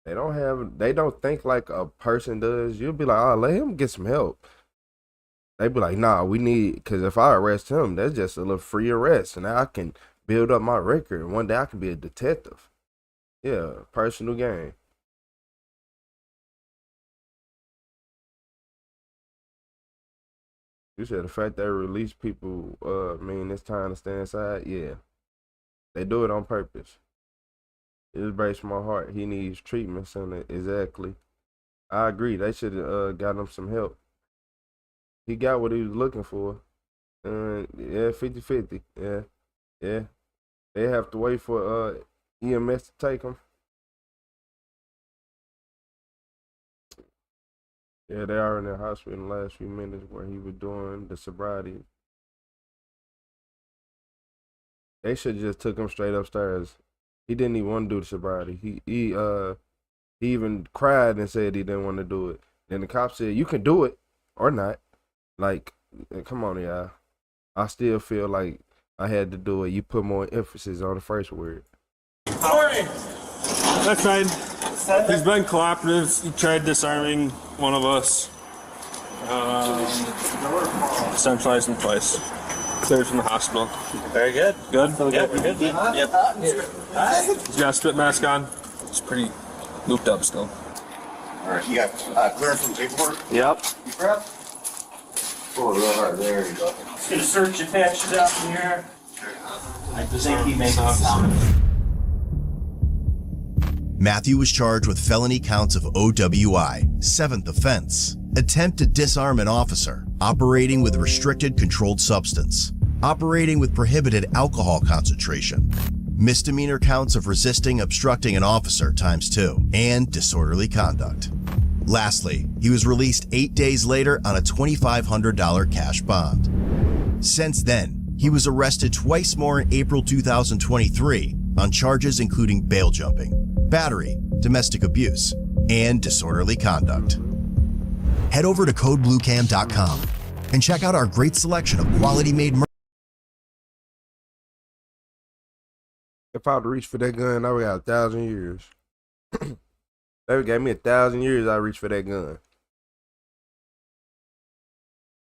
They don't think like a person does. You'll be like, oh, let him get some help. They be like, nah, because if I arrest him, that's just a little free arrest. And now I can build up my record. And one day I can be a detective. Yeah, personal gain. You said the fact they release people mean it's time to stay inside? Yeah. They do it on purpose. It just breaks my heart. He needs treatment center. Exactly. I agree. They should have got him some help. He got what he was looking for. Yeah, 50-50. Yeah. Yeah. They have to wait for EMS to take him. Yeah, they are in the hospital in the last few minutes where he was doing the sobriety. They should have just took him straight upstairs. He didn't even want to do the sobriety. He even cried and said he didn't want to do it. Then the cop said, you can do it or not. Like, come on, y'all. I still feel like I had to do it. You put more emphasis on the first word. Morning. That's fine. He's been cooperative. He tried disarming one of us. Centralized in place. Cleared from the hospital. Very good. Good? Yep, we're good. Yep. He's got a spit mask on. It's pretty looped up still. All right, you got clearance from the paperwork? Yep. You prep? Oh, real hard. There you go. Just gonna search your patches out in here. I think he makes a sound. Matthew was charged with felony counts of OWI, 7th offense, attempt to disarm an officer, operating with restricted controlled substance, operating with prohibited alcohol concentration, misdemeanor counts of resisting obstructing an officer ×2, and disorderly conduct. Lastly, he was released 8 days later on a $2,500 cash bond. Since then, he was arrested twice more in April 2023 on charges including bail jumping, battery, domestic abuse, and disorderly conduct. Head over to codebluecam.com and check out our great selection of quality-made merch. If I would reach for that gun, I would got 1,000 years. They would gave me 1,000 years, I reach for that gun.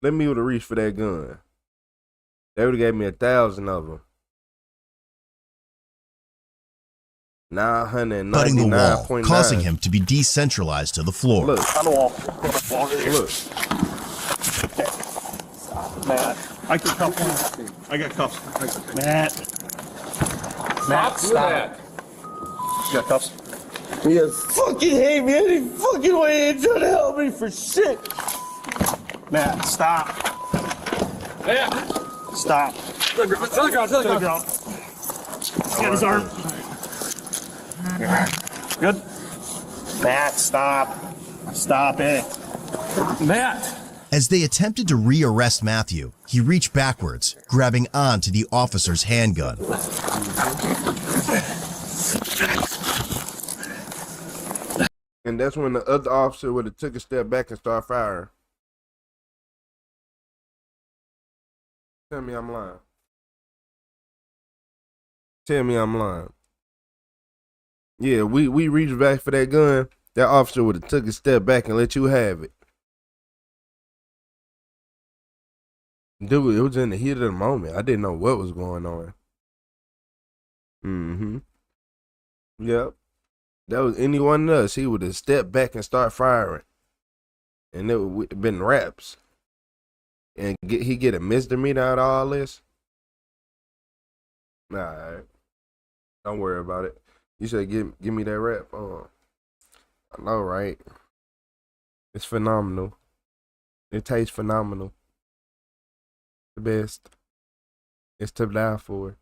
Let me would have reached for that gun. They would have gave me 1,000 of them. 999.9. Butting the wall, causing him to be decentralized to the floor. Look. On the wall. Look. Matt. I can cuff him. I got cuffs. Matt. Matt, stop. You got cuffs? You fucking hate me any fucking way and trying to help me for shit. Matt, stop. Matt. Stop. To the ground. Got his arm. Good. Matt, stop. Stop it. Matt. As they attempted to re-arrest Matthew, he reached backwards, grabbing onto the officer's handgun. And that's when the other officer would have took a step back and started firing. Tell me I'm lying. Tell me I'm lying. Yeah, we reached back for that gun. That officer would have took a step back and let you have it. Dude, it was in the heat of the moment. I didn't know what was going on. Yep. That was any one of us. He would have stepped back and start firing. And it would have been raps. And he get a misdemeanor out of all this? Nah, don't worry about it. You said give me that rap. I know, right? It's phenomenal. It tastes phenomenal. The best. It's to die for.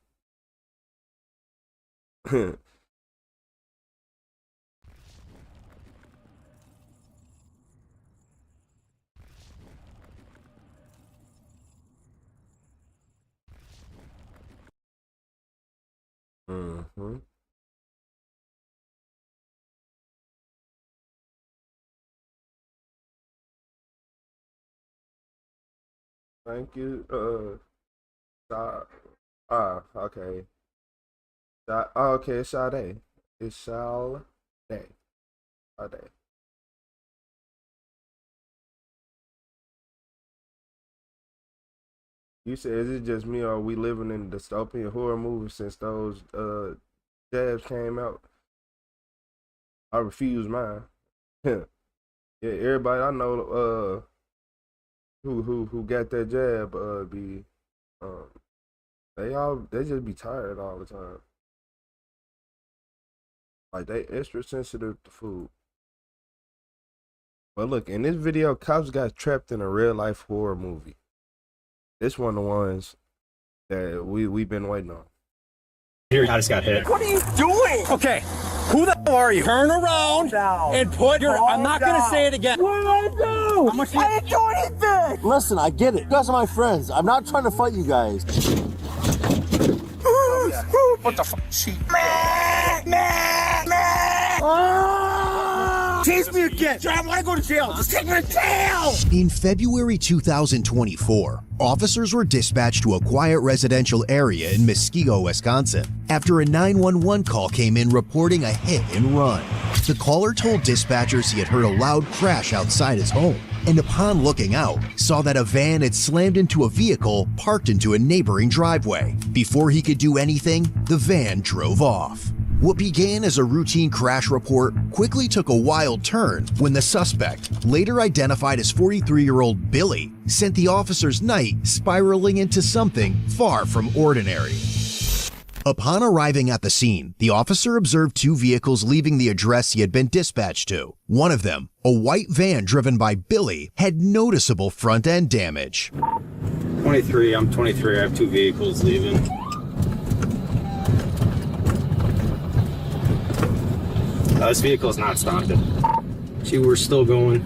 Thank you. Okay. Okay, it's Sade. It's Sade. Sade. You said, is it just me or are we living in a dystopian horror movie since those jabs came out? I refuse mine. Yeah, everybody I know who got that jab they just be tired all the time. Like they extra sensitive to food. But look, in this video, cops got trapped in a real life horror movie. This one of the ones that we've been waiting on. Here, I just got hit. What are you doing? Okay, who the hell are you? Turn around and put your. I'm not gonna say it again. What did I do? I didn't do anything. Listen, I get it. You guys are my friends. I'm not trying to fight you guys. What the fuck? Chase me again. I want to go to jail. Just take me to jail. In February 2024, officers were dispatched to a quiet residential area in Muskego, Wisconsin, after a 911 call came in reporting a hit and run. The caller told dispatchers he had heard a loud crash outside his home, and upon looking out, saw that a van had slammed into a vehicle parked into a neighboring driveway. Before he could do anything, the van drove off. What began as a routine crash report quickly took a wild turn when the suspect, later identified as 43-year-old Billy, sent the officer's night spiraling into something far from ordinary. Upon arriving at the scene, the officer observed two vehicles leaving the address he had been dispatched to. One of them, a white van driven by Billy, had noticeable front-end damage. 23, I'm 23, I have two vehicles leaving. This vehicle is not stopped. See, we're still going.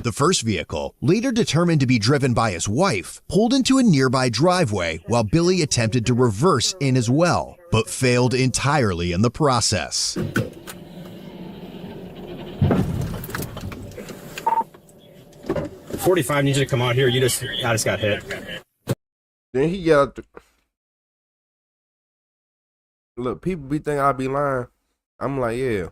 The first vehicle, later determined to be driven by his wife, pulled into a nearby driveway while Billy attempted to reverse in as well, but failed entirely in the process. 45 needs you to come out here. I just got hit. Then he got. Look, people be thinking I be lying. I'm like, yeah.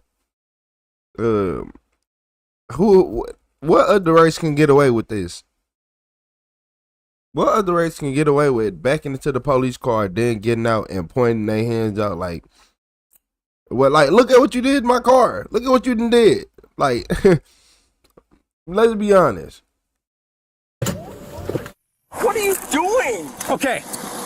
What other race can get away with this? What other race can get away with backing into the police car, then getting out and pointing their hands out like, well, like, look at what you did in my car. Look at what you did. Like, let's be honest. What are you doing? Okay,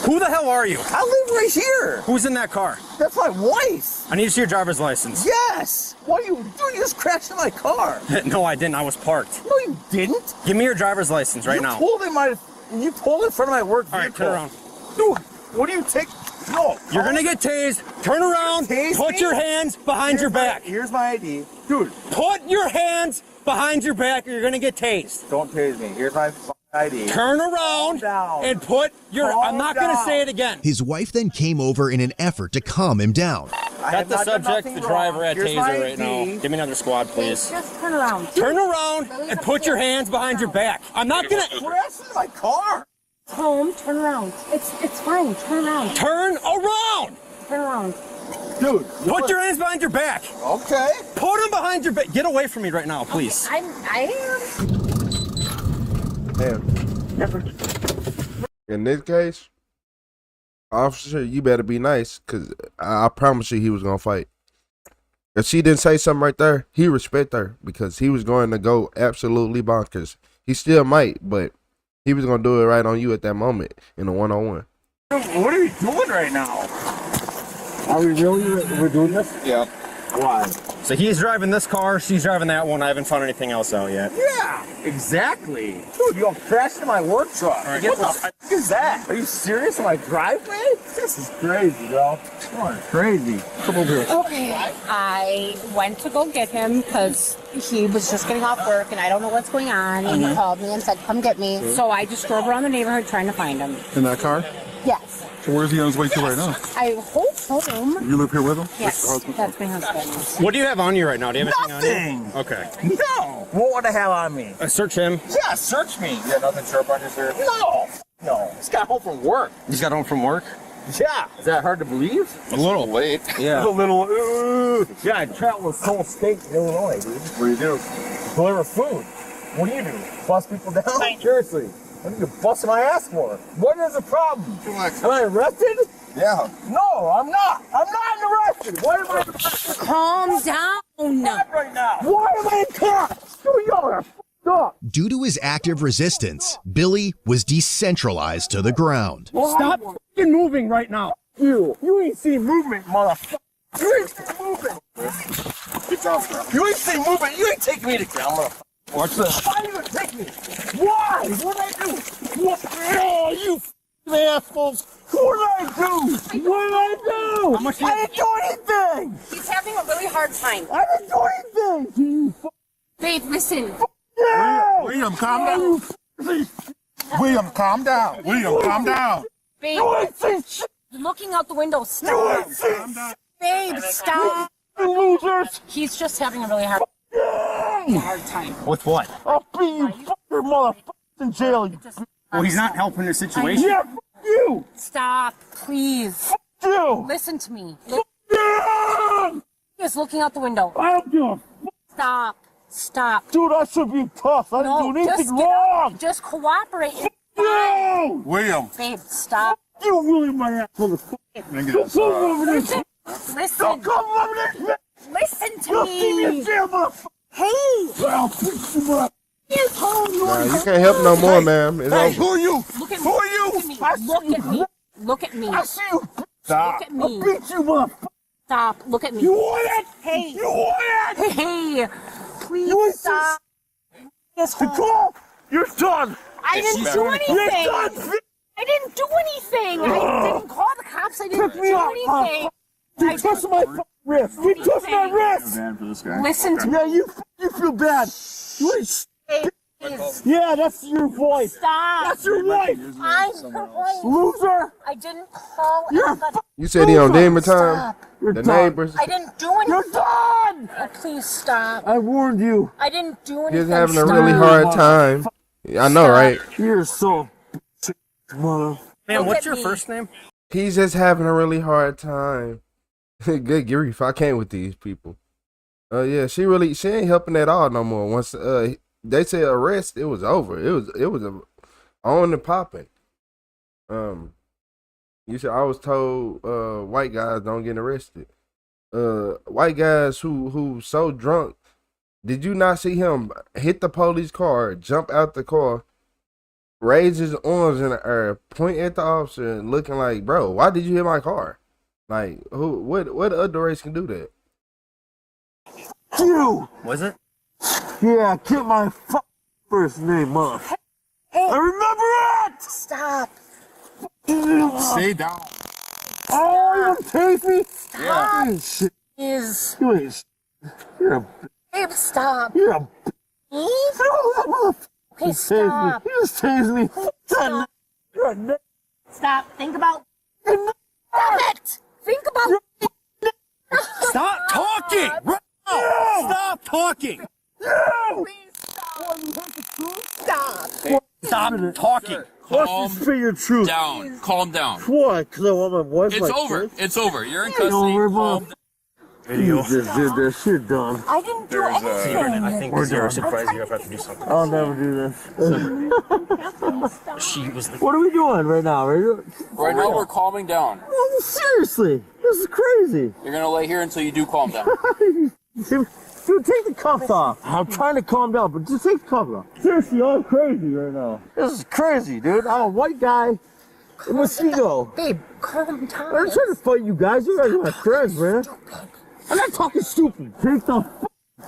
who the hell are you? I live right here. Who's in that car? That's my wife. I need to see your driver's license. Yes. What are you doing? You just crashed in my car. No, I didn't. I was parked. No, you didn't. Give me your driver's license right now. You pulled in front of my work vehicle. All right, turn around. Dude, what do you take? No. You're going to get tased. Turn around. Put your hands behind your back. Here's my ID. Dude. Put your hands behind your back or you're going to get tased. Don't tase me. Here's my ID. Turn around and put your... I'm not going to say it again. His wife then came over in an effort to calm him down. Got the subject, the driver at taser right now. Give me another squad, please. Just turn around. Turn around and put your hands behind your back. I'm not going to... Crash in my car. Home, turn around. It's fine. Turn around. Turn around. Turn around. Dude, put your hands behind your back. Okay. Put them behind your back. Get away from me right now, please. I am. Damn. In this case, officer, you better be nice, because I promise you he was going to fight. If she didn't say something right there, he respect her, because he was going to go absolutely bonkers. He still might, but he was going to do it right on you at that moment in a one-on-one. What are you doing right now? Are we really we're doing this? Yeah. Why? So he's driving this car, she's driving that one. I haven't found anything else out yet. Yeah, exactly. Dude, you crashed in my work truck. Right. What the fuck is that? Are you serious in my driveway? This is crazy, bro. Come on, crazy. Come over here. Okay. I went to go get him because he was just getting off work and I don't know what's going on. And he called me and said, come get me. So I just drove around the neighborhood trying to find him. In that car? Yes. So where's he on his way to right now? I hope home. You live here with him? Yes, that's my husband. What do you have on you right now? Do you have anything on you? Okay. No. What would I have on me? Search him. Yeah, search me. You got nothing sharp on your shirt? No. No. He's got home from work. He's got home from work? Yeah. Is that hard to believe? A little late. Yeah. A little. Yeah, I travel with Soul State in Illinois, dude. What do you do? Deliver food. What do you do? Bust people down? Seriously. What are you busting my ass for? What is the problem? Am I arrested? Yeah. No, I'm not. I'm not arrested. Why am I arrested? Calm down. Not right now. Why am I in cuffs? Y'all are f***ed up. Due to his active resistance, Billy was decentralized to the ground. Stop f***ing moving right now. You ain't seen movement, motherfucker. You ain't seen movement. You ain't seen movement. You ain't taking me to ground, motherfucker. Watch this. Why are you gonna take me? Why? What did I do? What? Oh, you assholes. What did I do? What did I do? I didn't do anything. He's having a really hard time. I didn't do anything. Babe, listen. William, calm down. William, calm down. William, calm down. Babe, looking out the window. Stop. Babe, stop. Losers. He's just having a really hard time. With what? I'll beat you fucker motherfucker in jail. Well, he's not helping the situation. Yeah, you. Stop, please. You. Listen to me. He's looking out the window. I don't give a Stop. Stop. Dude, I should be tough. I didn't do anything wrong. Just cooperate. No. William. Babe, stop. You really my ass motherfucker. Don't come over this. Listen. Don't come over this. Listen to You'll me. see me in jail, motherfucker. Hey. I'll fix you up. Nah, you can't help no more, man. It's Hey, over. who are you? Look at me. Who are you? Look at me. Look at me. I see you. Stop. Look at me. I'll beat you, motherfucker. Stop. Look at me. You want it? Hey. You want it? Hey. Please You stop. Yes, Go. You're done. I didn't do anything. You're done. I didn't do anything. I didn't call the cops. I didn't Pick me do up, anything. You touched my fucking wrist. You touched my wrist. Bad for this guy. Listen to me. Yeah, you feel bad. You ain't Please. Yeah, that's your wife. Stop. That's your wife. I'm her wife. Loser. I didn't call You're anybody. You said he on demon time? You're The done. neighbors. I didn't do anything. You're done. Oh, please stop. I warned you. I didn't do anything. He's having a Stop. really hard time. I know, right? You're so mother. Man, what's your first name? He's just having a really hard time. Good grief, I can't with these people. Yeah, she ain't helping at all no more. Once they said arrest, it was over. It was on and popping. You said I was told white guys don't get arrested. White guys who so drunk. Did you not see him hit the police car, jump out the car, raise his arms in the air, point at the officer, and looking like, bro, why did you hit my car? Like, what other race can do that? You! Was it? Yeah, keep my first name up. Hey. I remember it! Stop. Stay down. Oh, you take me? Stop. Yeah. Shit. Is. You ain't shit. You're a Babe, stop. You're a Eve? Okay, stop. You just tased me. Stop. You're a nut. Stop. Think about. Stop it. Think about. Stop talking! Right now. Stop talking! Stop. Stop talking! Let's just figure truth. Down. Calm down. Why? Because I want my wife. It's over. It's over. You're in It's custody. over, Calm bro. You just did that shit, done. I didn't do anything. I think zero surprise you have to do something. I'll never do this. She was the. What are we doing right now? Right now, we're calming down. Oh, seriously, this is crazy. You're gonna lay here until you do calm down. Dude, take the cuffs off. I'm trying to calm down, but just take the cuffs off. Seriously, I'm crazy right now. This is crazy, dude. I'm a white guy in Mosquito. Babe, calm down. I'm not trying to fight you guys. You guys are my friends, man. I'm not talking stupid. Take the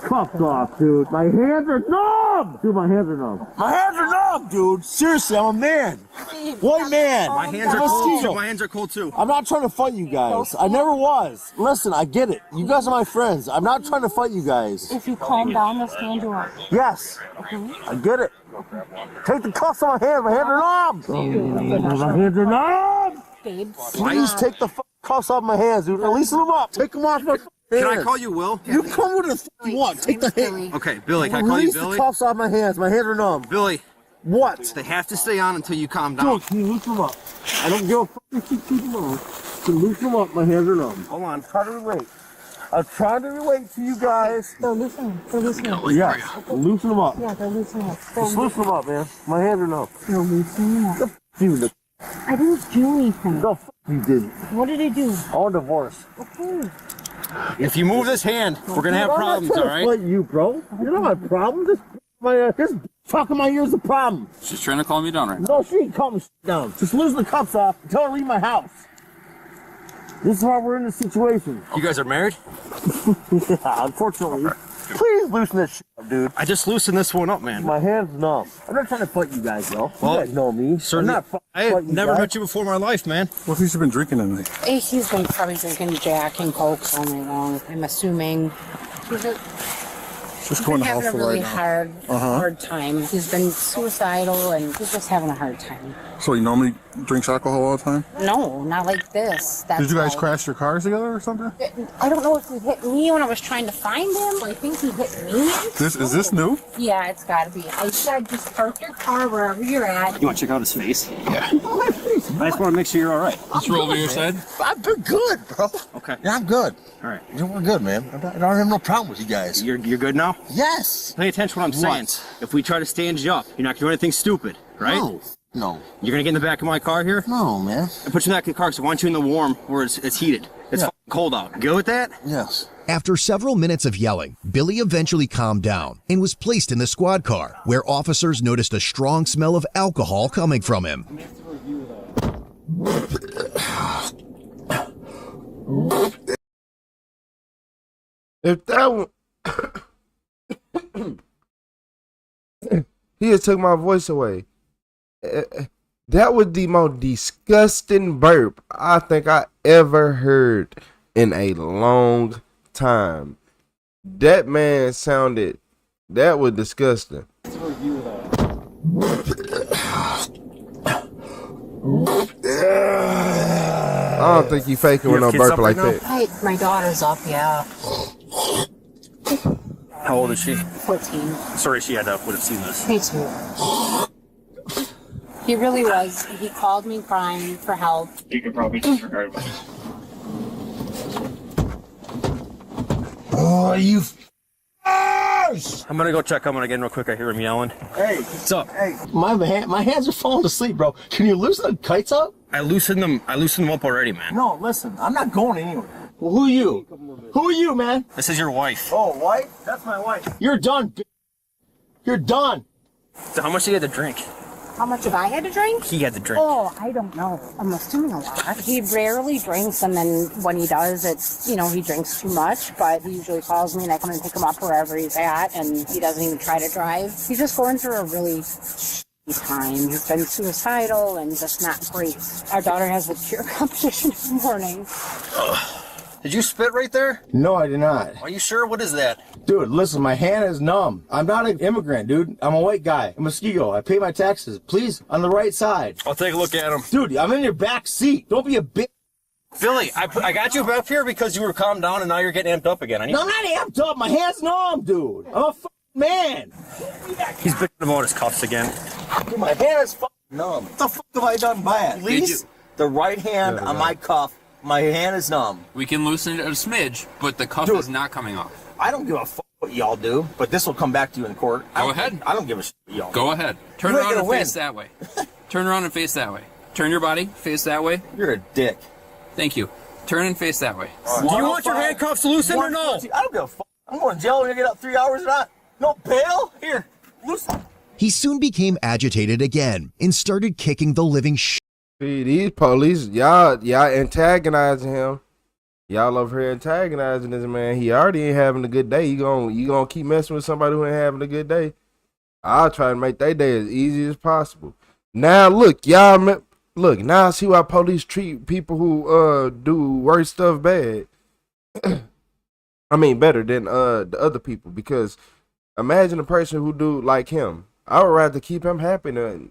cuffs off, dude. My hands are numb. Dude, my hands are numb. My hands are numb, dude. Seriously, I'm a man. White man. My hands are cold too. My hands are cold too. I'm not trying to fight you guys. I never was. Listen, I get it. You guys are my friends. I'm not trying to fight you guys. If you calm down, they'll stand you up. Yes. I get it. Take the cuffs on my hands. My hands are numb. My hands are numb. Babe, Please take the cuffs off my hands, dude. Release them up. Take them off my hands. Can I call you Will? You come with the you want. Take the hand. Okay, Billy. Can I call you Release Billy? the cuffs off my hands. My hands are numb. Billy. What? They have to stay on until you calm down. Dude, can you loosen them up? I don't give a fuck if you keep them on. Can you loosen them up? My hands are numb. Hold on. Try to relate. I'm trying to relate to you guys. they're loosening. They're loosening. Yeah, loosen them up. Yeah, they're loosening up. Just loosen them up, man. My hands are numb. They're loosening up. Dude, I didn't do anything. the fuck you didn't. What did I do? I want a divorce. Okay. If you move this hand, we're gonna have problems, all right? I'm not trying to fight you, bro. You're not my problem. This talk in my ear is the problem. She's trying to calm you down right now. No, she ain't calm me down. Just loosen the cuffs off until I leave my house. This is why we're in this situation. You guys are married? Yeah, unfortunately. Please loosen this shit up, dude. I just loosened this one up, man. My hand's numb. I'm not trying to fight you guys, though. Well, you guys know me. Certainly. I'm not I fighting you never guys. met you before in my life, man. What have you been drinking tonight? He's been probably drinking Jack and Coke all night long, I'm assuming. Just He's going been to hell having for a really right now. hard time. He's been suicidal and he's just having a hard time. So he normally drinks alcohol all the time? No, not like this. That's Did you guys why. crash your cars together or something? I don't know if he hit me when I was trying to find him. I think he hit me. Is this new? Yeah, it's gotta be. I said just park your car wherever you're at. You want to check out his face? Yeah. I just want to make sure you're all right. Let's roll over your side. I've been good, bro. Okay. Yeah, I'm good. All right. You know, we're good, man. I don't have no problem with you guys. You're good now? Yes. Pay attention to what I'm saying. What? If we try to stand you up, you're not going to do anything stupid, right? No. You're going to get in the back of my car here? No, man. And put you back in the car because I want you in the warm where it's heated. It's fucking cold out. Good with that? Yes. After several minutes of yelling, Billy eventually calmed down and was placed in the squad car, where officers noticed a strong smell of alcohol coming from him. If that one, he just took my voice away. That was the most disgusting burp I think I ever heard in a long time. That man sounded, that was disgusting. I don't think you faking with no burp like that. My daughter's up, yeah. How old is she? 14. Sorry, she would have seen this. Me too. He really was. He called me crying for help. You could probably disregard me. Oh, you. I'm gonna go check on him again real quick. I hear him yelling. Hey, what's up? Hey, my hands are falling asleep, bro. Can you loosen the kites up? I loosened them up already, man. No, listen, I'm not going anywhere. Well, who are you? Who are you, man? This is your wife. Oh, wife? That's my wife. You're done, You're done. So how much did he have to drink? How much have I had to drink? He had to drink. Oh, I don't know. I'm assuming a lot. He rarely drinks, and then when he does, it's, he drinks too much, but he usually calls me, and I come and pick him up wherever he's at, and he doesn't even try to drive. He's just going through a really time. He's been suicidal and just not great. Our daughter has a cheer competition in the morning. Did you spit right there? No, I did not. Are you sure? What is that? Dude, listen, my hand is numb. I'm not an immigrant, dude. I'm a white guy. I'm a Muskego. I pay my taxes. Please, on the right side. I'll take a look at him. Dude, I'm in your back seat. Don't be a bitch. Billy, I got you up here because you were calmed down and now you're getting amped up again. No, I'm not amped up. My hand's numb, dude. I'm a man. He's bitching about his cuffs again. Dude, my hand is numb. What the fuck have I done bad? Please, the right hand on my cuff. My hand is numb. We can loosen it a smidge, but the cuff is not coming off. I don't give a fuck what y'all do, but this will come back to you in court. Go ahead. I don't give a shit what y'all do. Go ahead. Turn around and face that way. Turn around and face that way. Turn your body, face that way. You're a dick. Thank you. Turn and face that way. Do you want your handcuffs loosened or no? I don't give a fuck. I'm going to jail when I get out 3 hours or not. No bail? Here, loosen. He soon became agitated again and started kicking the living shit. See, these police, y'all antagonizing him. Y'all over here antagonizing this man. He already ain't having a good day. You gonna keep messing with somebody who ain't having a good day? I'll try to make their day as easy as possible. Now look, now I see why police treat people who do worse stuff bad. I mean better than the other people, because imagine a person who do like him. I would rather keep him happy than,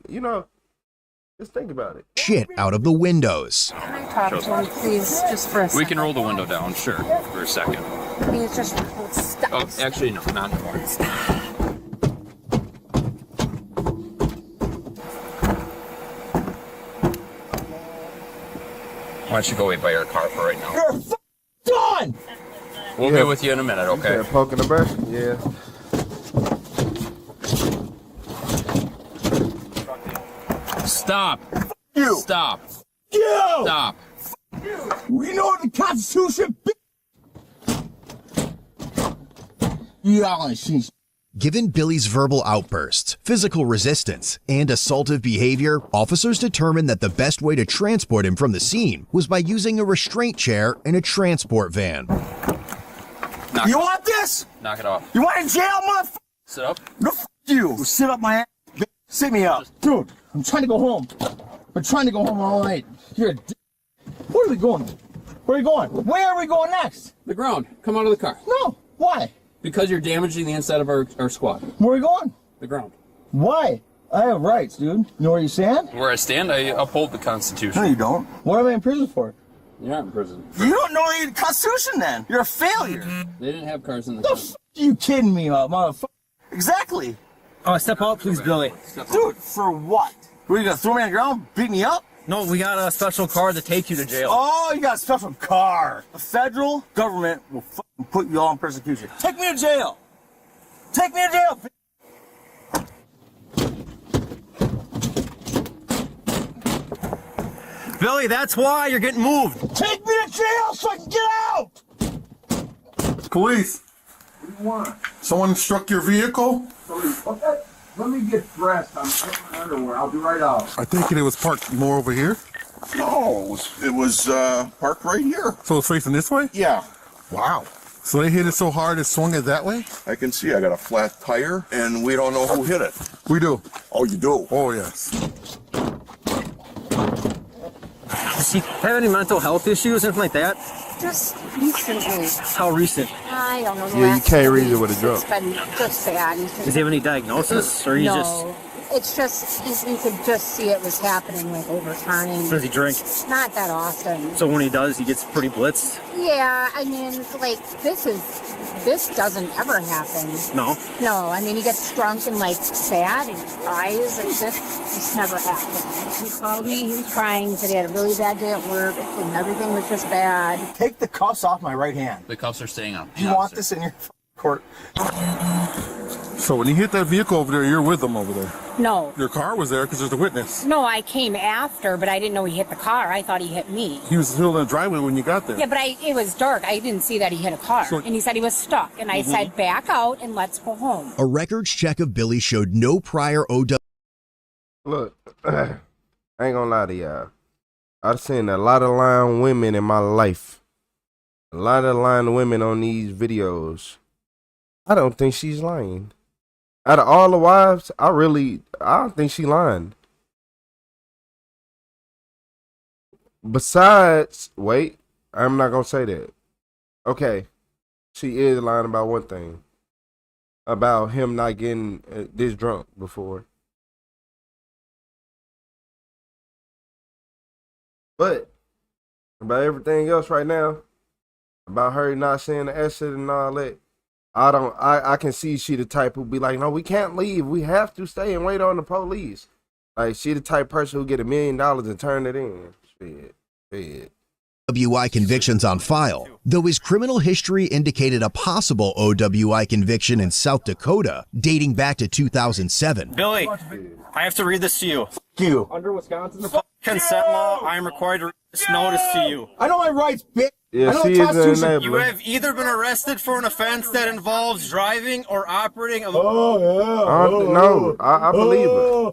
just think about it. Shit out of the windows. Can I talk to him, please, just for a second? We can roll the window down, sure, for a second. Please, just stop. Oh, actually, no, not anymore. Why don't you go wait by your car for right now? You're done! We'll be with you in a minute, okay? Poking the bear? Yeah. Stop. You. Stop. You. Stop. We know the Constitution. Yeah, Given Billy's verbal outbursts, physical resistance, and assaultive behavior, officers determined that the best way to transport him from the scene was by using a restraint chair in a transport van. You want this? Knock it off. You want in jail, motherfucker? Sit up. No, you. Sit up my ass. Sit me up. Dude, I'm trying to go home. I'm trying to go home all night. You're a dick. Where are we going? Where are we going? Where are we going next? The ground. Come out of the car. No. Why? Because you're damaging the inside of our squad. Where are we going? The ground. Why? I have rights, dude. You know where you stand? Where I stand, I uphold the Constitution. No, you don't. What am I in prison for? You're not in prison. You don't know the Constitution, then. You're a failure. They didn't have cars in the The car. f*** are you kidding me, motherfucker? Exactly. Oh, step out, please, Billy. Dude, for what? What, you gonna throw me on the ground, beat me up? No, we got a special car to take you to jail. Oh, you got a special car. The federal government will fucking put you all in persecution. Take me to jail. Take me to jail. Billy, that's why you're getting moved. Take me to jail so I can get out. Police, What do you want? someone struck your vehicle? Okay, let me get dressed. I'm in my underwear. I'll be right out. I think it was parked more over here. No, it was parked right here. So it's facing this way? Yeah. Wow. So they hit it so hard it swung it that way? I can see I got a flat tire, and we don't know who hit it. We do. Oh, you do? Oh, yes. Does she have any mental health issues, anything like that? Just recently. How recent? I don't know. Yeah, you can't read it with a drunk. It's been just bad. Does he have any diagnosis? Or he's no, just... it's just, you could just see it was happening like over time. Does he drink? Not that often. So when he does, he gets pretty blitzed? Yeah, I mean, like, this doesn't ever happen. No? No, I mean, he gets drunk and, like, sad and cries, and this never happened. He called me, he was crying, he said he had a really bad day at work, and everything was just bad. Take the cuffs off my right hand. The cuffs are staying on. Do you want this in your court? So when you hit that vehicle over there, you're with them over there. No. Your car was there because there's a witness. No, I came after, but I didn't know he hit the car. I thought he hit me. He was still in the driveway when you got there. Yeah, but it was dark. I didn't see that he hit a car. And he said he was stuck. And I said, back out and let's go home. A records check of Billy showed no prior OW. Look, I ain't gonna lie to y'all. I've seen a lot of lying women in my life. A lot of lying women on these videos. I don't think she's lying. Out of all the wives, I don't think she lying. Besides, wait, I'm not gonna say that. Okay, she is lying about one thing. About him not getting this drunk before. But about everything else right now, about her not seeing the exit and all that, I can see she the type who be like, no, we can't leave. We have to stay and wait on the police. Like, she the type person who get $1 million and turn it in. Shit. OWI convictions on file, though his criminal history indicated a possible OWI conviction in South Dakota dating back to 2007. Billy, I have to read this to you. You. Under Wisconsin's consent law, I am required to read this notice to you. I know my rights, bitch. Yeah, I know she the is Constitution. an You enabler. have either been arrested for an offense that involves driving or operating a... No, I believe her.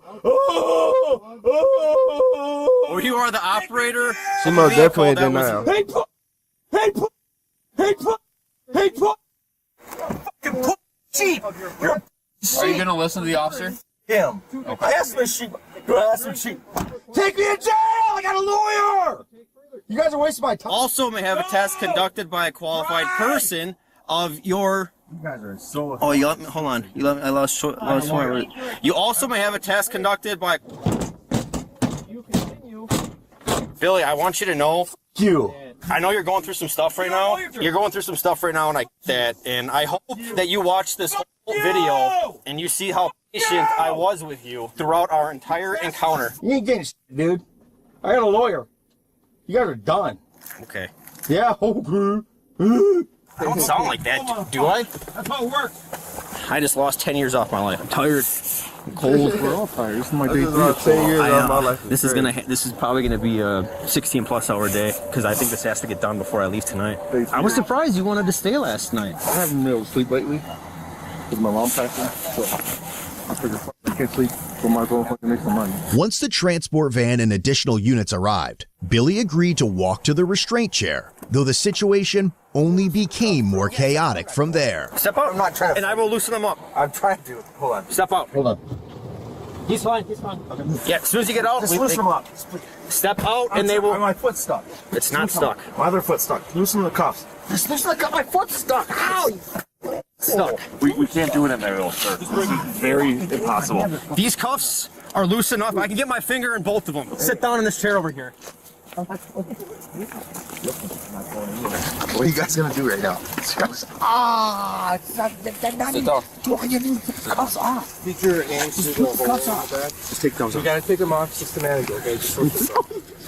Or you are the operator She of a most vehicle definitely that denial. Fucking cheap. Are you gonna listen to the officer? Him. I asked him if she. I asked him if she. Take me to jail. I got a lawyer. You guys are wasting my time. Also may have a test conducted by a qualified person of your... You guys are so... Oh, you let me... Hold on. You let me... I lost one. You also may have a test conducted by... Billy, I want you to know... You. I know you're going through some stuff right now. You're going through some stuff right now, and I get that. And I hope that you watch this whole video and you see how patient I was with you throughout our entire encounter. You ain't getting shit, dude. I got a lawyer. You guys are done. Okay. Yeah, okay. I don't sound like that, do I? That's how it works. I just lost 10 years off my life. I'm tired. I'm cold. We're all tired. This is my This day is about 10 years of my life. This is probably gonna be a 16+ hour day because I think this has to get done before I leave tonight. I was surprised you wanted to stay last night. I haven't been able to sleep lately because my mom passed me. So I figured I can't sleep, so might as well fucking make some money. Once the transport van and additional units arrived, Billy agreed to walk to the restraint chair, though the situation only became more chaotic from there. Step out. I'm not trying to... And I will loosen them up. I'm trying to. Hold on. Step out. Hold on. He's fine. He's fine. Okay. Yeah, as soon as you get out, Just loosen him up. Step out and they will... My foot's stuck. It's not stuck. My other foot's stuck. Loosen the cuffs. Loosen the cuffs. My foot's stuck. Ow! Stuck. We can't do it in there, though, sir. This is very impossible. These cuffs are loose enough. I can get my finger in both of them. Sit down in this chair over here. What are you guys gonna do right now? It's not Sit down. Dude, you need the cuffs off. Keep your hands to Put the cuffs off. Just take those. You gotta take them off systematically, okay? Just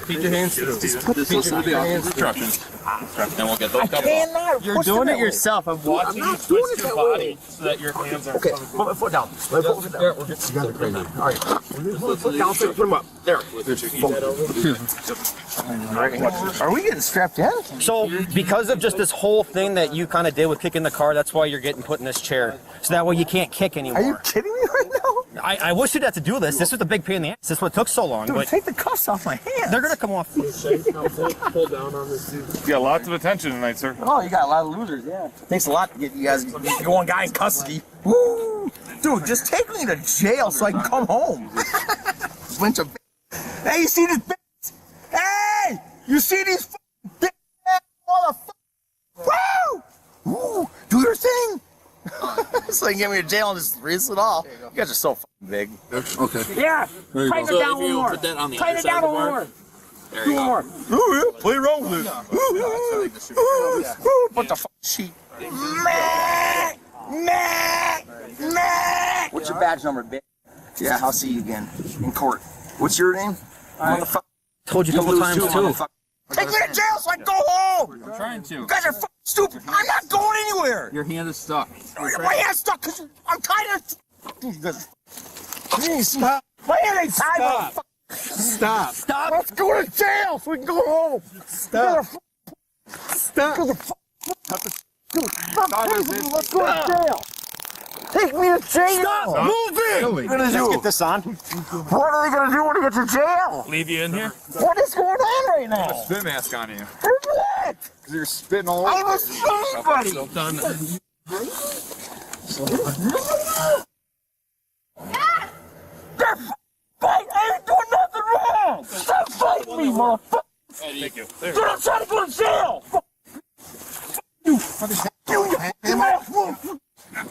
keep your hands through. This will be off instructions. And we'll get those cups off. You're doing it yourself. I'm watching you twist your body so that your hands are... Okay, put my foot down. Put my foot down. You guys are crazy. All right. Put my foot down. Put them up. There. Are we getting strapped in? So, because of just this whole thing that you kind of did with kicking the car, that's why you're getting put in this chair. So that way you can't kick anymore. Are you kidding me right now? I wish you'd have to do this. This was the big pain in the ass. This is what took so long. Dude, But take the cuffs off my hands. they're going to come off. Pull down on this dude. You got lots of attention tonight, sir. Oh, you got a lot of losers, yeah. Thanks a lot to get you guys one guy in custody. Woo! Dude, just take me to jail so I can come home. Bunch of hey, you see these bitches? Hey! You see these bitches? Motherfuckers! Woo! Woo! Do your thing! So you can get me to jail and just release it all. You guys are so fucking big. Okay. Yeah. There you Tighten go. it down one more. Put that on the Tighten it down one more. There Two you go. more. Ooh, yeah, play around with it. What the fuck, sheet? What's your badge number, bitch? Yeah, I'll see you again in court. What's your name? Motherfucker. Told you a couple times too. Take me to jail so I can go home! I'm trying to. You guys are fucking stupid. I'm not going anywhere! Your hand is stuck. My hand's stuck because I'm tired of... You guys... Please stop. My hand ain't tied. Stop. Stop. Let's go to jail so we can go home. Stop. Stop. Let's go to jail. Take me to jail. Stop moving. What are they gonna do? Let's get this on. What are they gonna do when we get to jail? Leave you in here? What is going on right now? Spit mask on you. For what? Because you're spitting all over. I haven't seen anybody. Well done. They're fighting. I ain't doing nothing wrong. Stop fighting me, motherfucker. Thank you. Dude, I'm trying to go to jail.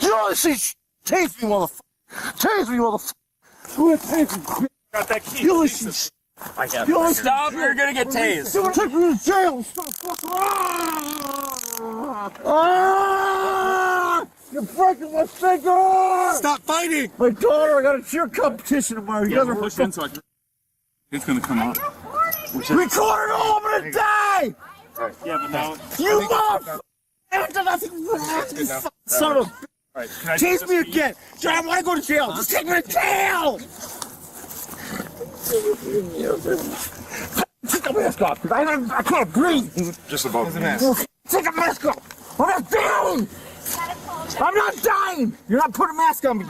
You don't see tase me, motherfucker. Tase me, motherfucker. Who tase me? Got that key. You listen. I got You it. Stop, you're gonna get tased. Take me to jail. Stop fucking. Ah! You're breaking my finger. Stop fighting. My daughter, I got a cheer competition tomorrow. You guys are push in so I can... It's gonna come out. record it all. I'm gonna die. Yeah, but now... You motherfucker. Son of a... Chase me again. I want to go to jail. Just take me to jail. Take the mask off, because I can't breathe. Just above the Take the mask off. I'm not dying. I'm not dying. You're not putting a mask on me.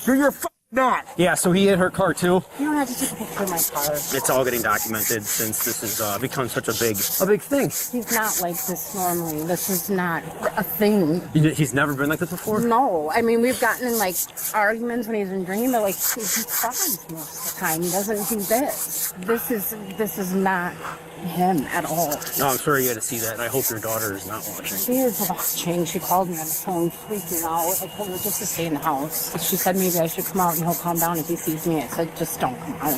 You're fucking not. Yeah, so he hit her car too. You don't have to take a picture of my car. It's all getting documented since this has become such a big thing. He's not like this normally. This is not a thing. He's never been like this before? No. I mean, we've gotten in like arguments when he's been drinking, but like he cries most of the time. He doesn't do this. This is not him at all. No, I'm sorry you had to see that, and I hope your daughter is not watching. She is watching. She called me on the phone freaking out. I told her just to stay in the house. She said maybe I should come out and he'll calm down if he sees me. I said just don't come out.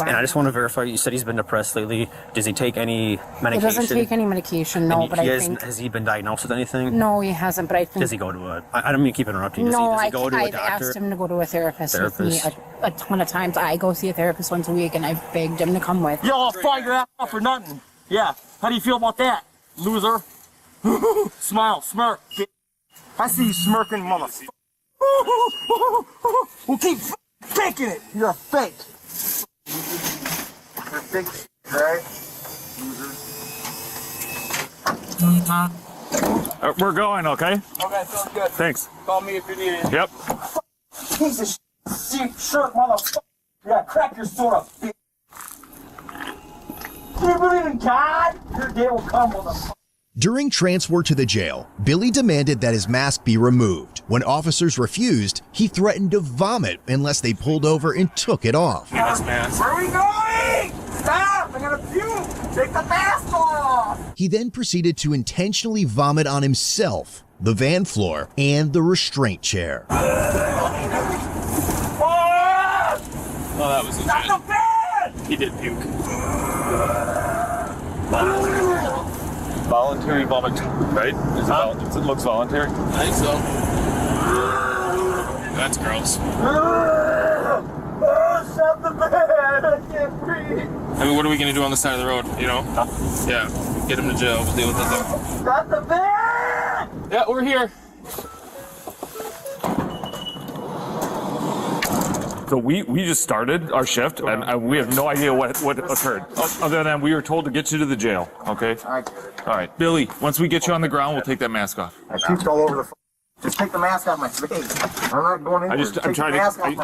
And I just want to verify, you said he's been depressed lately. Does he take any medication? He doesn't take any medication, no, but I think... Has he been diagnosed with anything? No, he hasn't, but I think... Does he go to a... I don't mean to keep interrupting. Does he go to a I've doctor? asked him to go to a therapist with me a ton of times. I go see a therapist once a week, and I've begged him to come with. Yo, I'll fight your ass off for nothing. Yeah. How do you feel about that, loser? Smile, smirk. I see you smirking, motherfucker. Well, keep faking it. You're a fake. You're a fake, right? We're going, okay? Okay, sounds good. Thanks. Call me if you need it. Yep. Piece of shit, shirt, motherfucker. You gotta crack your sword up, bitch. Do you believe in God? Your day will come, motherfucker. During transfer to the jail, Billy demanded that his mask be removed. When officers refused, he threatened to vomit unless they pulled over and took it off. Where are we going? Stop! I gotta puke! Take the mask off! He then proceeded to intentionally vomit on himself, the van floor, and the restraint chair. Oh, that was Stop the van! He did puke. Voluntary vomit, right? It looks voluntary. I think so. That's gross. Stop the van! I can't breathe! I mean, what are we gonna do on the side of the road? You know? Yeah. Get him to jail. We'll deal with it there. Stop the van! Yeah, we're here. So we just started our shift, and we have no idea what occurred. Other than we were told to get you to the jail, okay? I get it. All right, Billy, once we get you on the ground, we'll take that mask off. I puked all over the Just take the mask off my face. I'm not going anywhere. I'm trying to...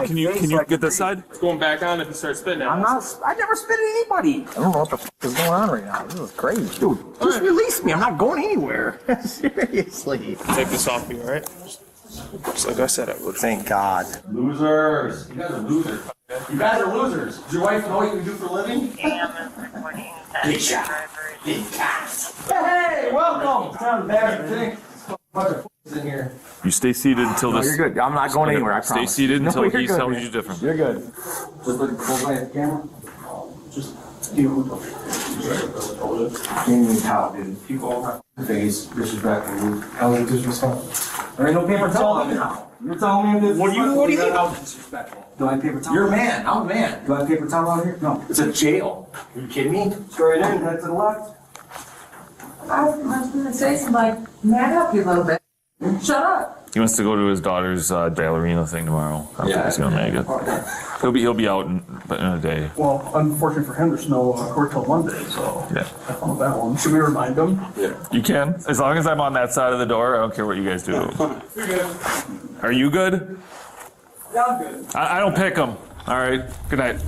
Can you get this side? It's going back on if you start spitting at I'm us. not... I never spit at anybody. I don't know what the is going on right now. This is crazy. Dude, just release me. I'm not going anywhere. Seriously. Take this off you, all right? Just like I said I would. Thank God. Losers. You guys are losers. You guys are losers. Does your wife know what you can do for a living? Big shot. Big cast. Hey, welcome. Sound bad, in here. You stay seated until No, this. you're good. I'm not going anywhere, I Stay promise. seated No, until you're he good, tells man. you different. You're good. Just look close at the camera. Just Gaming towel, dude. People all have to face disrespectful. How is disrespectful? There ain't no paper towel on now. You're telling me this. What do you mean? How disrespectful? Do I have paper towel? You're a man. I'm a man. Do I have paper towel out here? No. It's a jail. Are you kidding me? Straight in, head to the left. I was gonna say something like, man, help you a little bit. Shut up. He wants to go to his daughter's ballerina thing tomorrow. I don't think he's gonna make it. He'll be out in a day. Well, unfortunately for him, there's no court till Monday, so Yeah. I found that one. Should we remind him? Yeah. You can, as long as I'm on that side of the door. I don't care what you guys do. You're good. Are you good? Yeah, I'm good. I don't pick them. All right. Good night.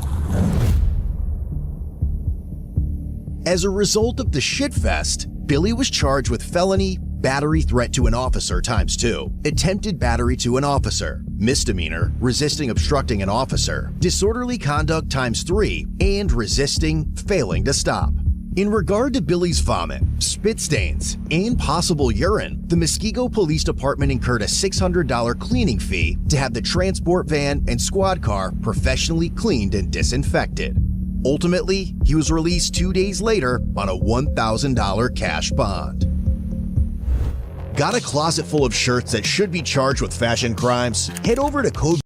As a result of the shitfest, Billy was charged with felony, battery threat to an officer ×2, attempted battery to an officer, misdemeanor, resisting obstructing an officer, disorderly conduct ×3, and resisting, failing to stop. In regard to Billy's vomit, spit stains, and possible urine, the Muskego Police Department incurred a $600 cleaning fee to have the transport van and squad car professionally cleaned and disinfected. Ultimately, he was released 2 days later on a $1,000 cash bond. Got a closet full of shirts that should be charged with fashion crimes? Head over to Code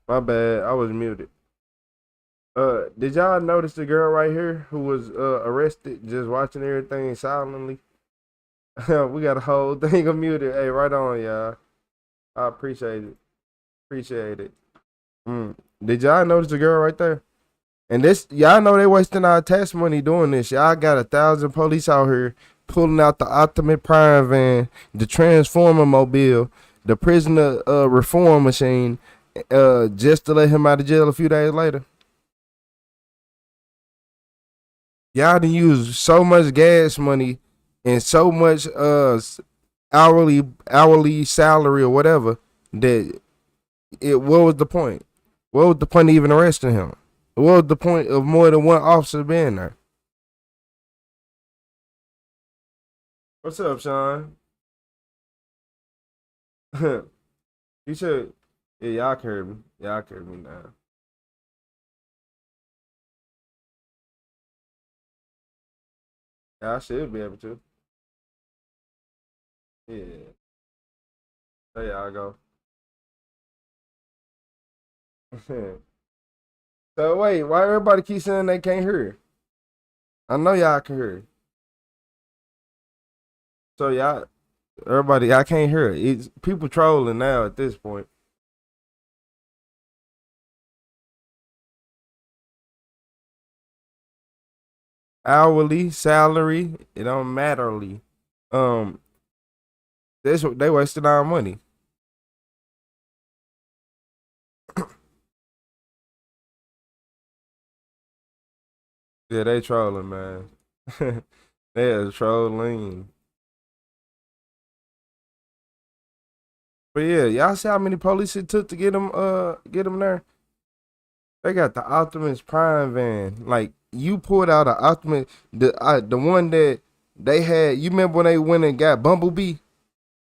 My bad, I was muted. Did y'all notice the girl right here who was arrested just watching everything silently? We got a whole thing of muted. Hey, right on, y'all. I appreciate it. Appreciate it. Did y'all notice the girl right there? And this, y'all know they wasting our tax money doing this. Y'all got 1,000 police out here pulling out the Optimus Prime van, the Transformer mobile, the prisoner reform machine, just to let him out of jail a few days later. Y'all done use so much gas money and so much hourly salary or whatever that what was the point? What was the point of even arresting him? What was the point of more than one officer being there? What's up, Sean? You should. Yeah, y'all can hear me. Y'all can hear me now. Yeah, I should be able to. Yeah. There y'all go. So wait, why everybody keep saying they can't hear? I know y'all can hear. So y'all, everybody, I can't hear it. It's people trolling now at this point. Hourly, salary, it don't matterly. They wasted our money. Yeah, they trolling, man. They are trolling. But yeah, y'all see how many police it took to get them there? They got the Optimus Prime van. Like, you pulled out an Optimus, the one that they had. You remember when they went and got Bumblebee?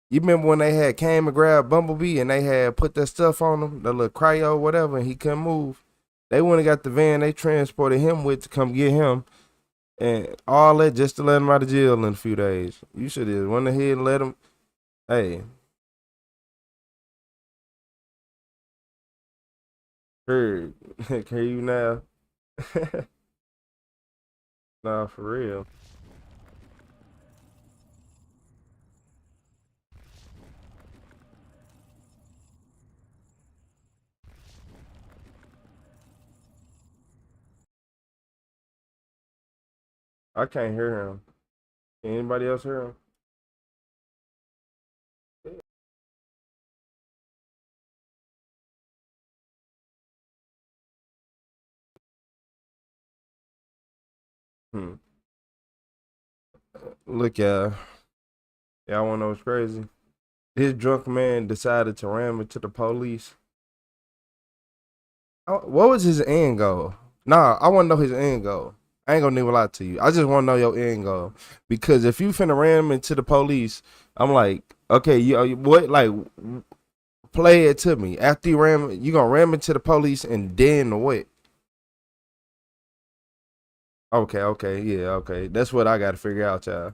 You remember when they had came and grabbed Bumblebee and they had put that stuff on him, the little cryo, whatever, and he couldn't move. They went and got the van they transported him with to come get him, and all that just to let him out of jail in a few days. You should have went ahead and let him. Hey, Heard. Can you now? Nah, for real. I can't hear him. Can anybody else hear him? Look, y'all wanna know what's crazy? This drunk man decided to ram into the police. What was his end goal? Nah, I wanna know his end goal. I ain't gonna even lie to you. I just wanna know your end goal. Because if you finna ram into the police, I'm like, okay, you what, like, play it to me. After you gonna ram into the police and then what? Okay, yeah, okay. That's what I gotta figure out, y'all.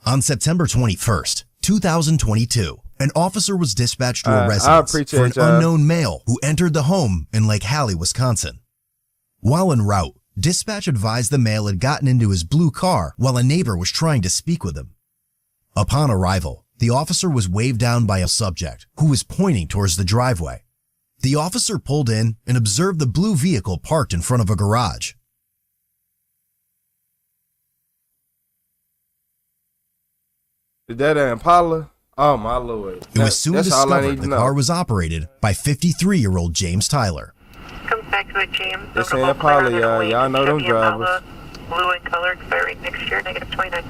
On September 21st, 2022, an officer was dispatched to a residence for an unknown male who entered the home in Lake Hallie, Wisconsin. While en route, dispatch advised the male had gotten into his blue car while a neighbor was trying to speak with him. Upon arrival, the officer was waved down by a subject who was pointing towards the driveway. The officer pulled in and observed the blue vehicle parked in front of a garage. Is that an Impala? Oh my lord. It was soon discovered the car was operated by 53-year-old James Tyler. Comes back to a James. It's an Impala, y'all know them drivers. Blue and color expiring next year, -29.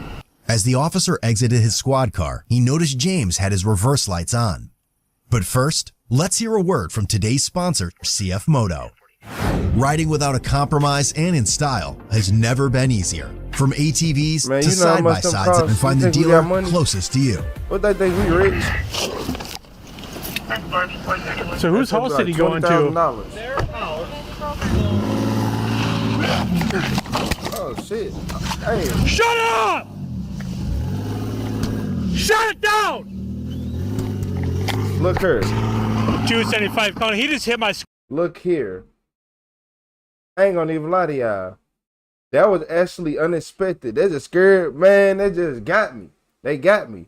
As the officer exited his squad car, he noticed James had his reverse lights on. But first, let's hear a word from today's sponsor, CF Moto. Riding without a compromise and in style has never been easier. From ATVs to side-by-sides that can find the dealer closest to you. What they think we rich? So whose house did he go into? Their house. Oh shit! Hey! Shut up! Shut it down! Look here. 275 County. He just hit my. Look here. I ain't gonna even lie to y'all. That was actually unexpected. They just scared, man. They just got me. They got me.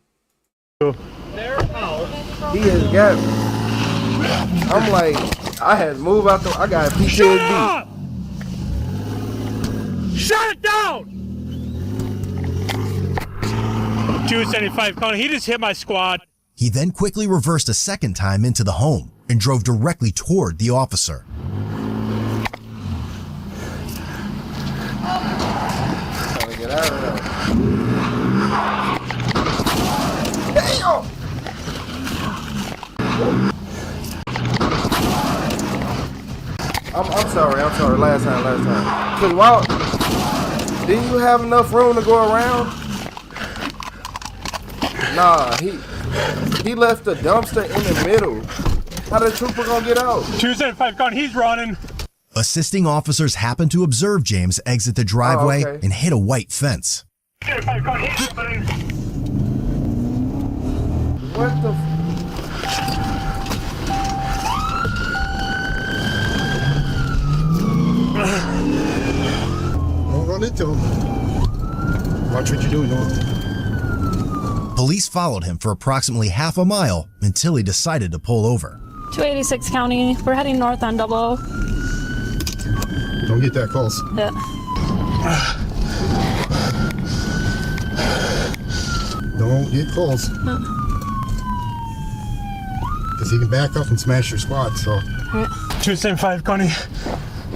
Their house. He has got me. I'm like, I had to move out the. I got PTSD. Shut up! Shut it down! 275 County. He just hit my squad. He then quickly reversed a second time into the home and drove directly toward the officer. Trying to get out of there. Damn! I'm sorry. Last time. Cause wow, didn't you have enough room to go around? Nah, he left the dumpster in the middle. How the trooper gonna get out? 275 County. He's running. Assisting officers happened to observe James exit the driveway and hit a white fence. What the? Don't run into him. Watch what you do, Police followed him for approximately half a mile until he decided to pull over. 286 County. We're heading north on 00. Don't get that close. Yeah. Don't get close. Because he can back up and smash your squad, so. 275 County.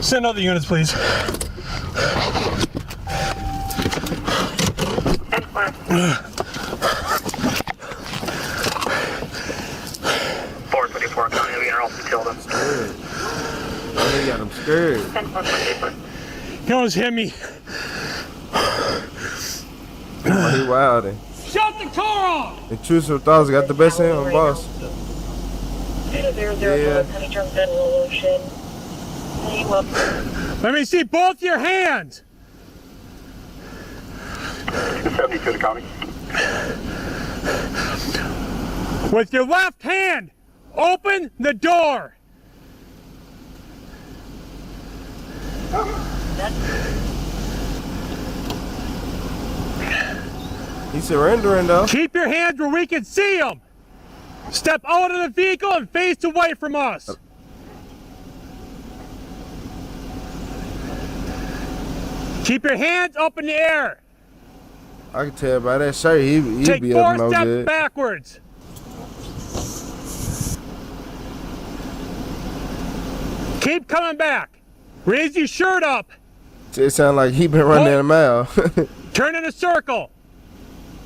Send other units, please. 424 County. We are all killed him. They got him scared. He almost hit me. He wildin'. Shut the car off! Intrusive thoughts got the best in, boss. Yeah. Let me see both your hands. 72 to County. With your left hand, open the door. He's surrendering though. Keep your hands where we can see them. Step out of the vehicle and face away from us. Keep your hands up in the air. I can tell by that shirt, he'd Take be 4 up no steps good. backwards. Keep coming back. Raise your shirt up. It sounds like he been running a mile. Turn in a circle.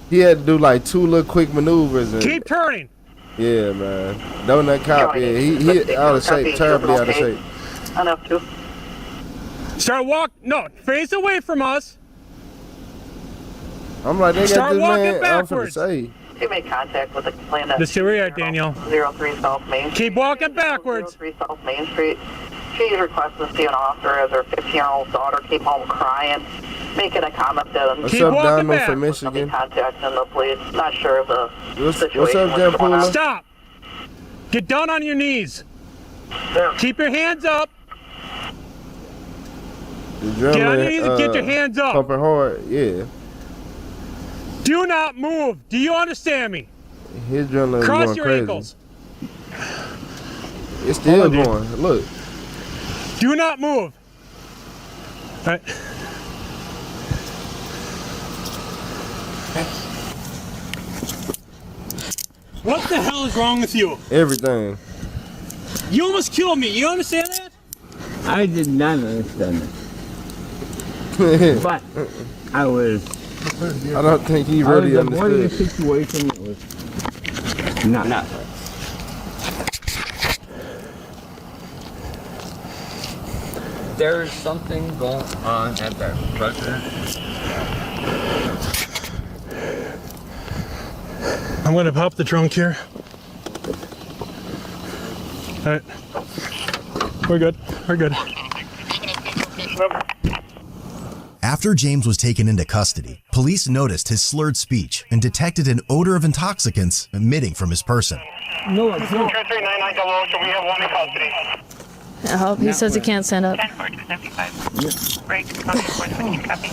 He had to do like 2 little quick maneuvers. And, Keep turning. yeah, man. Donut cop, yeah, he out of shape, terribly out of shape. Enough to. Start no, face away from us. I'm like, they got Start this walking man. backwards. I'm finna say. You made contact with the complainant. Let's see where you're at, Daniel. 03 South Main Street. Keep walking backwards. 03 South Main Street. She's requesting to see an officer as her 15-year-old daughter came home crying, making a comment that What's up, Donald from be Michigan? contacting the police. Not sure of the situation. What's up, Jen Pooler? Stop. Get down on your knees. Keep your hands up. The Get on your knees and get your hands up. Pumping hard, yeah. Do not move. Do you understand me? His adrenaline is Cross going your crazy. ankles. It's still Hold on, going. Look. Do not move. All right. What the hell is wrong with you? Everything. You almost killed me. You understand that? I did not understand that. But I was. I don't think he really I was avoiding a understood. situation that was not. There's something going on at that residence. I'm gonna pop the trunk here. All right. We're good. We're good. After James was taken into custody, police noticed his slurred speech and detected an odor of intoxicants emitting from his person. No, it's not. 23990, so we have one in custody. Oh, he says he can't stand up. 10-4, break, copy, 417, copy.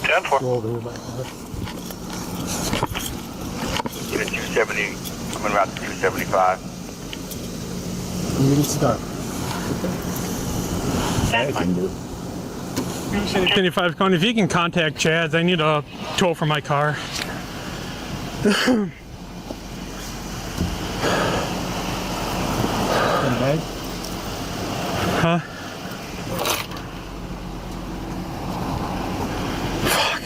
10-4. Unit 270, coming around to 275. You need to start. I can do. 25 County, if you can contact Chad's, I need a tow for my car. Huh? Fuck.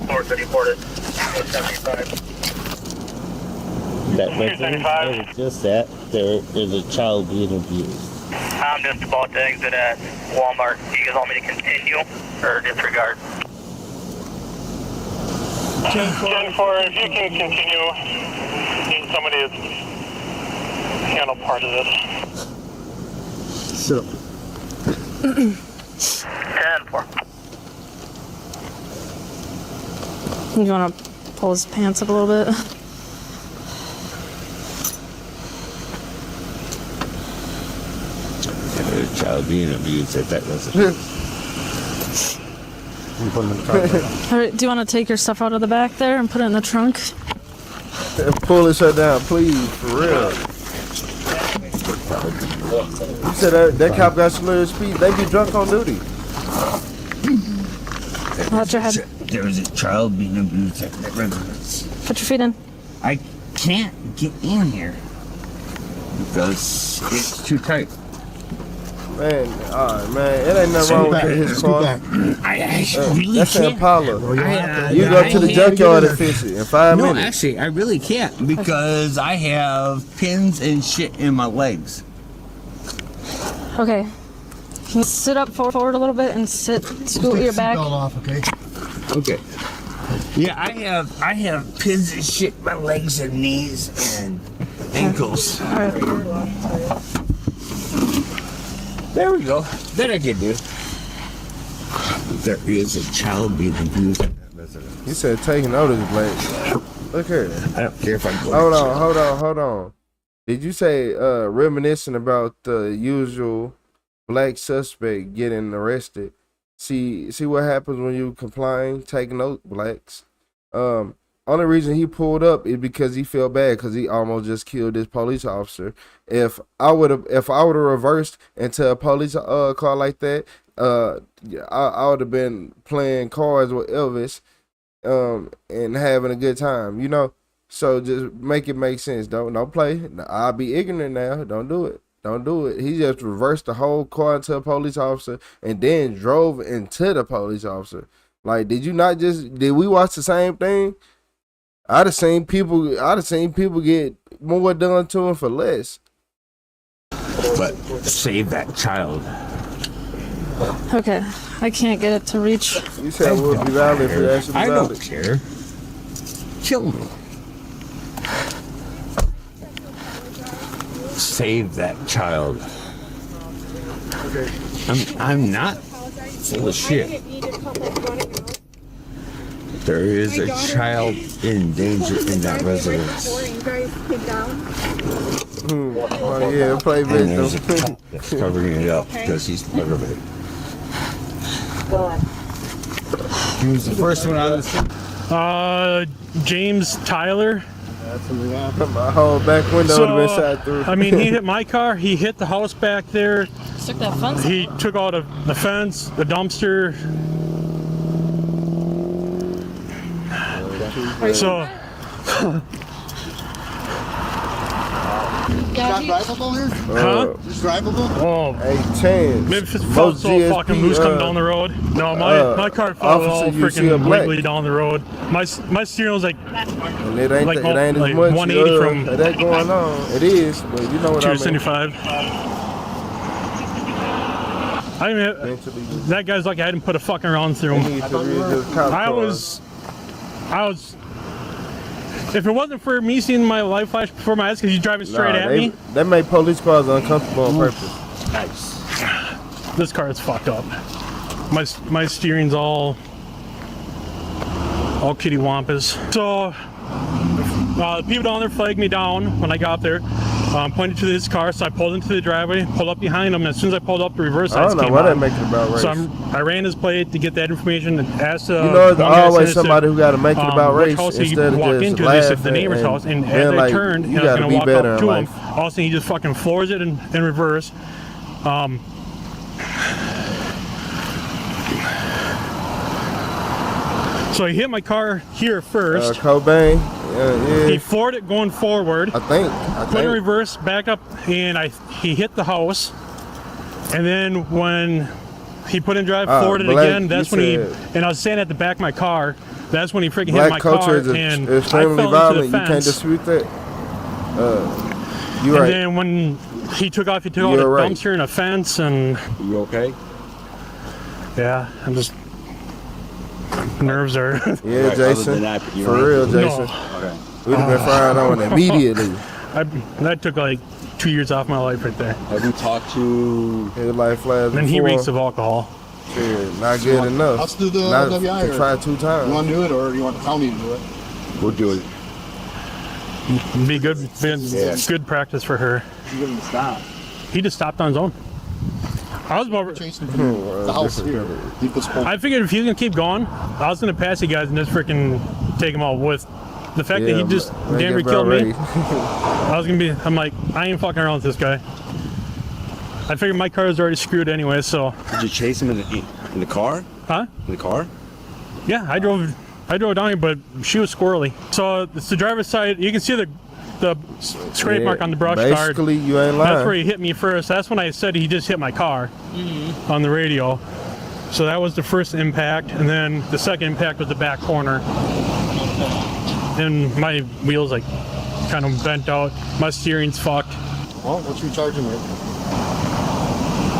430 ported. 275. That residence I was just at, there's a child being abused. I'm just about to exit at Walmart. Do you guys want me to continue or disregard? 10-4, if you can continue, need somebody to handle part of this. Sit up. 10-4. You want to pull his pants up a little bit? There's a child being abused at that residence. All right, do you want to take your stuff out of the back there and put it in the trunk? Pull this shut down, please, for real. You said that cop got slurred speed. They be drunk on duty. Watch your head. There was a child being abused at that residence. Put your feet in. I can't get in here because it's too tight. Man, man, it ain't nothing wrong with his car. I really That's can't. an Impala. You go to the junkyard and fix it in 5 No, minutes. actually, I really can't because I have pins and shit in my legs. Okay. Can you sit up forward a little bit and scoot your back? Off, okay? Okay. Yeah, I have pins and shit in my legs and knees and ankles. All right. There we go. That I can do. There is a child being abused at that residence. He said taking notice, Blake. Look here. I don't care if I go. Hold on. Did you say reminiscing about the usual black suspect getting arrested. See what happens when you complain, take note, blacks. Only reason he pulled up is because he felt bad because he almost just killed this police officer. If I would have reversed into a police car like that, I would have been playing cards with Elvis, and having a good time, you know. So just make it make sense. Don't play. I'll be ignorant now. Don't do it. Don't do it. He just reversed the whole car into a police officer and then drove into the police officer. Like, did we watch the same thing? I'd have seen people get more done to him for less. But save that child. Okay, I can't get it to reach. You said it would be valid if it actually I valid. don't care. Kill me. Save that child. Okay. I'm not full of shit. There is a child in danger in that residence. Oh yeah, play And there's a victim. cop that's covering it up because he's part of it. He was the first one out of the scene. James Tyler. My whole back window would have been shot through. I mean, he hit my car. He hit the house back there. Took that fence. He took out the fence, the dumpster. So. Not drivable here? Huh? Is drivable? Oh, hey, chance. Maybe if it felt so fucking loose coming down the road. No, my car fell all freaking completely down the road. My steering was like, and it ain't, like, it ain't like as much 180 from that going on. It is, but you know what I mean. 275. I mean, that guy's lucky I didn't put a fucking round through him. I was. If it wasn't for me seeing my light flash before my eyes because he's driving straight at me. They make police cars uncomfortable on purpose. Nice. This car is fucked up. My steering's all kitty wampus. So the people down there flagged me down when I got there. Pointed to this car, so I pulled into the driveway, pulled up behind him, and as soon as I pulled up, the reverse lights came on. I don't know why they make it about race. So I ran his plate to get that information and asked you know, it's always somebody who got to make it about race house he instead of walked just into. They said the laughing neighbor's and house, and being as I like, turned, you and I was gotta going be to walk better up in to him, life. all of a sudden he just fucking floors it in reverse. So he hit my car here first. Cobain. Yeah. He floored it going forward. I think. Put in reverse, back up, and he hit the house. And then when he put in drive, floored it again. That's when and I was standing at the back of my car. That's when he freaking hit my car, and I fell into the fence. You can't dispute that. You're and right. then when he took off, he took out a dumpster and a fence, and you okay? Yeah, I'm just nerves are. Yeah, Jason. For real, Jason. Okay. We'd have been firing on immediately. That took like 2 years off my life right there. Have you talked to his life flash? And he reeks of alcohol. Shit, not good enough. Let's do the not WI. To try 2 times. You want to do it, or you want the county to do it? We'll do it. Be good practice for her. You give him to stop. He just stopped on his own. I was over chasing from the house here. I figured if he's gonna keep going, I was gonna pass you guys and just freaking take him out with. The fact that he just damn near killed me, I'm like, I ain't fucking around with this guy. I figured my car was already screwed anyway, so. Did you chase him in the car? Huh? In the car? Yeah, I drove down here, but she was squirrely. So it's the driver's side. You can see the scrape mark on the brush guard. Basically, you ain't lying. That's where he hit me first. That's when I said he just hit my car on the radio. So that was the first impact, and then the second impact was the back corner. And my wheels like kind of bent out. My steering's fucked. Well, what you charging with?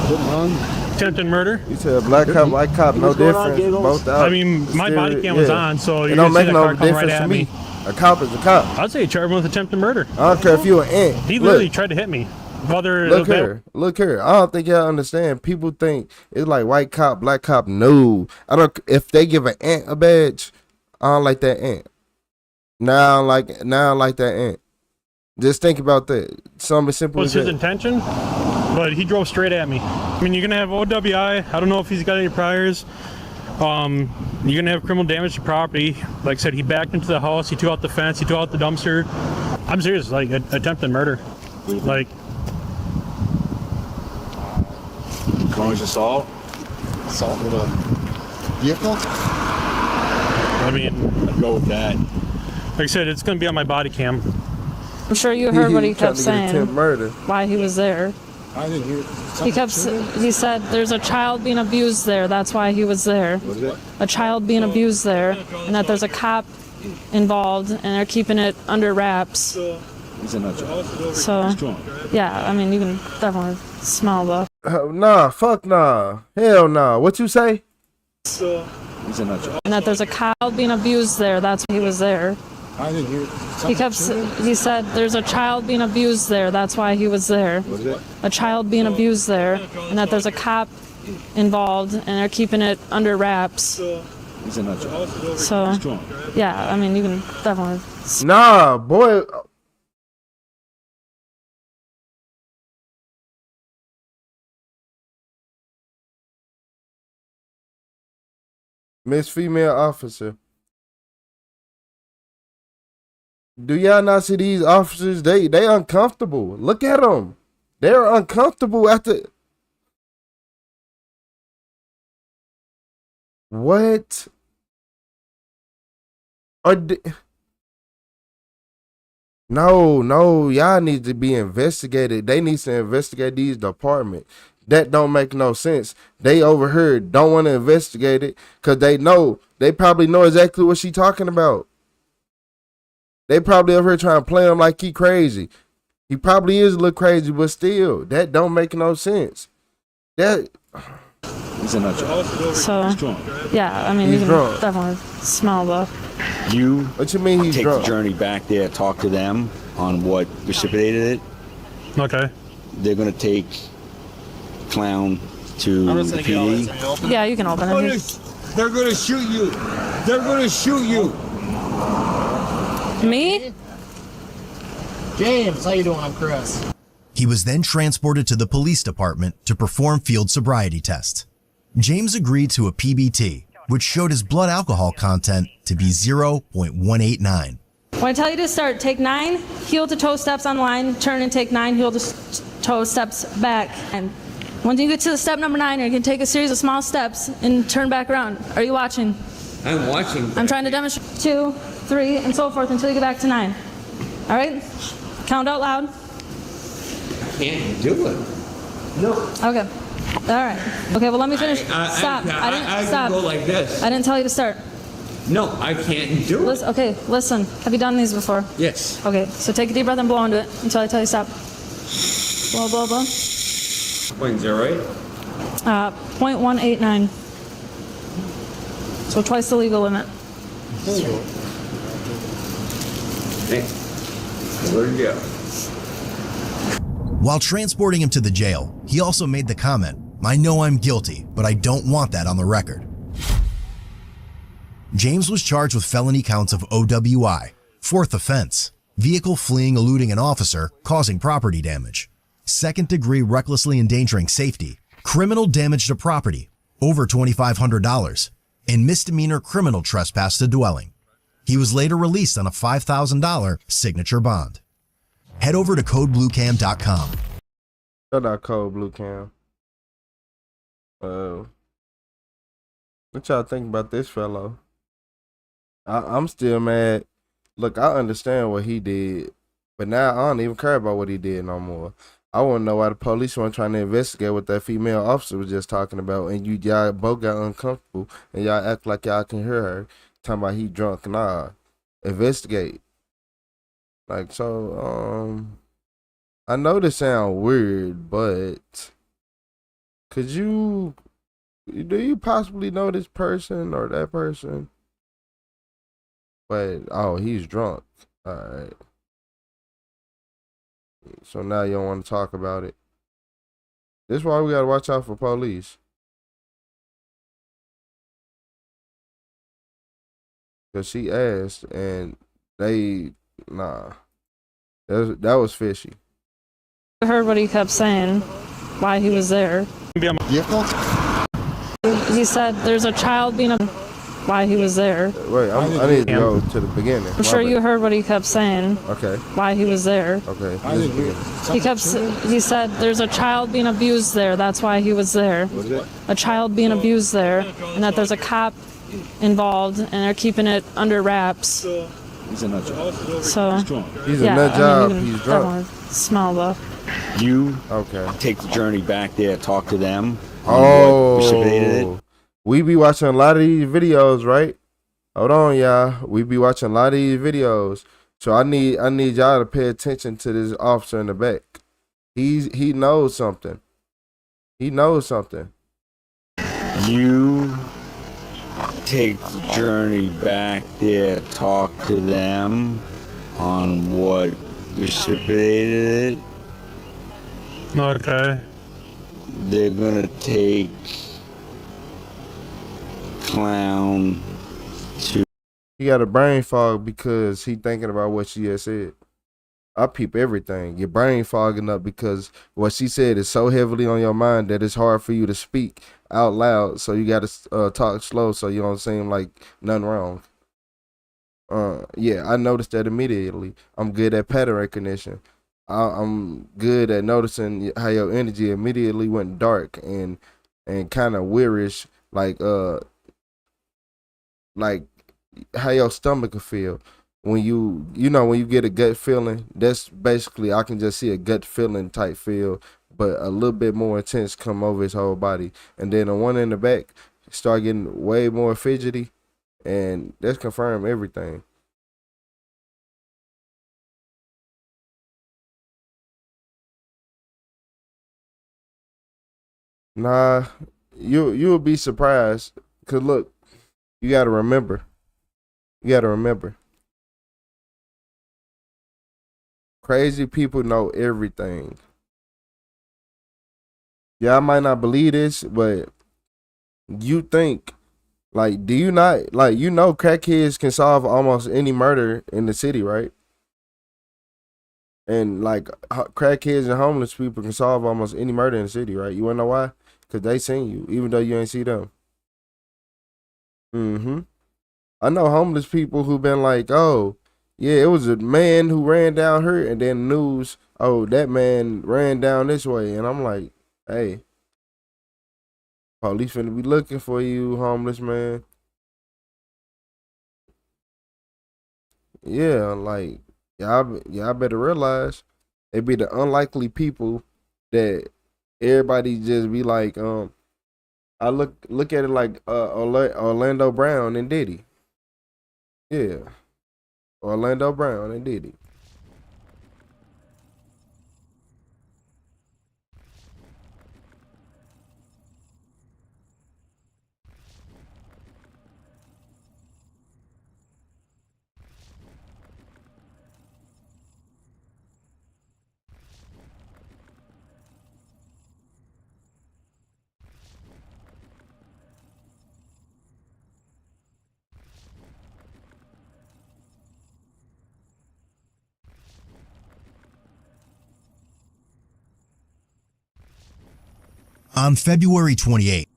Hit and run? Attempted murder. You said black cop, white cop, no difference. Both out. I mean, my body cam was on, so it don't make no difference to me. A cop is a cop. I'd say charge him with attempted murder. I don't care if you an ant. He literally tried to hit me. Look here. I don't think y'all understand. People think it's like white cop, black cop. No, I don't. If they give an ant a badge, I don't like that ant. Now I like that ant. Just think about that. Something simple. Was his intention? but he drove straight at me. I mean, you're gonna have OWI. I don't know if he's got any priors. You're gonna have criminal damage to property. Like I said, he backed into the house. He threw out the fence. He threw out the dumpster. I'm serious, like attempted murder. Like, Carnage assault. Assault with a vehicle. I mean, I'd go with that. Like I said, it's gonna be on my body cam. I'm sure you heard what he kept saying. Murder. Why he was there. I didn't hear. He said there's a child being abused there. That's why he was there. What is it? A child being abused there, and that there's a cop involved, and they're keeping it under wraps. He's a nutjob. So, yeah, I mean, you can definitely smell the. Nah, fuck nah. Hell nah. What you say? He's a nutjob. And that there's a child being abused there. That's why he was there. I didn't hear. He said there's a child being abused there. That's why he was there. What is it? A child being abused there, and that there's a cop involved, and they're keeping it under wraps. He's a nutjob. So, yeah, I mean, you can definitely. Nah, boy. Miss Female Officer. Do y'all not see these officers? They uncomfortable. Look at them. They're uncomfortable after. What? No, y'all need to be investigated. They need to investigate these departments. That don't make no sense. They overheard, don't want to investigate it because they probably know exactly what she talking about. They probably over here trying to play him like he crazy. He probably is a little crazy, but still, that don't make no sense. That he's a nutjob. So, yeah, I mean, you can definitely smell the. What you mean he's take drunk? the journey back there, talk to them on what precipitated it. Okay. They're gonna take Clown to the PD. Yeah, you can open it. They're gonna shoot you. They're gonna shoot you. Me? James, how you doing? I'm Chris. He was then transported to the police department to perform field sobriety tests. James agreed to a PBT, which showed his blood alcohol content to be 0.189. When I tell you to start, take 9 heel to toe steps on line, turn and take 9 heel to toe steps back. And when you get to the step number 9, you're going to take a series of small steps and turn back around. Are you watching? I'm watching. I'm trying to demonstrate 2, 3, and so forth until you get back to 9. All right? Count out loud. I can't do it. No. Okay. All right. Okay, well, let me finish. Stop. I didn't stop. Can go like this. I didn't tell you to start. No, I can't do it. Okay, listen. Have you done these before? Yes. Okay, so take a deep breath and blow into it until I tell you stop. Blow, blow, blow. 0.08. 0.189. So twice the legal limit. Hey, where'd you go? While transporting him to the jail, he also made the comment, "I know I'm guilty, but I don't want that on the record." James was charged with felony counts of OWI, 4th offense, vehicle fleeing eluding an officer, causing property damage, 2nd-degree recklessly endangering safety, criminal damage to property, over $2,500, and misdemeanor criminal trespass to dwelling. He was later released on a $5,000 signature bond. Head over to codebluecam.com. Shout out Code Blue Cam. What y'all think about this fellow? I'm still mad. Look, I understand what he did, but now I don't even care about what he did no more. I want to know why the police weren't trying to investigate what that female officer was just talking about, and y'all both got uncomfortable, and y'all act like y'all can hear her talking about he drunk. Nah, investigate. Like, so, I know this sound weird, but do you possibly know this person or that person? But, oh, he's drunk. All right. So now you don't want to talk about it. This is why we got to watch out for police. Because she asked, and nah. That was fishy. I heard what he kept saying. why he was there. He said there's a child being why he was there. Wait, I need to go to the beginning. I'm sure you heard what he kept saying. Okay. Why he was there. Okay. He said there's a child being abused there. That's why he was there. A child being abused there, and that there's a cop involved, and they're keeping it under wraps. He's a nut job. So he's a nut job. He's drunk. Smell the. You take the journey back there, talk to them. Oh, we be watching a lot of these videos, right? Hold on, y'all. We be watching a lot of these videos. So I need y'all to pay attention to this officer in the back. He knows something. He knows something. You take the journey back there, talk to them on what precipitated it. Okay. They're gonna take Clown to. He got a brain fog because he thinking about what she had said. I peep everything. Your brain fogging up because what she said is so heavily on your mind that it's hard for you to speak out loud. So you got to talk slow so you don't seem like nothing wrong. Yeah, I noticed that immediately. I'm good at pattern recognition. I'm good at noticing how your energy immediately went dark and kind of wearish, like how your stomach could feel when you when you get a gut feeling. That's basically, I can just see a gut feeling type feel, but a little bit more intense come over his whole body. And then the one in the back start getting way more fidgety, and that's confirmed everything. Nah, you'll be surprised. Cause look, you gotta remember. Crazy people know everything. Yeah, I might not believe this, but you think, like, do you not, like, crackheads can solve almost any murder in the city, right? And like crackheads and homeless people can solve almost any murder in the city, right? You wanna know why? Cause they seen you, even though you ain't see them. I know homeless people who been like, oh, yeah, it was a man who ran down here, and then news, oh, that man ran down this way, and I'm like, hey, police finna be looking for you, homeless man. Yeah, like y'all better realize they be the unlikely people that everybody just be like, I look at it like Orlando Brown and Diddy. Yeah. Orlando Brown and Diddy. On February 28th,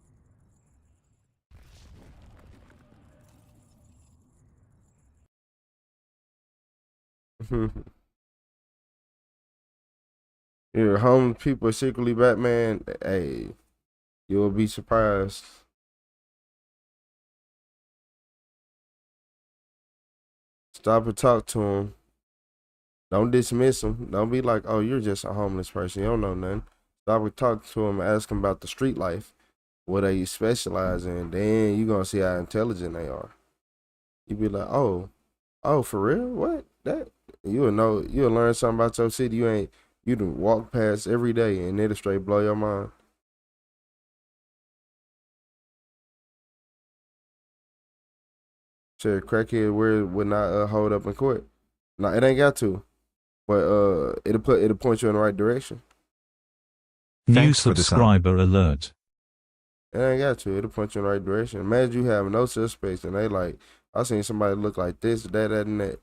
Yeah, homeless people are secretly Batman. Hey, you'll be surprised. Stop and talk to them. Don't dismiss them. Don't be like, oh, you're just a homeless person. You don't know nothing. Stop and talk to them and ask them about the street life. What they specialize in. Then you're going to see how intelligent they are. You be like, oh, for real? What? That? You'll know. You'll learn something about your city. You done walk past every day, and it'll straight blow your mind. Said crackhead word would not hold up in court. No, it ain't got to, but it'll point you in the right direction. New subscriber alert. It ain't got to. It'll point you in the right direction. Imagine you have no suspects, and they like, I seen somebody look like this, that, and that.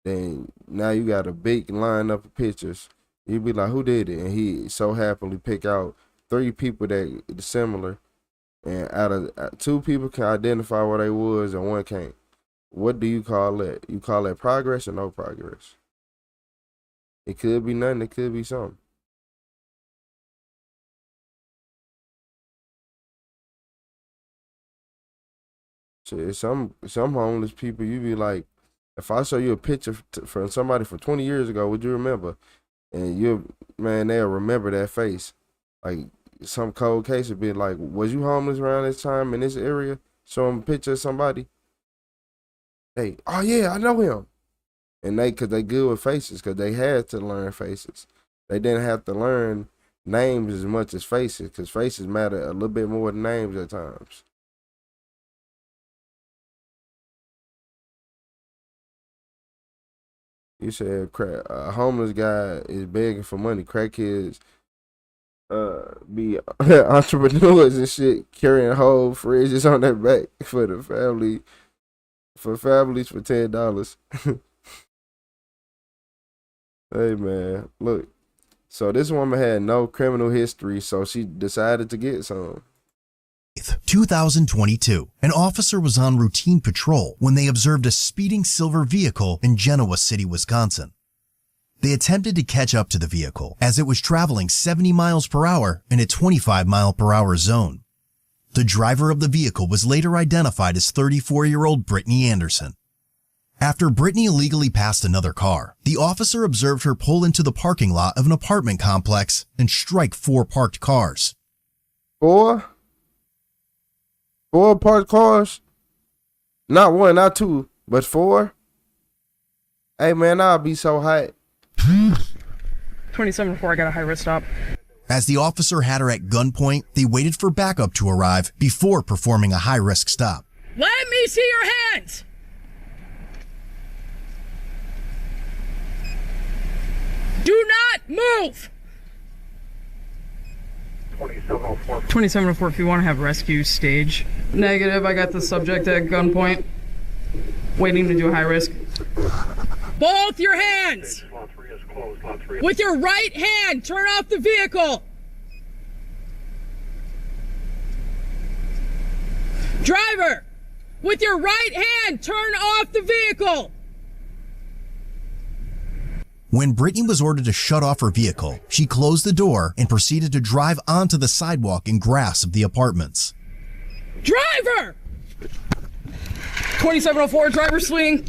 Then now you got a big line up of pictures. You'd be like, who did it? And he so happily pick out 3 people that similar, and out of 2 people can identify where they was and 1 can't. What do you call that? You call that progress or no progress? It could be nothing. It could be something. Shit, some homeless people, you be like, if I show you a picture from somebody from 20 years ago, would you remember? And man, they'll remember that face. Like some cold case would be like, was you homeless around this time in this area? Show them a picture of somebody. Hey, oh yeah, I know him. And cause they good with faces, cause they had to learn faces. They didn't have to learn names as much as faces, cause faces matter a little bit more than names at times. You said a homeless guy is begging for money. Crackheads be entrepreneurs and shit, carrying whole fridges on their back for the family, for families for $10. Hey man, look. So this woman had no criminal history, so she decided to get some. 2022, an officer was on routine patrol when they observed a speeding silver vehicle in Genoa City, Wisconsin. They attempted to catch up to the vehicle as it was traveling 70 miles per hour in a 25 mile per hour zone. The driver of the vehicle was later identified as 34-year-old Brittany Anderson. After Brittany illegally passed another car, the officer observed her pull into the parking lot of an apartment complex and strike 4 parked cars. 4 parked cars? Not 1, not 2, but 4? Hey man, I'll be so hot. 27-4, I got a high-risk stop. As the officer had her at gunpoint, they waited for backup to arrive before performing a high-risk stop. Let me see your hands! Do not move! 27-4, if you want to have rescue stage. Negative, I got the subject at gunpoint. Waiting to do a high risk. Both your hands! With your right hand, turn off the vehicle! Driver! With your right hand, turn off the vehicle! When Brittany was ordered to shut off her vehicle, she closed the door and proceeded to drive onto the sidewalk and grass of the apartments. Driver! 2704, driver swing.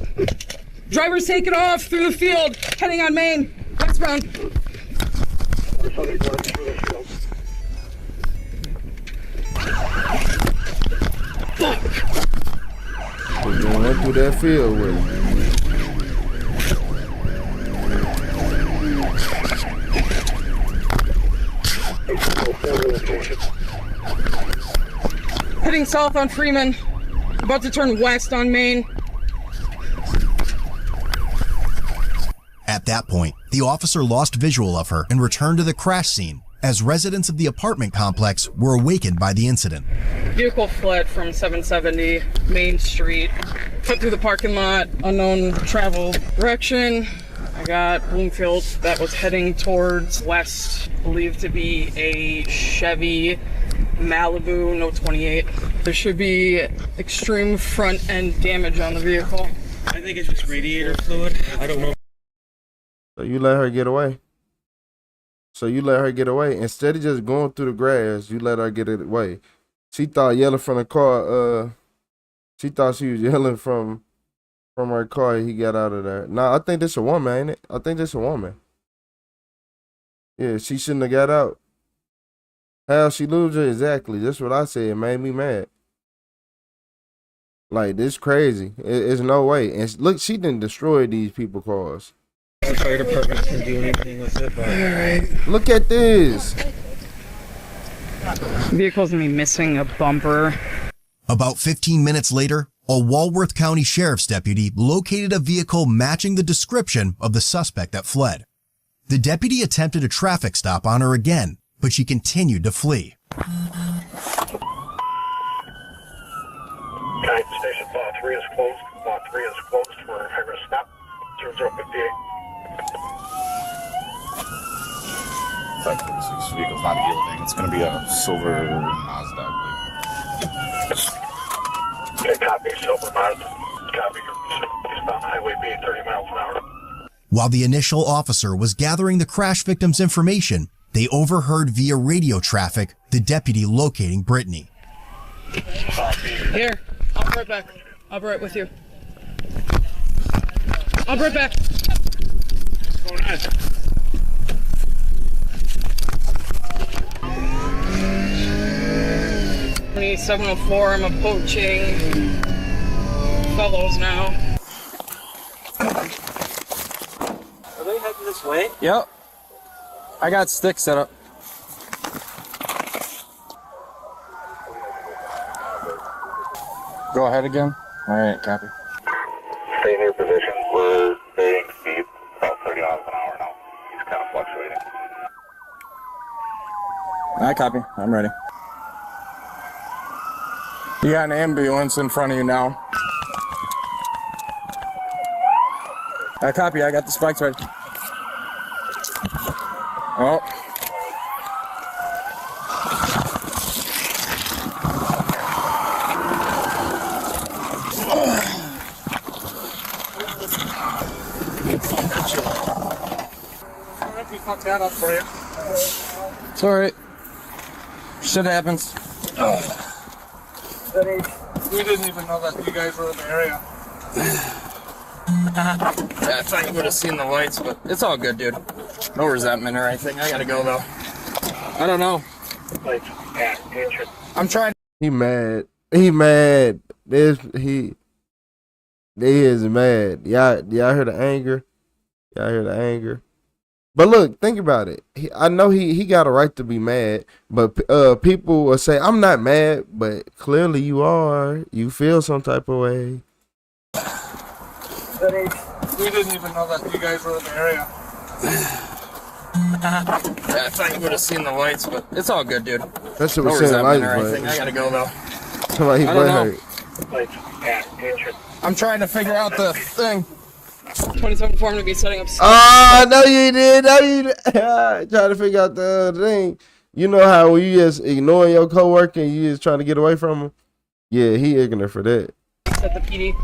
Driver's taking off through the field, heading on Main. Westbound. Fuck! We're going through that field with him. Heading south on Freeman, about to turn west on Main. At that point, the officer lost visual of her and returned to the crash scene as residents of the apartment complex were awakened by the incident. Vehicle fled from 770 Main Street, cut through the parking lot, unknown travel direction. I got Bloomfield that was heading towards west, believed to be a Chevy Malibu, no 28. There should be extreme front end damage on the vehicle. I think it's just radiator fluid. I don't know. So you let her get away. Instead of just going through the grass, you let her get it away. She thought yelling from the car, she thought she was yelling from her car. He got out of there. Nah, I think this a woman, ain't it? I think this a woman. Yeah, she shouldn't have got out. How she lose her? Exactly. That's what I said. It made me mad. Like, this crazy. It's no way. And look, she didn't destroy these people's cars. The fire department can do anything with it, but... Alright. Look at this. Vehicle's gonna be missing a bumper. About 15 minutes later, a Walworth County Sheriff's deputy located a vehicle matching the description of the suspect that fled. The deputy attempted a traffic stop on her again, but she continued to flee. Okay, station 3 is closed. 3 is closed for high-risk stop. 0058. 546 vehicle's not yielding. It's going to be a silver Mazda, I believe. Okay, copy, silver Mazda. Copy. Eastbound Highway B, 30 miles an hour. While the initial officer was gathering the crash victim's information, they overheard via radio traffic the deputy locating Brittany. Here, I'll be right back. I'll be right with you. I'll be right back. What's going on? 2704, I'm approaching Fellows now. Are they heading this way? Yep. I got sticks set up. Go ahead again. All right, copy. Stay in your position. We're varying speed, about 30 miles an hour now. He's kind of fluctuating. I copy. I'm ready. You got an ambulance in front of you now. I copy. I got the spikes ready. Oh. Fuck that up for you. It's alright. Shit happens. We didn't even know that you guys were in the area. Yeah, I thought you would have seen the lights, but it's all good, dude. No resentment or anything. I gotta go, though. I don't know. I'm trying. He mad. He mad. He is mad. Y'all hear the anger? Y'all hear the anger? But look, think about it. I know he got a right to be mad, but people will say, I'm not mad, but clearly you are. You feel some type of way. We didn't even know that you guys were in the area. Yeah, I thought you would have seen the lights, but it's all good, dude. That's what no we're saying. resentment or anything. I gotta go, though. Somebody I don't know. hurt. I'm trying to figure out the thing. 2704, I'm gonna be setting up. Oh, no, you did. No, you did. Trying to figure out the thing. You know how when you just ignoring your coworker and you just trying to get away from him? Yeah, he ignorant for that. Set the PD.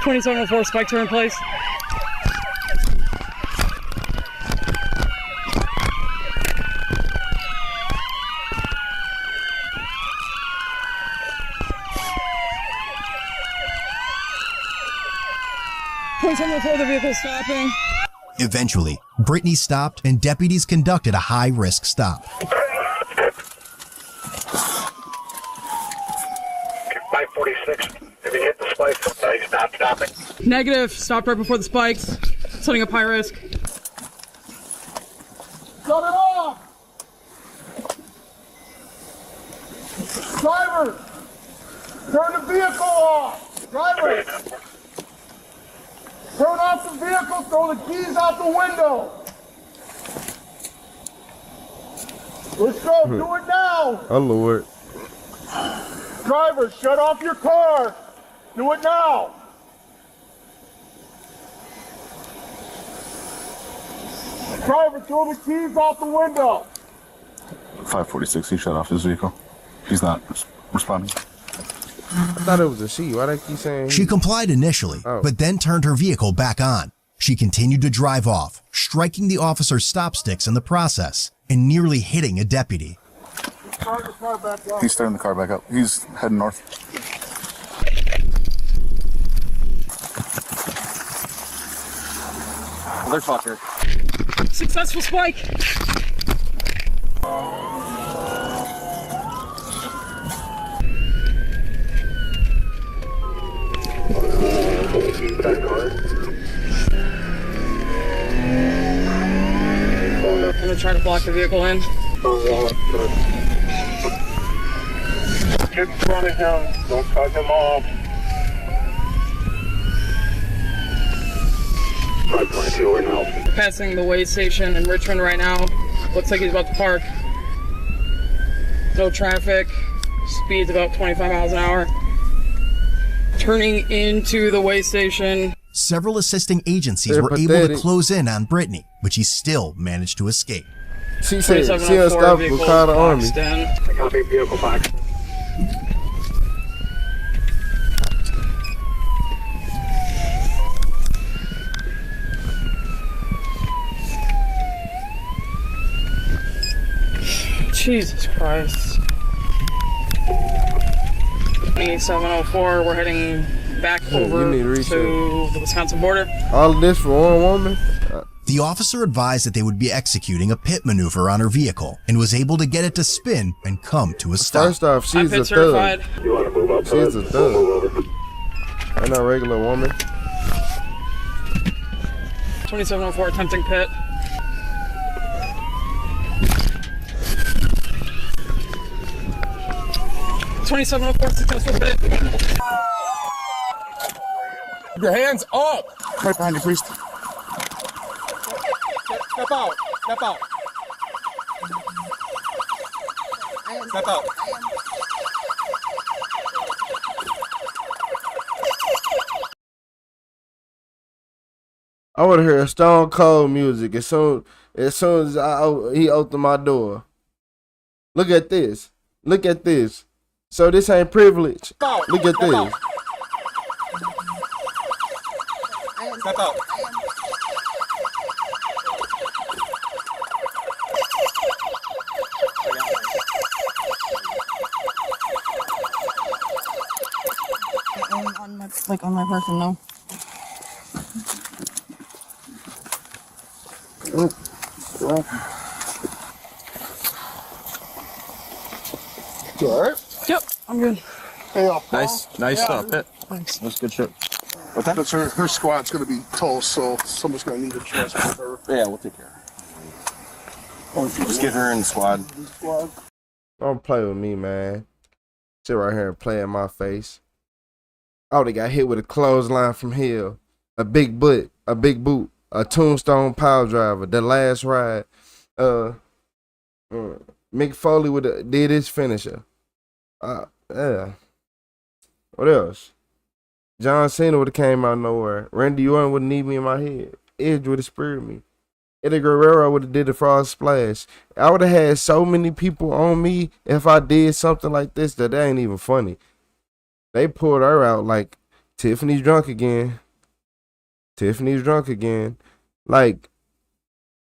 .2704 spikes are in place. The vehicle stopping. Eventually, Brittany stopped and deputies conducted a high-risk stop. 546. If you hit the spikes, he's not stopping. Negative. Stopped right before the spikes. Setting up high risk. Shut it off! Driver! Turn the vehicle off! Driver! Turn off the vehicle, throw the keys out the window! Let's go, do it now! Oh, Lord. Driver, shut off your car! Do it now! Driver, throw the keys out the window! 546, he shut off his vehicle. He's not responding. I thought it was a she. Why they keep saying? She complied initially, but then turned her vehicle back on. She continued to drive off, striking the officer's stop sticks in the process and nearly hitting a deputy. He's starting the car back up. He's heading north. Motherfucker. Successful spike. I'm gonna try to block the vehicle in. Get in front of him. Don't cut him off. 522, we're now. Passing the weigh station in Richmond right now. Looks like he's about to park. No traffic. Speed's about 25 miles an hour. turning into the way station. Several assisting agencies They're were able to pathetic. close in on Brittany, but she still managed to escape. She said she 2704 unstoppable, vehicle call the army. boxed in. Copy, vehicle box. Jesus Christ. 2704, we're heading back over need to to the Wisconsin border. All of this for one woman? The officer advised that they would be executing a pit maneuver on her vehicle and was able to get it to spin and come to a stop. First off, she's I'm a pit certified. thug. She's a thug. I'm not a regular woman. 2704 attempting pit. Successful pit. Your hands up! Right behind you, please. Step out. Step out. Step out. I would have heard Stone Cold music as soon as he opened my door. Look at this. Look at this. So this ain't privilege. Look at this. Step out. On my person, no. You alright? Yep, I'm good. Hey, Nice stuff, Pit. Thanks. That's good shit. What's that? Because her squat's going to be toast, so someone's going to need to transport her. Yeah, we'll take care of her. Just get her in the squad. Don't play with me, man. Sit right here and play in my face. I would have got hit with a clothesline from Hill, a big boot, a tombstone pile driver, the last ride. Mick Foley did his finisher. Yeah. What else? John Cena would have came out of nowhere. Randy Orton would have need me in my head. Edge would have speared me. Eddie Guerrero would have did the frog splash. I would have had so many people on me if I did something like this that ain't even funny. They pulled her out like Tiffany's drunk again. Tiffany's drunk again. Like,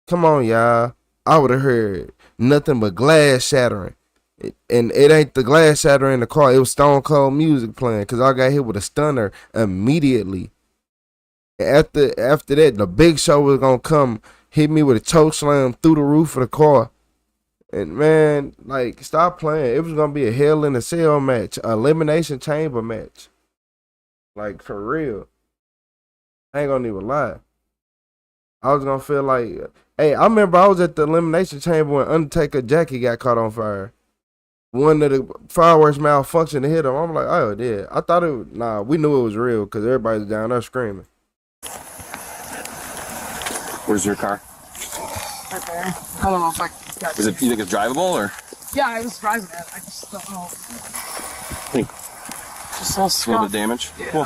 come on, y'all. I would have heard nothing but glass shattering. And it ain't the glass shattering in the car. It was Stone Cold music playing because I got hit with a stunner immediately. After that, the Big Show was going to come hit me with a choke slam through the roof of the car. And, man, like, stop playing. It was going to be a Hell in a Cell match, a Elimination Chamber match. Like, for real. I ain't going to even lie. I was going to feel like, hey, I remember I was at the Elimination Chamber when Undertaker Jackie got caught on fire. One of the fireworks malfunctioned to hit him. I'm like, oh, yeah. I thought we knew it was real because everybody's down there screaming. Where's your car? Right there. I don't know if I got Is it? You think it's drivable or? Yeah, I was driving it. I just don't know. Just A all little scuff. bit of damage. Yeah. Cool.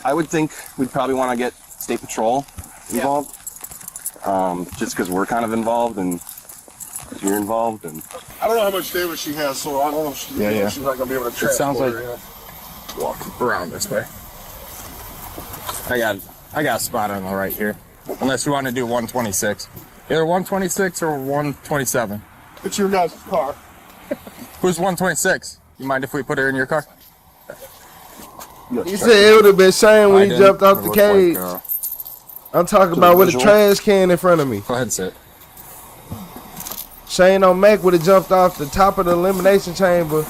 I would think we'd probably want to get State Patrol involved. Just because we're kind of involved and you're involved and. I don't know how much damage she has, so I don't know if she's not going to be able to transport It sounds like her, walk around this way. I got a spot on the right here. Unless you want to do 126. Either 126 or 127. It's your guys' car. Who's 126? You mind if we put her in your car? He said it would have been shame when he jumped off the cage. I'm talking about with a trash can in front of me. Go ahead and sit. Shane O'Mac would have jumped off the top of the Elimination Chamber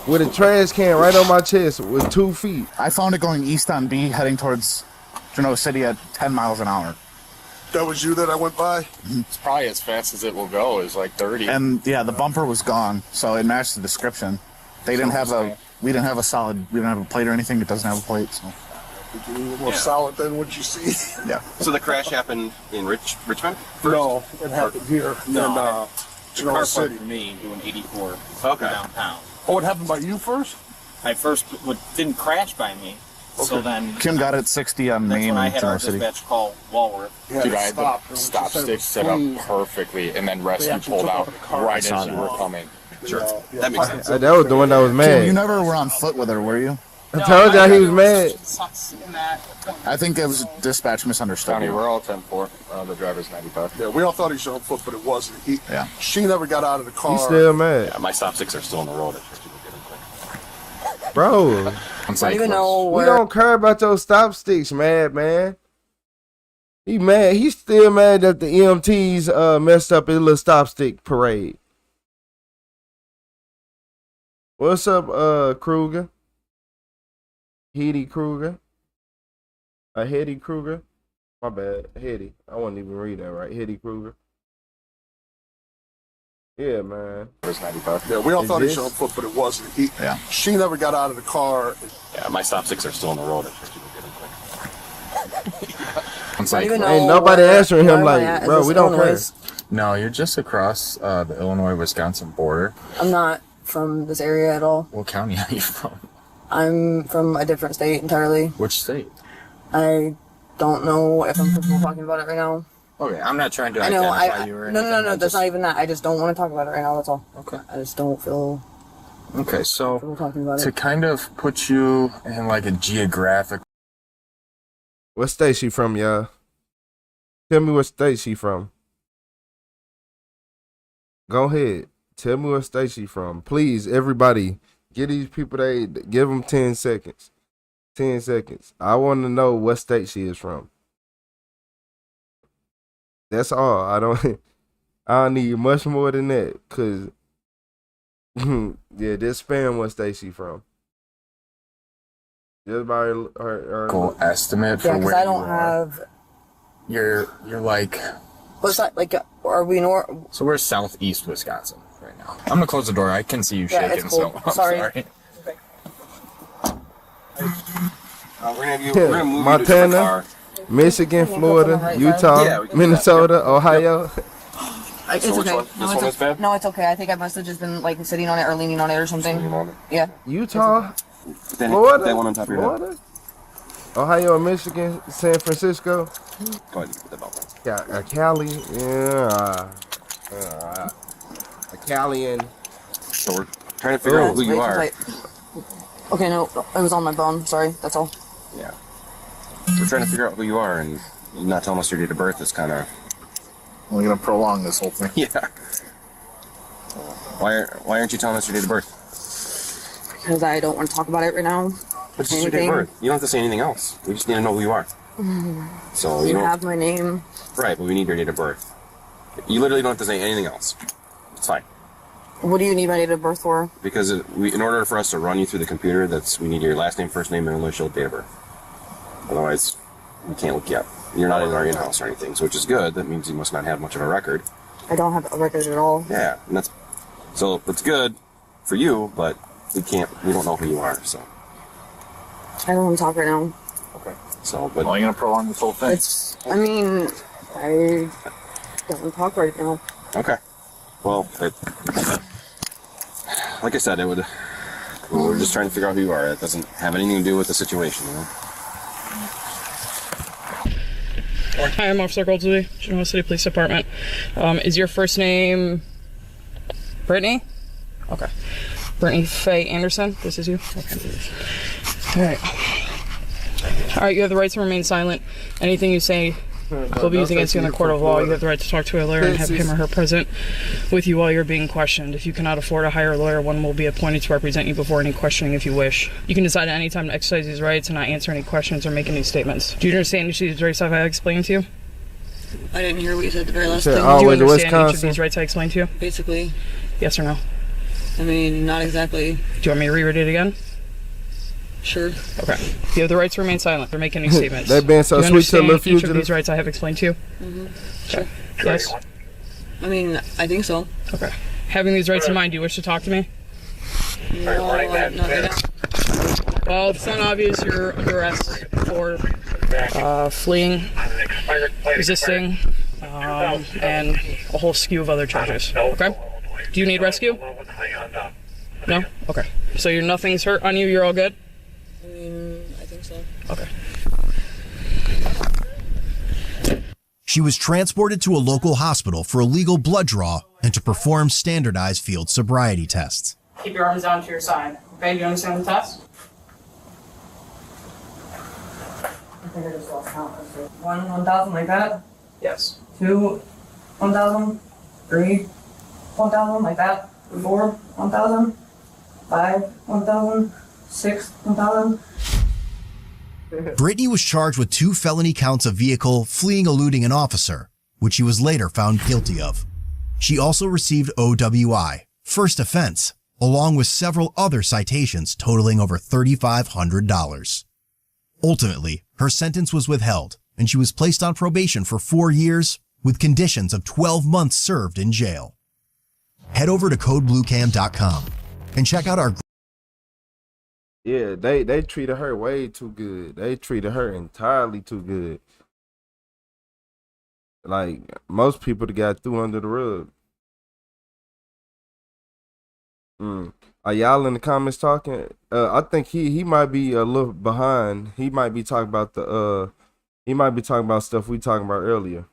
with a trash can right on my chest with 2 feet. I found it going east on B, heading towards Genoa City at 10 miles an hour. That was you that I went by? It's probably as fast as it will go, is like 30. And yeah, the bumper was gone, so it matched the description. They didn't have we didn't have a plate or anything. It doesn't have a plate, so. A little more solid than what you see. Yeah. So the crash happened in Richmond? No, it happened here in Genoa City. me doing 84 downtown. Oh, it happened by you first? I first didn't crash by me. So then Kim got it 60 on Main when I in had our City. dispatch call Walworth. Dude, I had the stop stick set up perfectly, and then rescue pulled out right as you were coming. Sure, that makes sense. That was the one that was Kim, mad. you never were on foot with her, were you? I told y'all he was mad. I think it was dispatch misunderstood. County, we're all 10-4. The driver's 95. Yeah, we all thought he was on foot, but it wasn't. Yeah. She never got out of the car. He's still mad. Yeah, my stop sticks are still on the road. Bro, I don't even know we don't care about your stop sticks, man. He mad. He's still mad that the EMTs messed up his little stop stick parade. What's up, Kruger? Heady Kruger? Hetty Kruger? My bad. Hetty. I wouldn't even read that right. Hetty Kruger. Yeah, man. There's 95. Yeah, we all thought he was on foot, but it wasn't. She never got out of the car. Yeah, my stop sticks are still on the road. Ain't nobody answering him like, bro, we don't care. No, you're just across the Illinois-Wisconsin border. I'm not from this area at all. What county are you from? I'm from a different state entirely. Which state? I don't know if I'm comfortable talking about it right now. Okay, I'm not trying to I know, identify you or anything. No, that's not even that. I just don't want to talk about it right now, that's all. Okay. I just don't feel Okay, so comfortable talking about to it. kind of put you in like a geographic... What state she from, y'all? Tell me what state she from. Go ahead. Tell me what state she from. Please, everybody, give these people, give them 10 seconds. 10 seconds. I want to know what state she is from. That's all. I don't need much more than that. Cause yeah, this spam what state she from. Just by her Cool estimate for Yeah, because where I don't you are. have... You're like... What's that, like, are we north? So we're southeast Wisconsin right now. I'm gonna close the door. I can see you Yeah, shaking, it's cool. so I'm Sorry. sorry. Yeah, Montana, Michigan, Florida, Utah, Minnesota, Ohio. It's okay. No, it's okay. I think I must have just been like sitting on it or leaning on it or something. Yeah. Utah, Florida, Florida, Ohio, Michigan, San Francisco. Go ahead and put the belt. Yeah, Cali, yeah, Cali and. So we're trying to figure out who you are. Okay, no, it was on my phone. Sorry, that's all. Yeah. We're trying to figure out who you are, and you're not telling us your date of birth is kind of... We're going to prolong this whole thing. Yeah. Why aren't you telling us your date of birth? Because I don't want to talk about it right now. What's your date of birth? You don't have to say anything else. We just need to know who you are. So You don't... have my name. Right, but we need your date of birth. You literally don't have to say anything else. It's fine. What do you need my date of birth for? Because in order for us to run you through the computer, we need your last name, first name, and initial, date of birth. Otherwise, we can't look you up. You're not in our in-house or anything, so which is good. That means you must not have much of a record. I don't have a record at all. Yeah, and that's good for you, but we don't know who you are, so. I don't want to talk right now. Okay. So, but... Well, you're going to prolong this whole thing? I don't want to talk right now. Okay. Well, like I said, we're just trying to figure out who you are. It doesn't have anything to do with the situation, you know? Hi, I'm Officer Goldsby, Genoa City Police Department. Is your first name Brittany? Okay. Brittany Faye Anderson, this is you? Okay. Alright, you have the right to remain silent. Anything you say will be used against you in the court of law. You have the right to talk to a lawyer and have him or her present with you while you're being questioned. If you cannot afford to hire a lawyer, one will be appointed to represent you before any questioning if you wish. You can decide at any time to exercise these rights and not answer any questions or make any statements. Do you understand each of these rights I explained to you? I didn't hear what you said at the very last thing. Do you understand each of these rights I explained to you? Basically. Yes or no? I mean, not exactly. Do you want me to reread it again? Sure. Okay. You have the right to remain silent or make any statements. They've been so sweet to the each of fugitive. these rights I have explained to you? Mm-hmm. Okay. Yes? I mean, I think so. Okay. Having these rights in mind, do you wish to talk to me? No, Well, it's not obvious you're under arrest for fleeing, resisting, and a whole skew of other charges. Okay? Do you need rescue? No? Okay. So nothing's hurt on you, you're all good? I think so. Okay. She was transported to a local hospital for a legal blood draw and to perform standardized field sobriety tests. Keep your arms down to your side. Okay, do you understand the test? I think I just lost count. 1,000 like that? Yes. 2, 1,000. 3, 1,000 like that. 4, 1,000. 5, 1,000. 6, 1,000. Brittany was charged with 2 felony counts of vehicle fleeing eluding an officer, which she was later found guilty of. She also received OWI, first offense, along with several other citations totaling over $3,500. Ultimately, her sentence was withheld, and she was placed on probation for 4 years with conditions of 12 months served in jail. Head over to codebluecam.com and check out our... Yeah, they treated her way too good. They treated her entirely too good. Like, most people that got through under the rug. Are y'all in the comments talking? I think he might be a little behind. He might be talking about stuff we talking about earlier.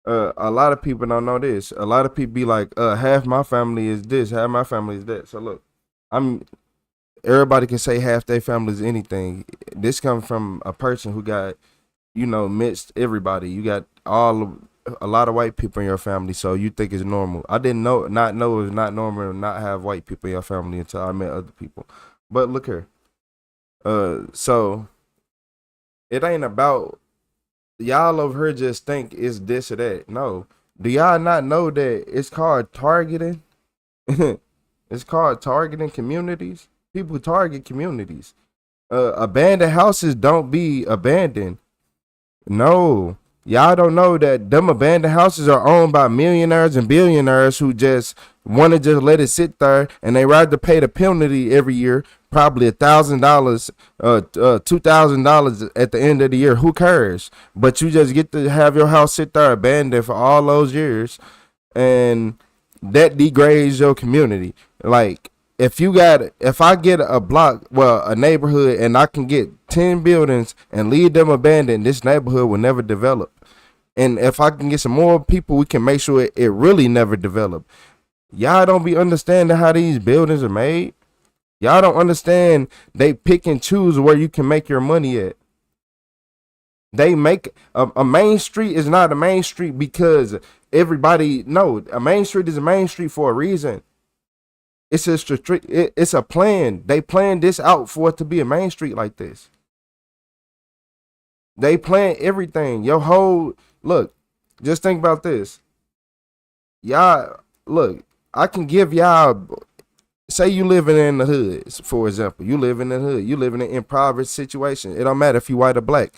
A lot of people don't know this. A lot of people be like, half my family is this, half my family is that. So look, everybody can say half their family is anything. This comes from a person who got, mixed everybody. You got a lot of white people in your family, so you think it's normal. I didn't not know it was not normal to not have white people in your family until I met other people. But look here. So it ain't about y'all over here just think it's this or that. No. Do y'all not know that it's called targeting? It's called targeting communities. People target communities. Abandoned houses don't be abandoned. No. Y'all don't know that them abandoned houses are owned by millionaires and billionaires who just want to just let it sit there, and they rather pay the penalty every year, probably $1,000, $2,000 at the end of the year. Who cares? But you just get to have your house sit there abandoned for all those years, and that degrades your community. Like, if I get a neighborhood, and I can get 10 buildings and leave them abandoned, this neighborhood will never develop. And if I can get some more people, we can make sure it really never develop. Y'all don't be understanding how these buildings are made. Y'all don't understand they pick and choose where you can make your money at. They make a main street is not a main street because everybody know a main street is a main street for a reason. It's a plan. They planned this out for it to be a main street like this. They plan everything. Look, just think about this. Y'all, look, I can give y'all, say you living in the hood, for example. You live in the hood. You live in an impoverished situation. It don't matter if you white or black.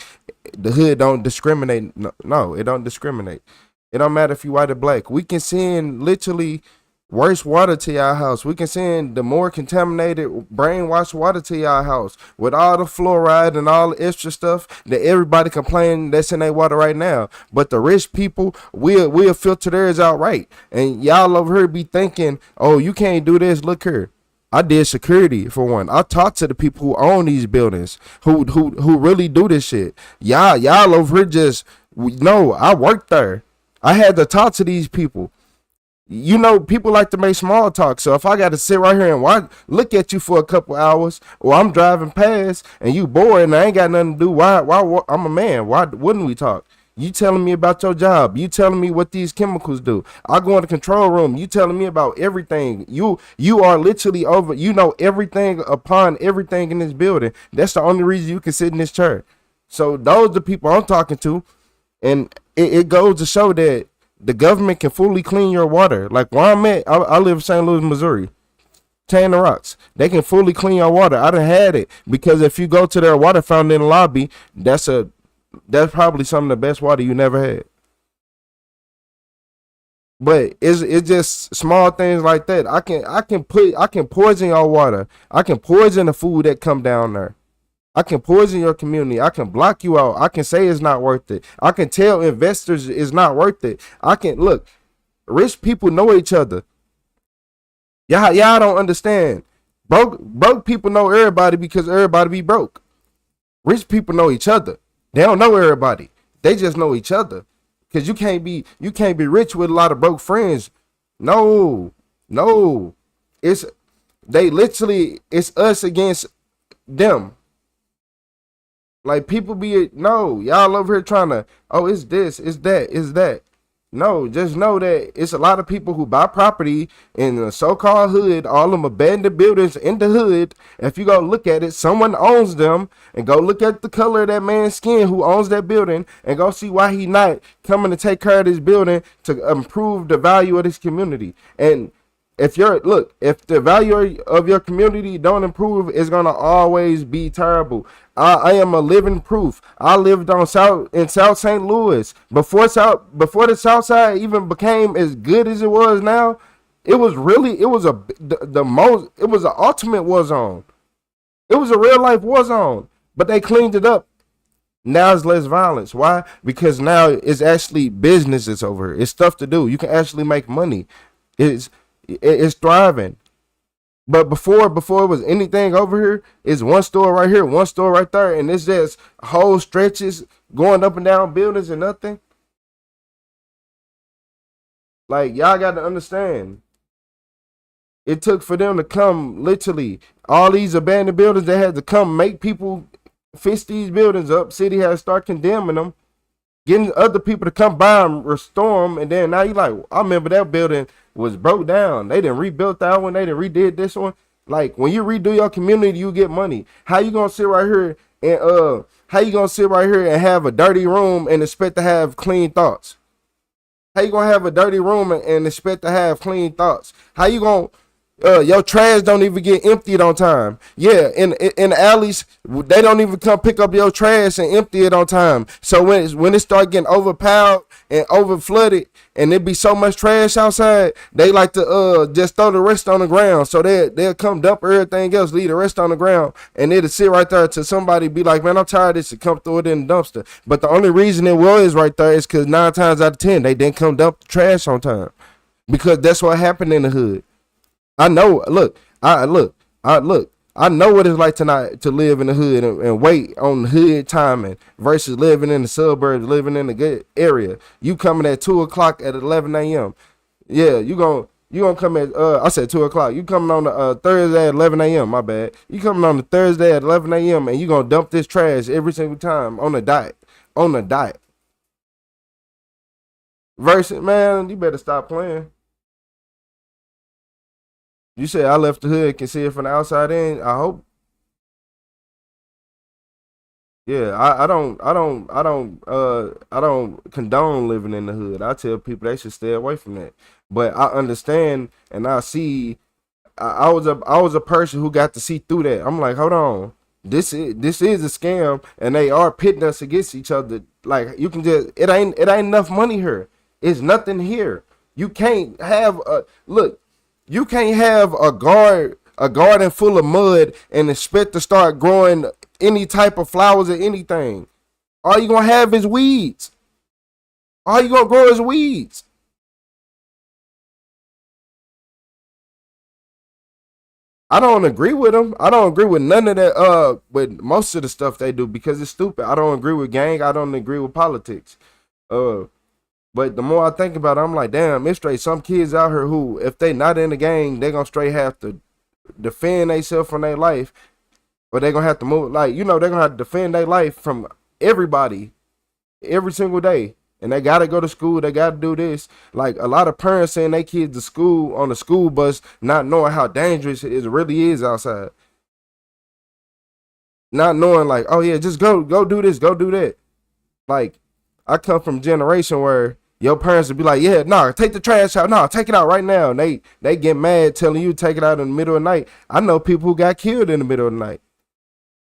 The hood don't discriminate. No, it don't discriminate. It don't matter if you white or black. We can send literally worse water to y'all house. We can send the more contaminated, brainwashed water to y'all house with all the fluoride and all the extra stuff that everybody complaining that's in their water right now. But the rich people will filter theirs out right. And y'all over here be thinking, oh, you can't do this. Look here. I did security for one. I talked to the people who own these buildings, who really do this shit. Y'all over here I worked there. I had to talk to these people. People like to make small talk. So if I got to sit right here and look at you for a couple hours, or I'm driving past and you bored and I ain't got nothing to do, why I'm a man. Why wouldn't we talk? You telling me about your job. You telling me what these chemicals do. I go in the control room. You telling me about everything. You are literally over. Everything upon everything in this building. That's the only reason you can sit in this chair. So those are the people I'm talking to. And it goes to show that the government can fully clean your water. Like where I'm at, I live in St. Louis, Missouri. Tanner Rocks. They can fully clean your water. I done had it because if you go to their water fountain in the lobby, that's probably some of the best water you never had. But it's just small things like that. I can poison your water. I can poison the food that come down there. I can poison your community. I can block you out. I can say it's not worth it. I can tell investors it's not worth it. I can look. Rich people know each other. Y'all don't understand. Broke people know everybody because everybody be broke. Rich people know each other. They don't know everybody. They just know each other. Cause you can't be rich with a lot of broke friends. No. It's us against them. Like people y'all over here trying to, oh, it's this, it's that, it's that. No, just know that it's a lot of people who buy property in the so-called hood, all them abandoned buildings in the hood. If you go look at it, someone owns them, and go look at the color of that man's skin who owns that building, and go see why he not coming to take care of this building to improve the value of this community. And if the value of your community don't improve, it's gonna always be terrible. I am a living proof. I lived in South St. Louis before the South Side even became as good as it was now. It was an ultimate war zone. It was a real life war zone, but they cleaned it up. Now it's less violence. Why? Because now it's actually businesses over here. It's stuff to do. You can actually make money. It's thriving. But before it was anything over here, it's one store right here, one store right there, and it's just whole stretches going up and down buildings and nothing. Like, y'all got to understand. It took for them to come, literally, all these abandoned buildings, they had to come make people fix these buildings up. City had to start condemning them, getting other people to come by and restore them, and then now you like, I remember that building was broke down. They didn't rebuild that one. They didn't redid this one. Like, when you redo your community, you get money. How you gonna sit right here and have a dirty room and expect to have clean thoughts? How you gonna have a dirty room and expect to have clean thoughts? How you gonna your trash don't even get emptied on time? Yeah, in the alleys, they don't even come pick up your trash and empty it on time. So when it start getting overpowered and over flooded, and it be so much trash outside, they like to just throw the rest on the ground. So they'll come dump everything else, leave the rest on the ground, and it'll sit right there till somebody be like, man, I'm tired of this, and come throw it in the dumpster. But the only reason it was right there is because 9 times out of 10 they didn't come dump the trash on time, because that's what happened in the hood. I know. I know what it's like to live in the hood and wait on hood timing versus living in the suburbs, living in a good area. You coming at 2:00 at 11 a.m. Yeah, you gonna come at I said 2:00. You coming on the Thursday at 11 a.m. My bad. You coming on the Thursday at 11 a.m. and you gonna dump this trash every single time on a diet. Versus, man, you better stop playing. You said I left the hood, can see it from the outside in. I hope. Yeah, I don't condone living in the hood. I tell people they should stay away from that. But I understand and I see. I was a person who got to see through that. I'm like, hold on, this is a scam, and they are pitting us against each other. Like, you can just it ain't enough money here. It's nothing here. You can't have You can't have a garden full of mud and expect to start growing any type of flowers or anything. All you gonna have is weeds. All you gonna grow is weeds. I don't agree with them. I don't agree with none of that. With most of the stuff they do, because it's stupid. I don't agree with gang. I don't agree with politics. But the more I think about it, I'm like, damn, it's straight some kids out here who, if they not in the gang, they gonna straight have to defend themselves from their life, or they gonna have to move. Like, they're gonna have to defend their life from everybody every single day. And they gotta go to school. They gotta do this. Like, a lot of parents send their kids to school on the school bus, not knowing how dangerous it really is outside. Not knowing, like, oh yeah, just go do this, go do that. Like, I come from a generation where your parents would be like, yeah, no, take the trash out. No, take it out right now. And they get mad telling you to take it out in the middle of the night. I know people who got killed in the middle of the night.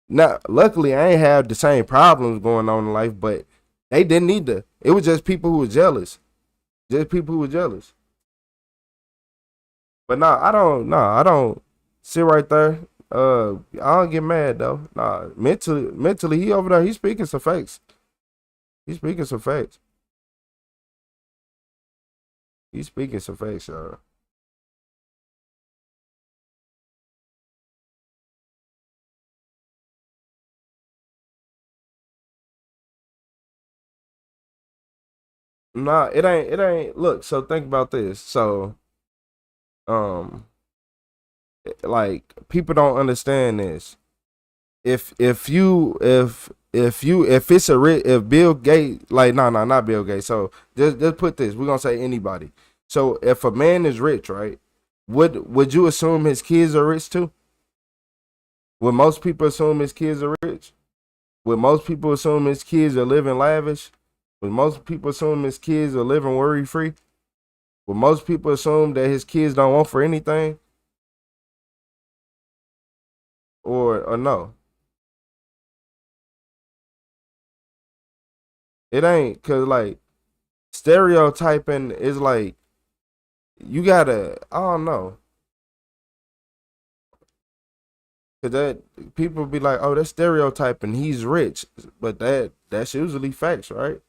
Now, luckily, I ain't have the same problems going on in life, but they didn't need to. It was just people who were jealous. Just people who were jealous. But I don't sit right there I don't get mad though. Nah, mentally, he over there. He's speaking some facts. He's speaking some facts. He's speaking some facts, y'all. Nah, it ain't. Look, so think about this. So, like people don't understand this. If it's if Bill Gates, like no, not Bill Gates. So just put this. We're gonna say anybody. So if a man is rich, right? Would you assume his kids are rich too? Would most people assume his kids are rich? Would most people assume his kids are living lavish? Would most people assume his kids are living worry free? Would most people assume that his kids don't want for anything? Or no? It ain't, cause like stereotyping is like you gotta, I don't know. Cause that people be like, oh, that's stereotyping. He's rich, but that's usually facts, right?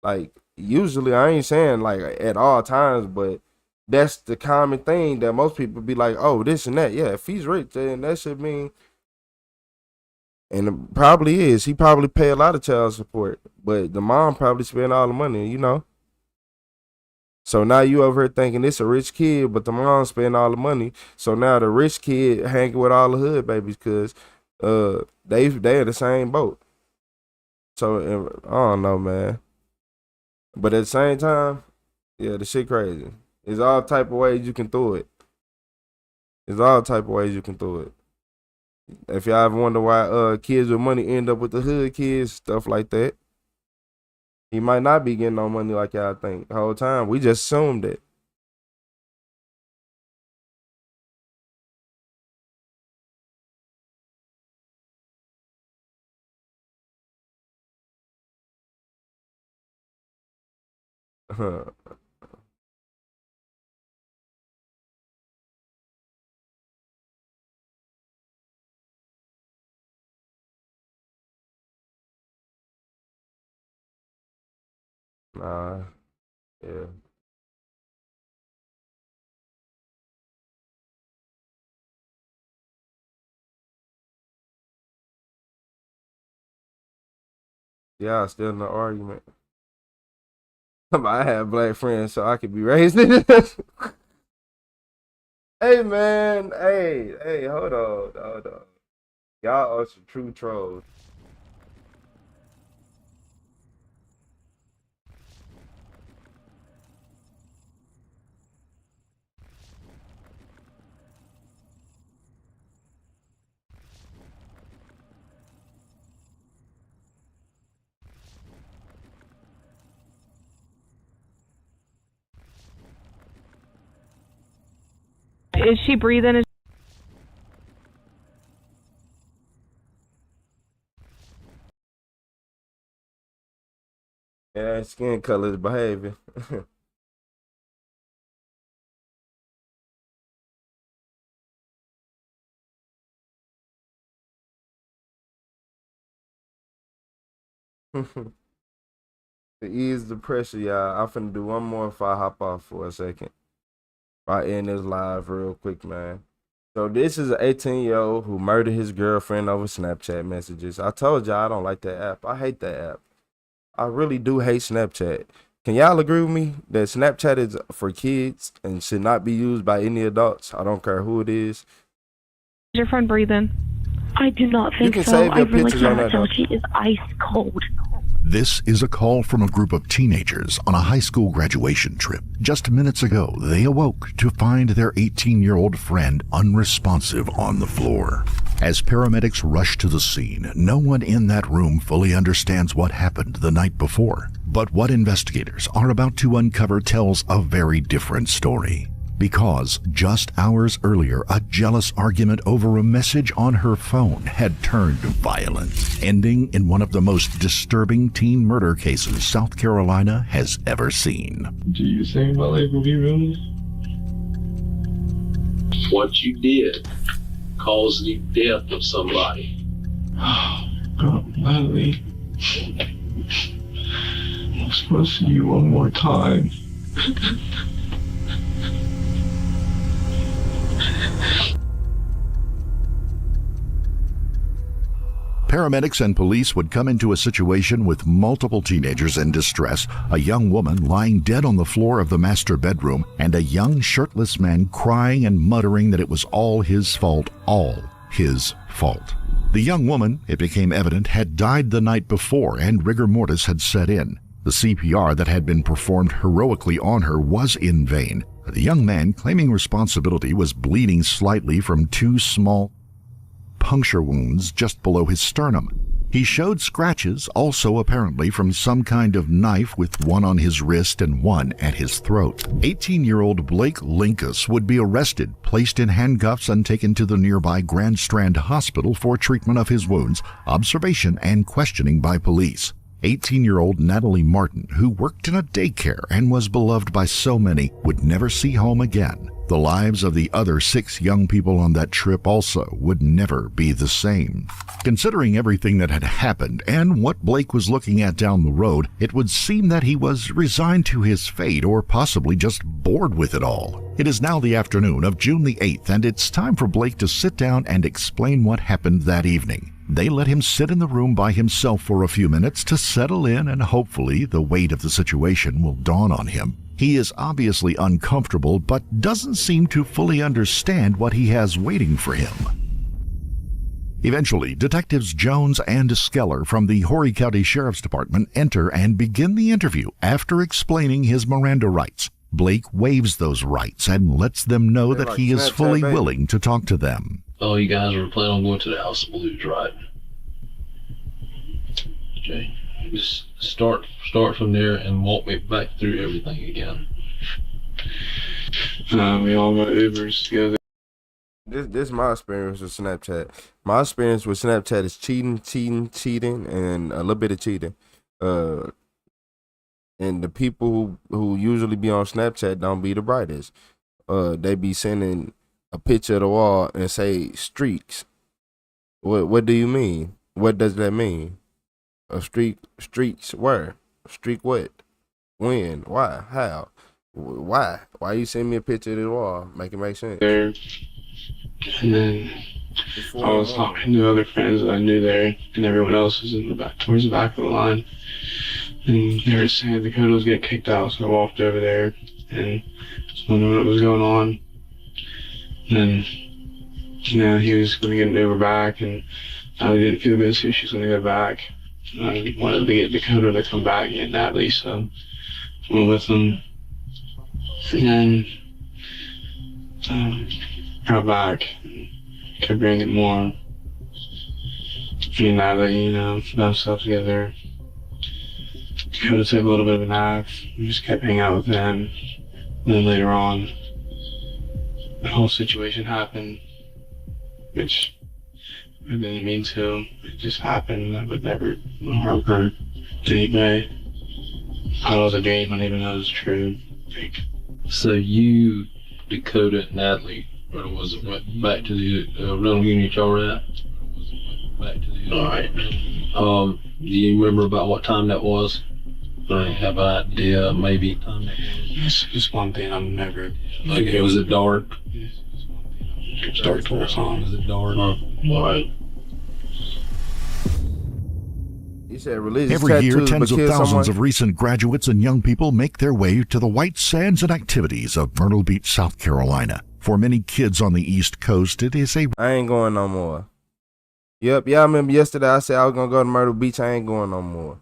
Like usually, I ain't saying like at all times, but that's the common thing that most people be like, oh, this and that. Yeah, if he's rich, then that should mean, and it probably is. He probably pay a lot of child support, but the mom probably spend all the money, you know. So now you over here thinking it's a rich kid, but the mom spend all the money. So now the rich kid hanging with all the hood babies because they in the same boat. So I don't know, man. But at the same time, yeah, the shit crazy. There's all type of ways you can throw it. There's all type of ways you can throw it. If y'all ever wonder why kids with money end up with the hood kids, stuff like that. He might not be getting no money like y'all think the whole time. We just assumed it. Nah, yeah. Yeah, still in the argument. I have black friends, so I could be raised in it. Hey man, hey, hold on. Y'all are some true trolls. Is she breathing? Yeah, skin color is behavior. To ease the pressure, y'all, I'm finna do one more if I hop off for a second. I end this live real quick, man. So this is an 18-year-old who murdered his girlfriend over Snapchat messages. I told y'all I don't like that app. I hate that app. I really do hate Snapchat. Can y'all agree with me that Snapchat is for kids and should not be used by any adults? I don't care who it is. Is your friend breathing? I do not think can so. save your I really pictures on cannot that, tell. though. She is ice cold. This is a call from a group of teenagers on a high school graduation trip. Just minutes ago, they awoke to find their 18-year-old friend unresponsive on the floor. As paramedics rush to the scene, no one in that room fully understands what happened the night before. But what investigators are about to uncover tells a very different story. Because just hours earlier, a jealous argument over a message on her phone had turned violent, ending in one of the most disturbing teen murder cases South Carolina has ever seen. Do you think my life will be ruined? What you did cause the death of somebody. God, Natalie. I'm supposed to see you one more time. Paramedics and police would come into a situation with multiple teenagers in distress, a young woman lying dead on the floor of the master bedroom, and a young shirtless man crying and muttering that it was all his fault, all his fault. The young woman, it became evident, had died the night before and rigor mortis had set in. The CPR that had been performed heroically on her was in vain. The young man claiming responsibility was bleeding slightly from 2 small puncture wounds just below his sternum. He showed scratches, also apparently from some kind of knife, with one on his wrist and one at his throat. 18-year-old Blake Linkus would be arrested, placed in handcuffs, and taken to the nearby Grand Strand Hospital for treatment of his wounds, observation, and questioning by police. 18-year-old Natalie Martin, who worked in a daycare and was beloved by so many, would never see home again. The lives of the other 6 young people on that trip also would never be the same. Considering everything that had happened and what Blake was looking at down the road, it would seem that he was resigned to his fate or possibly just bored with it all. It is now the afternoon of June the 8th, and it's time for Blake to sit down and explain what happened that evening. They let him sit in the room by himself for a few minutes to settle in, and hopefully the weight of the situation will dawn on him. He is obviously uncomfortable, but doesn't seem to fully understand what he has waiting for him. Eventually, Detectives Jones and Skeller from the Horry County Sheriff's Department enter and begin the interview after explaining his Miranda rights. Blake waives those rights and lets them know that he is fully willing to talk to them. Oh, you guys were planning on going to the House of Blues, right? Okay. Just start from there and walk me back through everything again. We all got Ubers together. This is my experience with Snapchat. My experience with Snapchat is cheating, and a little bit of cheating. And the people who usually be on Snapchat don't be the brightest. They be sending a picture of the wall and say streaks. What do you mean? What does that mean? A streaks where? Streak what? When? Why? How? Why? Why you send me a picture of the wall? Make it make sense. There. And then I was talking to other friends that I knew there, and everyone else was in the back, towards the back of the line. And they were saying Dakota was getting kicked out, so I walked over there and just wondering what was going on. And he was going to get an Uber back, and I didn't feel good, so she was going to go back. I wanted to get Dakota to come back and get Natalie, so I went with them. And got back, kept bringing more. Me and Natalie, got stuff together. Dakota took a little bit of a nap. We just kept hanging out with them. And then later on, the whole situation happened, which I didn't mean to. It just happened. I would never harm her to anybody. I was a dream. I didn't even know it was true. So you, Dakota, and Natalie, or was it went back to the rental unit y'all were at? Back to the alright. Do you remember about what time that was? Or have an idea, maybe? It's just one thing I'm never. Okay, was it dark? It's dark the whole time. Was it dark? Alright. You said religious Every year, tattoos, tens but of kill thousands someone? of recent graduates and young people make their way to the white sands and activities of Myrtle Beach, South Carolina. For many kids on the East Coast, it is a... I ain't going no more. Yep, yeah, I remember yesterday I said I was going to go to Myrtle Beach. I ain't going no more.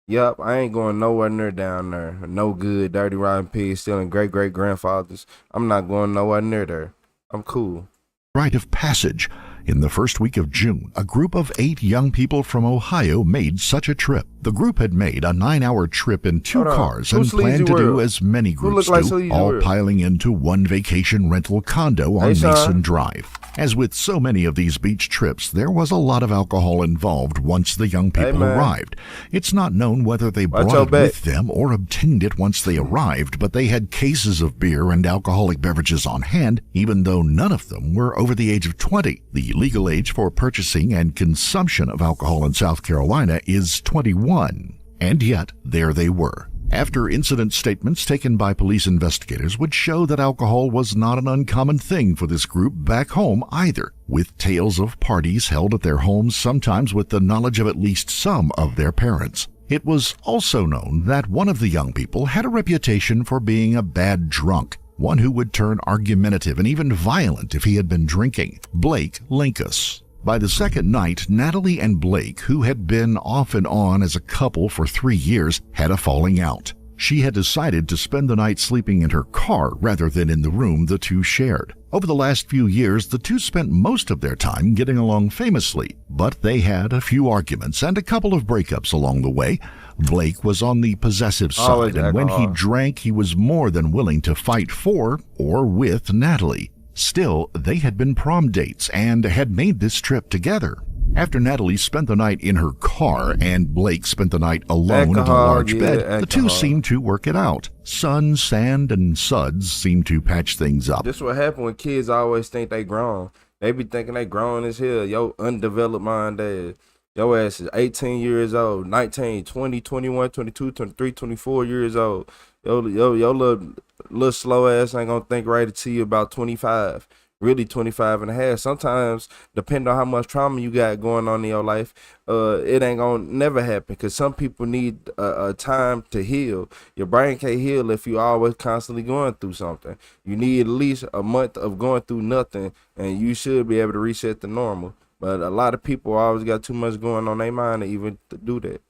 Yep, I ain't going nowhere near down there. No good, dirty, rotten pigs, stealing great-great-grandfathers. I'm not going nowhere near there. I'm cool. Rite of passage. In the first week of June, a group of 8 young people from Ohio made such a trip. The group had made a 9-hour trip in 2 cars and planned to do as many groups do, all piling into one vacation rental condo on Mason Drive. As with so many of these beach trips, there was a lot of alcohol involved once the young people arrived. It's not known whether they brought it with them or obtained it once they arrived, but they had cases of beer and alcoholic beverages on hand, even though none of them were over the age of 20. The legal age for purchasing and consumption of alcohol in South Carolina is 21. And yet, there they were. After incident statements taken by police investigators would show that alcohol was not an uncommon thing for this group back home either, with tales of parties held at their homes, sometimes with the knowledge of at least some of their parents. It was also known that one of the young people had a reputation for being a bad drunk, one who would turn argumentative and even violent if he had been drinking, Blake Linkus. By the second night, Natalie and Blake, who had been off and on as a couple for 3 years, had a falling out. She had decided to spend the night sleeping in her car rather than in the room the two shared. Over the last few years, the two spent most of their time getting along famously, but they had a few arguments and a couple of breakups along the way. Blake was on the possessive side, and when he drank, he was more than willing to fight for or with Natalie. Still, they had been prom dates and had made this trip together. After Natalie spent the night in her car and Blake spent the night alone in a large bed, the two seemed to work it out. Sun, sand, and suds seemed to patch things up. This what happen when kids always think they grown. They be thinking they grown as hell. Yo, undeveloped mind ass. Your ass is 18 years old, 19, 20, 21, 22, 23, 24 years old. Your little slow ass ain't gonna think right until you about 25, really 25 and a half. Sometimes, depending on how much trauma you got going on in your life, it ain't gonna never happen, because some people need a time to heal. Your brain can't heal if you always constantly going through something. You need at least a month of going through nothing, and you should be able to reset the normal. But a lot of people always got too much going on their mind to even do that.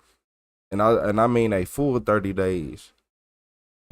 And I mean a full 30 days.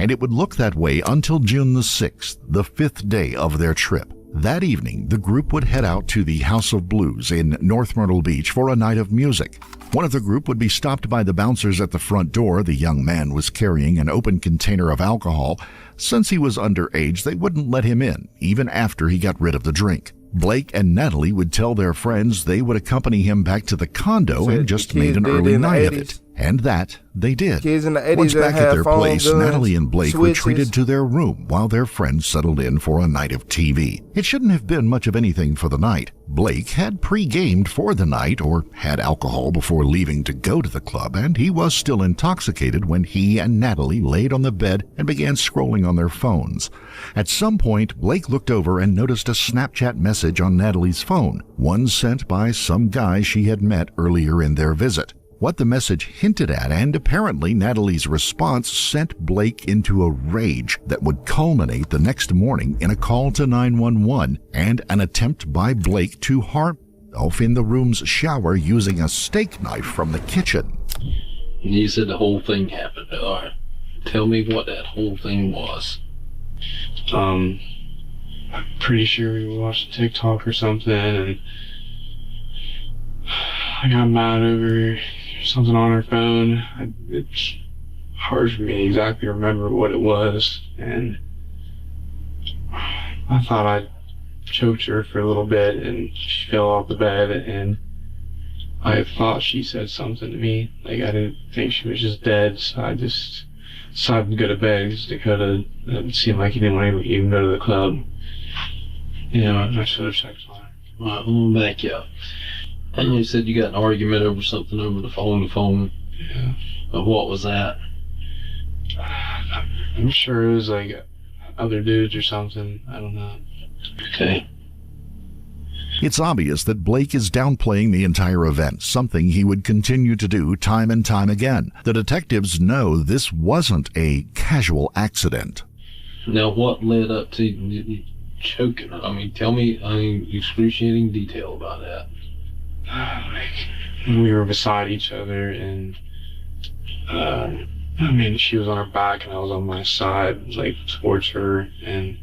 And it would look that way until June the 6th, the 5th day of their trip. That evening, the group would head out to the House of Blues in North Myrtle Beach for a night of music. One of the group would be stopped by the bouncers at the front door. The young man was carrying an open container of alcohol. Since he was underage, they wouldn't let him in, even after he got rid of the drink. Blake and Natalie would tell their friends they would accompany him back to the condo and just made an early night of it. And that they did. Kids in the 80s Once back at their place, guns, Natalie and Blake switches. retreated to their room while their friends settled in for a night of TV. It shouldn't have been much of anything for the night. Blake had pre-gamed for the night, or had alcohol before leaving to go to the club, and he was still intoxicated when he and Natalie laid on the bed and began scrolling on their phones. At some point, Blake looked over and noticed a Snapchat message on Natalie's phone, one sent by some guy she had met earlier in their visit. What the message hinted at, and apparently Natalie's response, sent Blake into a rage that would culminate the next morning in a call to 911 and an attempt by Blake to harm himself in the room's shower using a steak knife from the kitchen. You said the whole thing happened. All right. Tell me what that whole thing was. I'm pretty sure we were watching TikTok or something, and I got mad over something on her phone. It's hard for me to exactly remember what it was, and I thought I choked her for a little bit, and she fell off the bed, and I thought she said something to me. Like, I didn't think she was just dead, so I just decided to go to bed because Dakota, it seemed like he didn't want to even go to the club. You know, I should have checked on her. All right, I'm gonna back you up. And you said you got an argument over something over the phone. Yeah. But what was that? I'm sure it was like other dudes or something. I don't know. Okay. It's obvious that Blake is downplaying the entire event, something he would continue to do time and time again. The detectives know this wasn't a casual accident. Now, what led up to you choking her? I mean, tell me excruciating detail about that. Like, we were beside each other, and I mean, she was on her back and I was on my side, like towards her, and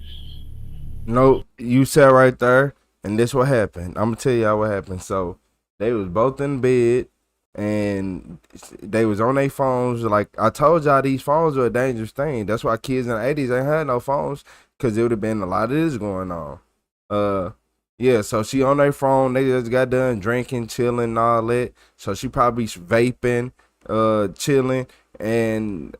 no, you sat right there And this what happened. I'm gonna tell y'all what happened. So they was both in bed and they was on their phones. Like I told y'all, these phones are a dangerous thing. That's why kids in the 80s ain't had no phones, because it would have been a lot of this going on. Yeah, so she on their phone. They just got done drinking, chilling, and all that. So she probably vaping, chilling, and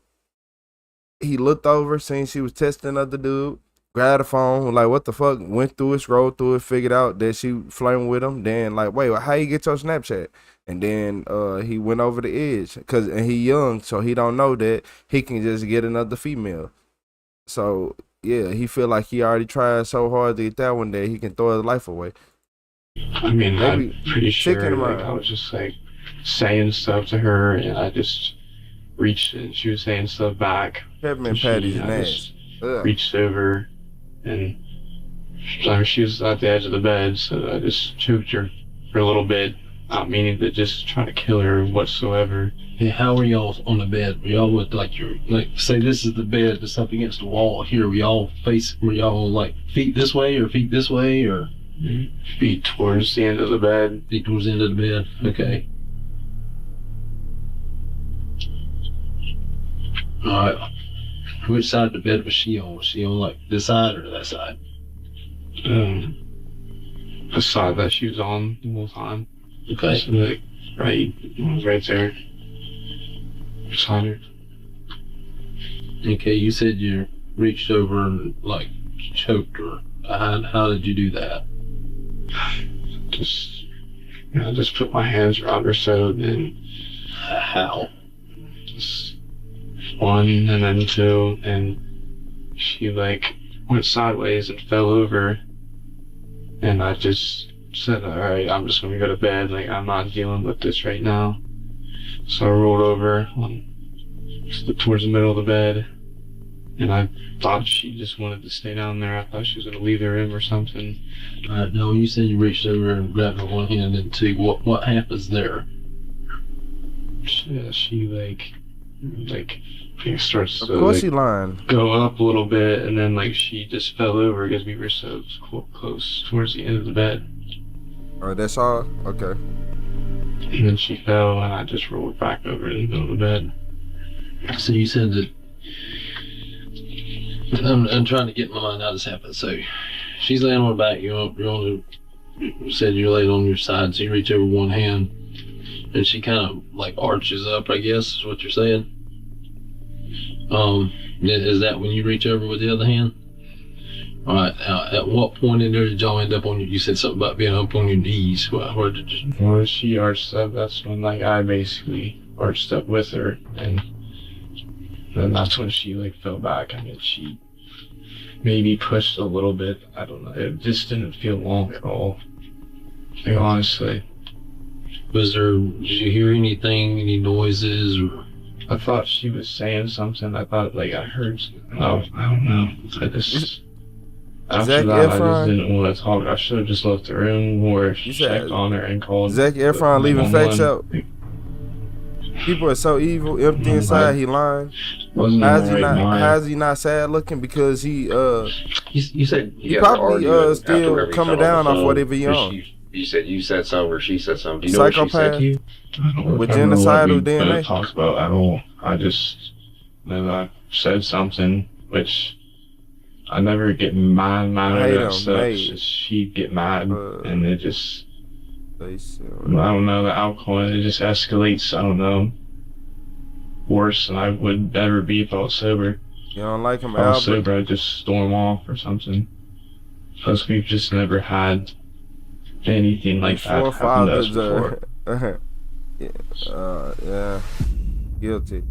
he looked over, seen she was texting other dude, grabbed the phone, like, what the fuck, went through it, scrolled through it, figured out that she flirting with him. Then, like, wait, how you get your Snapchat? And then he went over the edge, and he young, so he don't know that he can just get another female. So, yeah, he feel like he already tried so hard to get that one that he can throw his life away. I mean, I'm pretty sure, like, I was just, like, saying stuff to her, and I just reached, and she was saying stuff back. Kevin and Patty's ass. Reached over, and she was at the edge of the bed, so I just choked her for a little bit, not meaning to just try to kill her whatsoever. And how were y'all on the bed? Were y'all with, like, say this is the bed, there's something against the wall here, were y'all like feet this way, or feet towards the end of the bed? Feet towards the end of the bed, okay. Alright. Which side of the bed was she on? Was she on, like, this side or that side? The side that she was on the whole time. Okay. So, like, right there. Beside her. Okay, you said you reached over and, like, choked her. How did you do that? Just put my hands around her so, and how? Just one and then two, and she, like, went sideways and fell over, and I just said, alright, I'm just gonna go to bed, like, I'm not dealing with this right now. So I rolled over towards the middle of the bed, and I thought she just wanted to stay down there. I thought she was gonna leave the room or something. Alright, no, you said you reached over and grabbed her one hand and two. What happens there? She starts to, of course, like, he lying. Go up a little bit, and then, like, she just fell over because we were so close towards the end of the bed. Alright, that's all? Okay. And then she fell, and I just rolled back over in the middle of the bed. So you said that, I'm trying to get my mind how this happened. So she's laying on her back, you said you're laying on your side, so you reach over one hand, and she kind of, like, arches up, I guess is what you're saying. Is that when you reach over with the other hand? Alright, at what point in there did y'all end up on you said something about being up on your knees? Where did you? Well, she arched up, that's when, like, I basically arched up with her, and then that's when she, like, fell back. I mean, she maybe pushed a little bit, I don't know, it just didn't feel long at all, like, honestly. Did you hear anything, any noises? Or? I thought she was saying something. I thought, like, I heard something. I don't know. After that, I just didn't want to talk. I should have just left the room or checked on her and called. Zac Efron leaving facts out. People are so evil, empty inside. He lying. How's he not sad looking? Because he You said he probably still coming down off whatever he on. You said you said something or she said something. Do you know what she said to you? With genocidal DNA? Talks about at all. I just know I said something, which I never get mad at that stuff. It's just she'd get mad, and it just I don't know, the alcohol, it just escalates. I don't know, worse than I would ever be if I was sober. You don't like him, if I was sober, I'd just storm off or something. Plus, we've just never had anything like that happen to us before. Yeah, guilty.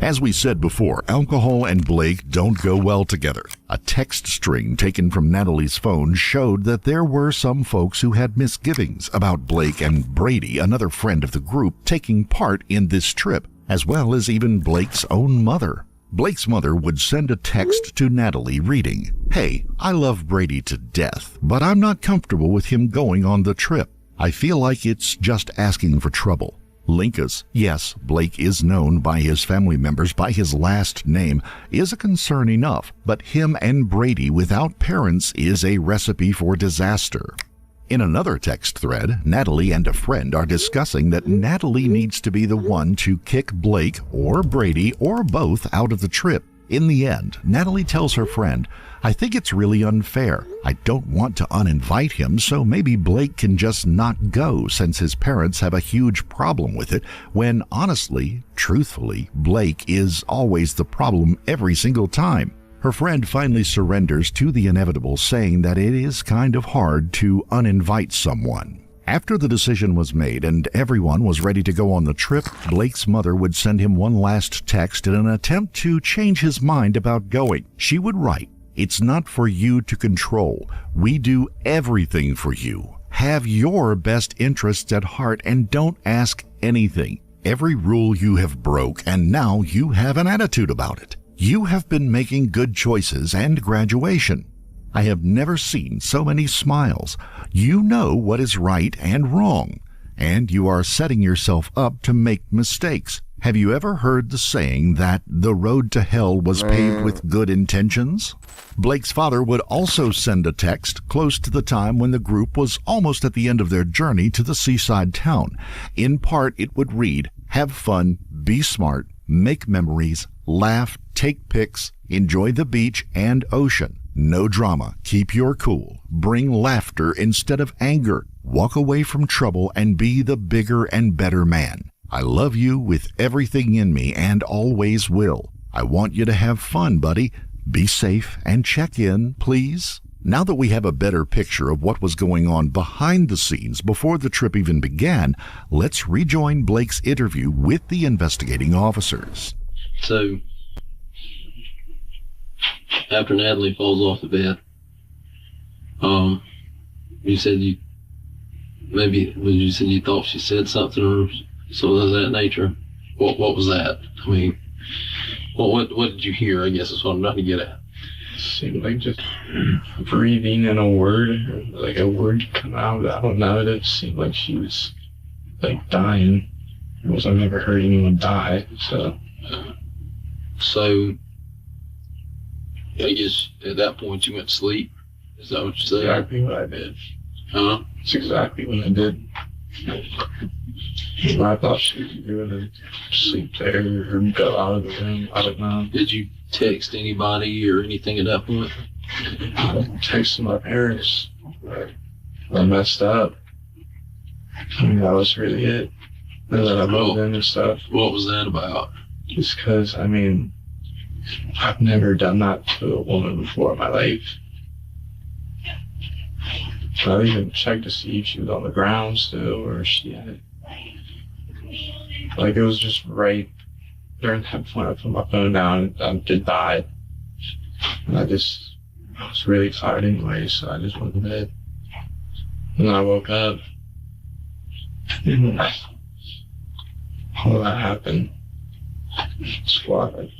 As we said before, alcohol and Blake don't go well together. A text string taken from Natalie's phone showed that there were some folks who had misgivings about Blake and Brady, another friend of the group, taking part in this trip, as well as even Blake's own mother. Blake's mother would send a text to Natalie reading, "Hey, I love Brady to death, but I'm not comfortable with him going on the trip. I feel like it's just asking for trouble. Linkus, yes, Blake is known by his family members by his last name, is a concern enough, but him and Brady without parents is a recipe for disaster. In another text thread, Natalie and a friend are discussing that Natalie needs to be the one to kick Blake or Brady or both out of the trip. In the end, Natalie tells her friend, I think it's really unfair. I don't want to uninvite him, so maybe Blake can just not go since his parents have a huge problem with it, when honestly, truthfully, Blake is always the problem every single time. Her friend finally surrenders to the inevitable, saying that it is kind of hard to uninvite someone. After the decision was made and everyone was ready to go on the trip, Blake's mother would send him one last text in an attempt to change his mind about going. She would write, "It's not for you to control. We do everything for you. Have your best interests at heart and don't ask anything. Every rule you have broke and now you have an attitude about it. You have been making good choices and graduation. I have never seen so many smiles. You know what is right and wrong, and you are setting yourself up to make mistakes. Have you ever heard the saying that the road to hell was paved with good intentions?" Blake's father would also send a text close to the time when the group was almost at the end of their journey to the seaside town. In part, it would read, "Have fun, be smart, make memories, laugh, take pics, enjoy the beach and ocean. No drama, keep your cool, bring laughter instead of anger, walk away from trouble and be the bigger and better man. I love you with everything in me and always will. I want you to have fun, buddy. Be safe and check in, please." Now that we have a better picture of what was going on behind the scenes before the trip even began, let's rejoin Blake's interview with the investigating officers. So, after Natalie falls off the bed, you said you thought she said something or so of that nature. What was that? I mean, what did you hear? I guess is what I'm trying to get at. It seemed like just breathing in a word, like a word come out. I don't know. It seemed like she was like dying. Because I've never heard anyone die. So I guess at that point you went to sleep. Is that what you said? Exactly what I did. Huh? It's exactly what I did. I thought she was going to sleep there or go out of the room. I don't know. Did you text anybody or anything at that point? I texted my parents. I messed up. I mean, that was really it. And then I moved in and stuff. What was that about? Just because, I mean, I've never done that to a woman before in my life. I even checked to see if she was on the ground still or if she had it. Like, it was just right during that point I put my phone down and I just died. And I was really tired anyway, so I just went to bed. And then I woke up. And all that happened. Squad.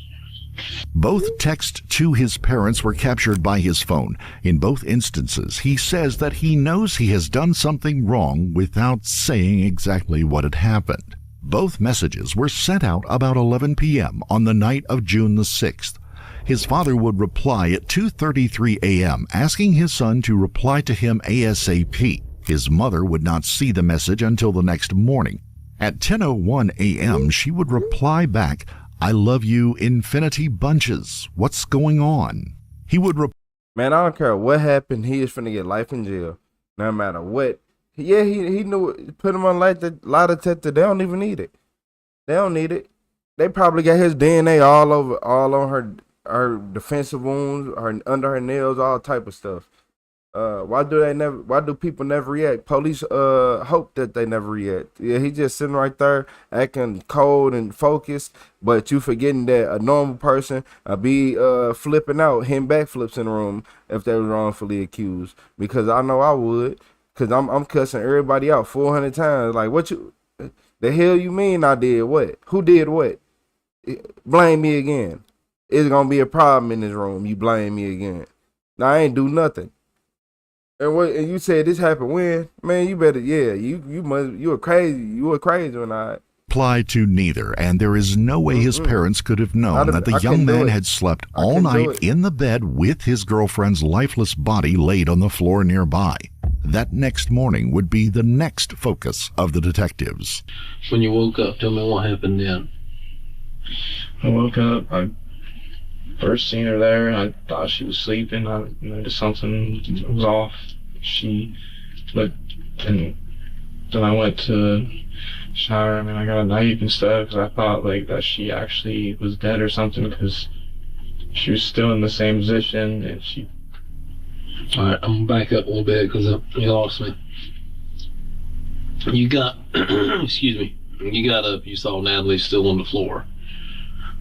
Both texts to his parents were captured by his phone. In both instances, he says that he knows he has done something wrong without saying exactly what had happened. Both messages were sent out about 11 p.m. on the night of June the 6th. His father would reply at 2:33 a.m., asking his son to reply to him ASAP. His mother would not see the message until the next morning. At 10:01 a.m., she would reply back, "I love you, infinity bunches. What's going on?" He would Man, I don't care what happened. He is finna get life in jail. No matter what. Yeah, he knew it. Put him on lie detector. They don't even need it. They don't need it. They probably got his DNA all on her defensive wounds, under her nails, all type of stuff. Why do people never react? Police hope that they never react. Yeah, he just sitting right there acting cold and focused, but you forgetting that a normal person be flipping out, hitting backflips in the room if they were wrongfully accused. Because I know I would, because I'm cussing everybody out 400 times. Like, the hell you mean I did what? Who did what? Blame me again. It's gonna be a problem in this room. You blame me again. Now I ain't do nothing. And you said this happened when? Man, you better, yeah, you were crazy. You were crazy when applied to neither, and there is no way his parents could have known that the young man had slept all night in the bed with his girlfriend's lifeless body laid on the floor nearby. That next morning would be the next focus of the detectives. When you woke up, tell me what happened then. I woke up, I first seen her there, and I thought she was sleeping. I noticed something was off. She looked, and then I went to shower. I mean, I got a knife and stuff because I thought like that she actually was dead or something, because she was still in the same position, and she... Alright, I'm gonna back up a little bit because you lost me. You got, excuse me, you got up, you saw Natalie still on the floor.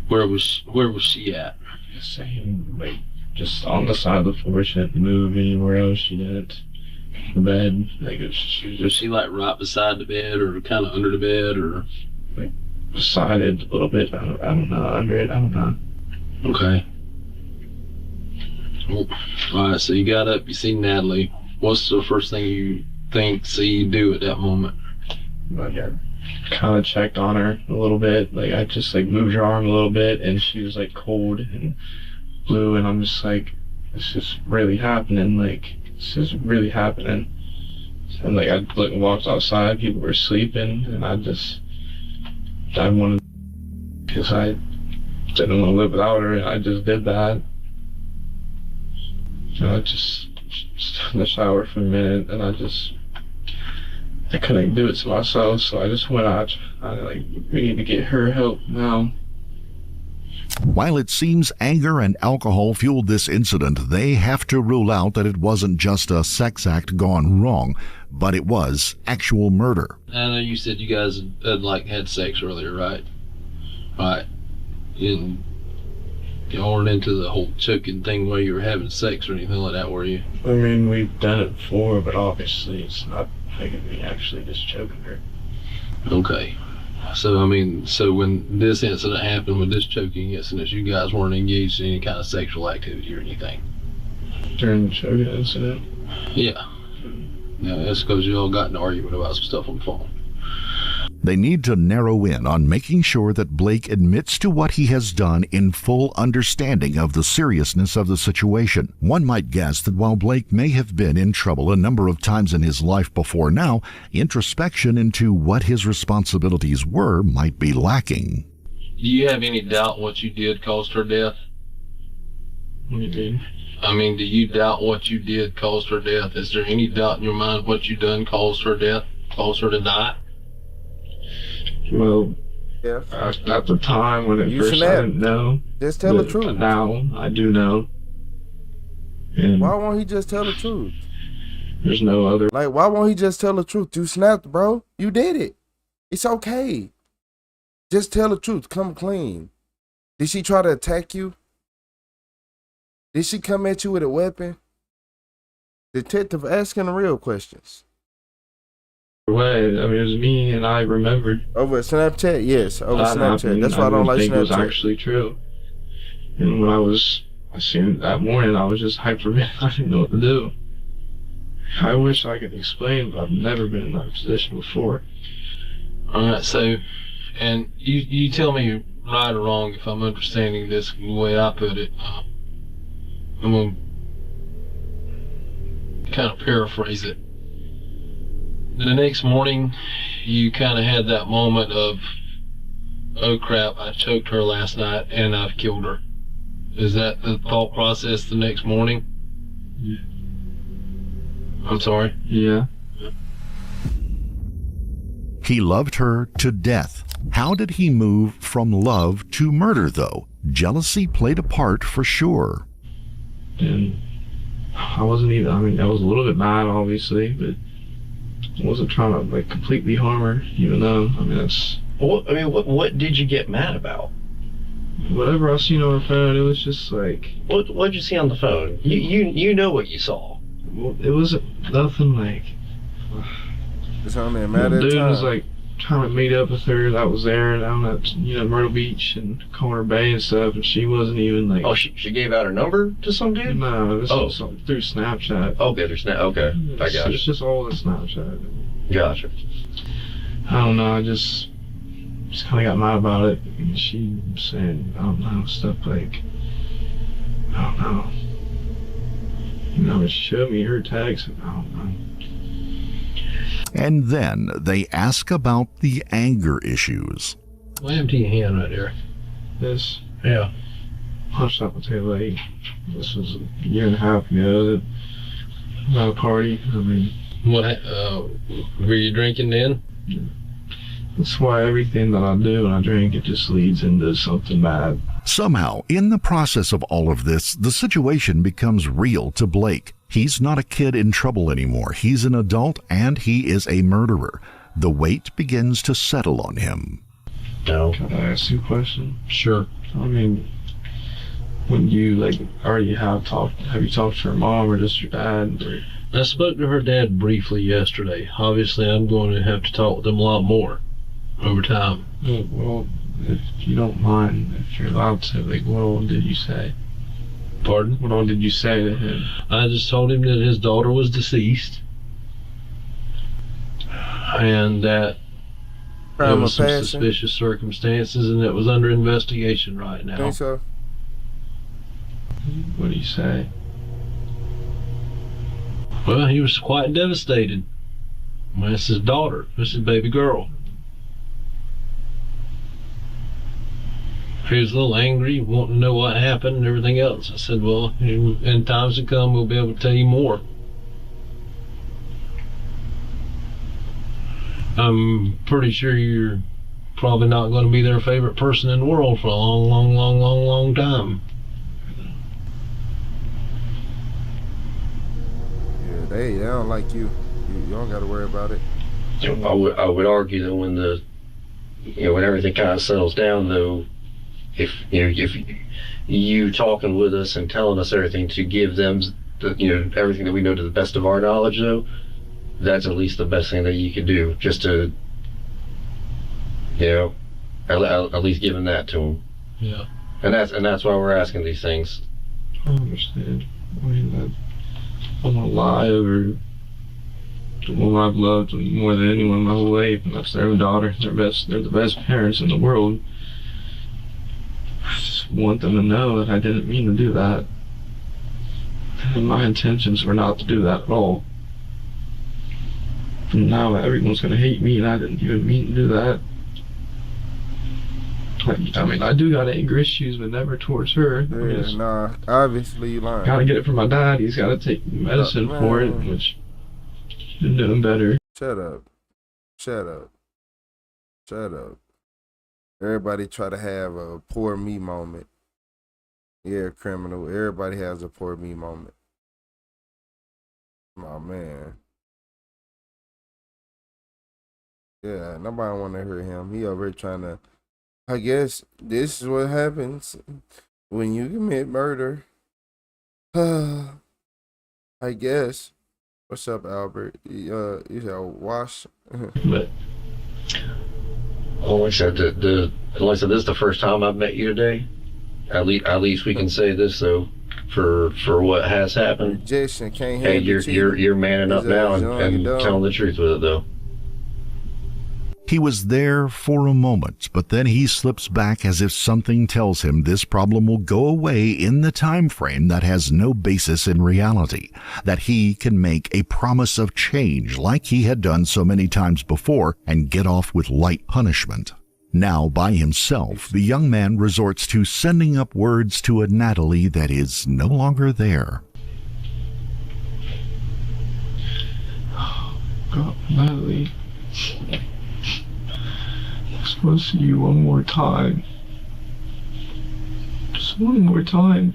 Where was she at? Same, like, just on the side of the floor. She didn't move anywhere else. She didn't. The bed, like, was she like right beside the bed, or kind of under the bed, or like beside it a little bit? I don't know. Under it, I don't know. Okay. Well, all right. So you got up, you see Natalie. What's the first thing you do at that moment? I kind of checked on her a little bit. Like, I just like moved her arm a little bit, and she was like cold and blue, and I'm just like, this is really happening. Like, this is really happening. And like, I looked and walked outside. People were sleeping, and I wanted, because I didn't want to live without her, and I just did that. And I just stood in the shower for a minute, and I couldn't do it to myself, so I just went out. We need to get her help now. While it seems anger and alcohol fueled this incident, they have to rule out that it wasn't just a sex act gone wrong, but it was actual murder. I know you said you guys had sex earlier, right? Right. And you weren't into the whole choking thing while you were having sex or anything like that, were you? I mean, we've done it before, but obviously it's not like me actually just choking her. Okay. So, I mean, so when this incident happened, with this choking incident, you guys weren't engaged in any kind of sexual activity or anything? During the choking incident? Yeah. Yeah, that's because you all got in an argument about some stuff on the phone. They need to narrow in on making sure that Blake admits to what he has done in full understanding of the seriousness of the situation. One might guess that while Blake may have been in trouble a number of times in his life before now, introspection into what his responsibilities were might be lacking. Do you have any doubt what you did caused her death? What do you mean? I mean, do you doubt what you did caused her death? Is there any doubt in your mind what you done caused her death? Caused her to die? Well, yeah. At the time when it first, I didn't know. Just tell the truth. Now I do know. And why won't he just tell the truth? There's no other. Like, why won't he just tell the truth? You snapped, bro. You did it. It's okay. Just tell the truth. Come clean. Did she try to attack you? Did she come at you with a weapon? Detective asking the real questions. Way. I mean, it was me, and I remembered. Over Snapchat? Yes, over Snapchat. That's why I don't like Snapchat. It was actually true. And when I seen it that morning, I was just hyper. I didn't know what to do. I wish I could explain, but I've never been in that position before. Alright, so, and you tell me right or wrong if I'm understanding this the way I put it. I'm going to kind of paraphrase it. The next morning, you kind of had that moment of, oh crap, I choked her last night and I've killed her. Is that the thought process the next morning? Yeah. I'm sorry? Yeah. He loved her to death. How did he move from love to murder, though? Jealousy played a part for sure. And I wasn't even, I mean, I was a little bit mad, obviously, but I wasn't trying to, like, completely harm her, even though, I mean, that's... What did you get mad about? Whatever I seen on her phone, it was just like... What'd you see on the phone? You know what you saw. Well, it wasn't nothing like... It's only a matter of time. Dude was like trying to meet up with her that was there down at, Myrtle Beach and Corner Bay and stuff, and she wasn't even like... Oh, she gave out her number to some dude? No, this was through Snapchat. Okay, okay, I got it. It's just all the Snapchat. Gotcha. I don't know, I just just kind of got mad about it. And she was saying, I don't know, stuff like, I don't know. You know, she showed me her text, and I don't know. And then they ask about the anger issues. What happened to your hand right there? This? Yeah. Punched up with a leg. This was a year and a half ago. At a party. I mean, what? Were you drinking then? Yeah. That's why everything that I do when I drink, it just leads into something bad. Somehow, in the process of all of this, the situation becomes real to Blake. He's not a kid in trouble anymore. He's an adult, and he is a murderer. The weight begins to settle on him. No. Can I ask you a question? Sure. I mean, when you, already have you talked to her mom or just your dad? Or... I spoke to her dad briefly yesterday. Obviously, I'm going to have to talk with them a lot more over time. Well, if you don't mind, if you're allowed to, what all did you say? Pardon? What all did you say to him? I just told him that his daughter was deceased. And that there was some suspicious circumstances and it was under investigation right now. Think so? What do you say? Well, he was quite devastated. Well, it's his daughter. It's his baby girl. He was a little angry, wanting to know what happened and everything else. I said, well, in times to come, we'll be able to tell you more. I'm pretty sure you're probably not going to be their favorite person in the world for a long time. Yeah, they don't like you. You don't got to worry about it. I would argue that when when everything kind of settles down, though, if you talking with us and telling us everything to give them everything that we know to the best of our knowledge, though, that's at least the best thing that you could do, just to at least giving that to them. Yeah. And that's why we're asking these things. I understand. I mean, I'm gonna lie over the woman I've loved more than anyone in my whole life, and that's their daughter. They're the best parents in the world. I just want them to know that I didn't mean to do that. And my intentions were not to do that at all. And now everyone's gonna hate me, and I didn't even mean to do that. I mean, I do got anger issues, but never towards her. Yeah, nah, obviously you lying. Gotta get it from my dad. He's gotta take medicine for it, which been doing better. Shut up. Shut up. Shut up. Everybody try to have a poor me moment. Yeah, criminal. Everybody has a poor me moment. Oh, man. Yeah, nobody want to hear him. He over here trying to... I guess this is what happens when you commit murder. I guess. What's up, Albert? You said wash. But like I said, this is the first time I've met you today. At least we can say this though, for what has happened. Jason can't hey, you're manning up now and telling the truth with it though. He was there for a moment, but then he slips back as if something tells him this problem will go away in the time frame that has no basis in reality, that he can make a promise of change like he had done so many times before and get off with light punishment. Now, by himself, the young man resorts to sending up words to a Natalie that is no longer there. God, Natalie. I just want to see you one more time. Just one more time.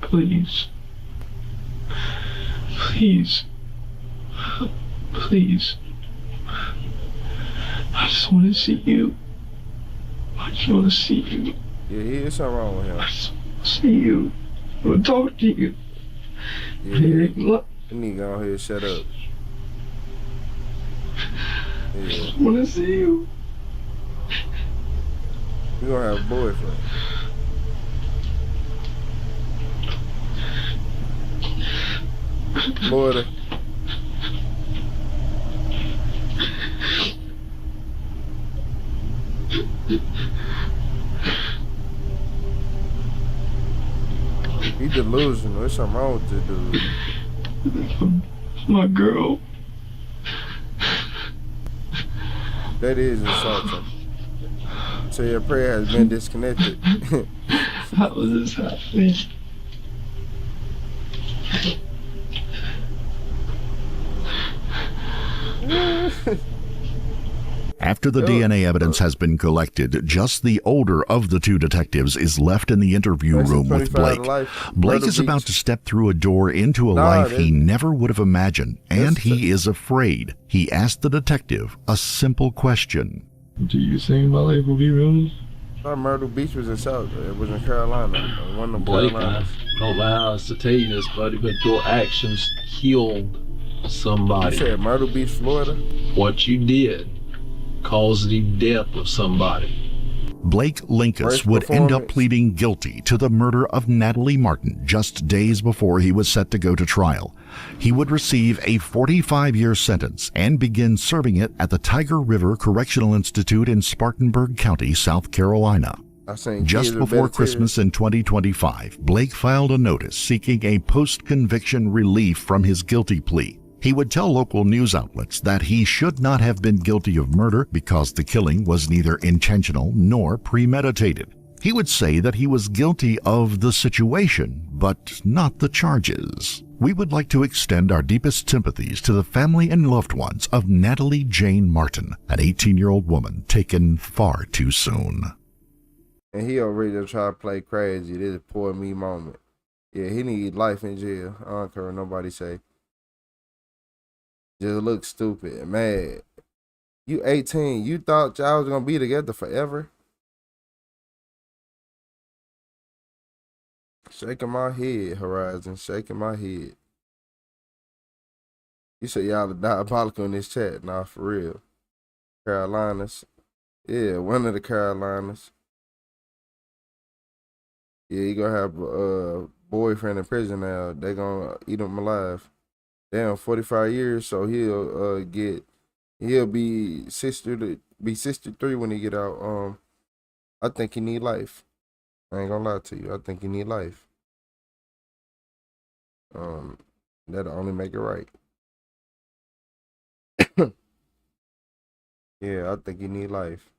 Please. Please. Please. I just want to see you. I just want to see you. Yeah, there's something wrong with him. I just want to see you. I want to talk to you. Yeah, you need to go ahead and shut up. Yeah. I just want to see you. You're gonna have a boyfriend. Florida. He delusional. There's something wrong with this dude. My girl. That is insulting. So your prayer has been disconnected. How was this happening? After the DNA evidence has been collected, just the older of the two detectives is left in the interview room with Blake. Blake is about to step through a door into a life he never would have imagined, and he is afraid. He asked the detective a simple question. Do you think my life will be ruined? I thought Myrtle Beach was in South. It was in Carolina. One of the Blake, Carolinas. I don't know how else to tell you this, buddy, but your actions killed somebody. You said Myrtle Beach, Florida? What you did caused the death of somebody. Blake Linkus would end up pleading guilty to the murder of Natalie Martin just days before he was set to go to trial. He would receive a 45-year sentence and begin serving it at the Tiger River Correctional Institute in Spartanburg County, South Carolina. Just before Christmas in 2025, Blake filed a notice seeking a post-conviction relief from his guilty plea. He would tell local news outlets that he should not have been guilty of murder because the killing was neither intentional nor premeditated. He would say that he was guilty of the situation, but not the charges. We would like to extend our deepest sympathies to the family and loved ones of Natalie Jane Martin, an 18-year-old woman taken far too soon. And he already just try to play crazy. This is poor me moment. Yeah, he need life in jail. I don't care what nobody say. Just look stupid and mad. You 18. You thought y'all was gonna be together forever? Shaking my head, Horizon. Shaking my head. You said y'all are diabolical in this chat. Nah, for real. Carolinas. Yeah, one of the Carolinas. Yeah, you gonna have a boyfriend in prison now. They gonna eat him alive. Damn, 45 years, so he'll be 63 when he get out. I think he need life. I ain't gonna lie to you. I think he need life. That'll only make it right. Yeah, I think he need life.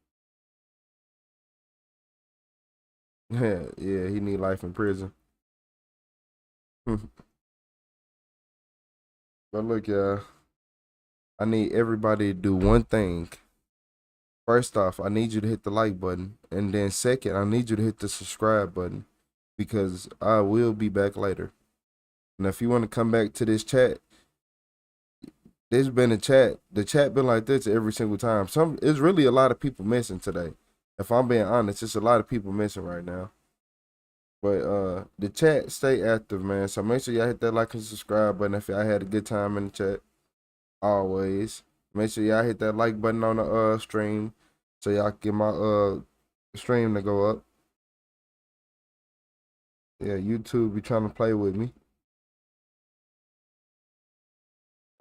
Yeah, he need life in prison. But look, y'all, I need everybody to do one thing. First off, I need you to hit the like button. And then second, I need you to hit the subscribe button. Because I will be back later. And if you want to come back to this chat, there's been a chat. The chat been like this every single time. It's really a lot of people missing today. If I'm being honest, it's a lot of people missing right now. But the chat stay active, man. So make sure y'all hit that like and subscribe button if y'all had a good time in the chat. Always. Make sure y'all hit that like button on the stream so y'all can get my stream to go up. Yeah, YouTube be trying to play with me.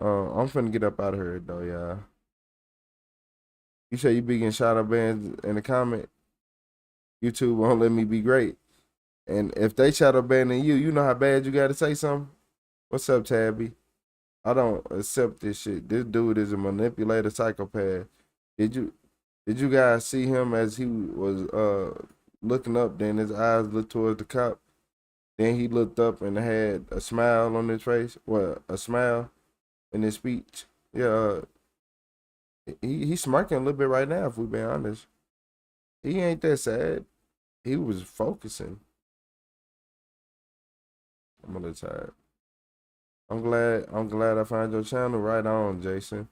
I'm finna get up out of here though, y'all. You say you be getting shadow banned in the comment. YouTube won't let me be great. And if they shadow banning you, you know how bad you gotta say something? What's up, Tabby? I don't accept this shit. This dude is a manipulator psychopath. Did you guys see him as he was looking up, then his eyes looked towards the cop? Then he looked up and had a smile on his face. Well, a smile in his speech. Yeah, he's smirking a little bit right now, if we be honest. He ain't that sad. He was focusing. I'm a little tired. I'm glad I found your channel. Right on, Jason.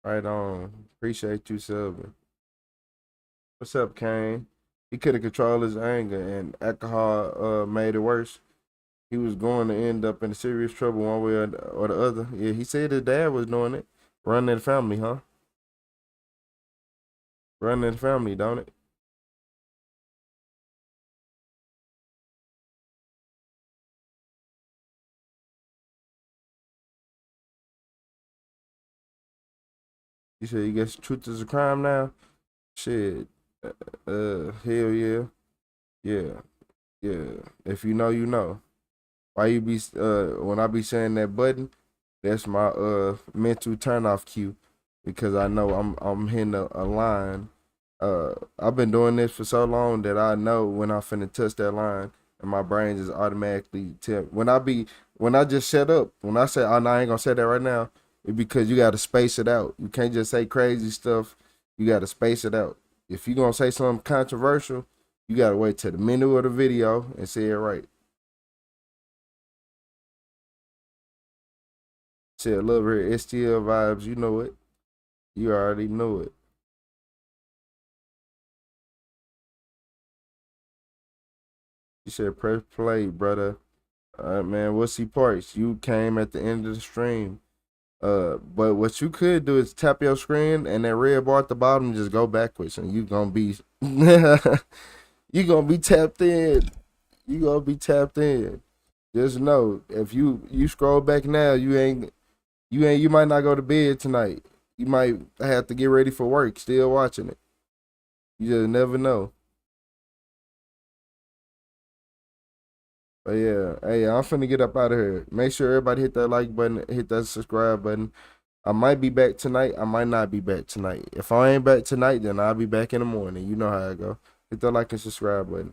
Right on. Appreciate you subbing. What's up, Kane? He could have controlled his anger, and alcohol made it worse. He was going to end up in serious trouble one way or the other. Yeah, he said his dad was doing it. Running the family, huh? Running the family, don't it? You said you guess truth is a crime now? Shit. Hell yeah. Yeah. Yeah. If you know, you know. Why you be when I be saying that button, that's my mental turnoff cue because I know I'm hitting a line. I've been doing this for so long that I know when I finna touch that line and my brain just automatically tell when I just shut up, when I say, oh no, I ain't gonna say that right now, it's because you gotta space it out. You can't just say crazy stuff, you gotta space it out. If you gonna say something controversial, you gotta wait till the middle of the video and say it right. Say a little bit of STL vibes, you know it. You already know it. You said press play, brother. Man, what's he parts? You came at the end of the stream. But what you could do is tap your screen and that red bar at the bottom just go backwards and you gonna be you gonna be tapped in. You gonna be tapped in. Just know if you scroll back now, you might not go to bed tonight. You might have to get ready for work still watching it. You just never know. But yeah, hey, I'm finna get up out of here. Make sure everybody hit that like button, hit that subscribe button. I might be back tonight. I might not be back tonight. If I ain't back tonight, then I'll be back in the morning. You know how I go. Hit that like and subscribe button.